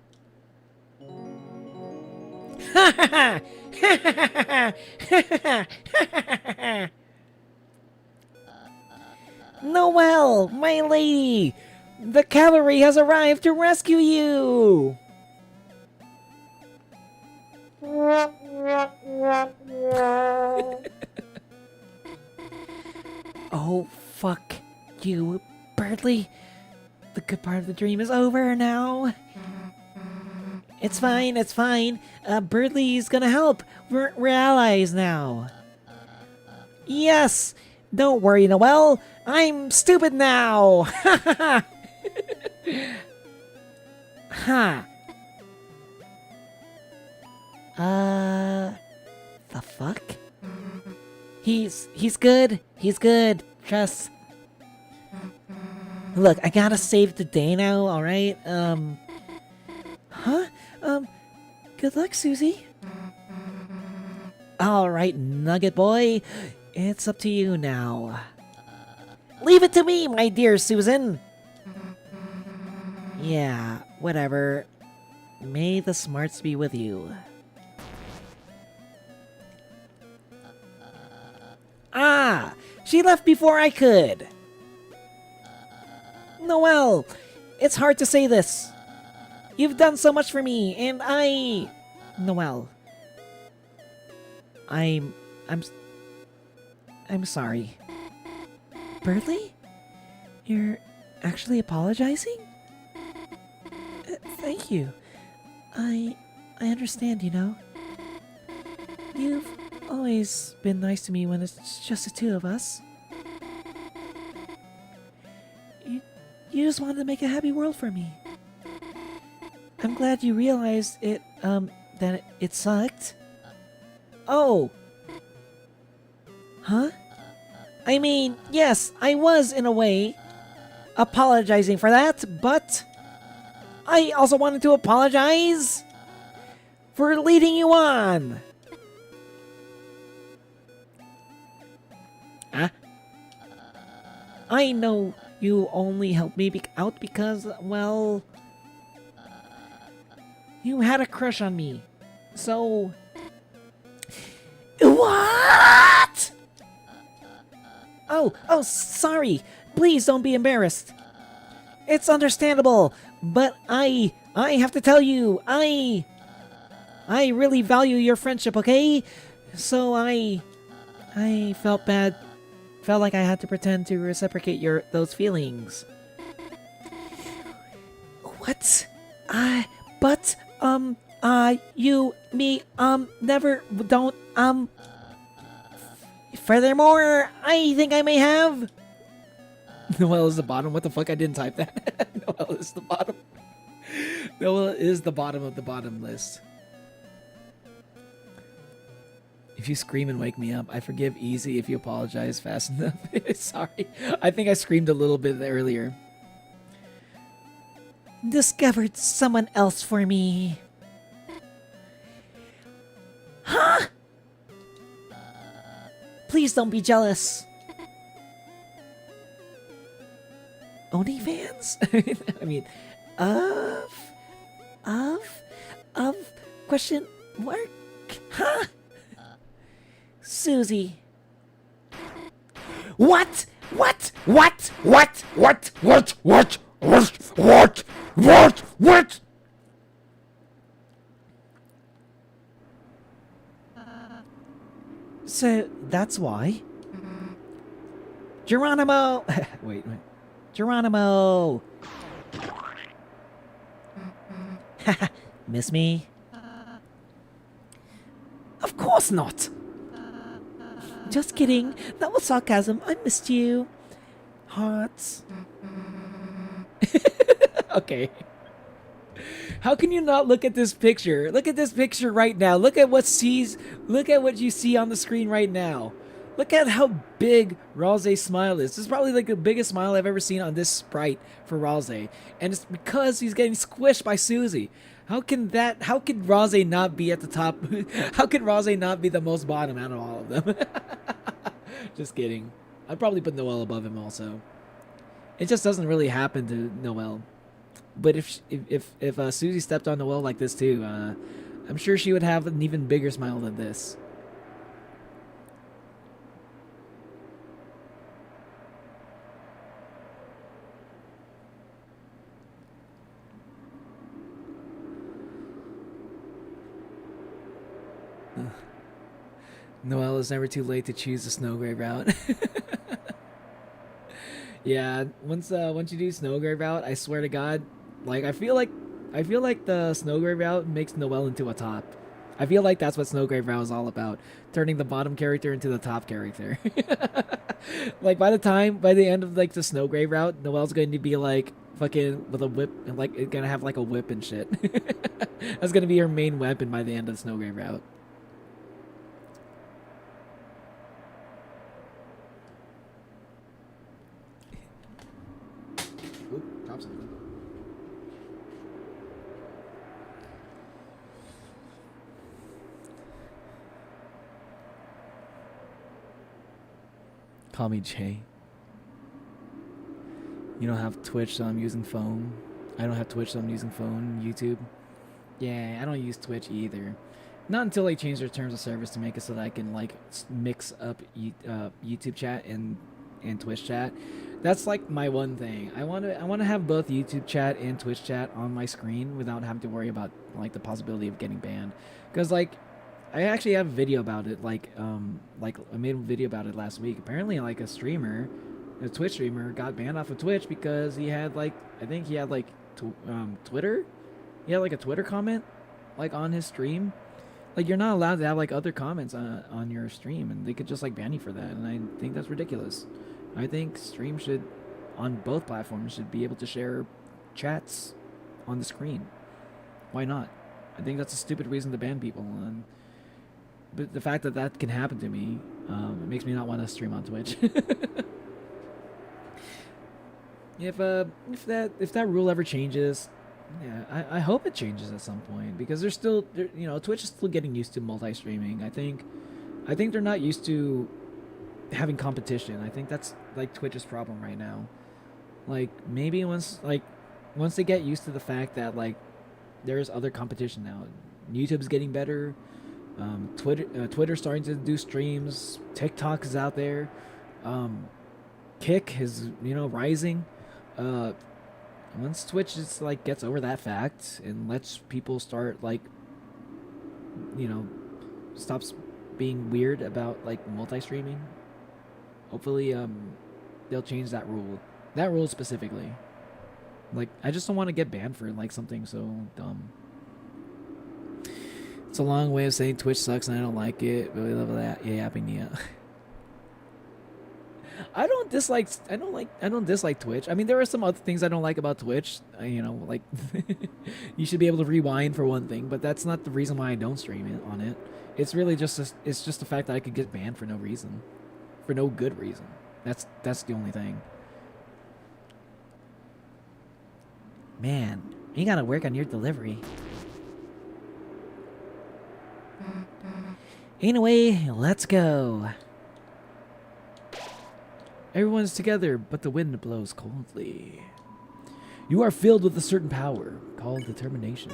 Noelle, my lady! The cavalry has arrived to rescue you! Oh, fuck you, Birdly. The good part of the dream is over now. It's fine, it's fine. Birdly's gonna help. We're allies now. Yes! Don't worry, Noelle. I'm stupid now! Ha! The fuck? He's good. He's good. Trust. Look, I gotta save the day now, alright? Huh? Good luck, Susie. Alright, Nugget Boy. It's up to you now. Leave it to me, my dear Susan. Yeah, whatever. May the smarts be with you. Ah! She left before I could! Noelle! It's hard to say this. You've done so much for me, and I... Noelle. I'm sorry. Birdly? You're actually apologizing? Thank you. I understand, you know. You've always been nice to me when it's just the two of us. You just wanted to make a happy world for me. I'm glad you realized it, that it sucked. Oh. Huh? I mean, yes, I was, in a way, apologizing for that, but I also wanted to apologize for leading you on. Huh? I know you only helped me out because, well, you had a crush on me. So... What? Oh, sorry. Please don't be embarrassed. It's understandable, but I have to tell you, I really value your friendship, okay? So I felt bad, felt like I had to pretend to reciprocate those feelings. What? Never, don't, furthermore, I think I may have. Noelle is the bottom. What the fuck? I didn't type that. Noelle is the bottom. Noelle is the bottom of the bottom list. If you scream and wake me up, I forgive easy if you apologize fast enough. Sorry. I think I screamed a little bit earlier. Discovered someone else for me. Huh? Please don't be jealous. OnlyFans? I mean, of question mark? Huh? Susie. What? So that's why. Geronimo! Wait. Geronimo! Miss me? Of course not! Just kidding. That was sarcasm. I missed you. Hearts. Okay. How can you not look at this picture? Look at this picture right now. Look at what you see on the screen right now. Look at how big Ralse's smile is. This is probably like the biggest smile I've ever seen on this sprite for Ralse. And it's because he's getting squished by Susie. How can Ralse not be at the top? How can Ralse not be the most bottom out of all of them? Just kidding. I'd probably put Noelle above him also. It just doesn't really happen to Noelle. But if Susie stepped on Noelle like this too, I'm sure she would have an even bigger smile than this. Noelle, is never too late to choose the Snowgrave route. Yeah, once you do Snowgrave route, I swear to God, like I feel like the Snowgrave route makes Noelle into a top. I feel like that's what Snowgrave route is all about, turning the bottom character into the top character. Like by the end of like the Snowgrave route, Noelle's going to be like fucking with a whip and like it's gonna have like a whip and shit. That's gonna be her main weapon by the end of the Snowgrave route. Oop, drop something. Call me Jay. You don't have Twitch, so I'm using phone. I don't have Twitch, so I'm using phone. YouTube. Yeah, I don't use Twitch either. Not until they change their terms of service to make it so that I can like mix up YouTube chat and Twitch chat. That's like my one thing. I want to have both YouTube chat and Twitch chat on my screen without having to worry about like the possibility of getting banned. Because like I actually have a video about it. Like I made a video about it last week. Apparently, like a Twitch streamer, got banned off of Twitch because he had like Twitter. He had like a Twitter comment like on his stream. Like you're not allowed to have like other comments on your stream, and they could just like ban you for that. And I think that's ridiculous. I think stream should, on both platforms, should be able to share chats on the screen. Why not? I think that's a stupid reason to ban people. But the fact that that can happen to me, it makes me not want to stream on Twitch. If that rule ever changes, yeah, I hope it changes at some point, because Twitch is still getting used to multi-streaming. I think they're not used to having competition. I think that's like Twitch's problem right now. Like maybe once they get used to the fact that like there's other competition now. YouTube's getting better. Twitter's starting to do streams. TikTok is out there. Kick is rising. Once Twitch is like gets over that fact and lets people start like stops being weird about like multi-streaming, hopefully they'll change that rule specifically. Like I just don't want to get banned for like something so dumb. It's a long way of saying Twitch sucks and I don't like it, but we love that. Yeah, I don't dislike Twitch. I mean, there are some other things I don't like about Twitch. Like you should be able to rewind for one thing, but that's not the reason why I don't stream it on it. It's really just the fact that I could get banned for no reason, for no good reason. That's the only thing. Man, you gotta work on your delivery. Anyway, let's go. Everyone's together, but the wind blows coldly. You are filled with a certain power called determination.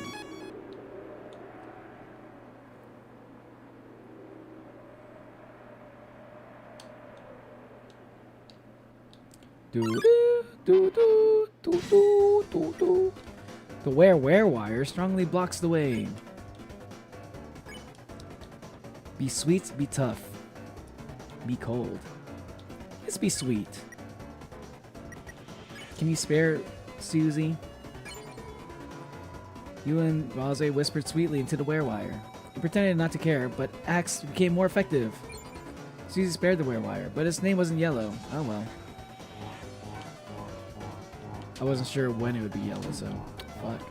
The wear wire strongly blocks the way. Be sweet, be tough. Be cold. Let's be sweet. Can you spare Susie? You and Rose whispered sweetly into the wear-wire. He pretended not to care, but acts became more effective. Susie spared the wear-wire, but its name wasn't yellow. Oh well. I wasn't sure when it would be yellow, so fuck.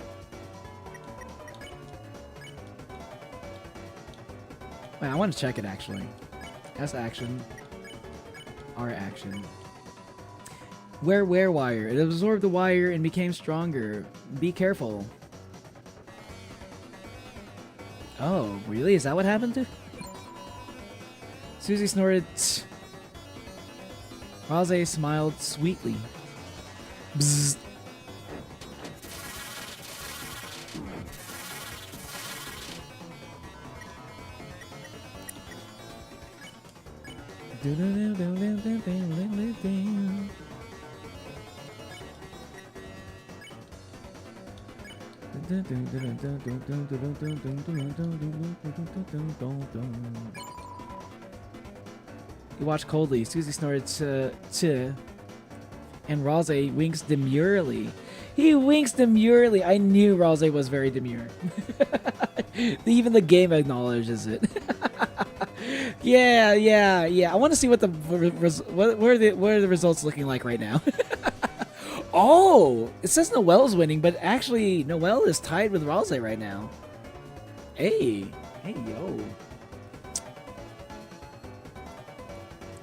Wait, I want to check it actually. S action. R action. Wear wire. It absorbed the wire and became stronger. Be careful. Oh, really? Is that what happened to? Susie snorted. Rose smiled sweetly. Bzzz. You watch coldly. Susie snorted "Ch.2," and Rose winks demurely. He winks demurely. I knew Rose was very demure. Even the game acknowledges it. Yeah. I want to see what what are the results looking like right now. Oh, it says Noelle's winning, but actually Noelle is tied with Rose right now. Hey, yo.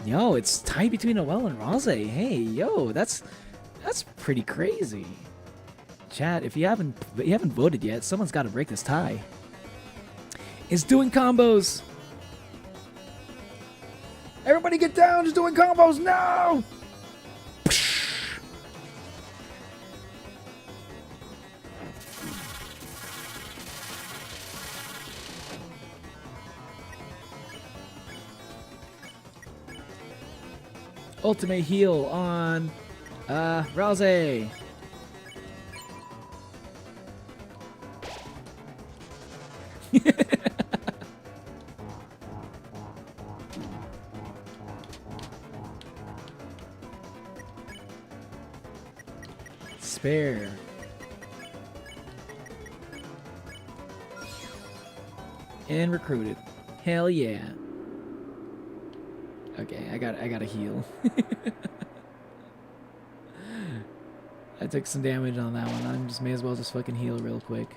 Yo, it's tied between Noelle and Rose. Hey, yo, that's pretty crazy. Chat, if you haven't voted yet, someone's got to break this tie. It's doing combos. Everybody get down! It's doing combos now. Ultimate heal on Rose. Spare. And recruited. Hell yeah. Okay, I gotta heal. I took some damage on that one. I may as well just fucking heal real quick.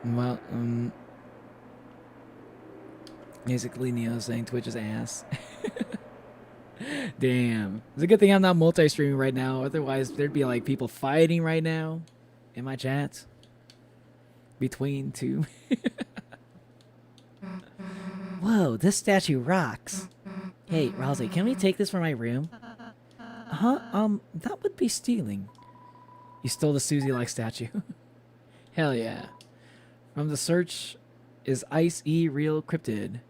Well, basically Neo saying Twitch is ass. Damn. It's a good thing I'm not multi-streaming right now. Otherwise, there'd be like people fighting right now in my chat. Between two. Whoa, this statue rocks. Hey, Rose, can we take this from my room? That would be stealing. You stole the Susie-like statue. Hell yeah. From the search is Ice E real cryptid.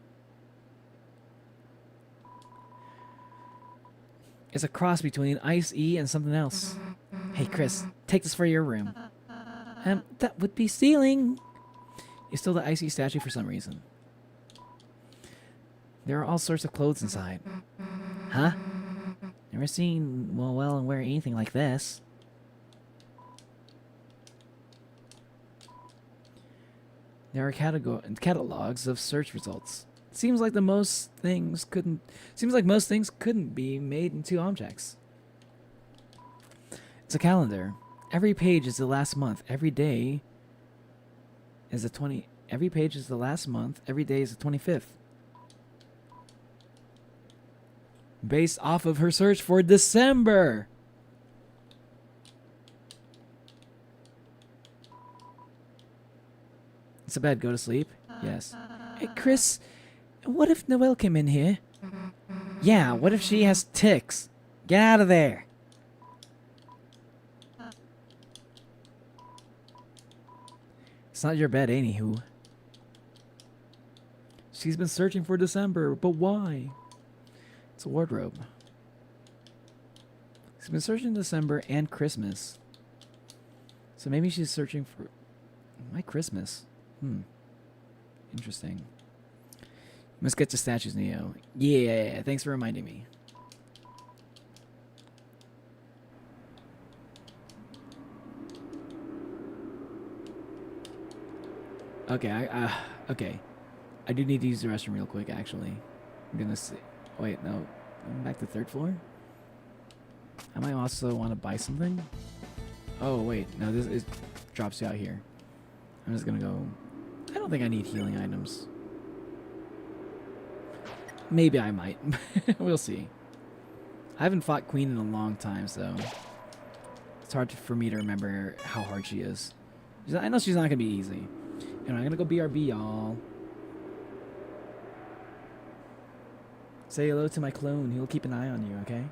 It's a cross between Ice E and something else. Hey, Chris, take this for your room. That would be stealing. You stole the Icy statue for some reason. There are all sorts of clothes inside. Huh? Never seen Noelle wear anything like this. There are catalogs of search results. Seems like most things couldn't be made into objects. It's a calendar. Every page is the last month. Every day is every page is the last month. Every day is the 25th. Based off of her search for December. It's a bed. Go to sleep. Yes. Hey, Chris, what if Noelle came in here? Yeah, what if she has ticks? Get out of there. It's not your bed, anywho. She's been searching for December, but why? It's a wardrobe. She's been searching December and Christmas. So maybe she's searching for... Why Christmas? Interesting. You must get to statues, Neo. Yeah, thanks for reminding me. Okay, okay. I do need to use the restroom real quick, actually. I'm gonna see. Wait, no. I'm back to third floor? I might also want to buy something. Oh, wait. No, this drops you out here. I'm just gonna go I don't think I need healing items. Maybe I might. We'll see. I haven't fought Queen in a long time, so it's hard for me to remember how hard she is. I know she's not gonna be easy. And I'm gonna go BRB, y'all. Say hello to my clone. He'll keep an eye on you, okay?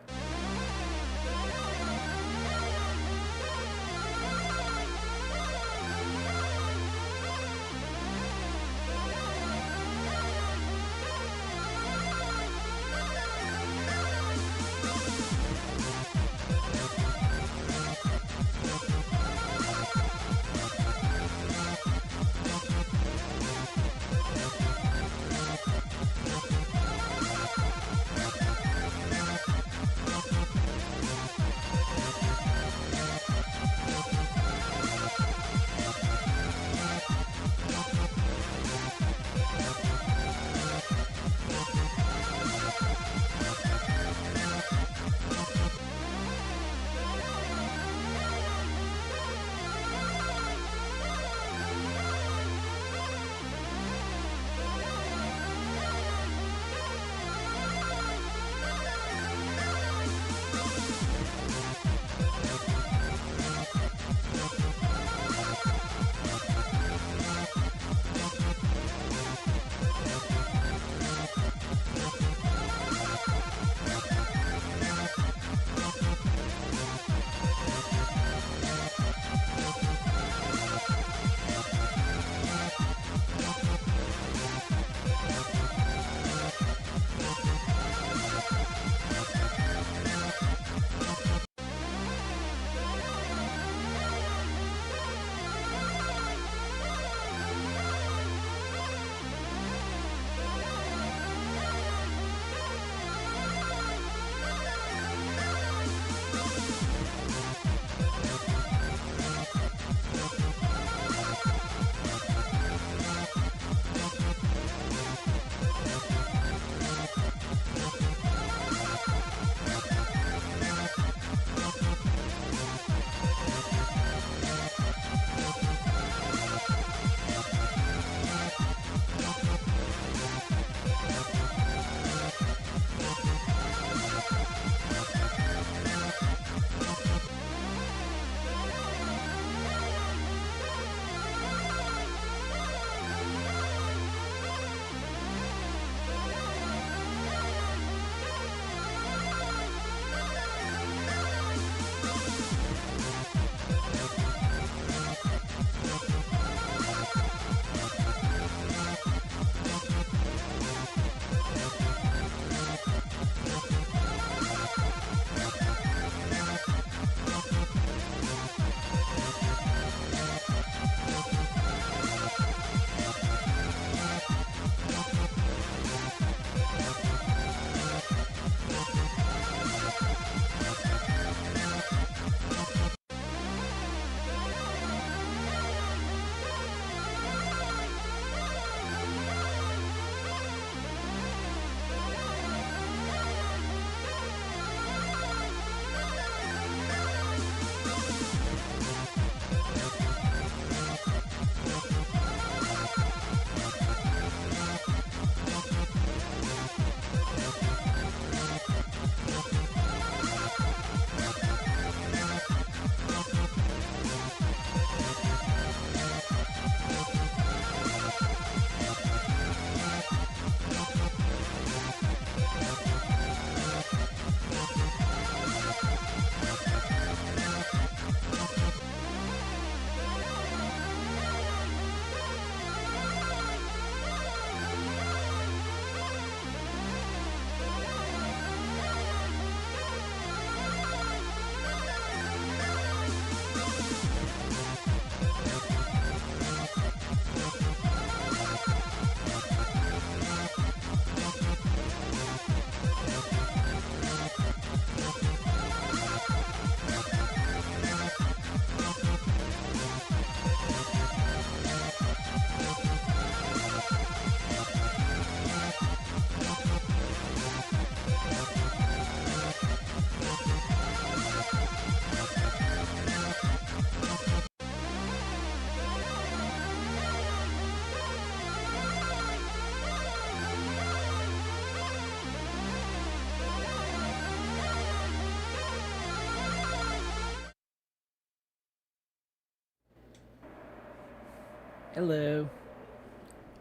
Hello.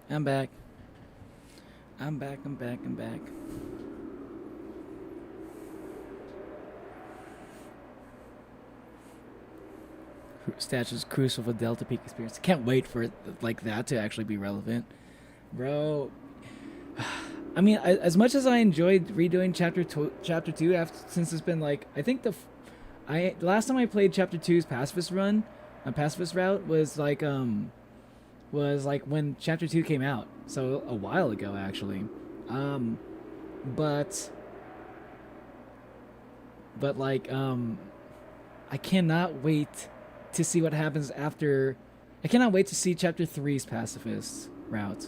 I'm back. I'm back. Statues crucial for Delta Peak experience. Can't wait for like that to actually be relevant, bro. I mean, as much as I enjoyed redoing chapter 2 after, since it's been like, I think the last time I played chapter 2's pacifist run, my pacifist route was like when chapter 2 came out, so a while ago actually. But like I cannot wait to see what happens after. I cannot wait to see chapter 3's pacifist route.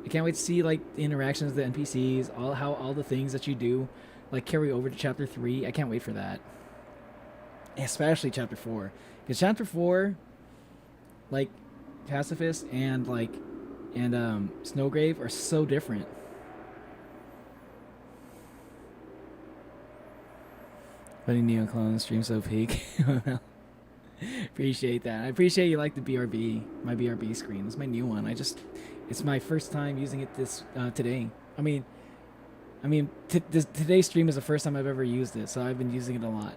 I can't wait to see like the interactions with the NPCs, how all the things that you do like carry over to chapter 3. I can't wait for that. Especially chapter 4. Because chapter 4, like pacifist and Snowgrave are so different. Funny Neo Clone stream so peak. Appreciate that. I appreciate you like the BRB, my BRB screen. It's my new one. It's my first time using it today. Today's stream is the first time I've ever used it, so I've been using it a lot.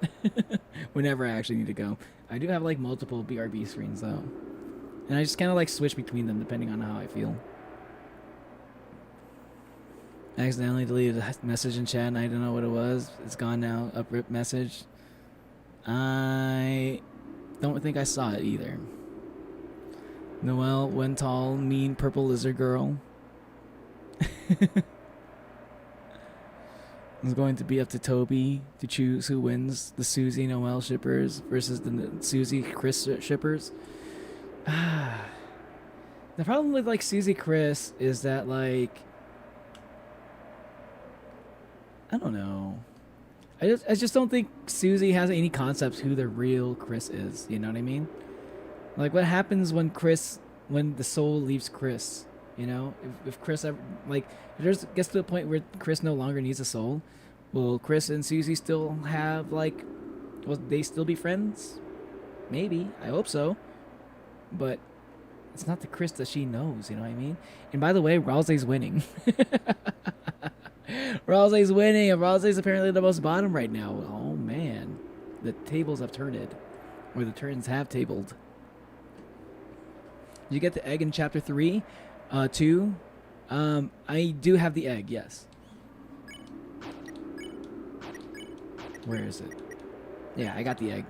Whenever I actually need to go. I do have like multiple BRB screens though, and I just kind of like switch between them depending on how I feel. I accidentally deleted a message in chat and I don't know what it was. It's gone now. Uprip message. I don't think I saw it either. Noelle, when tall, mean purple lizard girl. It's going to be up to Toby to choose who wins the Susie Noelle shippers versus the Susie Chris shippers. The problem with like Susie Chris is that like, I don't know. I just don't think Susie has any concepts who the real Chris is. You know what I mean? Like, what happens when the soul leaves Chris? You know, if Chris ever, like, if there's gets to a point where Chris no longer needs a soul, will Chris and Susie still have like, will they still be friends? Maybe. I hope so. But it's not the Chris that she knows. You know what I mean? And by the way, Ralsei's winning. Ralsei's winning, and Ralsei's apparently the most bottom right now. Oh man, the tables have turned, or the turns have tabled. Did you get the egg in chapter 3? 2? I do have the egg, yes. Where is it? Yeah, I got the egg.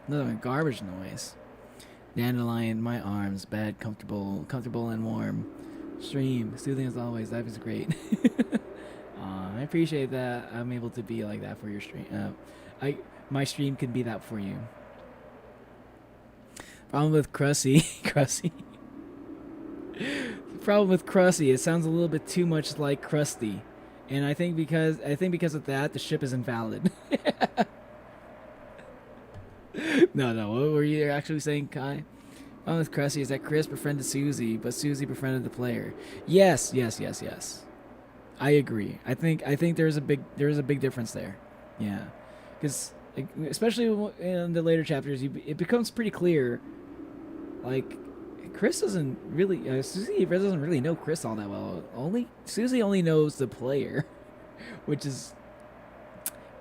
Another garbage noise. Dandelion, my arms, bad, comfortable and warm. Stream, soothing as always. That is great. I appreciate that. I'm able to be like that for your stream. My stream can be that for you. Problem with Crusty, Problem with Crusty. It sounds a little bit too much like Krusty, and I think because of that, the ship is invalid. No. What were you actually saying, Kai? Problem with Cressy is that Chris befriended Susie, but Susie befriended the player. Yes. I agree. I think there's a big difference there. Yeah, because especially in the later chapters, it becomes pretty clear. Like, Chris doesn't really, Susie doesn't really know Chris all that well. Susie only knows the player, which is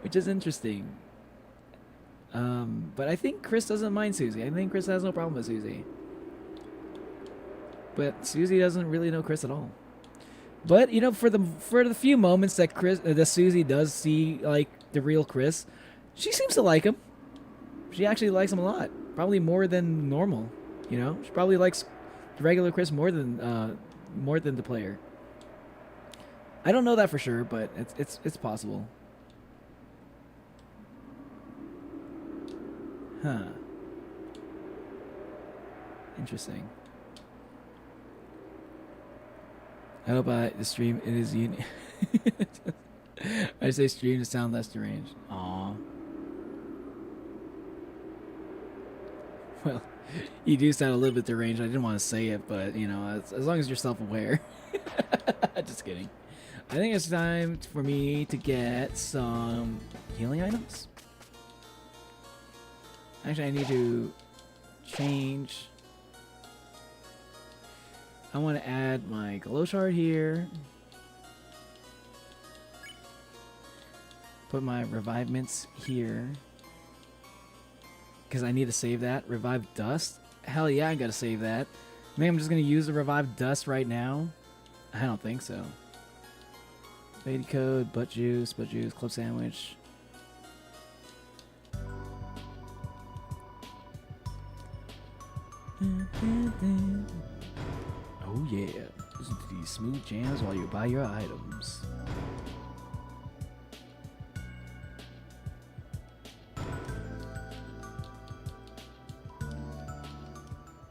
interesting. But I think Chris doesn't mind Susie. I think Chris has no problem with Susie. But Susie doesn't really know Chris at all. But you know, for the few moments that Susie does see like the real Chris, she seems to like him. She actually likes him a lot, probably more than normal. You know, she probably likes the regular Chris more than the player. I don't know that for sure, but it's possible. Huh. Interesting. I hope the stream it is unique. I say stream to sound less deranged. Aw. Well, you do sound a little bit deranged. I didn't want to say it, but you know, as long as you're self-aware. Just kidding. I think it's time for me to get some healing items. Actually, I need to change. I want to add my glow shard here. Put my revivements here. Because I need to save that. Revive dust? Hell yeah, I gotta save that. Maybe I'm just gonna use the revive dust right now. I don't think so. Lady code, butt juice, club sandwich. Oh yeah. Listen to these smooth jams while you buy your items.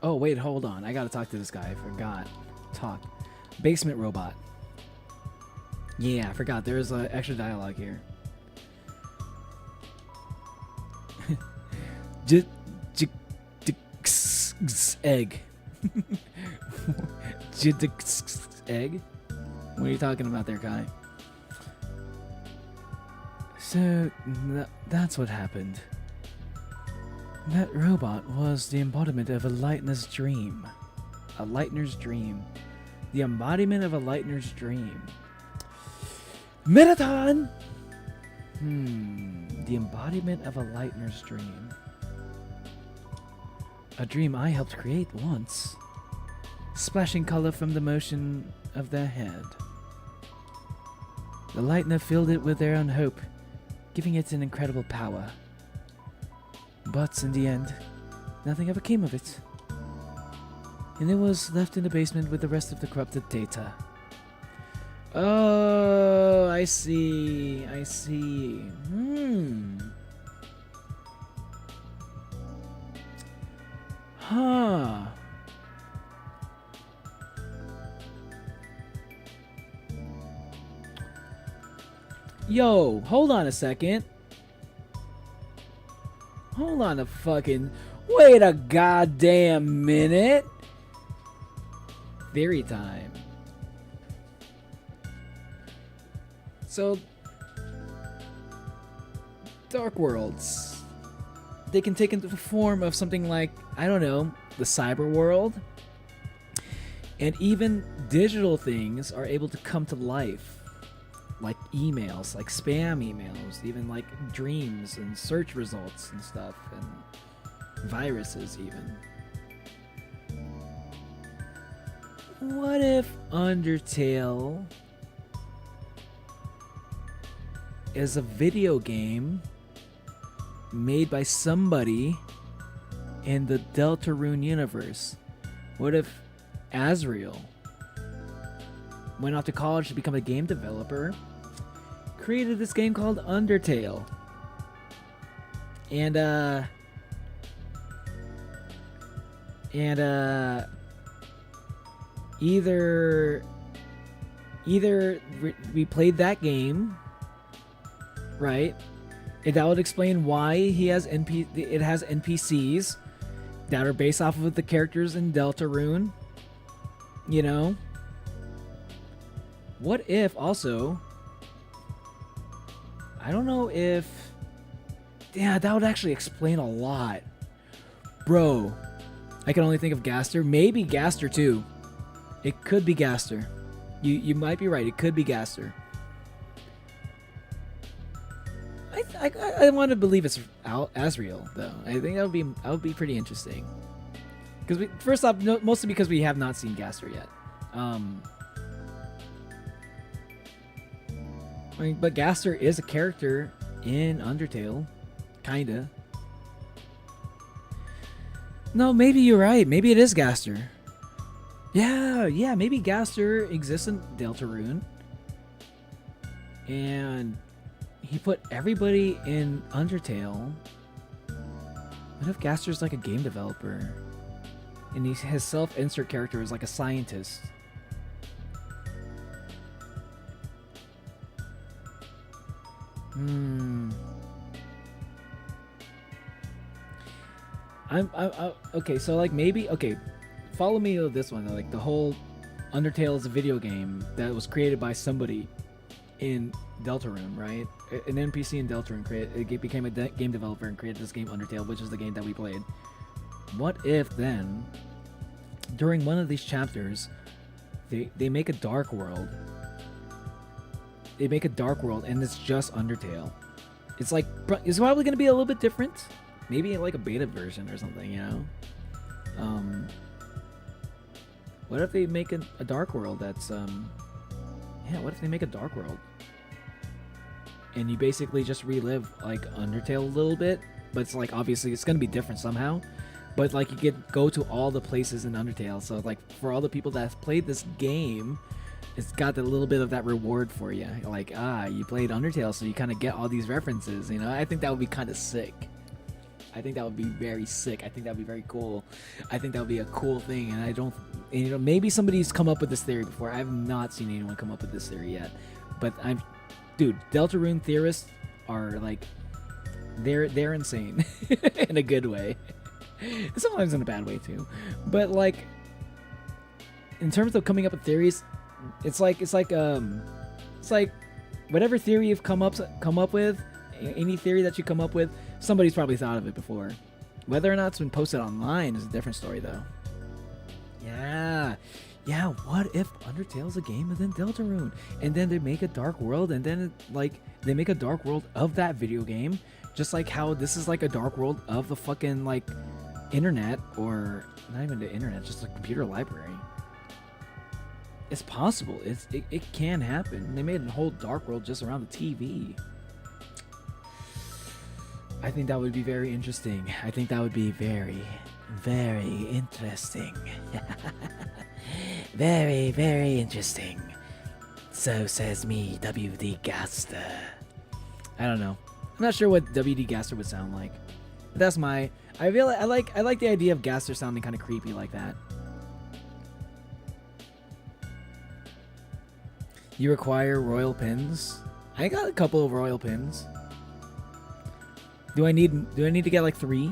Oh, wait, hold on. I gotta talk to this guy. I forgot. Talk. Basement robot. Yeah, I forgot. There's extra dialogue here. Egg. Egg? What are you talking about there, Kai? So, that's what happened. That robot was the embodiment of a lightner's dream. A lightner's dream. The embodiment of a lightner's dream. Metaton! The embodiment of a lightner's dream. A dream I helped create once. Splashing color from the motion of their head. The lightner filled it with their own hope, giving it an incredible power. But in the end, nothing ever came of it. And it was left in the basement with the rest of the corrupted data. Oh, I see. I see. Huh. Yo, hold on a second. Hold on a fucking... Wait a goddamn minute. Theory time. So... Dark worlds. They can take into the form of something like, I don't know, the cyber world. And even digital things are able to come to life. Like emails, like spam emails, even like dreams and search results and stuff, and viruses even. What if Undertale is a video game made by somebody in the Deltarune universe? What if Azrael went off to college to become a game developer, created this game called Undertale, and either we played that game, right? And that would explain why he has it has NPCs that are based off of the characters in Deltarune, you know? What if also... I don't know if... Yeah, that would actually explain a lot. Bro, I can only think of Gaster. Maybe Gaster too. It could be Gaster. You might be right. It could be Gaster. I want to believe it's Azrael though. I think that would be pretty interesting. Because first off, mostly because we have not seen Gaster yet. I mean, but Gaster is a character in Undertale, kinda. No, maybe you're right. Maybe it is Gaster. Yeah, maybe Gaster exists in Deltarune. And he put everybody in Undertale. What if Gaster's like a game developer? And his self-insert character is like a scientist. I'm okay, so like maybe, okay, follow me with this one, like the whole Undertale is a video game that was created by somebody in Deltarune, right? An NPC in Deltarune became a game developer and created this game Undertale, which is the game that we played. What if then, during one of these chapters, they make a dark world? They make a dark world and it's just Undertale. It's like, it's probably going to be a little bit different. Maybe like a beta version or something, you know? What if they make a dark world that's, yeah, what if they make a dark world? And you basically just relive like Undertale a little bit, but it's like obviously it's gonna be different somehow. But like you go to all the places in Undertale, so like for all the people that have played this game, it's got a little bit of that reward for you. Like you played Undertale, so you kind of get all these references. You know, I think that would be kind of sick. I think that would be very sick. I think that would be very cool. I think that would be a cool thing. And I don't, and, you know, maybe somebody's come up with this theory before. I have not seen anyone come up with this theory yet. But dude, Deltarune theorists are like, they're insane in a good way. Sometimes in a bad way too. But like, in terms of coming up with theories, it's like whatever theory you've come up with, any theory that you come up with, somebody's probably thought of it before. Whether or not it's been posted online is a different story, though. Yeah, what if Undertale's a game within Deltarune? And then they make a dark world, and then they make a dark world of that video game, just like how this is like a dark world of the fucking like internet, or not even the internet, just a computer library. It's possible. It can happen. They made a whole dark world just around the TV. I think that would be very interesting. I think that would be very, very interesting. Very, very interesting. So says me, W.D. Gaster. I don't know. I'm not sure what W.D. Gaster would sound like. But that's my... I like the idea of Gaster sounding kind of creepy like that. You require royal pins? I got a couple of royal pins. Do I need to get like 3?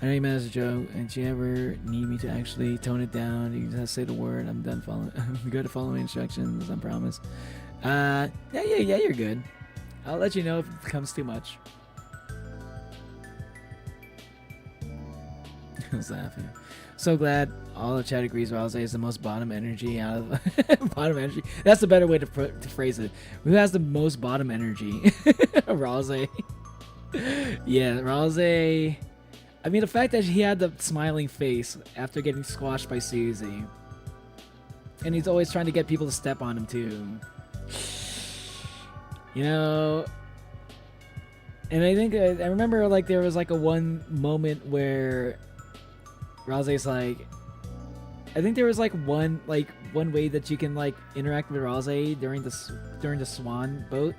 I know you meant as a joke, and you ever need me to actually tone it down, you just say the word, I'm done following. I'm good at following instructions, I promise. Yeah, you're good. I'll let you know if it becomes too much. I was laughing. So glad all the chat agrees Ralze is the most bottom energy out of bottom energy. That's the better way to phrase it. Who has the most bottom energy? Ralze. Yeah, Ralze. I mean, the fact that he had the smiling face after getting squashed by Susie. And he's always trying to get people to step on him, too. You know... And I think... I remember, like, there was, like, a one moment where... Ralze's like... I think there was, like, one way that you can, like, interact with Ralze during the swan boat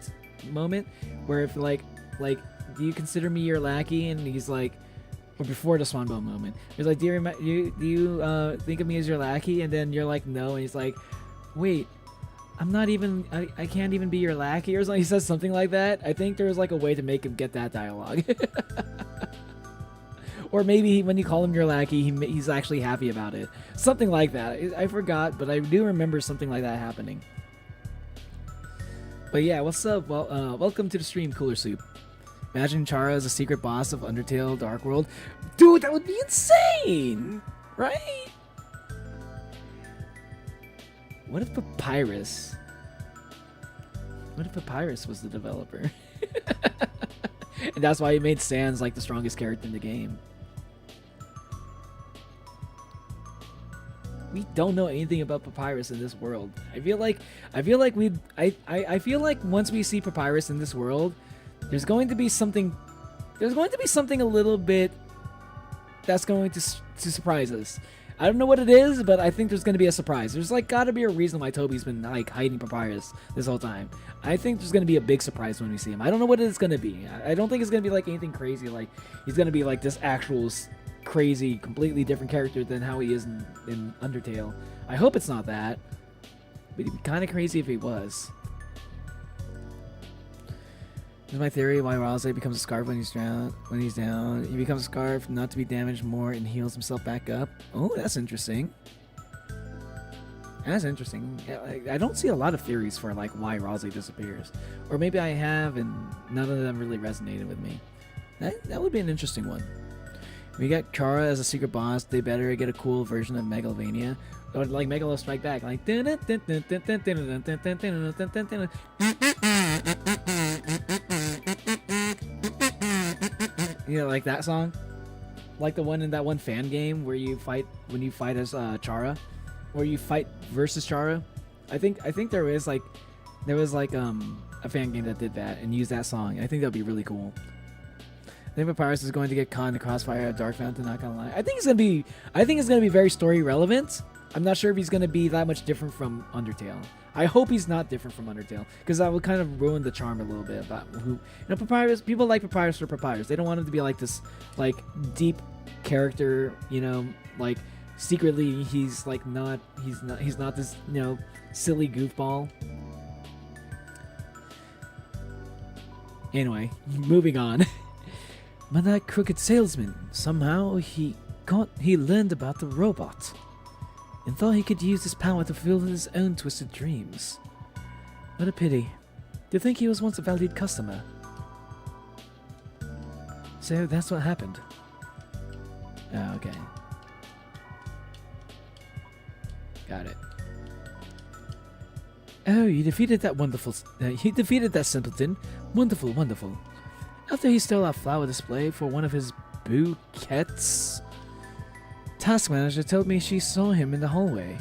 moment. Where if, like... Do you consider me your lackey? And he's like, or before the swan boat moment, he's like, do you think of me as your lackey? And then you're like, no. And he's like, wait, I'm not even, I can't even be your lackey, or something. He says something like that. I think there was like a way to make him get that dialogue. Or maybe when you call him your lackey, he's actually happy about it. Something like that. I forgot, but I do remember something like that happening. But yeah, what's up? Well, welcome to the stream, Cooler Soup. Imagine Chara as a secret boss of Undertale Dark World. Dude, that would be insane! Right? What if Papyrus was the developer? And that's why he made Sans like the strongest character in the game. We don't know anything about Papyrus in this world. I feel like once we see Papyrus in this world, there's going to be something a little bit that's going to surprise us. I don't know what it is, but I think there's going to be a surprise. There's like got to be a reason why Toby's been like hiding Papyrus this whole time. I think there's going to be a big surprise when we see him. I don't know what it's going to be. I don't think it's going to be like anything crazy. Like he's going to be like this actual crazy, completely different character than how he is in Undertale. I hope it's not that. But it'd be kind of crazy if he was. Here's my theory why Ralze becomes a scarf when he's down. He becomes a scarf not to be damaged more and heals himself back up. Oh, that's interesting. That's interesting. I don't see a lot of theories for like why Rosalie disappears, or maybe I have, and none of them really resonated with me. That would be an interesting one. We got Chara as a secret boss. They better get a cool version of Megalovania, or like Megalo Strike Back, like. You know, like that song, like the one in that one fan game where you fight as Chara, where you fight versus Chara. I think there was like a fan game that did that and used that song. I think that'd be really cool. I think Papyrus is going to get caught in the crossfire at Dark Fountain. Not gonna lie, I think it's gonna be very story relevant. I'm not sure if he's gonna be that much different from Undertale. I hope he's not different from Undertale, because that would kind of ruin the charm a little bit about who, Papyrus. People like Papyrus for Papyrus. They don't want him to be like this, like deep character. Like secretly he's not this silly goofball. Anyway, moving on. But that crooked salesman, somehow he learned about the robot and thought he could use his power to fulfill his own twisted dreams. What a pity. To think he was once a valued customer. So that's what happened. Oh, okay. Got it. Oh, you defeated that simpleton. Wonderful, wonderful. After he stole our flower display for one of his bouquets, task manager told me she saw him in the hallway.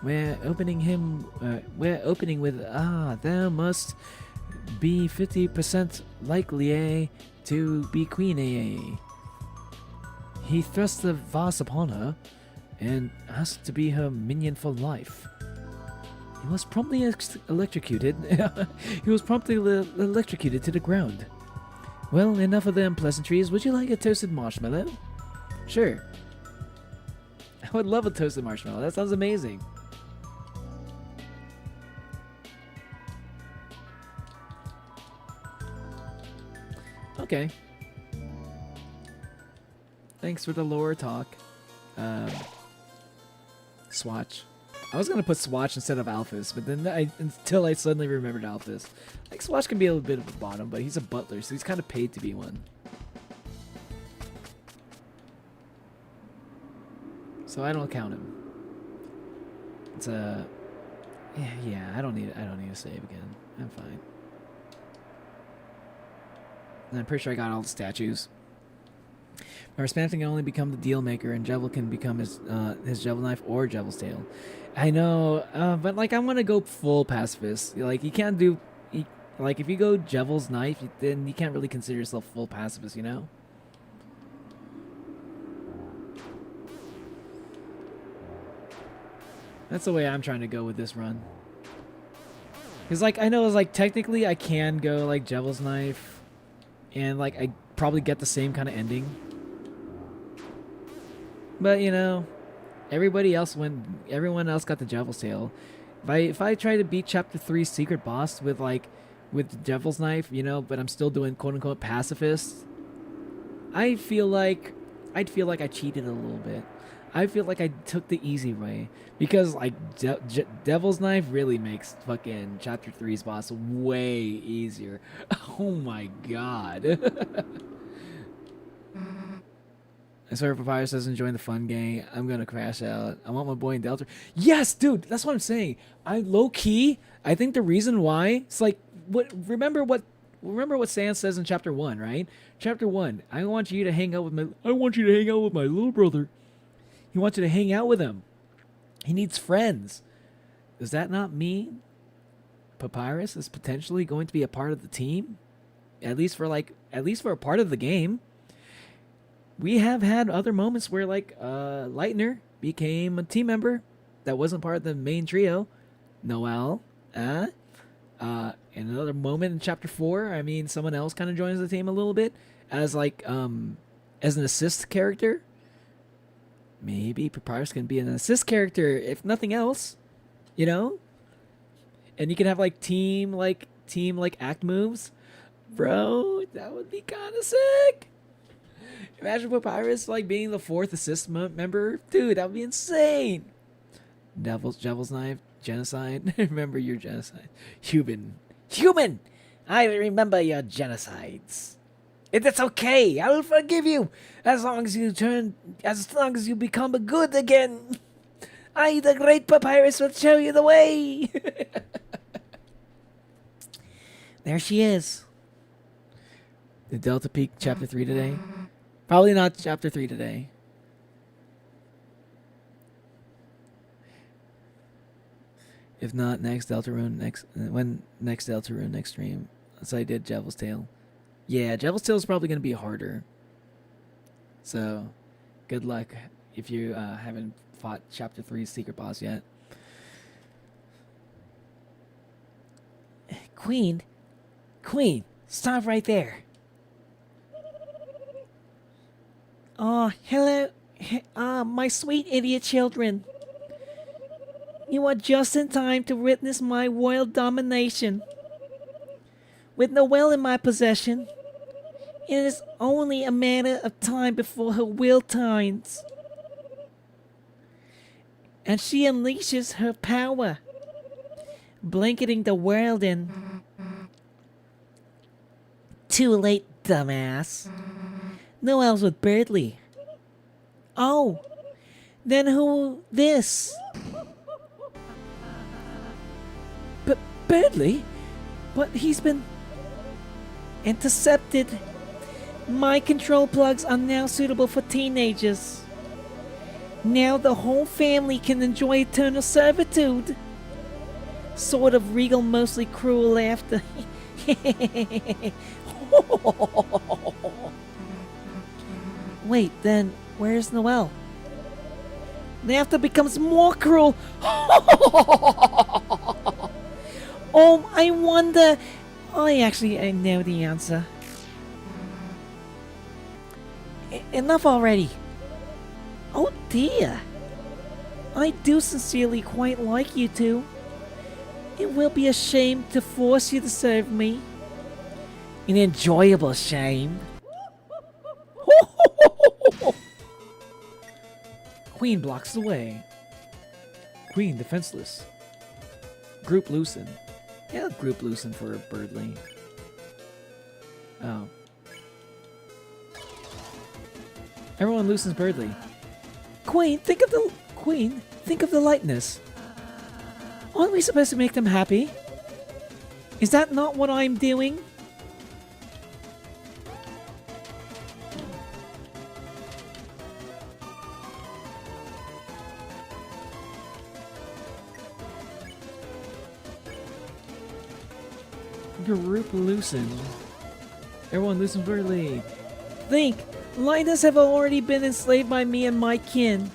We're opening with, there must be 50% likely to be Queen AA. He thrust the vase upon her and asked to be her minion for life. He was promptly electrocuted. He was promptly electrocuted to the ground. Well, enough of the unpleasantries. Would you like a toasted marshmallow? Sure. I would love a toasted marshmallow. That sounds amazing. Okay. Thanks for the lore talk. Swatch. I was gonna put Swatch instead of Alphys, but then until I suddenly remembered Alphys. Like, Swatch can be a little bit of a bottom, but he's a butler, so he's kind of paid to be one. So I don't count him. It's a yeah. I don't need to save again. I'm fine. And I'm pretty sure I got all the statues. Our Spamton can only become the deal maker, and Jevil can become his Jevil knife or Jevil's tail. I know, but like I want to go full pacifist. Like you can't do, like if you go Jevil's knife, then you can't really consider yourself full pacifist, you know? That's the way I'm trying to go with this run. Cause like I know, it's like technically I can go like Jevil's knife, and like I probably get the same kind of ending. But you know, everyone else got the Jevil's tail. If I try to beat Chapter 3 secret boss with Jevil's knife, you know, but I'm still doing quote unquote pacifist, I'd feel like I cheated a little bit. I feel like I took the easy way, because like Devil's Knife really makes fucking Chapter 3's boss way easier. Oh my god. And so Papyrus doesn't join the fun gang. I'm gonna crash out. I want my boy in Delta. Yes, dude, that's what I'm saying. I think the reason why it's like remember what Sans says in Chapter 1, right? Chapter 1. I want you to hang out with my little brother. He wants you to hang out with him. He needs friends. Does that not mean Papyrus is potentially going to be a part of the team? At least for a part of the game. We have had other moments where like Lightner became a team member that wasn't part of the main trio. Noel, in another moment in Chapter 4, I mean, someone else kind of joins the team a little bit as like as an assist character. Maybe Papyrus can be an assist character, if nothing else, you know? And you can have like team act moves. Bro, that would be kind of sick. Imagine Papyrus like being the 4th assist member. Dude, that would be insane. Devil's Knife, genocide. Remember your genocide. Human. I remember your genocides. It's okay. I will forgive you as long as you become good again. I, the great papyrus, will show you the way. There she is. Did Delta peak chapter 3 today? Probably not chapter 3 today. If not, next Deltarune, next Deltarune, next stream. So I did Devil's Tail. Yeah, Devil's Tail is probably going to be harder. So, good luck if you haven't fought chapter 3's secret boss yet. Queen, stop right there. Oh, hello, my sweet idiot children. You are just in time to witness my royal domination. With Noelle in my possession, it is only a matter of time before her will turns. And she unleashes her power, blanketing the world in... Too late, dumbass. Noelle's with Birdly. Oh, then who this? Birdly? But he's been... intercepted. My control plugs are now suitable for teenagers. Now the whole family can enjoy eternal servitude. Sort of regal, mostly cruel laughter. Wait, then where's Noelle? Laughter becomes more cruel. Oh, I wonder... I know the answer. Enough already. Oh dear. I do sincerely quite like you two. It will be a shame to force you to serve me. An enjoyable shame. Queen blocks the way. Queen defenseless. Group loosen. Yeah, group loosen for Birdly. Oh. Everyone loosens Birdly. Queen, think of the lightness. Aren't we supposed to make them happy? Is that not what I'm doing? Group loosen. Everyone loosen Birdly. Think, lightness have already been enslaved by me and my kin.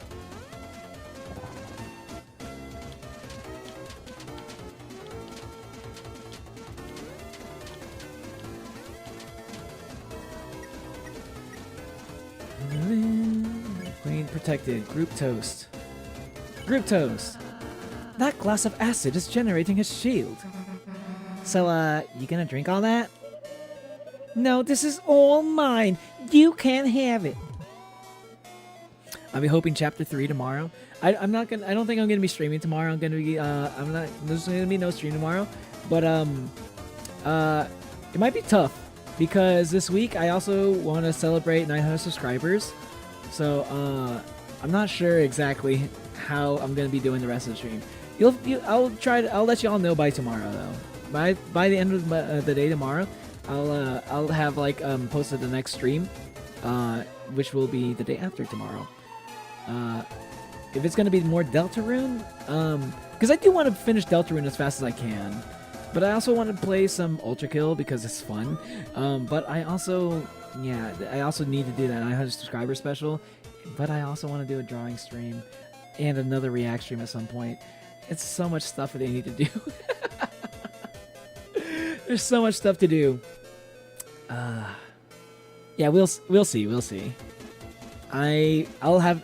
Queen protected. Group toast. Group toast. That glass of acid is generating a shield. So, you gonna drink all that? No, this is all mine. You can't have it. I'll be hoping chapter 3 tomorrow. I don't think I'm gonna be streaming tomorrow. There's gonna be no stream tomorrow. But it might be tough because this week I also want to celebrate 900 subscribers. So I'm not sure exactly how I'm gonna be doing the rest of the stream. I'll let you all know by tomorrow though. By the end of the day tomorrow, I'll have posted the next stream, which will be the day after tomorrow. If it's gonna be more Deltarune, because I do want to finish Deltarune as fast as I can, but I also want to play some Ultra Kill because it's fun. But I also need to do that 900 subscriber special. But I also want to do a drawing stream and another React stream at some point. It's so much stuff that I need to do. There's so much stuff to do. Yeah, we'll see. I'll have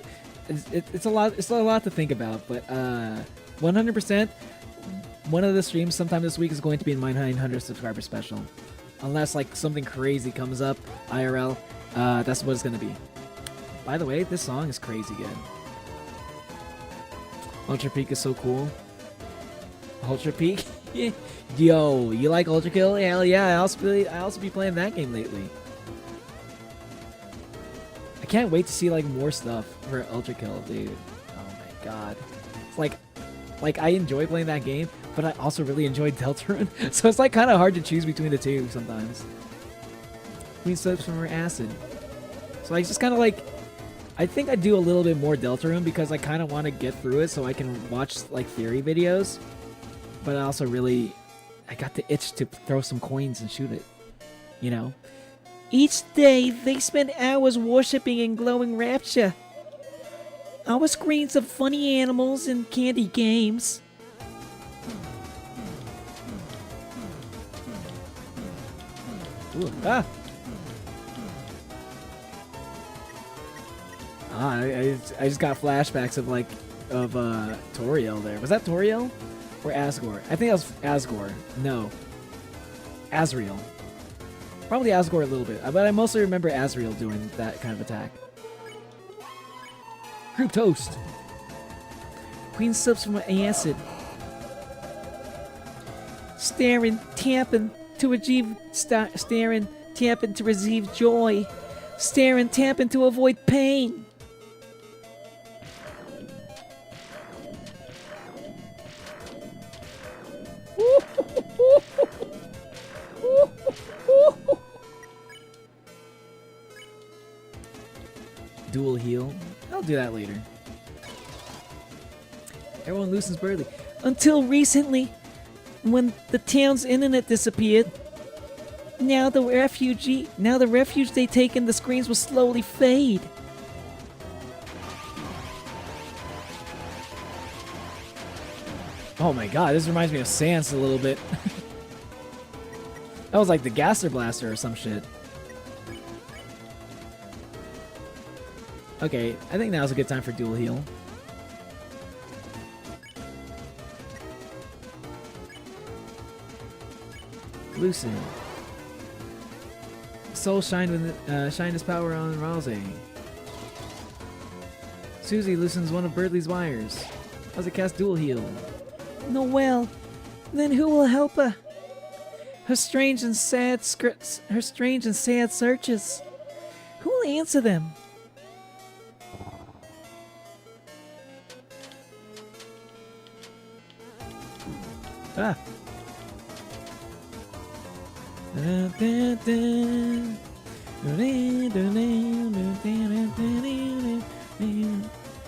it's a lot to think about, but 100% one of the streams sometime this week is going to be my 900 subscriber special, unless something crazy comes up IRL. That's what it's gonna be. By the way, this song is crazy good. Ultra Peak is so cool. Ultra Peak? Yo, you like Ultra Kill? Hell yeah, I also be playing that game lately. I can't wait to see like more stuff for Ultra Kill, dude. Oh my god. It's like I enjoy playing that game, but I also really enjoy Deltarune. So it's like kind of hard to choose between the two sometimes. Queen slips from her acid. So I just kind of like, I think I do a little bit more Deltarune because I kind of want to get through it so I can watch like theory videos. But I also really, I got the itch to throw some coins and shoot it, you know? Each day, they spend hours worshipping in glowing rapture. Our screens of funny animals and candy games. Ooh, ah! I just got flashbacks of like, of Toriel there. Was that Toriel? Or Asgore? I think that was Asgore. No. Asriel. Probably Asgore a little bit, but I mostly remember Asriel doing that kind of attack. Group toast. Queen sips from acid. Staring, tapping to achieve, staring, tapping to receive joy. Staring, tapping to avoid pain. Dual heal. I'll do that later. Everyone loosens Birdly. Until recently, when the town's internet disappeared, now the refuge they take in the screens will slowly fade. Oh my god, this reminds me of Sans a little bit. That was like the Gaster Blaster or some shit. Okay, I think now's a good time for dual heal. Loosen. Soul shine with shine his power on Ralsei. Susie loosens one of Birdley's wires. How's it cast dual heal? Noelle, then who will help her? Her strange and sad searches. Who will answer them? Ah.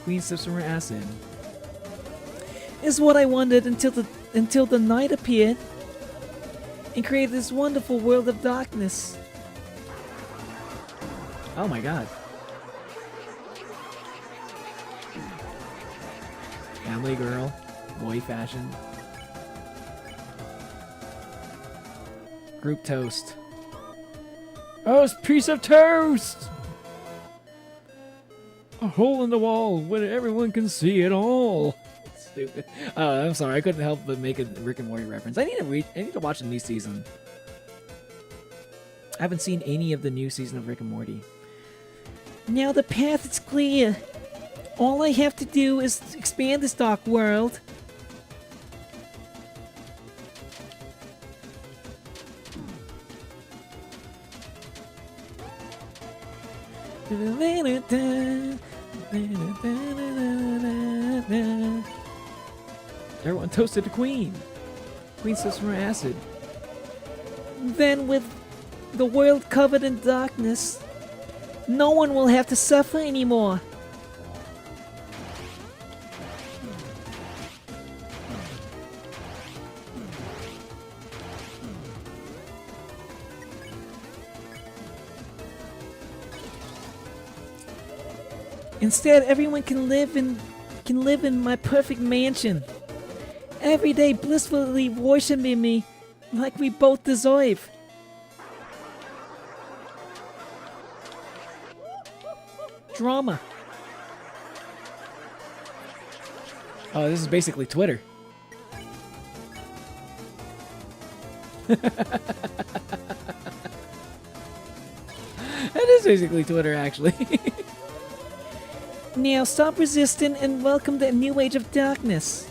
Queen sips from her acid. Is what I wondered until the night appeared and created this wonderful world of darkness. Oh my god. Family girl, boy fashion. Group toast. Oh, it's a piece of toast! A hole in the wall where everyone can see it all. Stupid. I'm sorry, I couldn't help but make a Rick and Morty reference. I need to watch the new season. I haven't seen any of the new season of Rick and Morty. Now the path is clear. All I have to do is expand this dark world. Everyone toasted the queen. Queen sips from her acid. Then with the world covered in darkness, no one will have to suffer anymore. Instead, everyone can live in my perfect mansion. Every day blissfully worshiping me like we both deserve. Drama. Oh, this is basically Twitter. That is basically Twitter, actually. Now stop resisting and welcome the new age of darkness.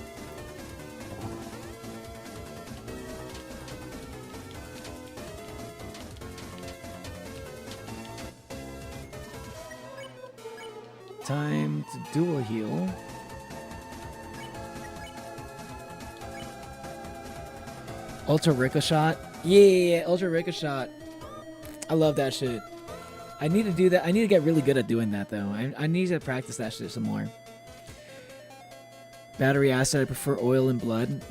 Time to dual heal. Ultra ricochet. Yeah, ultra ricochet. I love that shit. I need to do that. I need to get really good at doing that though. I need to practice that shit some more. Battery acid. I prefer oil and blood.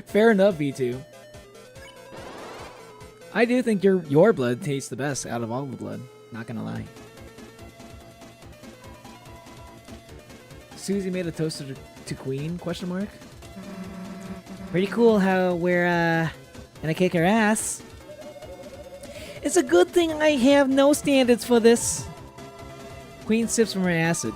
Fair enough, V2. I do think your blood tastes the best out of all the blood. Not gonna lie. Susie made a toast to Queen? Question mark. Pretty cool how we're gonna kick her ass. It's a good thing I have no standards for this. Queen sips from her acid.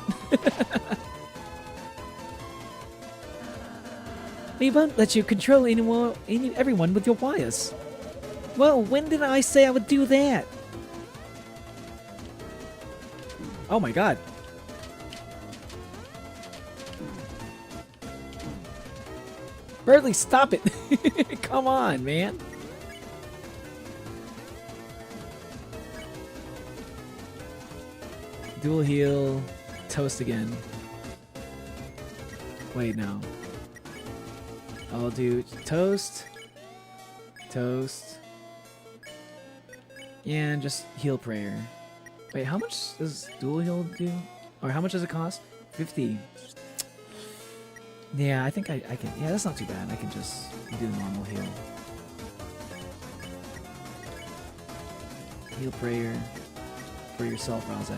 We won't let you control everyone with your wires. Well, when did I say I would do that? Oh my god. Birdly, stop it. Come on, man. Dual heal. Toast again. Wait, no. I'll do toast. Toast. And just heal prayer. Wait, how much does dual heal do? Or how much does it cost? 50. Yeah, I think I can. Yeah, that's not too bad. I can just do the normal heal. Heal prayer for yourself, Rose.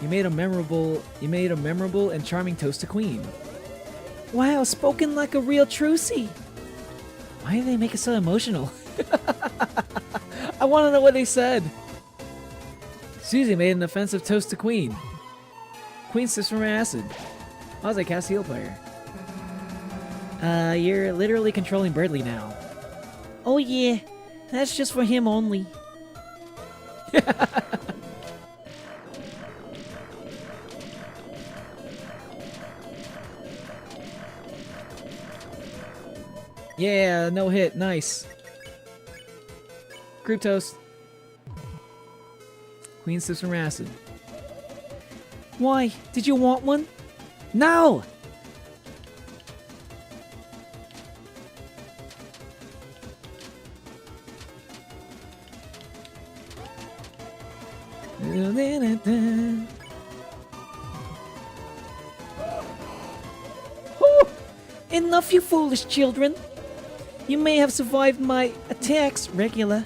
You made a memorable and charming toast to Queen. Wow, spoken like a real trucy. Why do they make it so emotional? I want to know what they said. Susie made an offensive toast to Queen. Queen sips from her acid. How's I cast heal player? You're literally controlling Birdly now. Oh yeah, that's just for him only. Yeah, no hit, nice. Group toast. Queen sips from acid. Why? Did you want one? No! Enough, you foolish children. You may have survived my attacks, regular,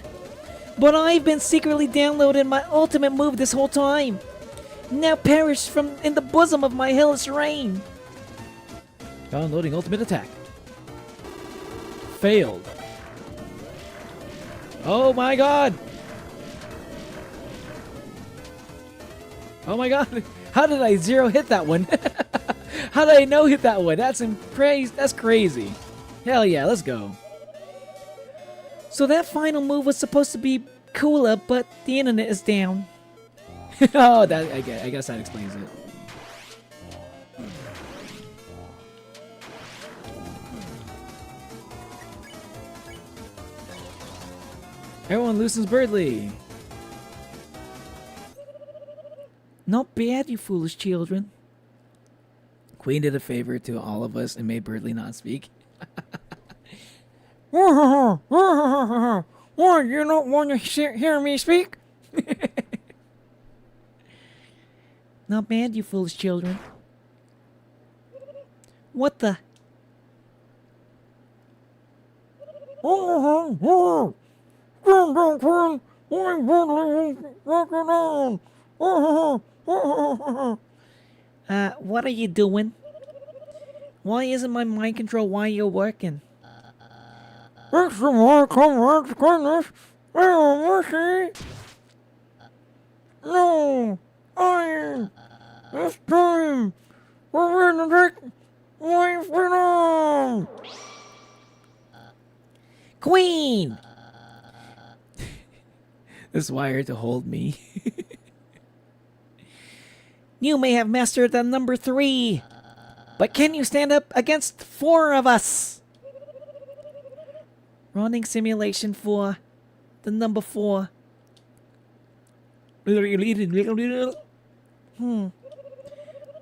but I've been secretly downloading my ultimate move this whole time. Now perish from in the bosom of my hellish reign. Downloading ultimate attack. Failed. Oh my god! Oh my god! How did I zero hit that one? How did I no hit that one? That's crazy. Hell yeah, let's go. So that final move was supposed to be cooler, but the internet is down. Oh, that I guess that explains it. Everyone loosens Birdly. Not bad, you foolish children. Queen did a favor to all of us and made Birdly not speak. Why, you don't want to hear me speak? Not bad, you foolish children. What the? What are you doing? Why isn't my mind control while you're working? It's the more complex goodness. No, this time, we're gonna take my freedom. Queen! This wire to hold me. You may have mastered the number 3, but can you stand up against 4 of us? Running simulation for the number 4.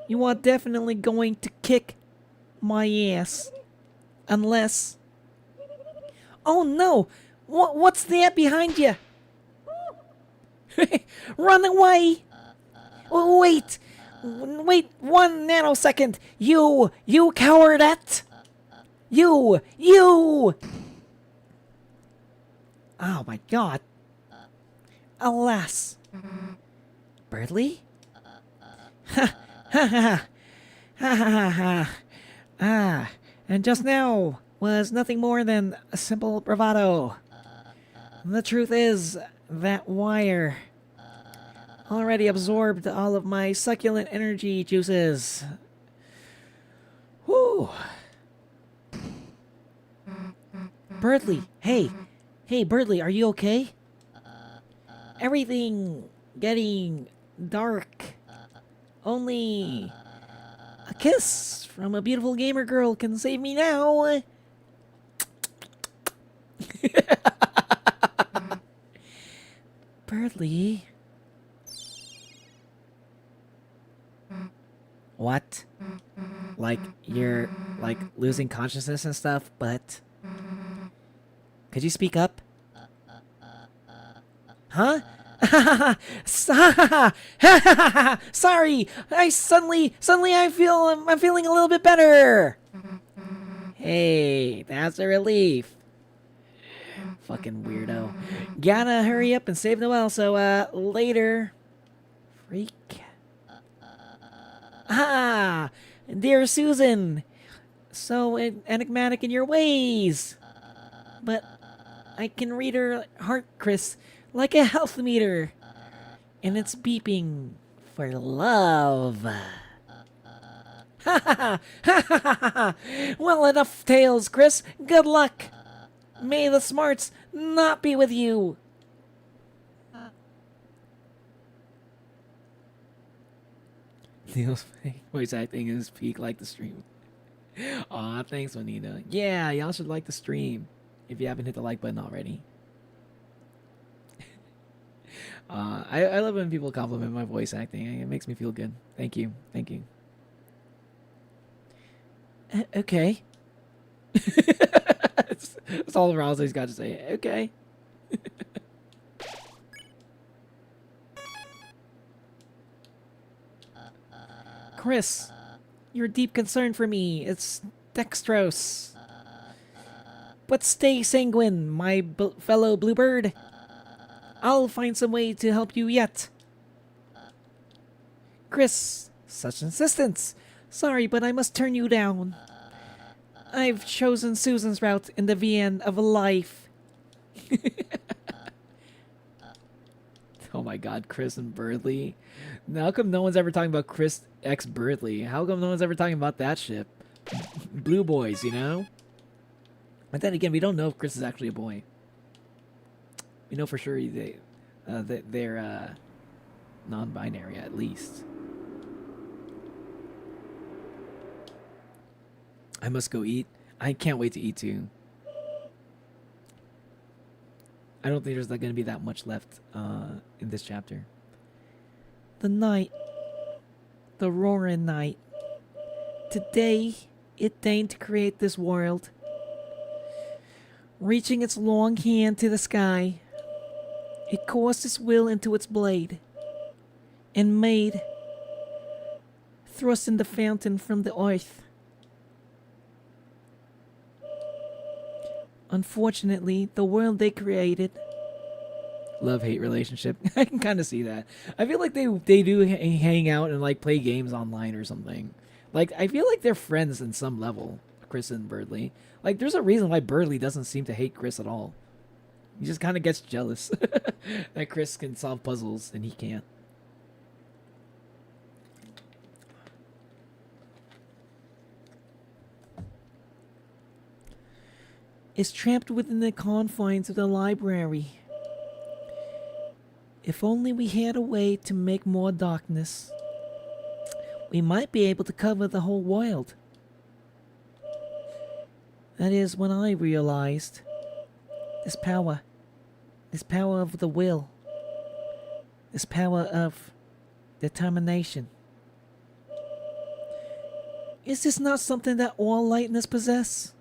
You are definitely going to kick my ass. Unless... Oh no! What's that behind you? Run away! Wait! Wait 1 nanosecond! You cowardette! You! Oh my god. Alas. Birdly? Ha ha ha ha ha ha. Ah, and just now was nothing more than a simple bravado. The truth is that wire already absorbed all of my succulent energy juices. Whew. Birdly, hey, Birdly, are you okay? Everything getting dark. Only a kiss from a beautiful gamer girl can save me now. Birdly. What? Like, you're, like, losing consciousness and stuff, but... Could you speak up? Huh? Sorry! I'm feeling a little bit better! Hey, that's a relief. Fucking weirdo. Gotta hurry up and save Noelle, so, later. Freak. Ah! Dear Susan! So enigmatic in your ways! But I can read her heart, Chris, like a health meter. And it's beeping for love. Ha ha ha! Well, enough tales, Chris. Good luck. May the smarts not be with you. Neil's voice acting is peak like the stream. Aw, thanks, Juanita. Yeah, y'all should like the stream if you haven't hit the like button already. I love when people compliment my voice acting. It makes me feel good. Thank you. Thank you. Okay. That's all Rosalie's got to say. Okay. Chris, your deep concern for me, it's dextrose. But stay sanguine, my fellow bluebird. I'll find some way to help you yet. Chris, such insistence. Sorry, but I must turn you down. I've chosen Susan's route in the VN of life. Oh my god, Chris and Birdley. Now, how come no one's ever talking about Chris X Birdley? How come no one's ever talking about that ship? Blue boys, you know? But then again, we don't know if Chris is actually a boy. We know for sure they're non-binary at least. I must go eat. I can't wait to eat too. I don't think there's going to be that much left in this chapter. The night. The roaring night. Today, it deigned to create this world. Reaching its long hand to the sky, it coursed its will into its blade, and made, thrusting the fountain from the earth. Unfortunately, the world they created... Love-hate relationship. I can kind of see that. I feel like they do hang out and like play games online or something. Like, I feel like they're friends in some level, Chris and Birdley. Like, there's a reason why Birdley doesn't seem to hate Chris at all. He just kind of gets jealous that Chris can solve puzzles and he can't. Is trapped within the confines of the library. If only we had a way to make more darkness. we might be able to cover the whole world. That is when I realized this power of the will, this power of determination. Is this not something that all lightness possess?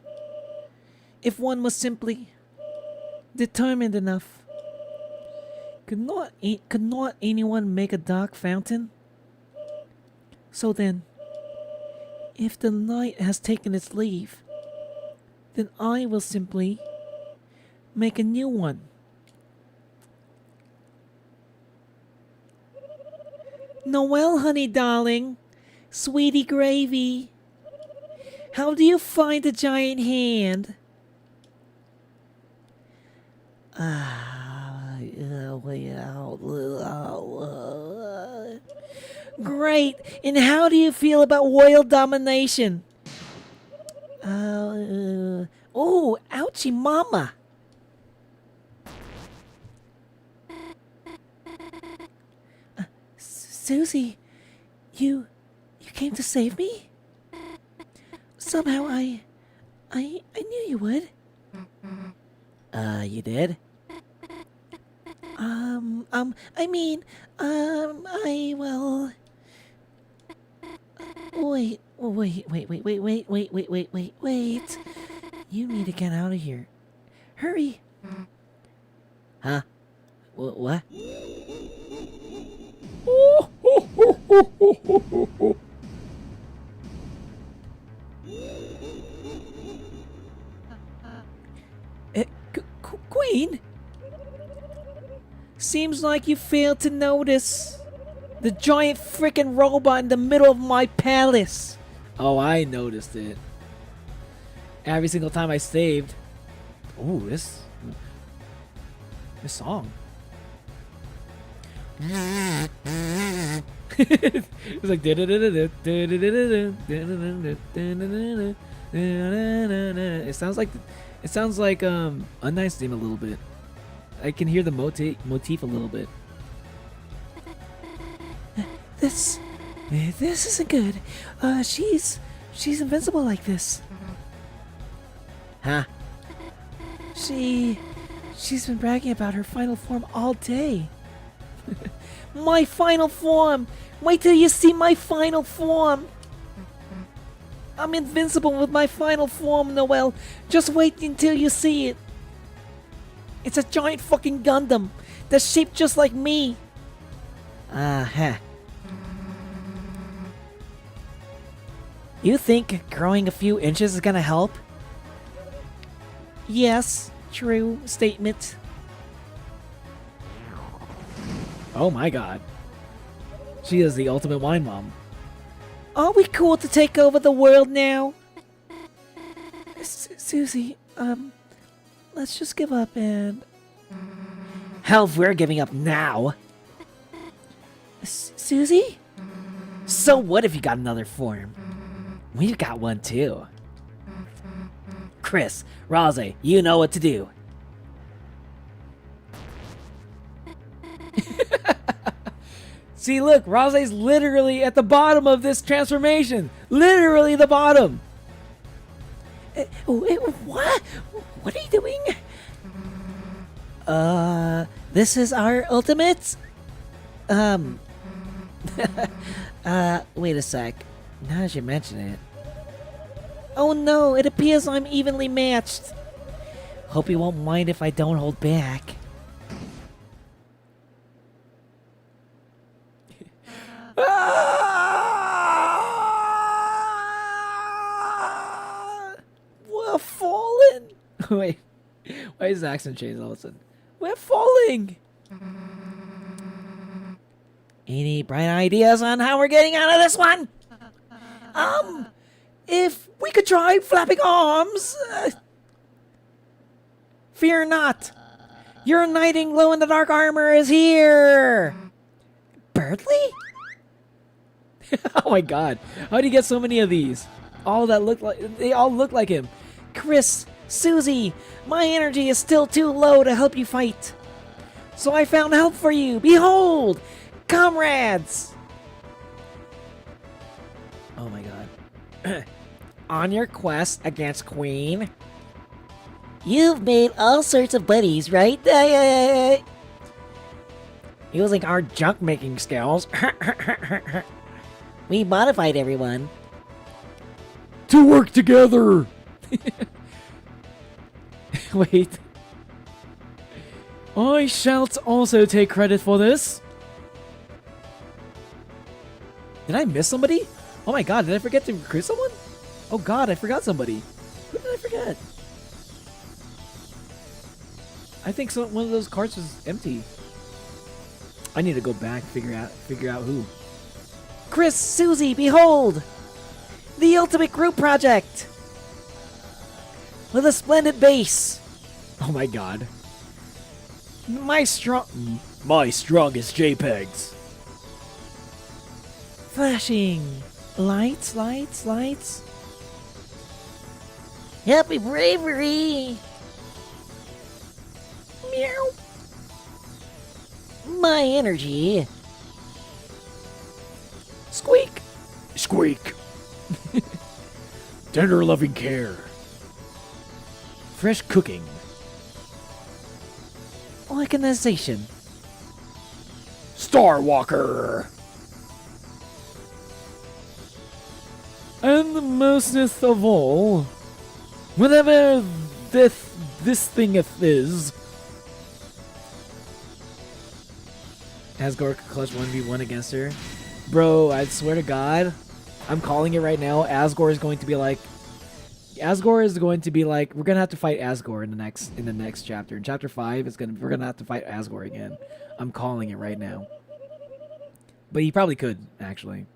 If one was simply determined enough, could not anyone make a dark fountain? So then, if the night has taken its leave, then I will simply make a new one. Noel, honey darling, sweetie gravy, how do you find the giant hand? Great, and how do you feel about world domination? Oh, ouchie mama. Susie, you came to save me? Somehow I knew you would. You did? Well... Wait. You need to get out of here. Hurry. Huh? What? Queen? Seems like you failed to notice the giant frickin' robot in the middle of my palace. Oh, I noticed it. Every single time I saved. Ooh, this song. It's like it sounds like Unnice theme a little bit. I can hear the motif a little bit. This isn't good. She's invincible like this. Huh? She's been bragging about her final form all day. My final form! Wait till you see my final form! I'm invincible with my final form, Noel. Just wait until you see it. It's a giant fucking Gundam that's shaped just like me. You think growing a few inches is gonna help? Yes, true statement. Oh my god. She is the ultimate wine mom. Are we cool to take over the world now? Susie, let's just give up and... Hell, if we're giving up now. Susie? So what if you got another form? We've got one too. Chris, Rose, you know what to do. See, look, Rose's literally at the bottom of this transformation. Literally the bottom. What? What are you doing? This is our ultimate? Wait a sec. Now that you mention it. Oh no, it appears I'm evenly matched. Hope you won't mind if I don't hold back. We're falling. Wait, why is the accent change all of a sudden? We're falling. Any bright ideas on how we're getting out of this one? If we could try flapping arms. Fear not. Your knight in glow-in-the-dark armor is here. Birdly? Oh my god. How do you get so many of these? They all look like him. Chris, Susie, my energy is still too low to help you fight. So I found help for you. Behold, comrades. On your quest against Queen, you've made all sorts of buddies, right? Using our junk making skills, we modified everyone To work together! Wait. I shall also take credit for this. Did I miss somebody? Oh my god, did I forget to recruit someone? Oh god, I forgot somebody. Who did I forget? I think one of those carts was empty. I need to go back figure out who. Chris, Susie, behold! The ultimate group project! With a splendid base! Oh my god. My strongest JPEGs. flashing! Lights, lights, lights! Happy bravery! Meow! My energy! Squeak. Squeak! Tender loving care. Fresh cooking. Organization. Star Walker! And the mostest of all, whatever this thing is. Asgore could clutch 1v1 against her. Bro, I swear to God, I'm calling it right now. Asgore is going to be like, we're gonna have to fight Asgore in the next chapter. In chapter 5, we're gonna have to fight Asgore again. I'm calling it right now. But he probably could, actually.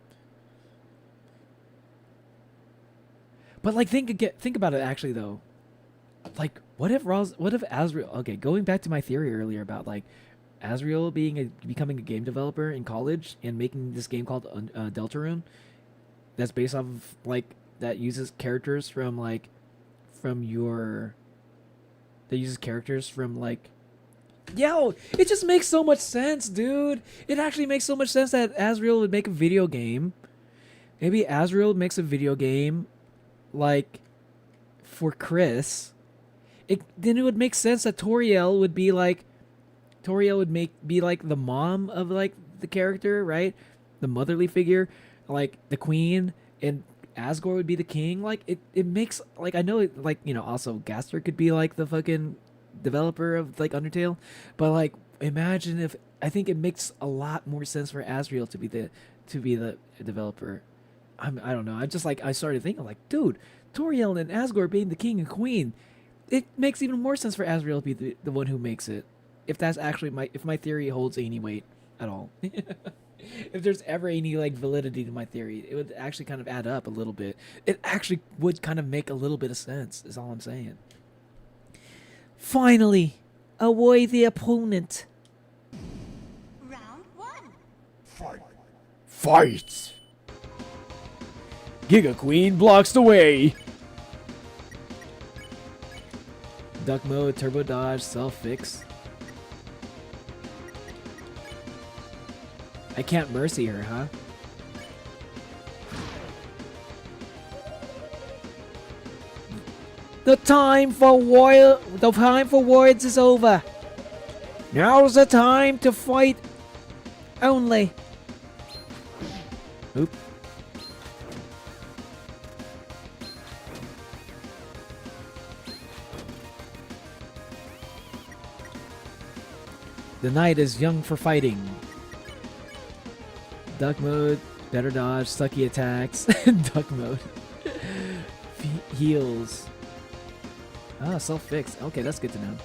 But like, think about it actually though. Like, what if Azrael? Okay, going back to my theory earlier about like Azrael becoming a game developer in college and making this game called Deltarune, that's based off of like that uses characters from like Yo, it just makes so much sense, dude. It actually makes so much sense that Azrael would make a video game. Maybe Azrael makes a video game like for Chris. Then it would make sense that Toriel would be like the mom of like the character, right? The motherly figure, like the queen, and Asgore would be the king. Like it makes like, I know it, like, you know, also Gaster could be like the fucking developer of like Undertale, but like imagine if, I think it makes a lot more sense for Azrael to be the developer. I don't know. I started thinking like, dude, Toriel and Asgore being the king and queen, it makes even more sense for Azrael to be the one who makes it. If that's actually if my theory holds any weight at all. If there's ever any like validity to my theory, it would actually kind of add up a little bit. It actually would kind of make a little bit of sense, is all I'm saying. Finally, a worthy opponent. Round 1. Fight! Giga Queen blocks the way! Duck mode, turbo dodge, self fix. I can't mercy her, huh? The time for words is over. Now's the time to fight only. Oop. The knight is young for fighting. Duck mode, better dodge, sucky attacks. Duck mode. Heals. Ah, self-fix. Okay, that's good to know.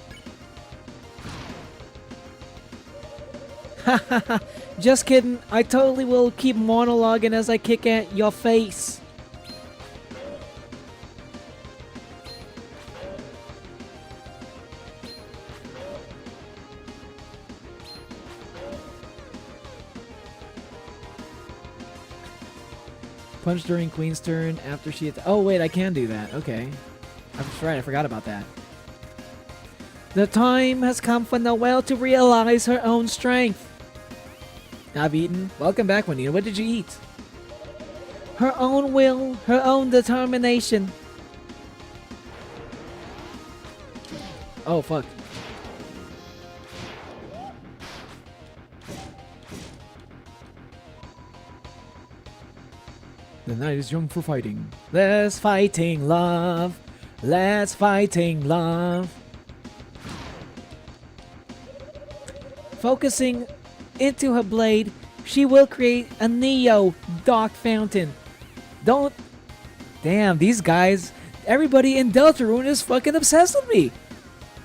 Just kidding. I totally will keep monologuing as I kick at your face. Punch during Queen's turn after she... Oh, wait, I can do that. Okay. That's right, I forgot about that. The time has come for Noelle to realize her own strength. I've eaten. Welcome back, Juanita. What did you eat? her own will, her own determination. Oh, fuck. The night is young for fighting. Let's fighting love. Let's fighting love. Focusing into her blade, she will create a Neo Dark Fountain. Don't. Damn, these guys, everybody in Deltarune is fucking obsessed with me.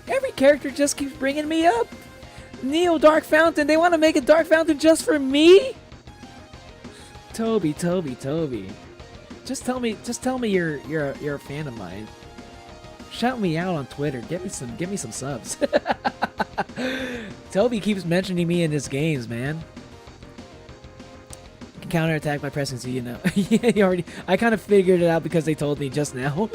Every character just keeps bringing me up. Neo Dark Fountain, they want to make a Dark Fountain just for me? Toby. Just tell me you're a fan of mine. Shout me out on Twitter. Give me some subs. Toby keeps mentioning me in his games, man. You can counterattack by pressing C, you know. Yeah, I kind of figured it out because they told me just now.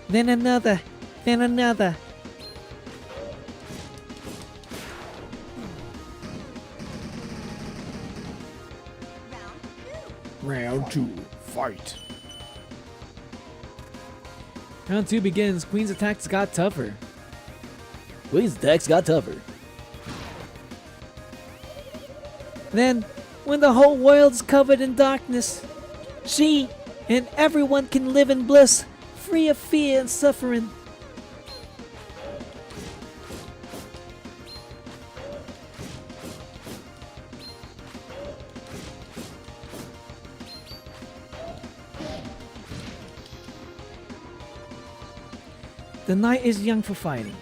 Then another. Then another. Round 2. Round 2, fight. Round 2 begins. Queen's attacks got tougher. Queen's attacks got tougher. Then, when the whole world's covered in darkness, she and everyone can live in bliss, free of fear and suffering. The night is young for fighting.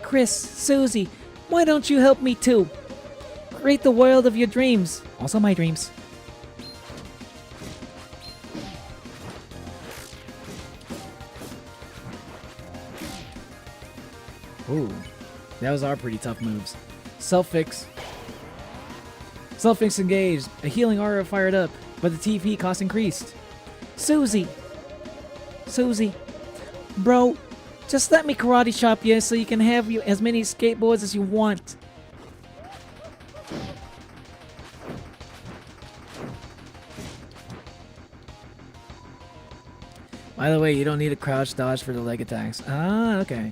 Chris, Susie, why don't you help me too? Create the world of your dreams. Also my dreams. Ooh, those are pretty tough moves. Self-fix. Self-fix engaged. A healing aura fired up, but the TP cost increased. Susie, bro, just let me karate chop you so you can have you as many skateboards as you want. By the way, you don't need a crouch dodge for the leg attacks. Ah, okay.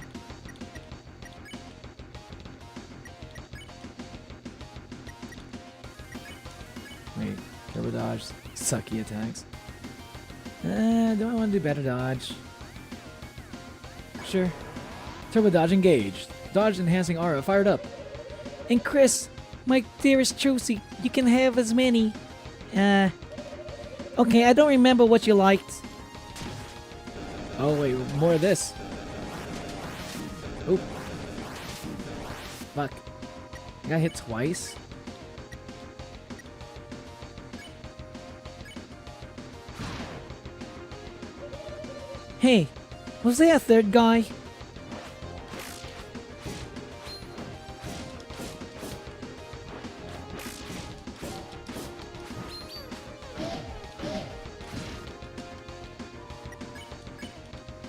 Wait, turbo dodge, sucky attacks. Do I want to do better dodge? Sure. Turbo dodge engaged. Dodge enhancing aura fired up. And Chris, my dearest Trucy, you can have as many. Okay, I don't remember what you liked. Oh wait, more of this. Oop. Fuck. I got hit twice. Hey, was there a third guy?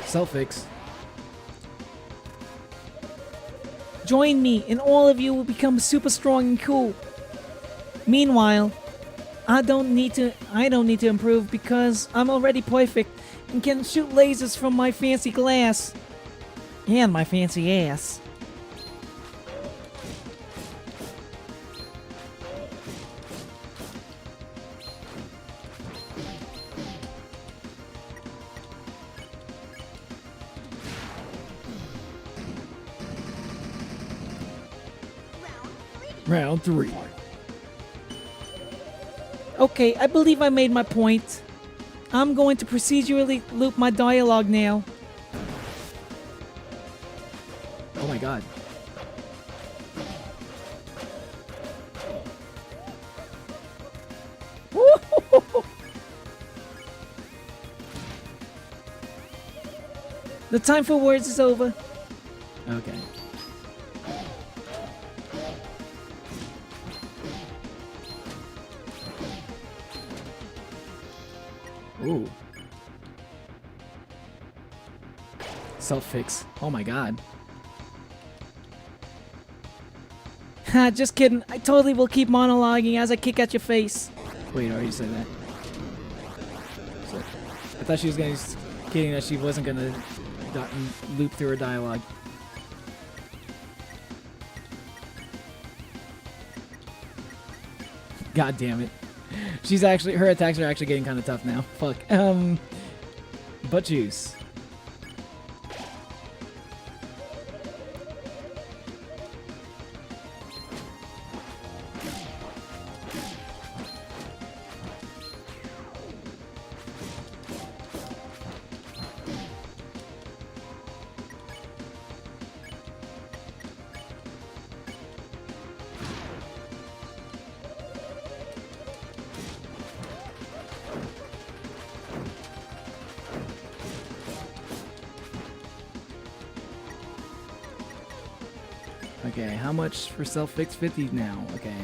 Self-fix. Join me and all of you will become super strong and cool. Meanwhile, I don't need to improve because I'm already perfect and can shoot lasers from my fancy glass and my fancy ass. Round 3. Okay, I believe I made my point. I'm going to procedurally loop my dialogue now. Oh my god. The time for words is over. Okay. Ooh. Self-fix. Oh my god. Just kidding. I totally will keep monologuing as I kick at your face. Wait, I already said that. So, I thought she was gonna kidding that she wasn't gonna loop through her dialogue. God damn it. Her attacks are actually getting kind of tough now. Fuck. Butt juice. Okay, how much for self-fix? 50 now. Okay.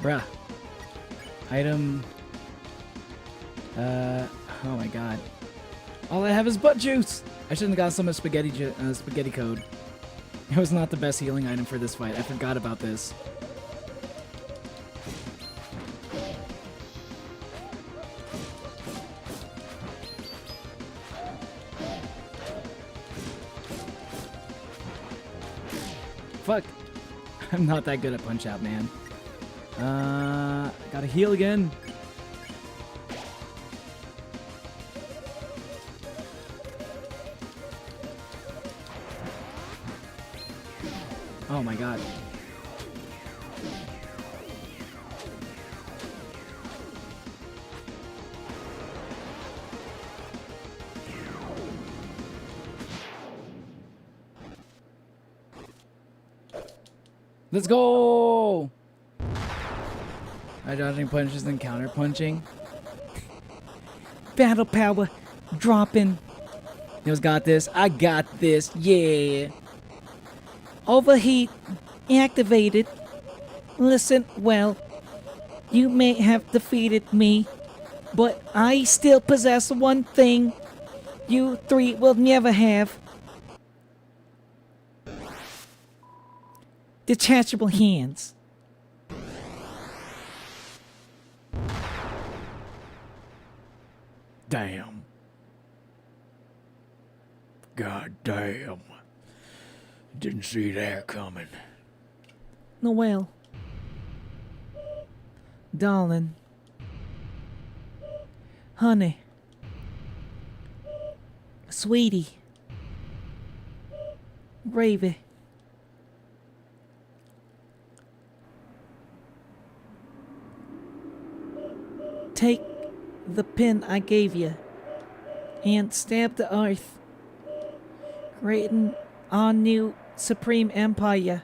Bruh. Item. Oh my god. All I have is butt juice! I shouldn't have got so much spaghetti code. It was not the best healing item for this fight. I forgot about this. Fuck. I'm not that good at Punch Out, man. Gotta heal again. Oh my god. Let's go! I dodging punches and counter punching. Battle power dropping. Yo's got this. I got this. Yeah. Overheat activated. Listen, well, you may have defeated me, but I still possess one thing you three will never have. Detachable hands. Damn. God damn. Didn't see that coming. Noelle. Darling. Honey. Sweetie. Gravy. Take the pin I gave you and stab the earth, creating our new supreme empire.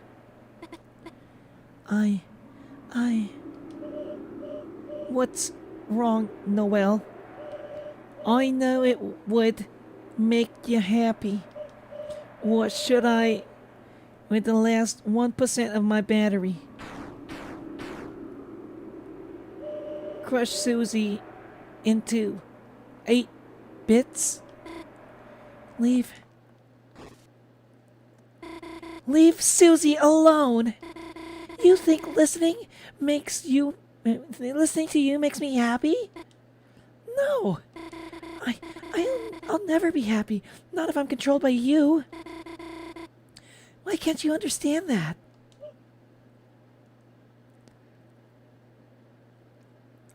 What's wrong, Noelle? I know it would make you happy. Or should I, with the last 1% of my battery, crush Susie into 8 bits? Leave Susie alone. You think listening to you makes me happy? No. I'll never be happy. Not if I'm controlled by you. Why can't you understand that?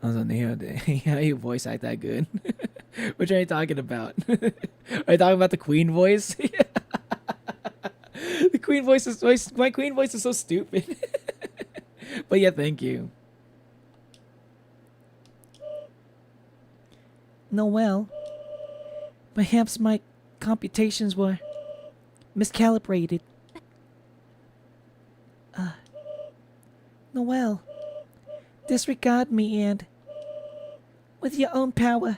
I was on the how you voice act that good. Which are you talking about? Are you talking about the queen voice? The queen voice is my queen voice is so stupid. But yeah, thank you. Noelle, perhaps my computations were miscalibrated. Noelle, disregard me and, with your own power,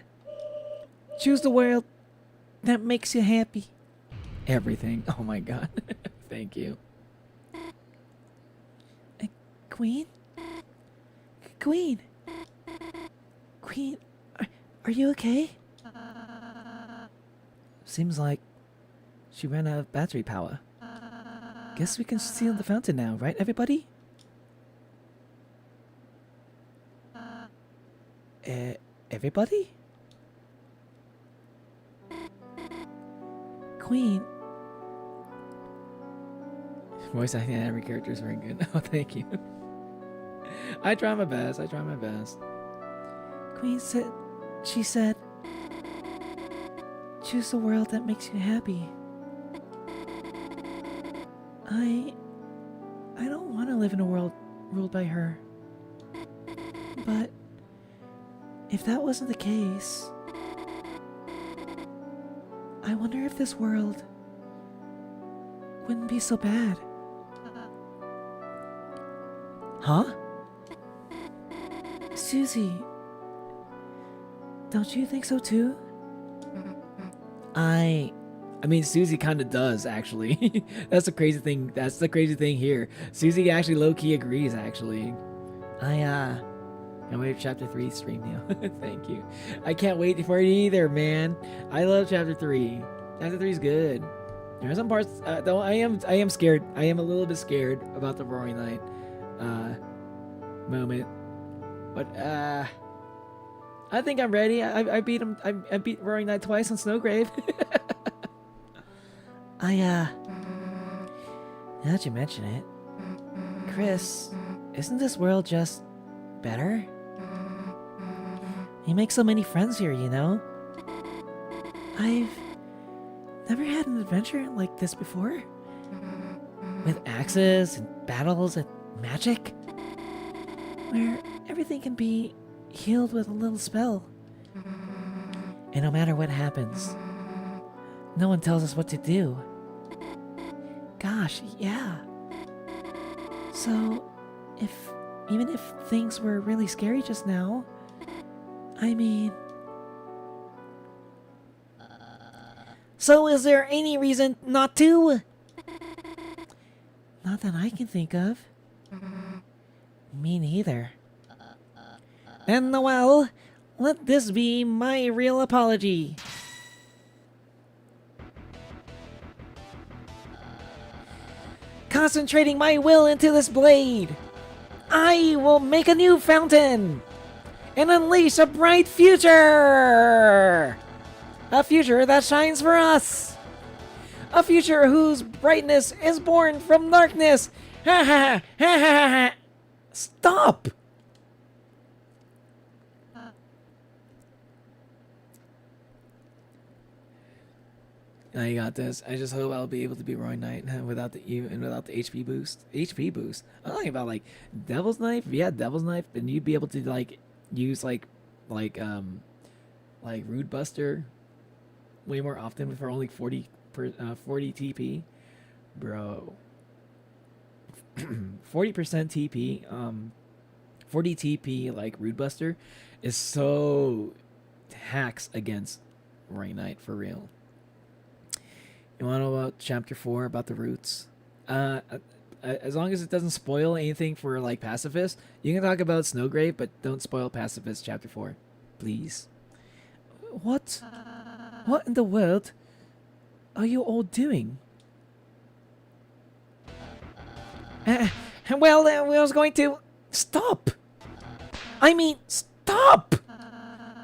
choose the world that makes you happy. Everything. Oh my god. Thank you. Queen? Queen? Queen, are you okay? Seems like she ran out of battery power. Guess we can seal the fountain now, right, everybody? Everybody? Queen, Voice acting on every character is very good. Oh, thank you. I try my best. I try my best. Queen said, she said, choose the world that makes you happy. I don't want to live in a world ruled by her. But if that wasn't the case, I wonder if this world wouldn't be so bad. Huh? Susie, don't you think so too? I mean, Susie kind of does, actually. That's the crazy thing. That's the crazy thing here. Susie actually low-key agrees, actually. I wait for Chapter 3 stream, Neil. Thank you. I can't wait for it either, man. I love Chapter 3. Chapter 3 is good. There are some parts, though I am scared. I am a little bit scared about the Roaring Night moment. But, I think I'm ready. I beat him. I beat Roaring Night twice on Snowgrave. Now that you mention it, Chris, isn't this world just better? You make so many friends here, you know? I've never had an adventure like this before. With axes and battles and magic. Where everything can be healed with a little spell. And no matter what happens, no one tells us what to do. Gosh, yeah. So, even if things were really scary just now, I mean... So is there any reason not to? Not that I can think of. Me neither. And well, let this be my real apology. Concentrating my will into this blade, I will make a new fountain and unleash a bright future! A future that shines for us! A future whose brightness is born from darkness! Ha ha ha ha ha ha! Stop! Now you got this. I just hope I'll be able to beat Roaring Knight without the HP boost. HP boost. I'm talking about like Devil's Knife. If you had Devil's Knife, then you'd be able to like use like Rude Buster way more often for only 40 TP, bro. 40% TP. 40 TP like Rude Buster is so hacks against Roaring Knight for real. You want to know about Chapter 4, about the roots? As long as it doesn't spoil anything for, like, Pacifist, you can talk about Snowgrave, but don't spoil Pacifist Chapter 4. Please. What? What in the world are you all doing? Well, I was going to... Stop! I mean, stop!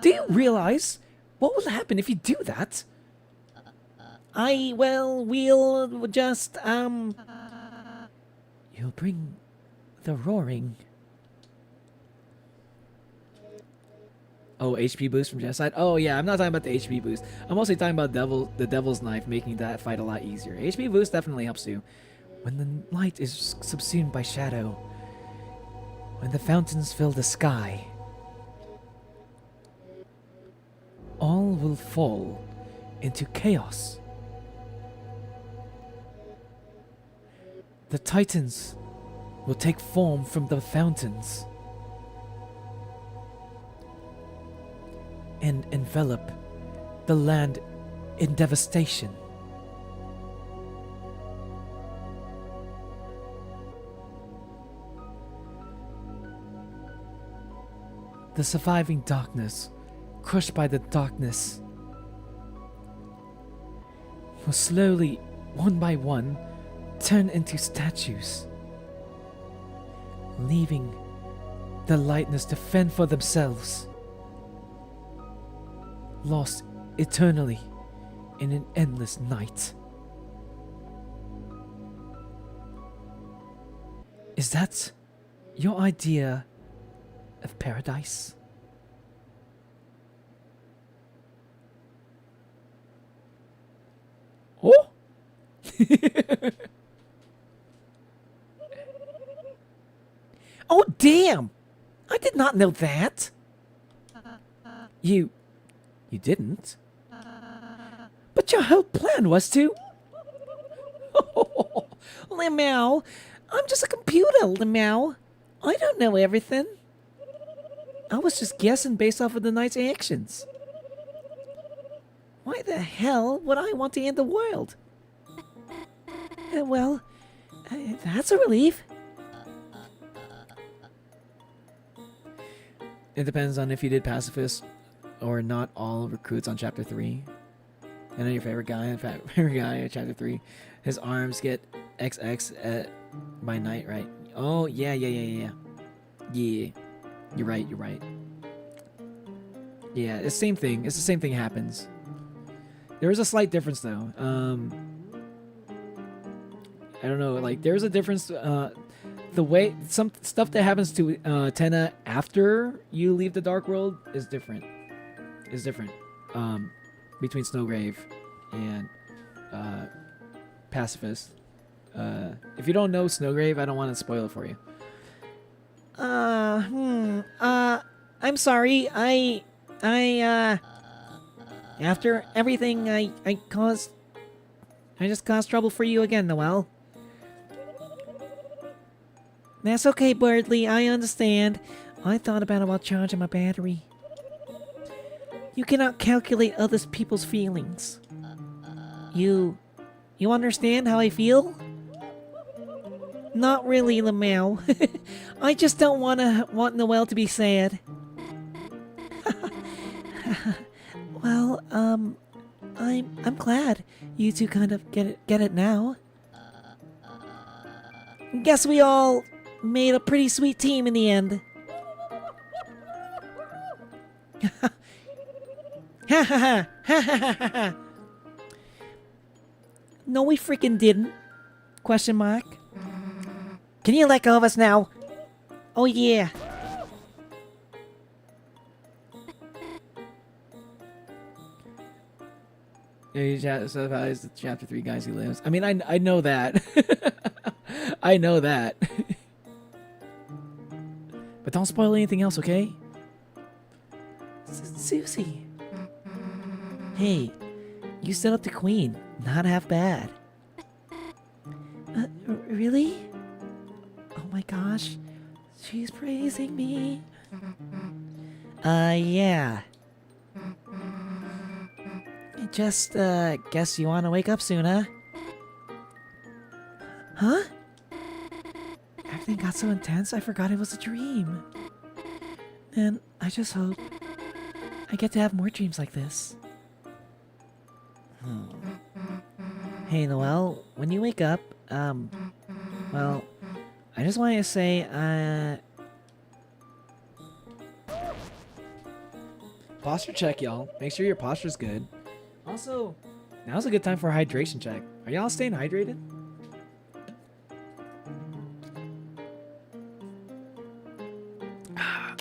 Do you realize what will happen if you do that? We'll just, You'll bring the roaring. Oh, HP boost from Genocide? Oh, yeah, I'm not talking about the HP boost. I'm mostly talking about the Devil's Knife, making that fight a lot easier. HP boost definitely helps you. When the light is subsumed by shadow, when the fountains fill the sky, all will fall into chaos. The Titans will take form from the fountains and envelop the land in devastation. The surviving darkness, crushed by the darkness, will slowly, one by one, turn into statues, leaving the lightness to fend for themselves, lost eternally in an endless night. Is that your idea of paradise? Oh? Oh, damn! I did not know that. You didn't? But your whole plan was to... Limau, I'm just a computer, Limau. I don't know everything. I was just guessing based off of the knight's actions. Why the hell would I want to end the world? Well, that's a relief. It depends on if you did pacifist or not all recruits on chapter 3. I know your favorite guy at chapter 3. His arms get XX by night, right? Oh, yeah. Yeah. You're right. Yeah, it's the same thing. It's the same thing happens. There is a slight difference though. I don't know, like there's a difference the way some stuff that happens to Tenna after you leave the Dark World is different. Between Snowgrave and Pacifist. If you don't know Snowgrave, I don't want to spoil it for you. I'm sorry. After everything I caused, I just caused trouble for you again, Noelle. That's okay, Birdly. I understand. I thought about charging my battery. You cannot calculate other people's feelings. You understand how I feel? Not really, Lamau. I just don't want Noelle to be sad. Well, I'm glad you two kind of get it now. Guess we all made a pretty sweet team in the end. No, we freaking didn't. Question mark. Can you let go of us now? Oh yeah. Yeah, he survives the chapter 3 guys he lives. I mean, I know that. I know that. But don't spoil anything else, okay? Susie. Hey, you set up the queen. Not half bad. Really? Oh my gosh. She's praising me. Yeah. Just, guess you want to wake up soon, huh? Huh? Everything got so intense, I forgot it was a dream. And I just hope I get to have more dreams like this. Hey, Noelle, when you wake up, well, I just want to say, Posture check, y'all. Make sure your posture's good. Also, now's a good time for a hydration check. Are y'all staying hydrated?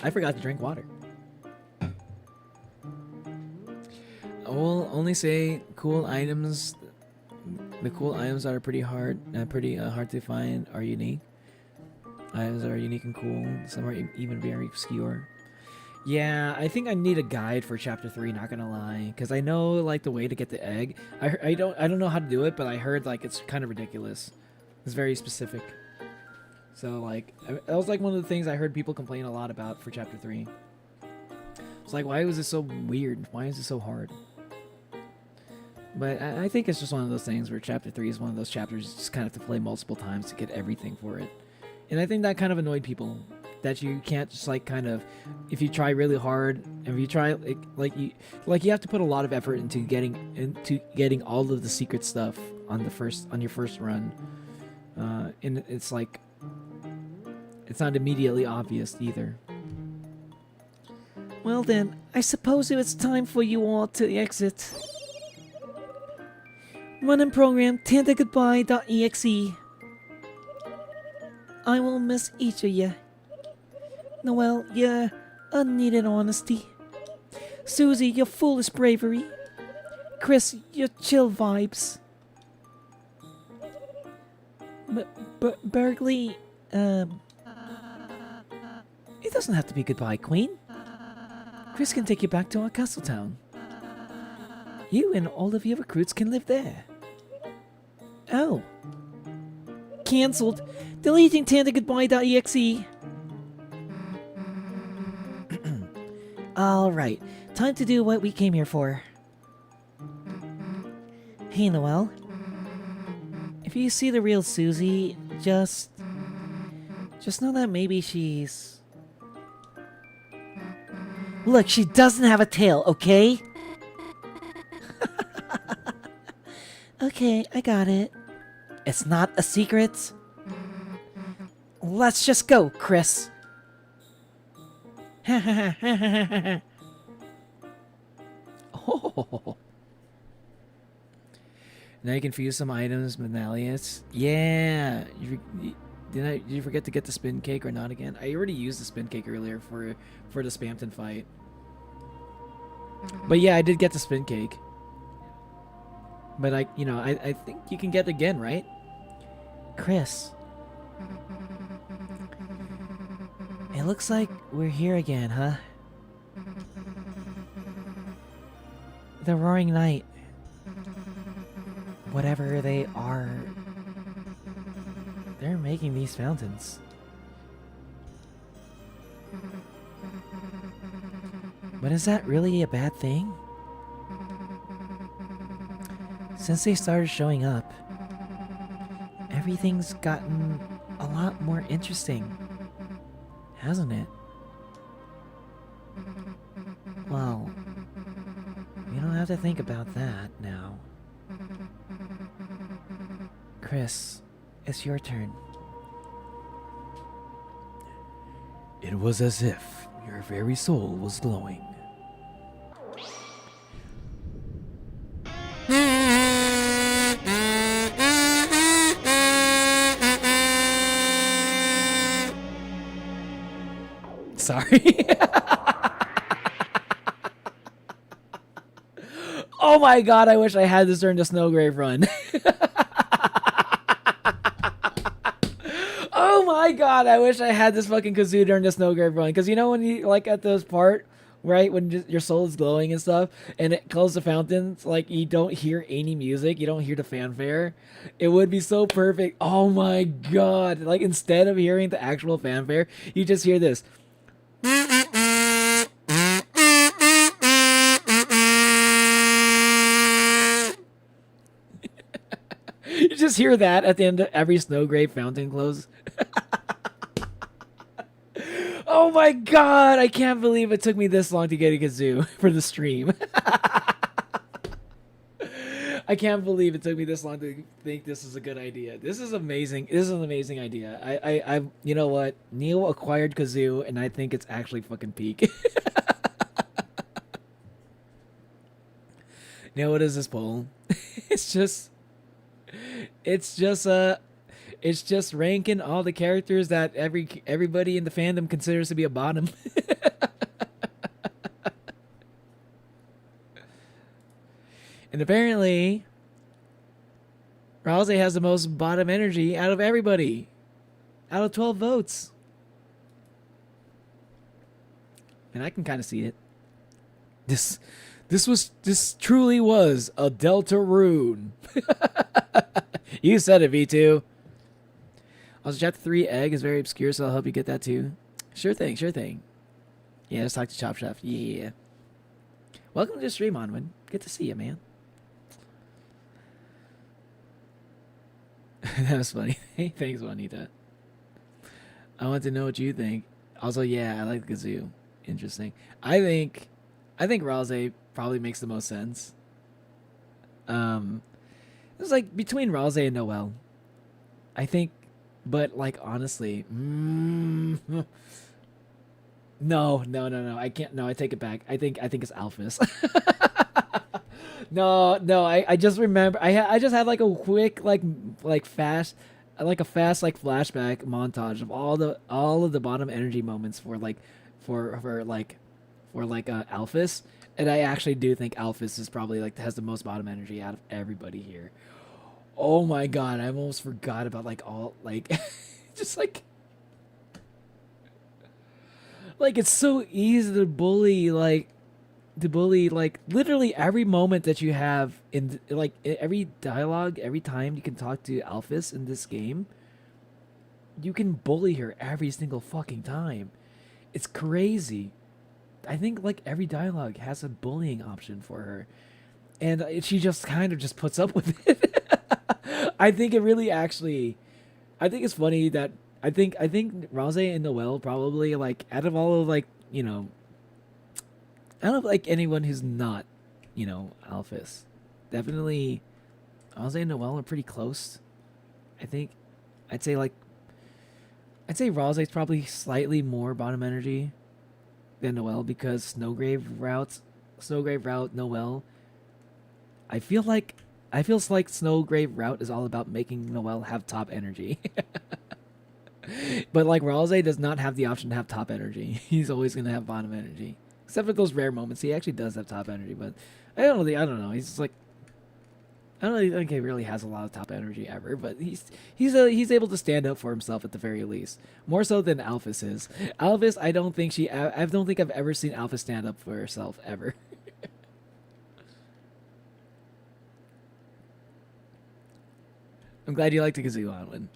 I forgot to drink water. I will only say cool items. The cool items that are pretty hard to find are unique. Items that are unique and cool. Some are even very obscure. Yeah, I think I need a guide for chapter 3, not gonna lie, because I know like the way to get the egg. I don't know how to do it, but I heard like it's kind of ridiculous. It's very specific. So like that was like one of the things I heard people complain a lot about for chapter 3. It's like, why was it so weird? Why is it so hard? But I think it's just one of those things where chapter 3 is one of those chapters you just kind of have to play multiple times to get everything for it. And I think that kind of annoyed people that you can't just like kind of, if you try really hard, if you try you have to put a lot of effort into getting all of the secret stuff on your first run, and it's like it's not immediately obvious either. Well then, I suppose it's time for you all to exit. Run and program tandagoodbye.exe. I will miss each of you. Noelle, your unneeded honesty. Susie, your foolish bravery. Chris, your chill vibes. Berkeley, it doesn't have to be goodbye, Queen. Chris can take you back to our castle town. You and all of your recruits can live there. Oh. Cancelled. Deleting tandagoodbye.exe. Alright, time to do what we came here for. Hey, Noelle. If you see the real Susie, just know that maybe she's... Look, she doesn't have a tail, okay? Okay, I got it. It's not a secret. Let's just go, Chris. Oh. Now you can fuse some items, Manalius. Yeah. Did you forget to get the spin cake or not again? I already used the spin cake earlier for the Spamton fight. But yeah, I did get the spin cake. But I think you can get it again, right? Chris. It looks like we're here again, huh? The Roaring Night. Whatever they are, they're making these fountains. But is that really a bad thing? Since they started showing up, everything's gotten a lot more interesting, hasn't it? Well, you don't have to think about that now. Chris, it's your turn. It was as if your very soul was glowing. Sorry. Oh my god, I wish I had this during the Snowgrave run. Oh my god, I wish I had this fucking kazoo during the Snowgrave run. Because you know when you, like, at this part, right, when just your soul is glowing and stuff, and it calls the fountains, like, you don't hear any music, you don't hear the fanfare. It would be so perfect. Oh my god. Like, instead of hearing the actual fanfare, you just hear this. You just hear that at the end of every Snowgrave fountain close. Oh my god, I can't believe it took me this long to get a kazoo for the stream. I can't believe it took me this long to think this is a good idea. This is amazing. This is an amazing idea. I you know what? Neil acquired kazoo, and I think it's actually fucking peak. Now what is this poll? It's just ranking all the characters that everybody in the fandom considers to be a bottom. And apparently, Rouse has the most bottom energy out of everybody. Out of 12 votes. And I can kind of see it. This truly was a Deltarune. You said it, V2. Also, Chapter 3 egg is very obscure, so I'll help you get that too. Sure thing, sure thing. Yeah, let's talk to Chop Chef. Yeah. Welcome to the stream, Onwin. Good to see you, man. That was funny. Hey, thanks, Juanita. I want to know what you think. Also, yeah, I like Kazoo. Interesting. I think Ralze probably makes the most sense. It's like between Ralze and Noelle. I think, but like honestly, no. I can't. No, I take it back. I think it's Alphys. No. I just remember. I just had like a quick fast flashback montage of all of the bottom energy moments for Alphys, and I actually do think Alphys is probably like has the most bottom energy out of everybody here. Oh my god, I almost forgot about like all like just like it's so easy to bully literally every moment that you have in like every dialogue, every time you can talk to Alphys in this game, you can bully her every single fucking time. It's crazy. I think like every dialogue has a bullying option for her, and she just kind of just puts up with it. I think it really actually, I think it's funny that I think Rose and Noelle probably like out of all of like out of like anyone who's not Alphys, definitely Rose and Noelle are pretty close. I think I'd say Rose is probably slightly more bottom energy than Noelle because Snowgrave route Noelle. I feel like Snowgrave route is all about making Noelle have top energy. But like Ralze does not have the option to have top energy. He's always gonna have bottom energy. Except for those rare moments, he actually does have top energy. But I don't know. He's just like I don't really think he really has a lot of top energy ever. But he's able to stand up for himself at the very least, more so than Alphys is. Alphys, I don't think I've ever seen Alphys stand up for herself ever. I'm glad you liked the Kazoo one.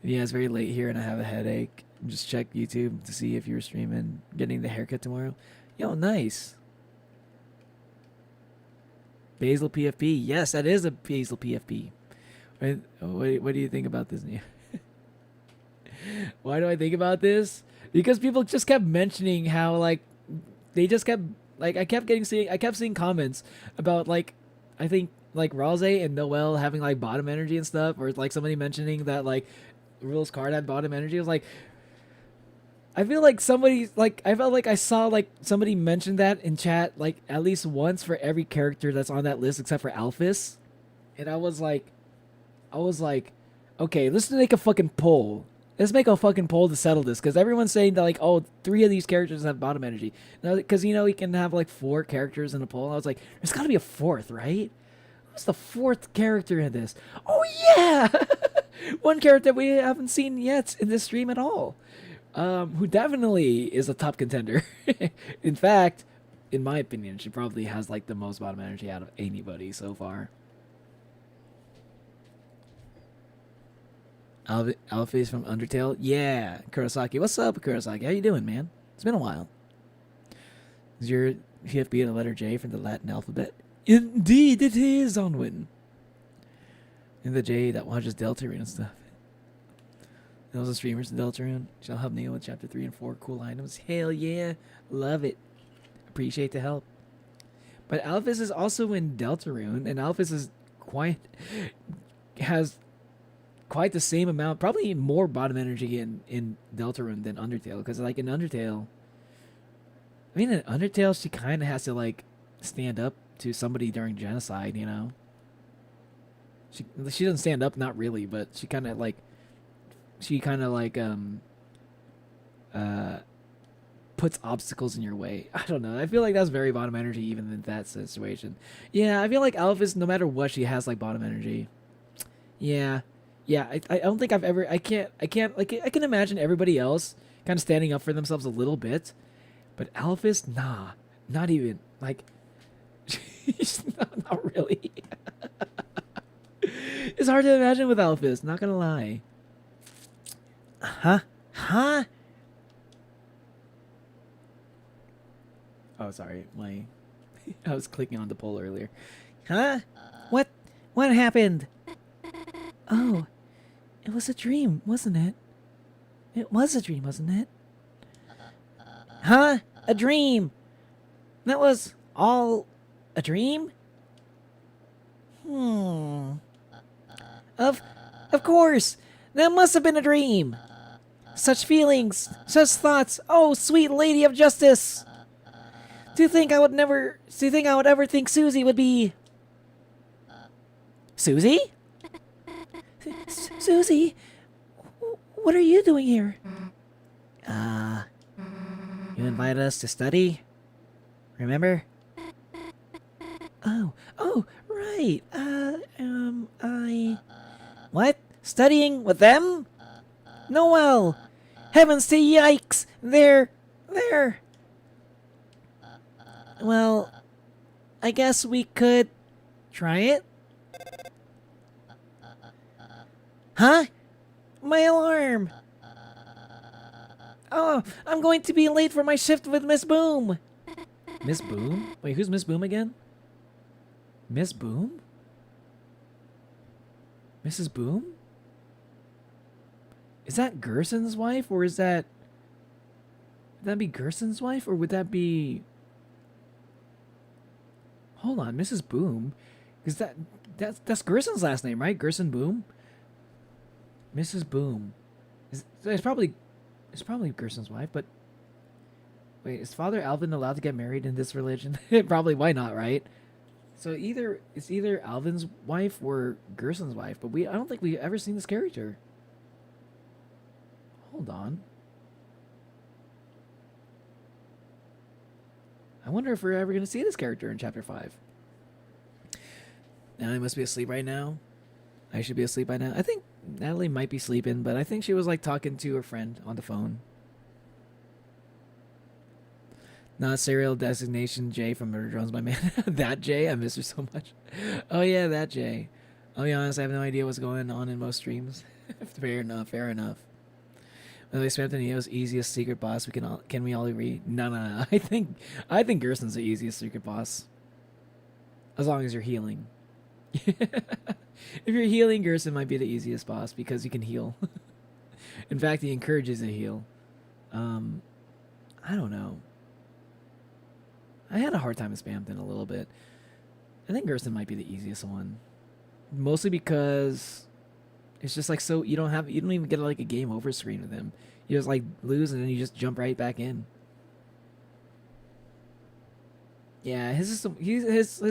Yeah, it's very late here and I have a headache. Just check YouTube to see if you were streaming. Getting the haircut tomorrow. Yo, nice. Basil PFP. Yes, that is a Basil PFP. What do you think about this? Why do I think about this? Because people just kept mentioning how like they just kept like I kept seeing comments about like I think like Ralze and Noelle having like bottom energy and stuff, or like somebody mentioning that like Rule's card had bottom energy. I was like, I feel like I felt like I saw like somebody mention that in chat like at least once for every character that's on that list except for Alphys, and I was like, okay, let's make a fucking poll. Let's make a fucking poll to settle this because everyone's saying that like, oh, 3 of these characters have bottom energy. Now, because we can have like 4 characters in a poll. I was like, there's got to be a 4th, right? Who's the 4th character in this? Oh yeah, one character we haven't seen yet in this stream at all. Who definitely is a top contender. In fact, in my opinion, she probably has like the most bottom energy out of anybody so far. Alphys from Undertale? Yeah, Kurosaki. What's up, Kurosaki? How you doing, man? It's been a while. Is your PFB the letter J from the Latin alphabet? Indeed, it is, Onwin. And the J that watches Deltarune and stuff. Those are streamers in Deltarune. Shall help Neo with chapter 3 and 4 cool items. Hell yeah. Love it. Appreciate the help. But Alphys is also in Deltarune, and Alphys is has quite the same amount, probably more bottom energy in Deltarune than Undertale. Because like in Undertale, she kind of has to like stand up to somebody during genocide, She doesn't stand up, not really, but she kind of puts obstacles in your way. I don't know. I feel like that's very bottom energy even in that situation. Yeah, I feel like Alphys, no matter what, she has like bottom energy. Yeah. I don't think I've ever. I can't. I can imagine everybody else kind of standing up for themselves a little bit, but Alphys, nah, not even. Like, she's not really. It's hard to imagine with Alphys. Not gonna lie. Huh? Oh, sorry. I was clicking on the poll earlier. Huh? What happened? Oh, it was a dream, wasn't it? It was a dream, wasn't it? Huh? A dream. That was all a dream? Hmm. Of course. That must have been a dream. Such feelings, such thoughts. Oh, sweet lady of justice. Do you think I would ever think Susie would be... Susie? Susie? What are you doing here? You invited us to study? Remember? Oh, right. What? Studying with them? Noel! Heavens to yikes! There. Well, I guess we could try it. Huh? My alarm! Oh, I'm going to be late for my shift with Miss Boom. Miss Boom? Wait, who's Miss Boom again? Miss Boom? Mrs. Boom? Is that Gerson's wife, or is that... Would that be Gerson's wife, or would that be... Hold on, Mrs. Boom? Is that's Gerson's last name, right? Gerson Boom? Mrs. Boom. It's probably Gerson's wife, but... Wait, is Father Alvin allowed to get married in this religion? Probably, why not, right? So it's either Alvin's wife or Gerson's wife, but I don't think we've ever seen this character. Hold on. I wonder if we're ever going to see this character in Chapter 5. Natalie must be asleep right now. I should be asleep by now. I think Natalie might be sleeping, but I think she was like talking to her friend on the phone. Not serial designation J from Murder Drones, my man. That J? I miss her so much. Oh yeah, that J. I'll be honest, I have no idea what's going on in most streams. Fair enough. By the way, Spamton EO's easiest secret boss. Can we all agree? No. I think Gerson's the easiest secret boss. As long as you're healing. If you're healing, Gerson might be the easiest boss because you can heal. In fact, he encourages you to heal. I don't know. I had a hard time with Spamton a little bit. I think Gerson might be the easiest one. Mostly because it's just like you don't even get like a game over screen with him. You just like lose and then you just jump right back in. Yeah, his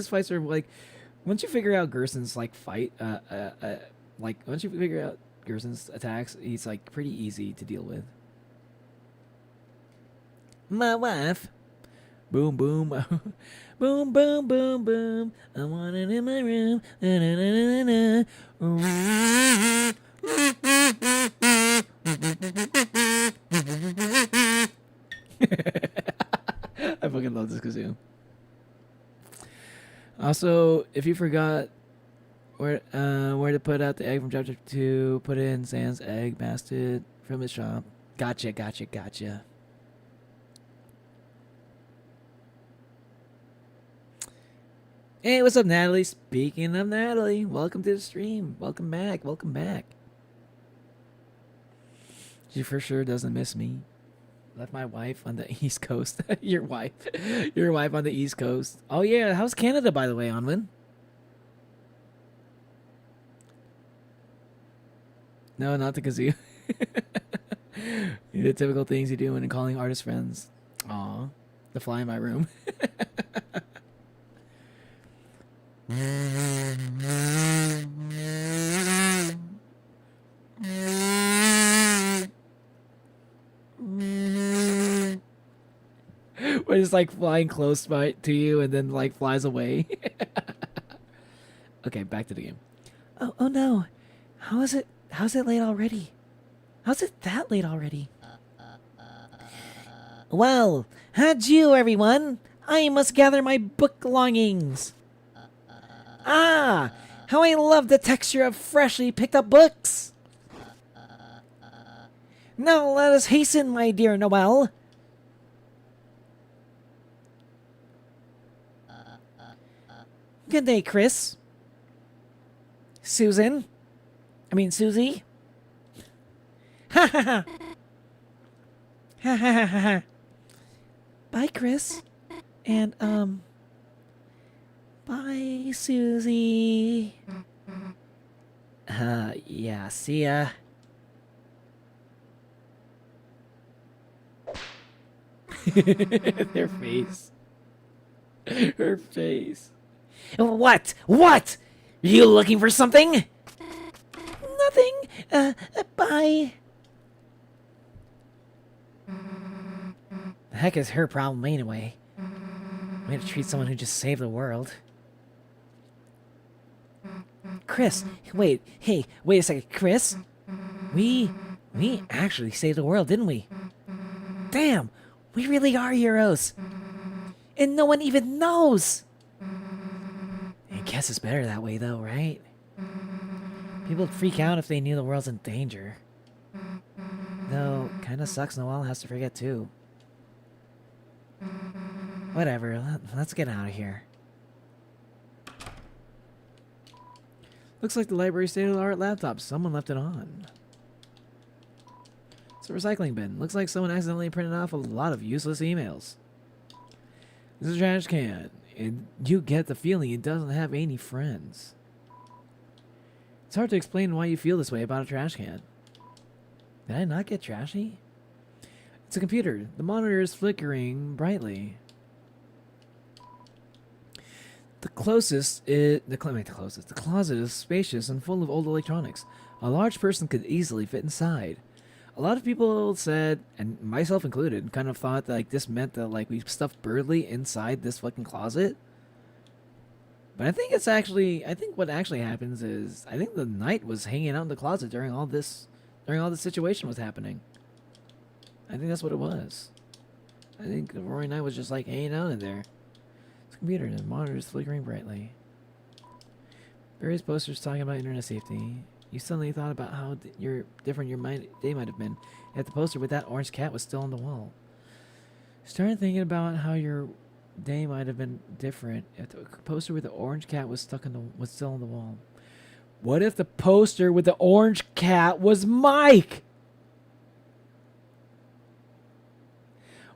fights are like once you figure out Gerson's like fight once you figure out Gerson's attacks, he's like pretty easy to deal with. My wife. Boom, boom, boom, boom, boom, boom. I want it in my room. Na, na, na, na, na. I fucking love this kazoo. Also, if you forgot where to put out the egg from Chapter 2, put in Sans egg basket from his shop. Gotcha. Hey, what's up, Natalie? Speaking of Natalie, welcome to the stream. Welcome back. She for sure doesn't miss me. Left my wife on the East Coast. Your wife on the East Coast. Oh yeah, how's Canada, by the way, Onwin? No, not the kazoo. The typical things you do when calling artist friends. Aw, the fly in my room. Where it's like flying close to you and then like flies away. Okay, back to the game. Oh no. How's it late already? How's it that late already? Well, adieu everyone. I must gather my book belongings. Ah, how I love the texture of freshly picked up books. Now let us hasten, my dear Noel. Good day, Chris. Susie. Ha ha ha. Ha ha ha ha. Bye, Chris. And, bye, Susie. Yeah, see ya. Their face. Her face. What? What? You looking for something? Nothing. Bye. The heck is her problem anyway? Way to treat someone who just saved the world. Chris, wait, hey, wait a second, Chris? We actually saved the world, didn't we? Damn, we really are heroes. And no one even knows. I guess it's better that way though, right? People would freak out if they knew the world's in danger. Though, kinda sucks Noelle has to forget too. Whatever, let's get out of here. Looks like the library's state-of-the-art laptop. Someone left it on. It's a recycling bin. Looks like someone accidentally printed off a lot of useless emails. This is a trash can, and you get the feeling it doesn't have any friends. It's hard to explain why you feel this way about a trash can. Did I not get trashy? It's a computer. The monitor is flickering brightly. The closet is spacious and full of old electronics. A large person could easily fit inside. A lot of people said, and myself included, kind of thought that like this meant that like we stuffed Birdley inside this fucking closet. But I think what actually happens is I think the knight was hanging out in the closet during all this situation was happening. I think that's what it was. I think the Roaring Knight was just like hanging out in there. Computer and the monitor is flickering brightly. Various posters talking about internet safety. You suddenly thought about how different your day might have been if the poster with that orange cat was still on the wall. Started thinking about how your day might have been different if the poster with the orange cat was still on the wall. What if the poster with the orange cat was Mike?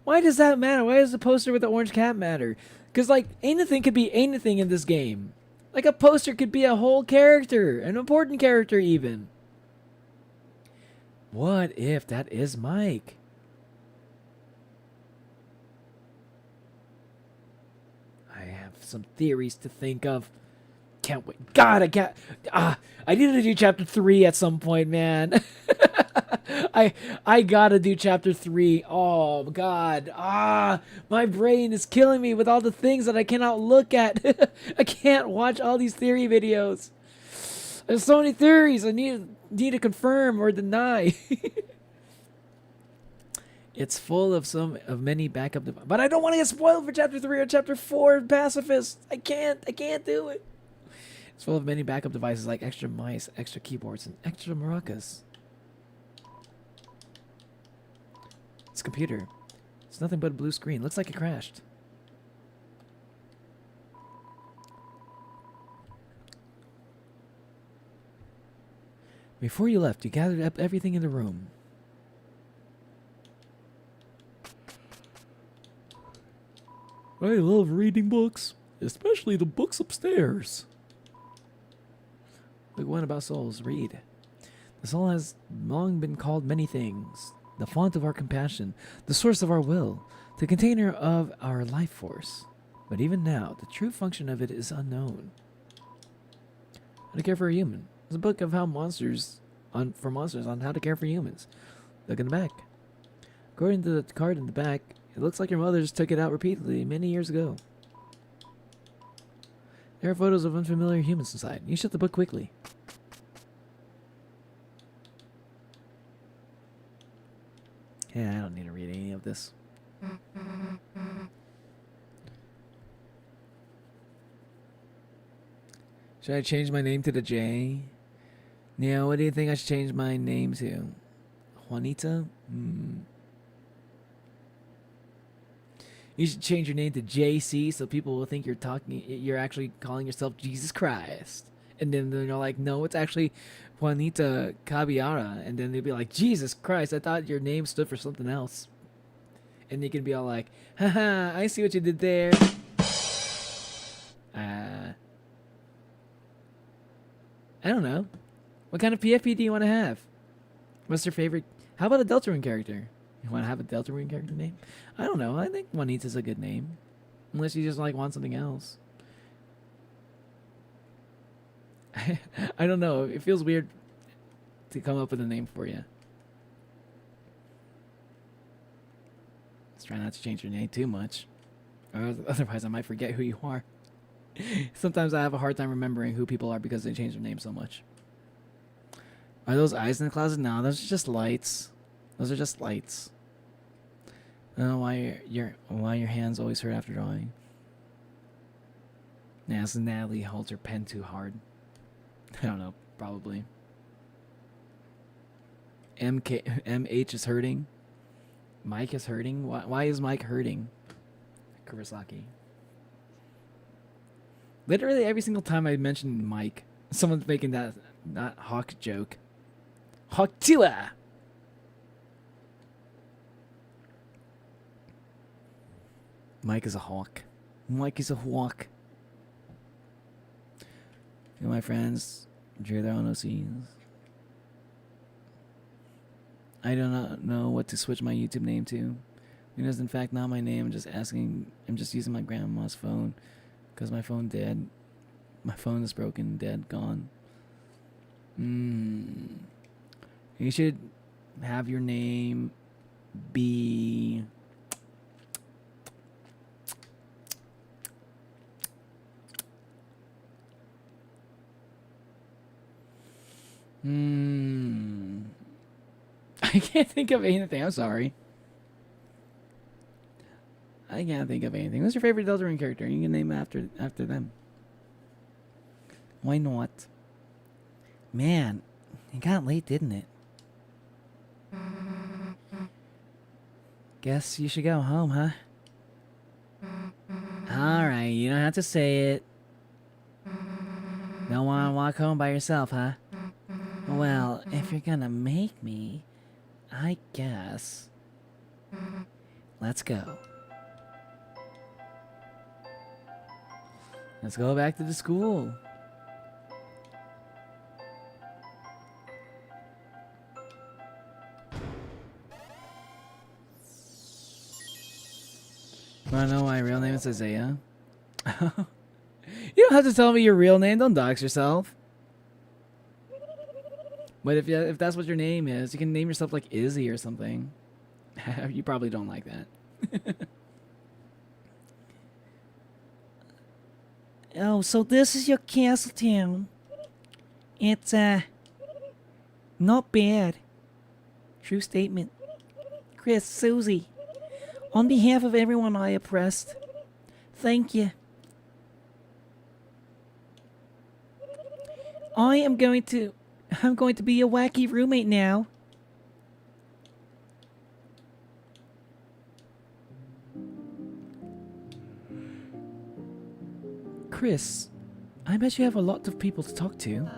Why does that matter? Why does the poster with the orange cat matter? Because, like, anything could be anything in this game. Like, a poster could be a whole character. An important character, even. What if that is Mike? I have some theories to think of. Can't wait. God, I need to do chapter 3 at some point, man. I gotta do chapter 3. Oh God. My brain is killing me with all the things that I cannot look at. I can't watch all these theory videos. There's so many theories I need to confirm or deny. It's full of many backup but I don't want to get spoiled for chapter 3 or chapter 4 Pacifist. I can't do it. It's full of many backup devices like extra mice, extra keyboards, and extra maracas. It's a computer. It's nothing but a blue screen. Looks like it crashed. Before you left, you gathered up everything in the room. I love reading books, especially the books upstairs. Like one about souls, read. The soul has long been called many things. The font of our compassion, the source of our will, the container of our life force. But even now, the true function of it is unknown. How to care for a human. It's a book of how monsters on how to care for humans. Look in the back. According to the card in the back, it looks like your mother just took it out repeatedly many years ago. There are photos of unfamiliar humans inside. You shut the book quickly. Yeah, I don't need to read any of this. Should I change my name to the J? Neo, what do you think I should change my name to? Juanita? You should change your name to JC so people will think you're actually calling yourself Jesus Christ. And then they're like, no, it's actually Juanita Caballera. And then they'll be like, Jesus Christ, I thought your name stood for something else. And you can be all like, haha, I see what you did there. I don't know. What kind of PFP do you want to have? What's your favorite? How about a Deltarune character? You want to have a Deltarune character name? I don't know. I think Juanita's a good name. Unless you just like want something else. I don't know. It feels weird to come up with a name for you. Let's try not to change your name too much. Or otherwise I might forget who you are. Sometimes I have a hard time remembering who people are because they change their name so much. Are those eyes in the closet? No, those are just lights. Those are just lights. I don't know why your hands always hurt after drawing. Yeah, so Natalie holds her pen too hard. I don't know, probably. MH is hurting. Mike is hurting. Why is Mike hurting? Kurosaki. Literally every single time I mention Mike, someone's making that hawk joke. Hawktila! Mike is a hawk. Mike is a hawk. Few of my friends drew their own OCs. I do not know what to switch my YouTube name to. It is in fact not my name. I'm just using my grandma's phone. Because my phone dead. My phone is broken, dead, gone. You should have your name be... I can't think of anything. I'm sorry. I can't think of anything. Who's your favorite Deltarune character? You can name it after them. Why not? Man, it got late, didn't it? Guess you should go home, huh? Alright, you don't have to say it. Don't want to walk home by yourself, huh? Well, if you're gonna make me, I guess. Let's go. Let's go back to the school. Wanna know my real name is Isaiah? You don't have to tell me your real name. Don't dox yourself. But if that's what your name is, you can name yourself like Izzy or something. You probably don't like that. Oh, so this is your castle town. It's, not bad. True statement. Chris, Susie, on behalf of everyone I oppressed, thank you. I'm going to be a wacky roommate now. Chris, I bet you have a lot of people to talk to.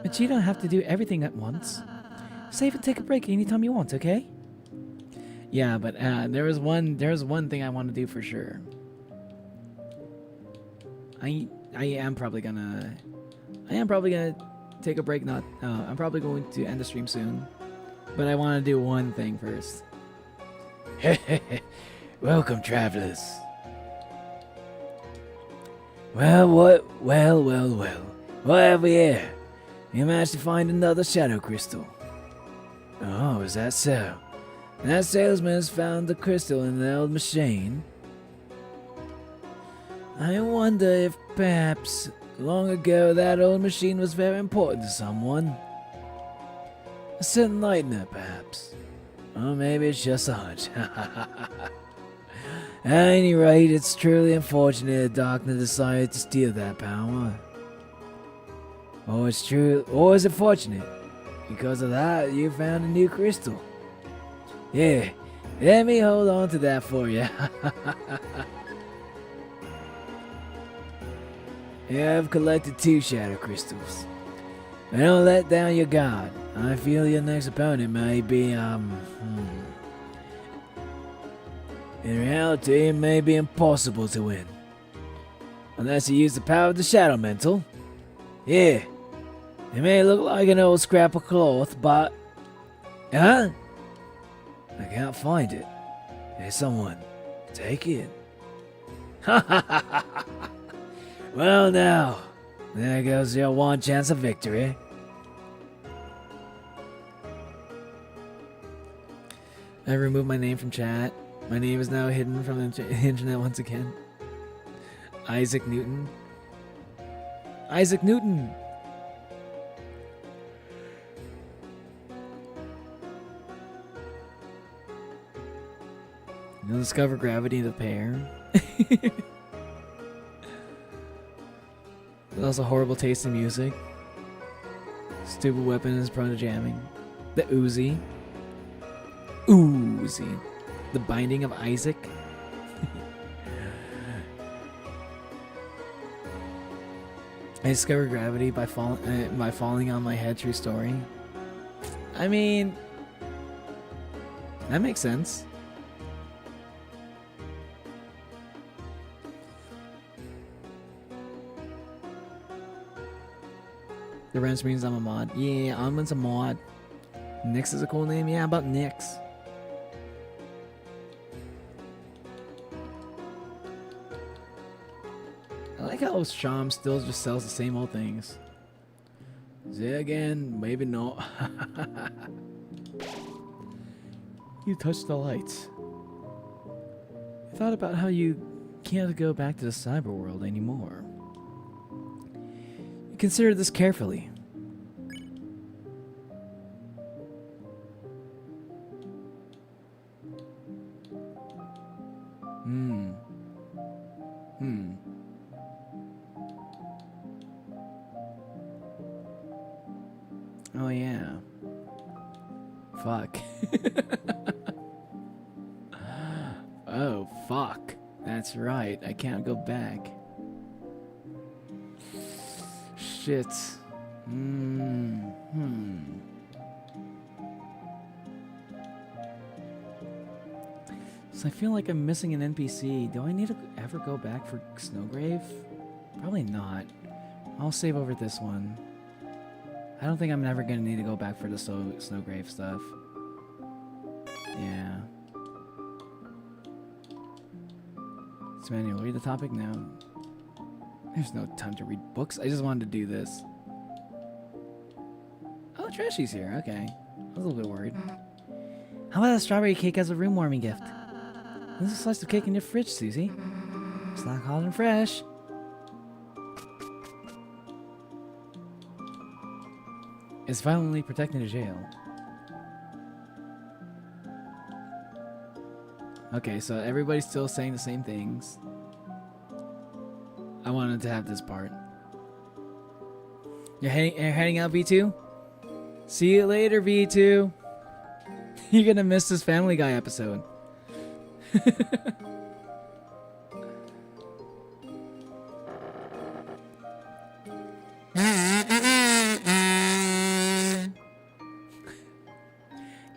But you don't have to do everything at once. Save and take a break anytime you want, okay? Yeah, but there was one thing I want to do for sure. I am probably gonna take a break. I'm probably going to end the stream soon, but I want to do one thing first. Welcome, travelers. Well, what have we here? You managed to find another shadow crystal. Oh, is that so? That salesman has found the crystal in the old machine. I wonder if perhaps long ago that old machine was very important to someone. A certain lightener, perhaps. Or maybe it's just a hunch. At any rate, it's truly unfortunate that Darkness decided to steal that power. Or is it fortunate? Because of that, you found a new crystal. Yeah, let me hold on to that for you. You have collected 2 shadow crystals. But don't let down your guard. I feel your next opponent may be, In reality, it may be impossible to win. Unless you use the power of the shadow mental. Yeah. It may look like an old scrap of cloth, but... Huh? I can't find it. Hey, someone, take it. Well now, there goes your one chance of victory. I removed my name from chat. My name is now hidden from the internet once again. Isaac Newton. Isaac Newton! You'll discover gravity in the pair. There's also horrible taste in music. Stupid weapon is prone to jamming. The Uzi. Uzi. The Binding of Isaac. I discovered gravity by falling on my head. True story. I mean, that makes sense. The wrench means I'm a mod. Yeah, Almond's a mod. Nyx is a cool name. Yeah, how about Nyx? I like how Sham still just sells the same old things. Say again, maybe not. You touched the lights. I thought about how you can't go back to the cyber world anymore. Consider this carefully. Oh yeah. Fuck. Oh fuck. That's right. I can't go back. Shit. So I feel like I'm missing an NPC. Do I need to ever go back for Snowgrave? Probably not. I'll save over this one. I don't think I'm ever gonna need to go back for the Snowgrave stuff. Yeah. So anyway, read the topic now. There's no time to read books. I just wanted to do this. Oh, Trashy's here. Okay. I was a little bit worried. How about a strawberry cake as a room warming gift? There's a slice of cake in your fridge, Susie. It's not hot and fresh. It's violently protecting the jail. Okay, so everybody's still saying the same things. I wanted to have this part. You're heading out, V2? See you later, V2. You're gonna miss this Family Guy episode.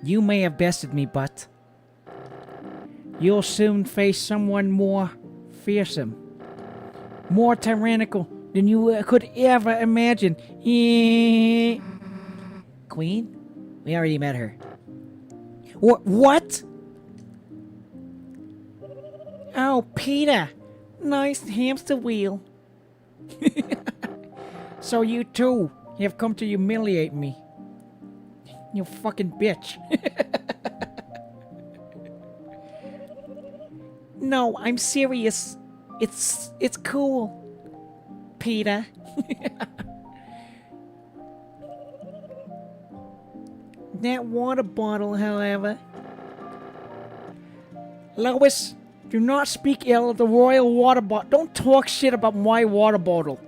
You may have bested me, but you'll soon face someone more fearsome, more tyrannical than you could ever imagine. Queen? We already met her. What? Oh, Peter. Nice hamster wheel. So you too have come to humiliate me. You fucking bitch. No, I'm serious. It's cool, Peter. That water bottle, however. Lois, do not speak ill of the royal water bottle. Don't talk shit about my water bottle.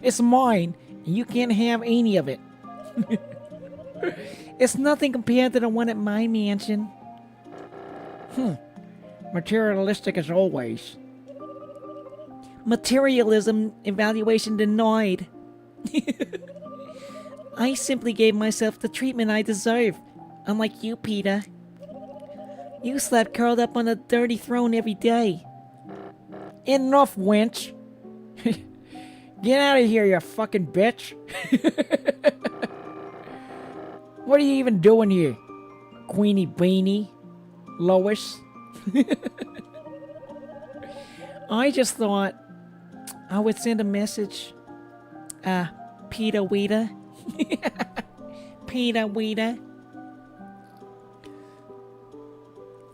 It's mine, and you can't have any of it. It's nothing compared to the one at my mansion. Materialistic as always. Materialism evaluation denied. I simply gave myself the treatment I deserve, unlike you, Peter. You slept curled up on a dirty throne every day. Enough, wench. Get out of here, you fucking bitch. What are you even doing here? Queenie Beanie? Lois? I just thought I would send a message. Peter Weeder. Peter Weeder.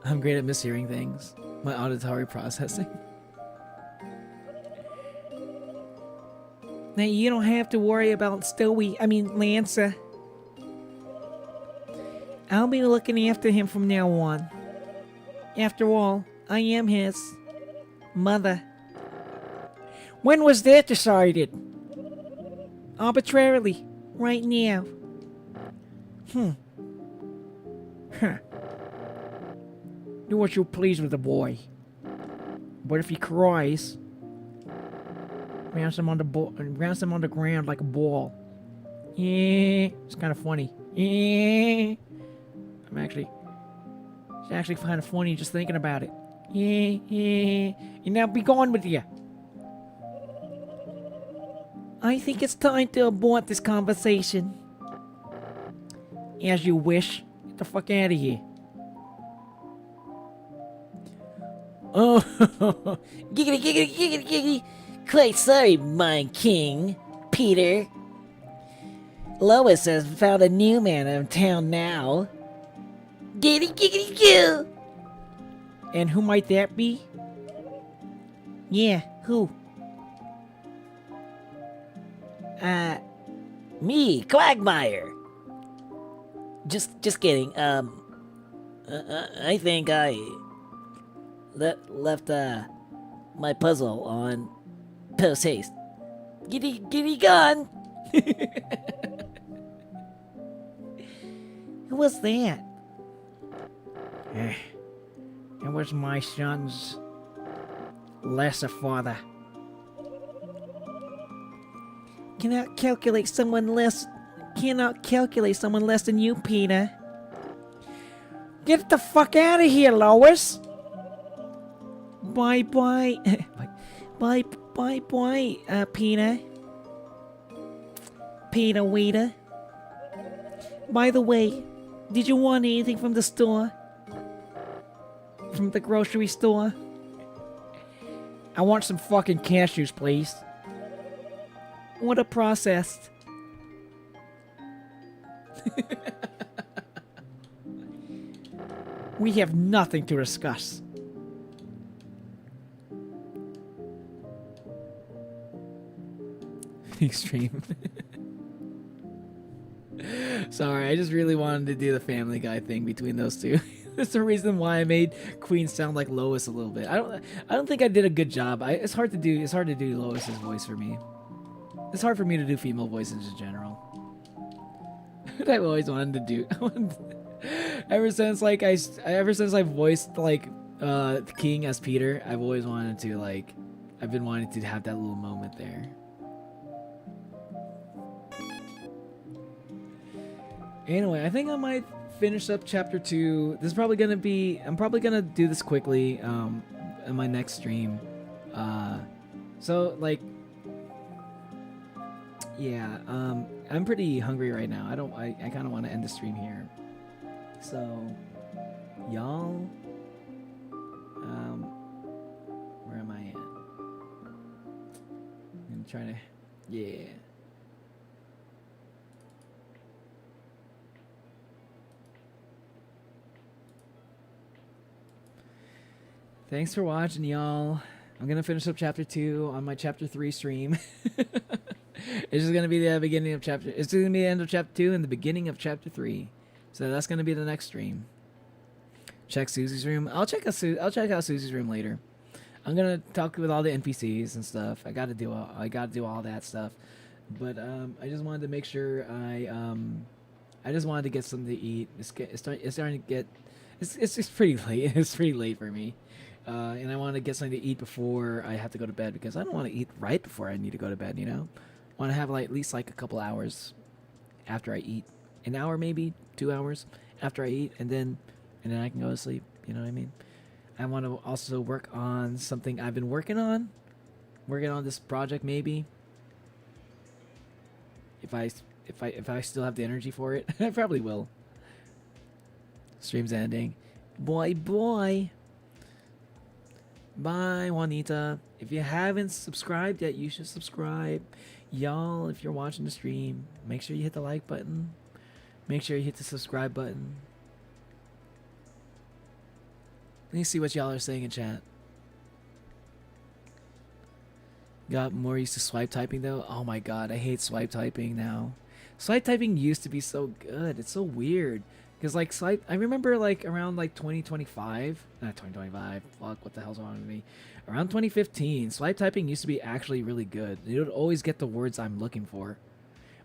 I'm great at mishearing things. My auditory processing. Now, you don't have to worry about Lancer. I'll be looking after him from now on. After all, I am his mother. When was that decided? Arbitrarily. Right now. Huh. Do what you please with the boy. But if he cries, bounce him on the ground like a ball. Yeah, it's kind of funny. Yeah, it's actually kind of funny just thinking about it. Yeah. And now be gone with you. I think it's time to abort this conversation. As you wish. Get the fuck out of here. Oh, Giggity, giggity, giggity, giggity. Quite sorry, my king, Peter. Lois has found a new man in town now. Giggity, giggity, goo. And who might that be? Yeah, who? Me, Quagmire. Just kidding. I think I left my puzzle on post haste. Giddy gone. Who was that? It was my son's lesser father. Cannot calculate someone less than you, Peter. Get the fuck out of here, Lois. Bye, Peter. Peter Weeder. By the way, did you want anything from the store? From the grocery store? I want some fucking cashews, please. Order processed. We have nothing to discuss. extreme. Sorry, I just really wanted to do the Family Guy thing between those two. That's the reason why I made Queen sound like Lois a little bit. I don't think I did a good job. It's hard to do Lois's voice for me. It's hard for me to do female voices in general. I've always wanted to do. Ever since I voiced like King as Peter, I've always wanted to I've been wanting to have that little moment there. Anyway, I think I might finish up chapter 2. This is probably gonna be. I'm probably gonna do this quickly in my next stream. Yeah. I'm pretty hungry right now. I kind of want to end the stream here. So, y'all. Where am I at? I'm gonna try to. Yeah. Thanks for watching, y'all. I'm gonna finish up chapter 2 on my chapter 3 stream. It's just gonna be the beginning of chapter. It's gonna be the end of chapter 2 and the beginning of chapter 3. So that's gonna be the next stream. Check Susie's room. I'll check out Susie's room later. I'm gonna talk with all the NPCs and stuff. I gotta do all that stuff. But I just wanted to make sure I just wanted to get something to eat. It's starting to get. It's pretty late. It's pretty late for me. And I want to get something to eat before I have to go to bed because I don't want to eat right before I need to go to bed, you know? I want to have at least a couple hours after I eat. An hour maybe, 2 hours after I eat, and then I can go to sleep. You know what I mean? I want to also work on something I've been working on this project maybe. If I still have the energy for it, I probably will. Stream's ending. Boy. Bye, Juanita. If you haven't subscribed yet, you should subscribe. Y'all, if you're watching the stream, make sure you hit the like button. Make sure you hit the subscribe button. Let me see what y'all are saying in chat. Got more used to swipe typing though. Oh my god, I hate swipe typing now. Swipe typing used to be so good. It's so weird. Because like swipe, I remember like around like 2025, not 2025, fuck, what the hell's wrong with me? Around 2015, swipe typing used to be actually really good. It would always get the words I'm looking for.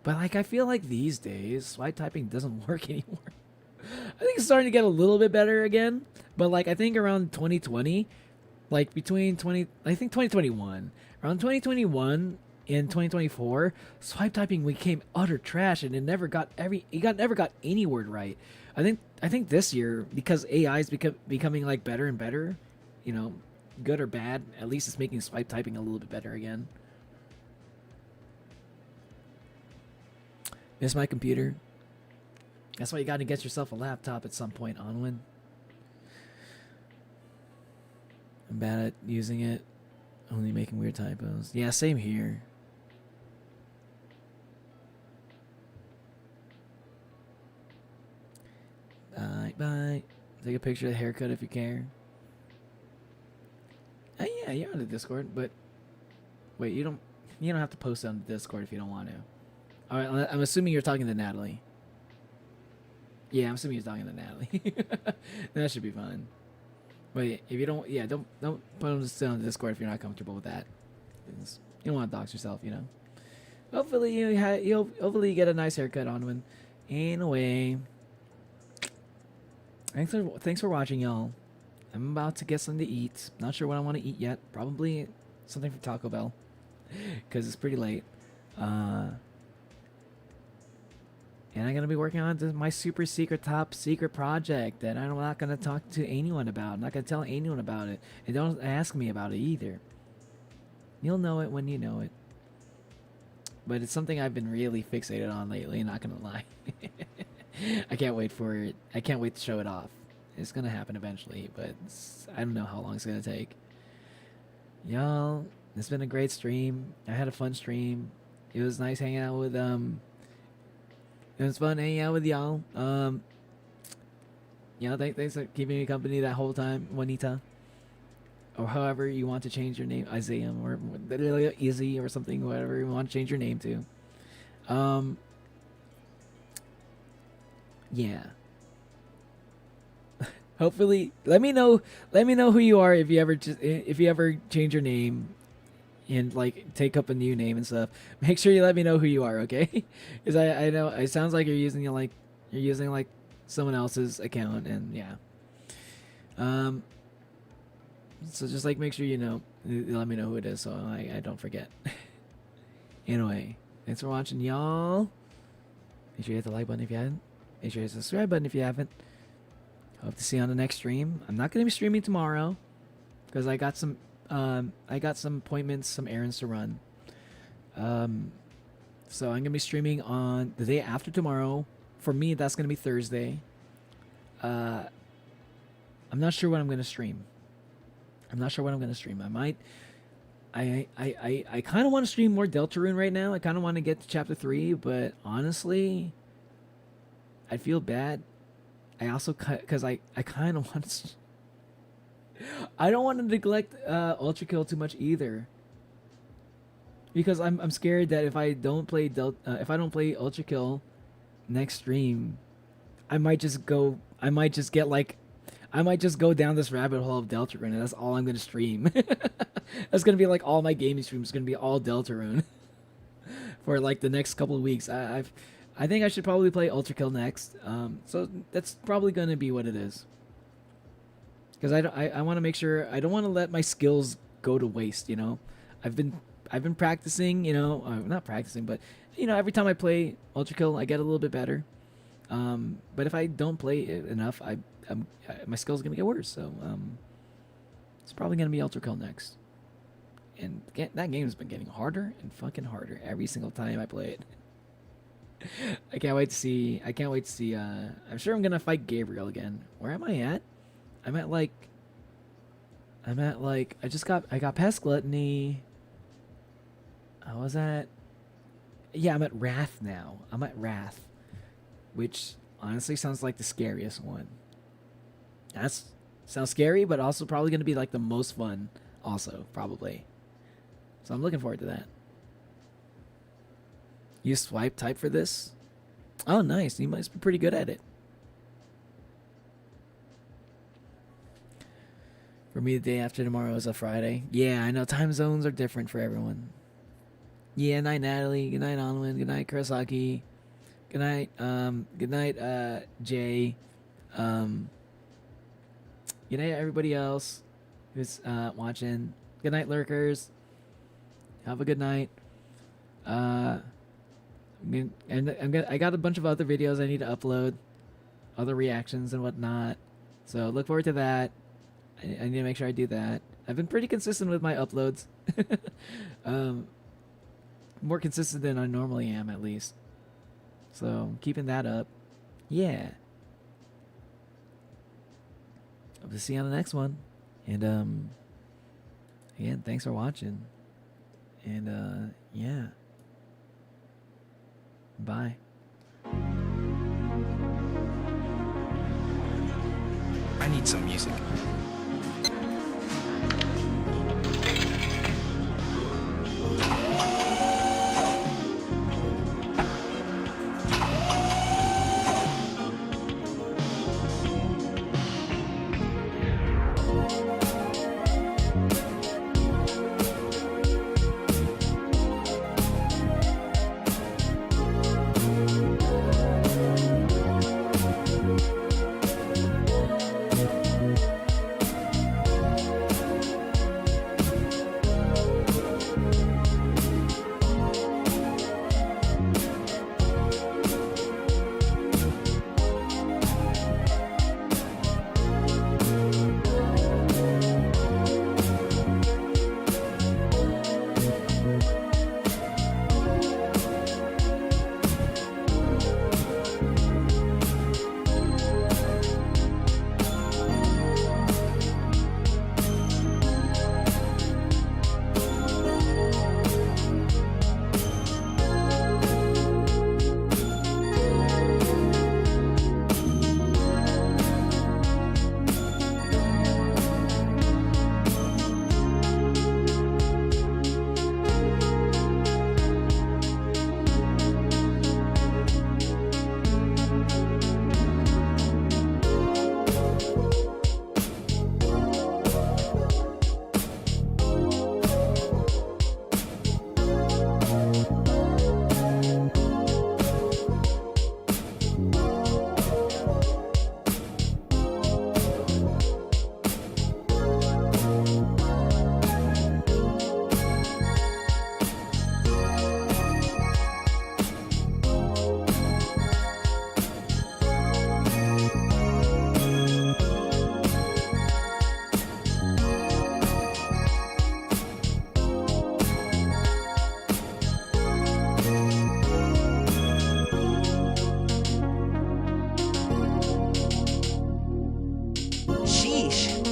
But like I feel like these days, swipe typing doesn't work anymore. I think it's starting to get a little bit better again. But like I think around 2020, like between 2021, around 2021 and 2024, swipe typing became utter trash, and it never got any word right. I think this year, because AI is becoming like better and better, you know, good or bad, at least it's making swipe typing a little bit better again. Miss my computer. That's why you got to get yourself a laptop at some point, Onwin. I'm bad at using it. Only making weird typos. Yeah, same here. Bye. Take a picture of the haircut if you care. Yeah, you're on the Discord, but wait, you don't have to post it on the Discord if you don't want to. All right, I'm assuming you're talking to Natalie. Yeah, I'm assuming you're talking to Natalie. That should be fun. But if you don't, yeah, don't put them on the Discord if you're not comfortable with that. You don't want to dox yourself, you know. Hopefully you get a nice haircut on one. Anyway, thanks for watching, y'all. I'm about to get something to eat. Not sure what I want to eat yet. Probably something from Taco Bell, because it's pretty late. And I'm going to be working on my super secret, top secret project that I'm not going to talk to anyone about. I'm not going to tell anyone about it. And don't ask me about it either. You'll know it when you know it. But it's something I've been really fixated on lately, not going to lie. I can't wait for it. I can't wait to show it off. It's going to happen eventually, but I don't know how long it's going to take. Y'all, it's been a great stream. I had a fun stream. It was nice hanging out with it was fun hanging out with y'all. Thanks for keeping me company that whole time, Juanita. Or however you want to change your name, Isaiah or Izzy or something, whatever you want to change your name to. Yeah. Hopefully, let me know who you are if you ever change your name and like take up a new name and stuff. Make sure you let me know who you are, okay? Because I know it sounds like you're using someone else's account, and yeah. So just like make sure you let me know who it is so I don't forget. Anyway, thanks for watching, y'all. Make sure you hit the like button if you haven't. Make sure you hit the subscribe button if you haven't. Hope to see you on the next stream. I'm not going to be streaming tomorrow because I got some appointments, some errands to run. So I'm going to be streaming on the day after tomorrow. For me, that's going to be Thursday. I'm not sure what I'm going to stream. I might. I kind of want to stream more Deltarune right now. I kind of want to get to chapter 3, but honestly, I feel bad. I also, because I kind of want to. I don't want to neglect Ultra Kill too much either. Because I'm scared that if I don't play Ultra Kill next stream, I might just go down this rabbit hole of Deltarune, and that's all I'm gonna stream. That's gonna be like all my gaming streams gonna be all Deltarune for like the next couple of weeks. I think I should probably play Ultra Kill next. So that's probably gonna be what it is. Because I want to make sure I don't want to let my skills go to waste. You know, I've been practicing. You know, not practicing, but every time I play Ultra Kill, I get a little bit better. But if I don't play it enough, my skill's gonna get worse. So it's probably gonna be Ultra Kill next. And that game's been getting harder and fucking harder every single time I play it. I can't wait to see. I'm sure I'm gonna fight Gabriel again. Where am I at? I'm at like. I got past Gluttony. I was at. Yeah, I'm at Wrath now. I'm at Wrath, which honestly sounds like the scariest one. Sounds scary, but also probably gonna be like the most fun. Also, probably. So I'm looking forward to that. You swipe type for this? Oh, nice. You must be pretty good at it. For me, the day after tomorrow is a Friday. Yeah, I know time zones are different for everyone. Yeah, night Natalie. Good night, Onwin. Good night, Kurosaki. Good night, Jay. Good night, everybody else who's watching. Good night, lurkers. Have a good night. I got a bunch of other videos I need to upload, other reactions and whatnot. So look forward to that. I need to make sure I do that. I've been pretty consistent with my uploads. More consistent than I normally am, at least. So keeping that up. Yeah. Hope to see you on the next one. And again, thanks for watching. And yeah. Bye. I need some music.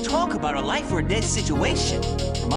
Talk about a life or death situation.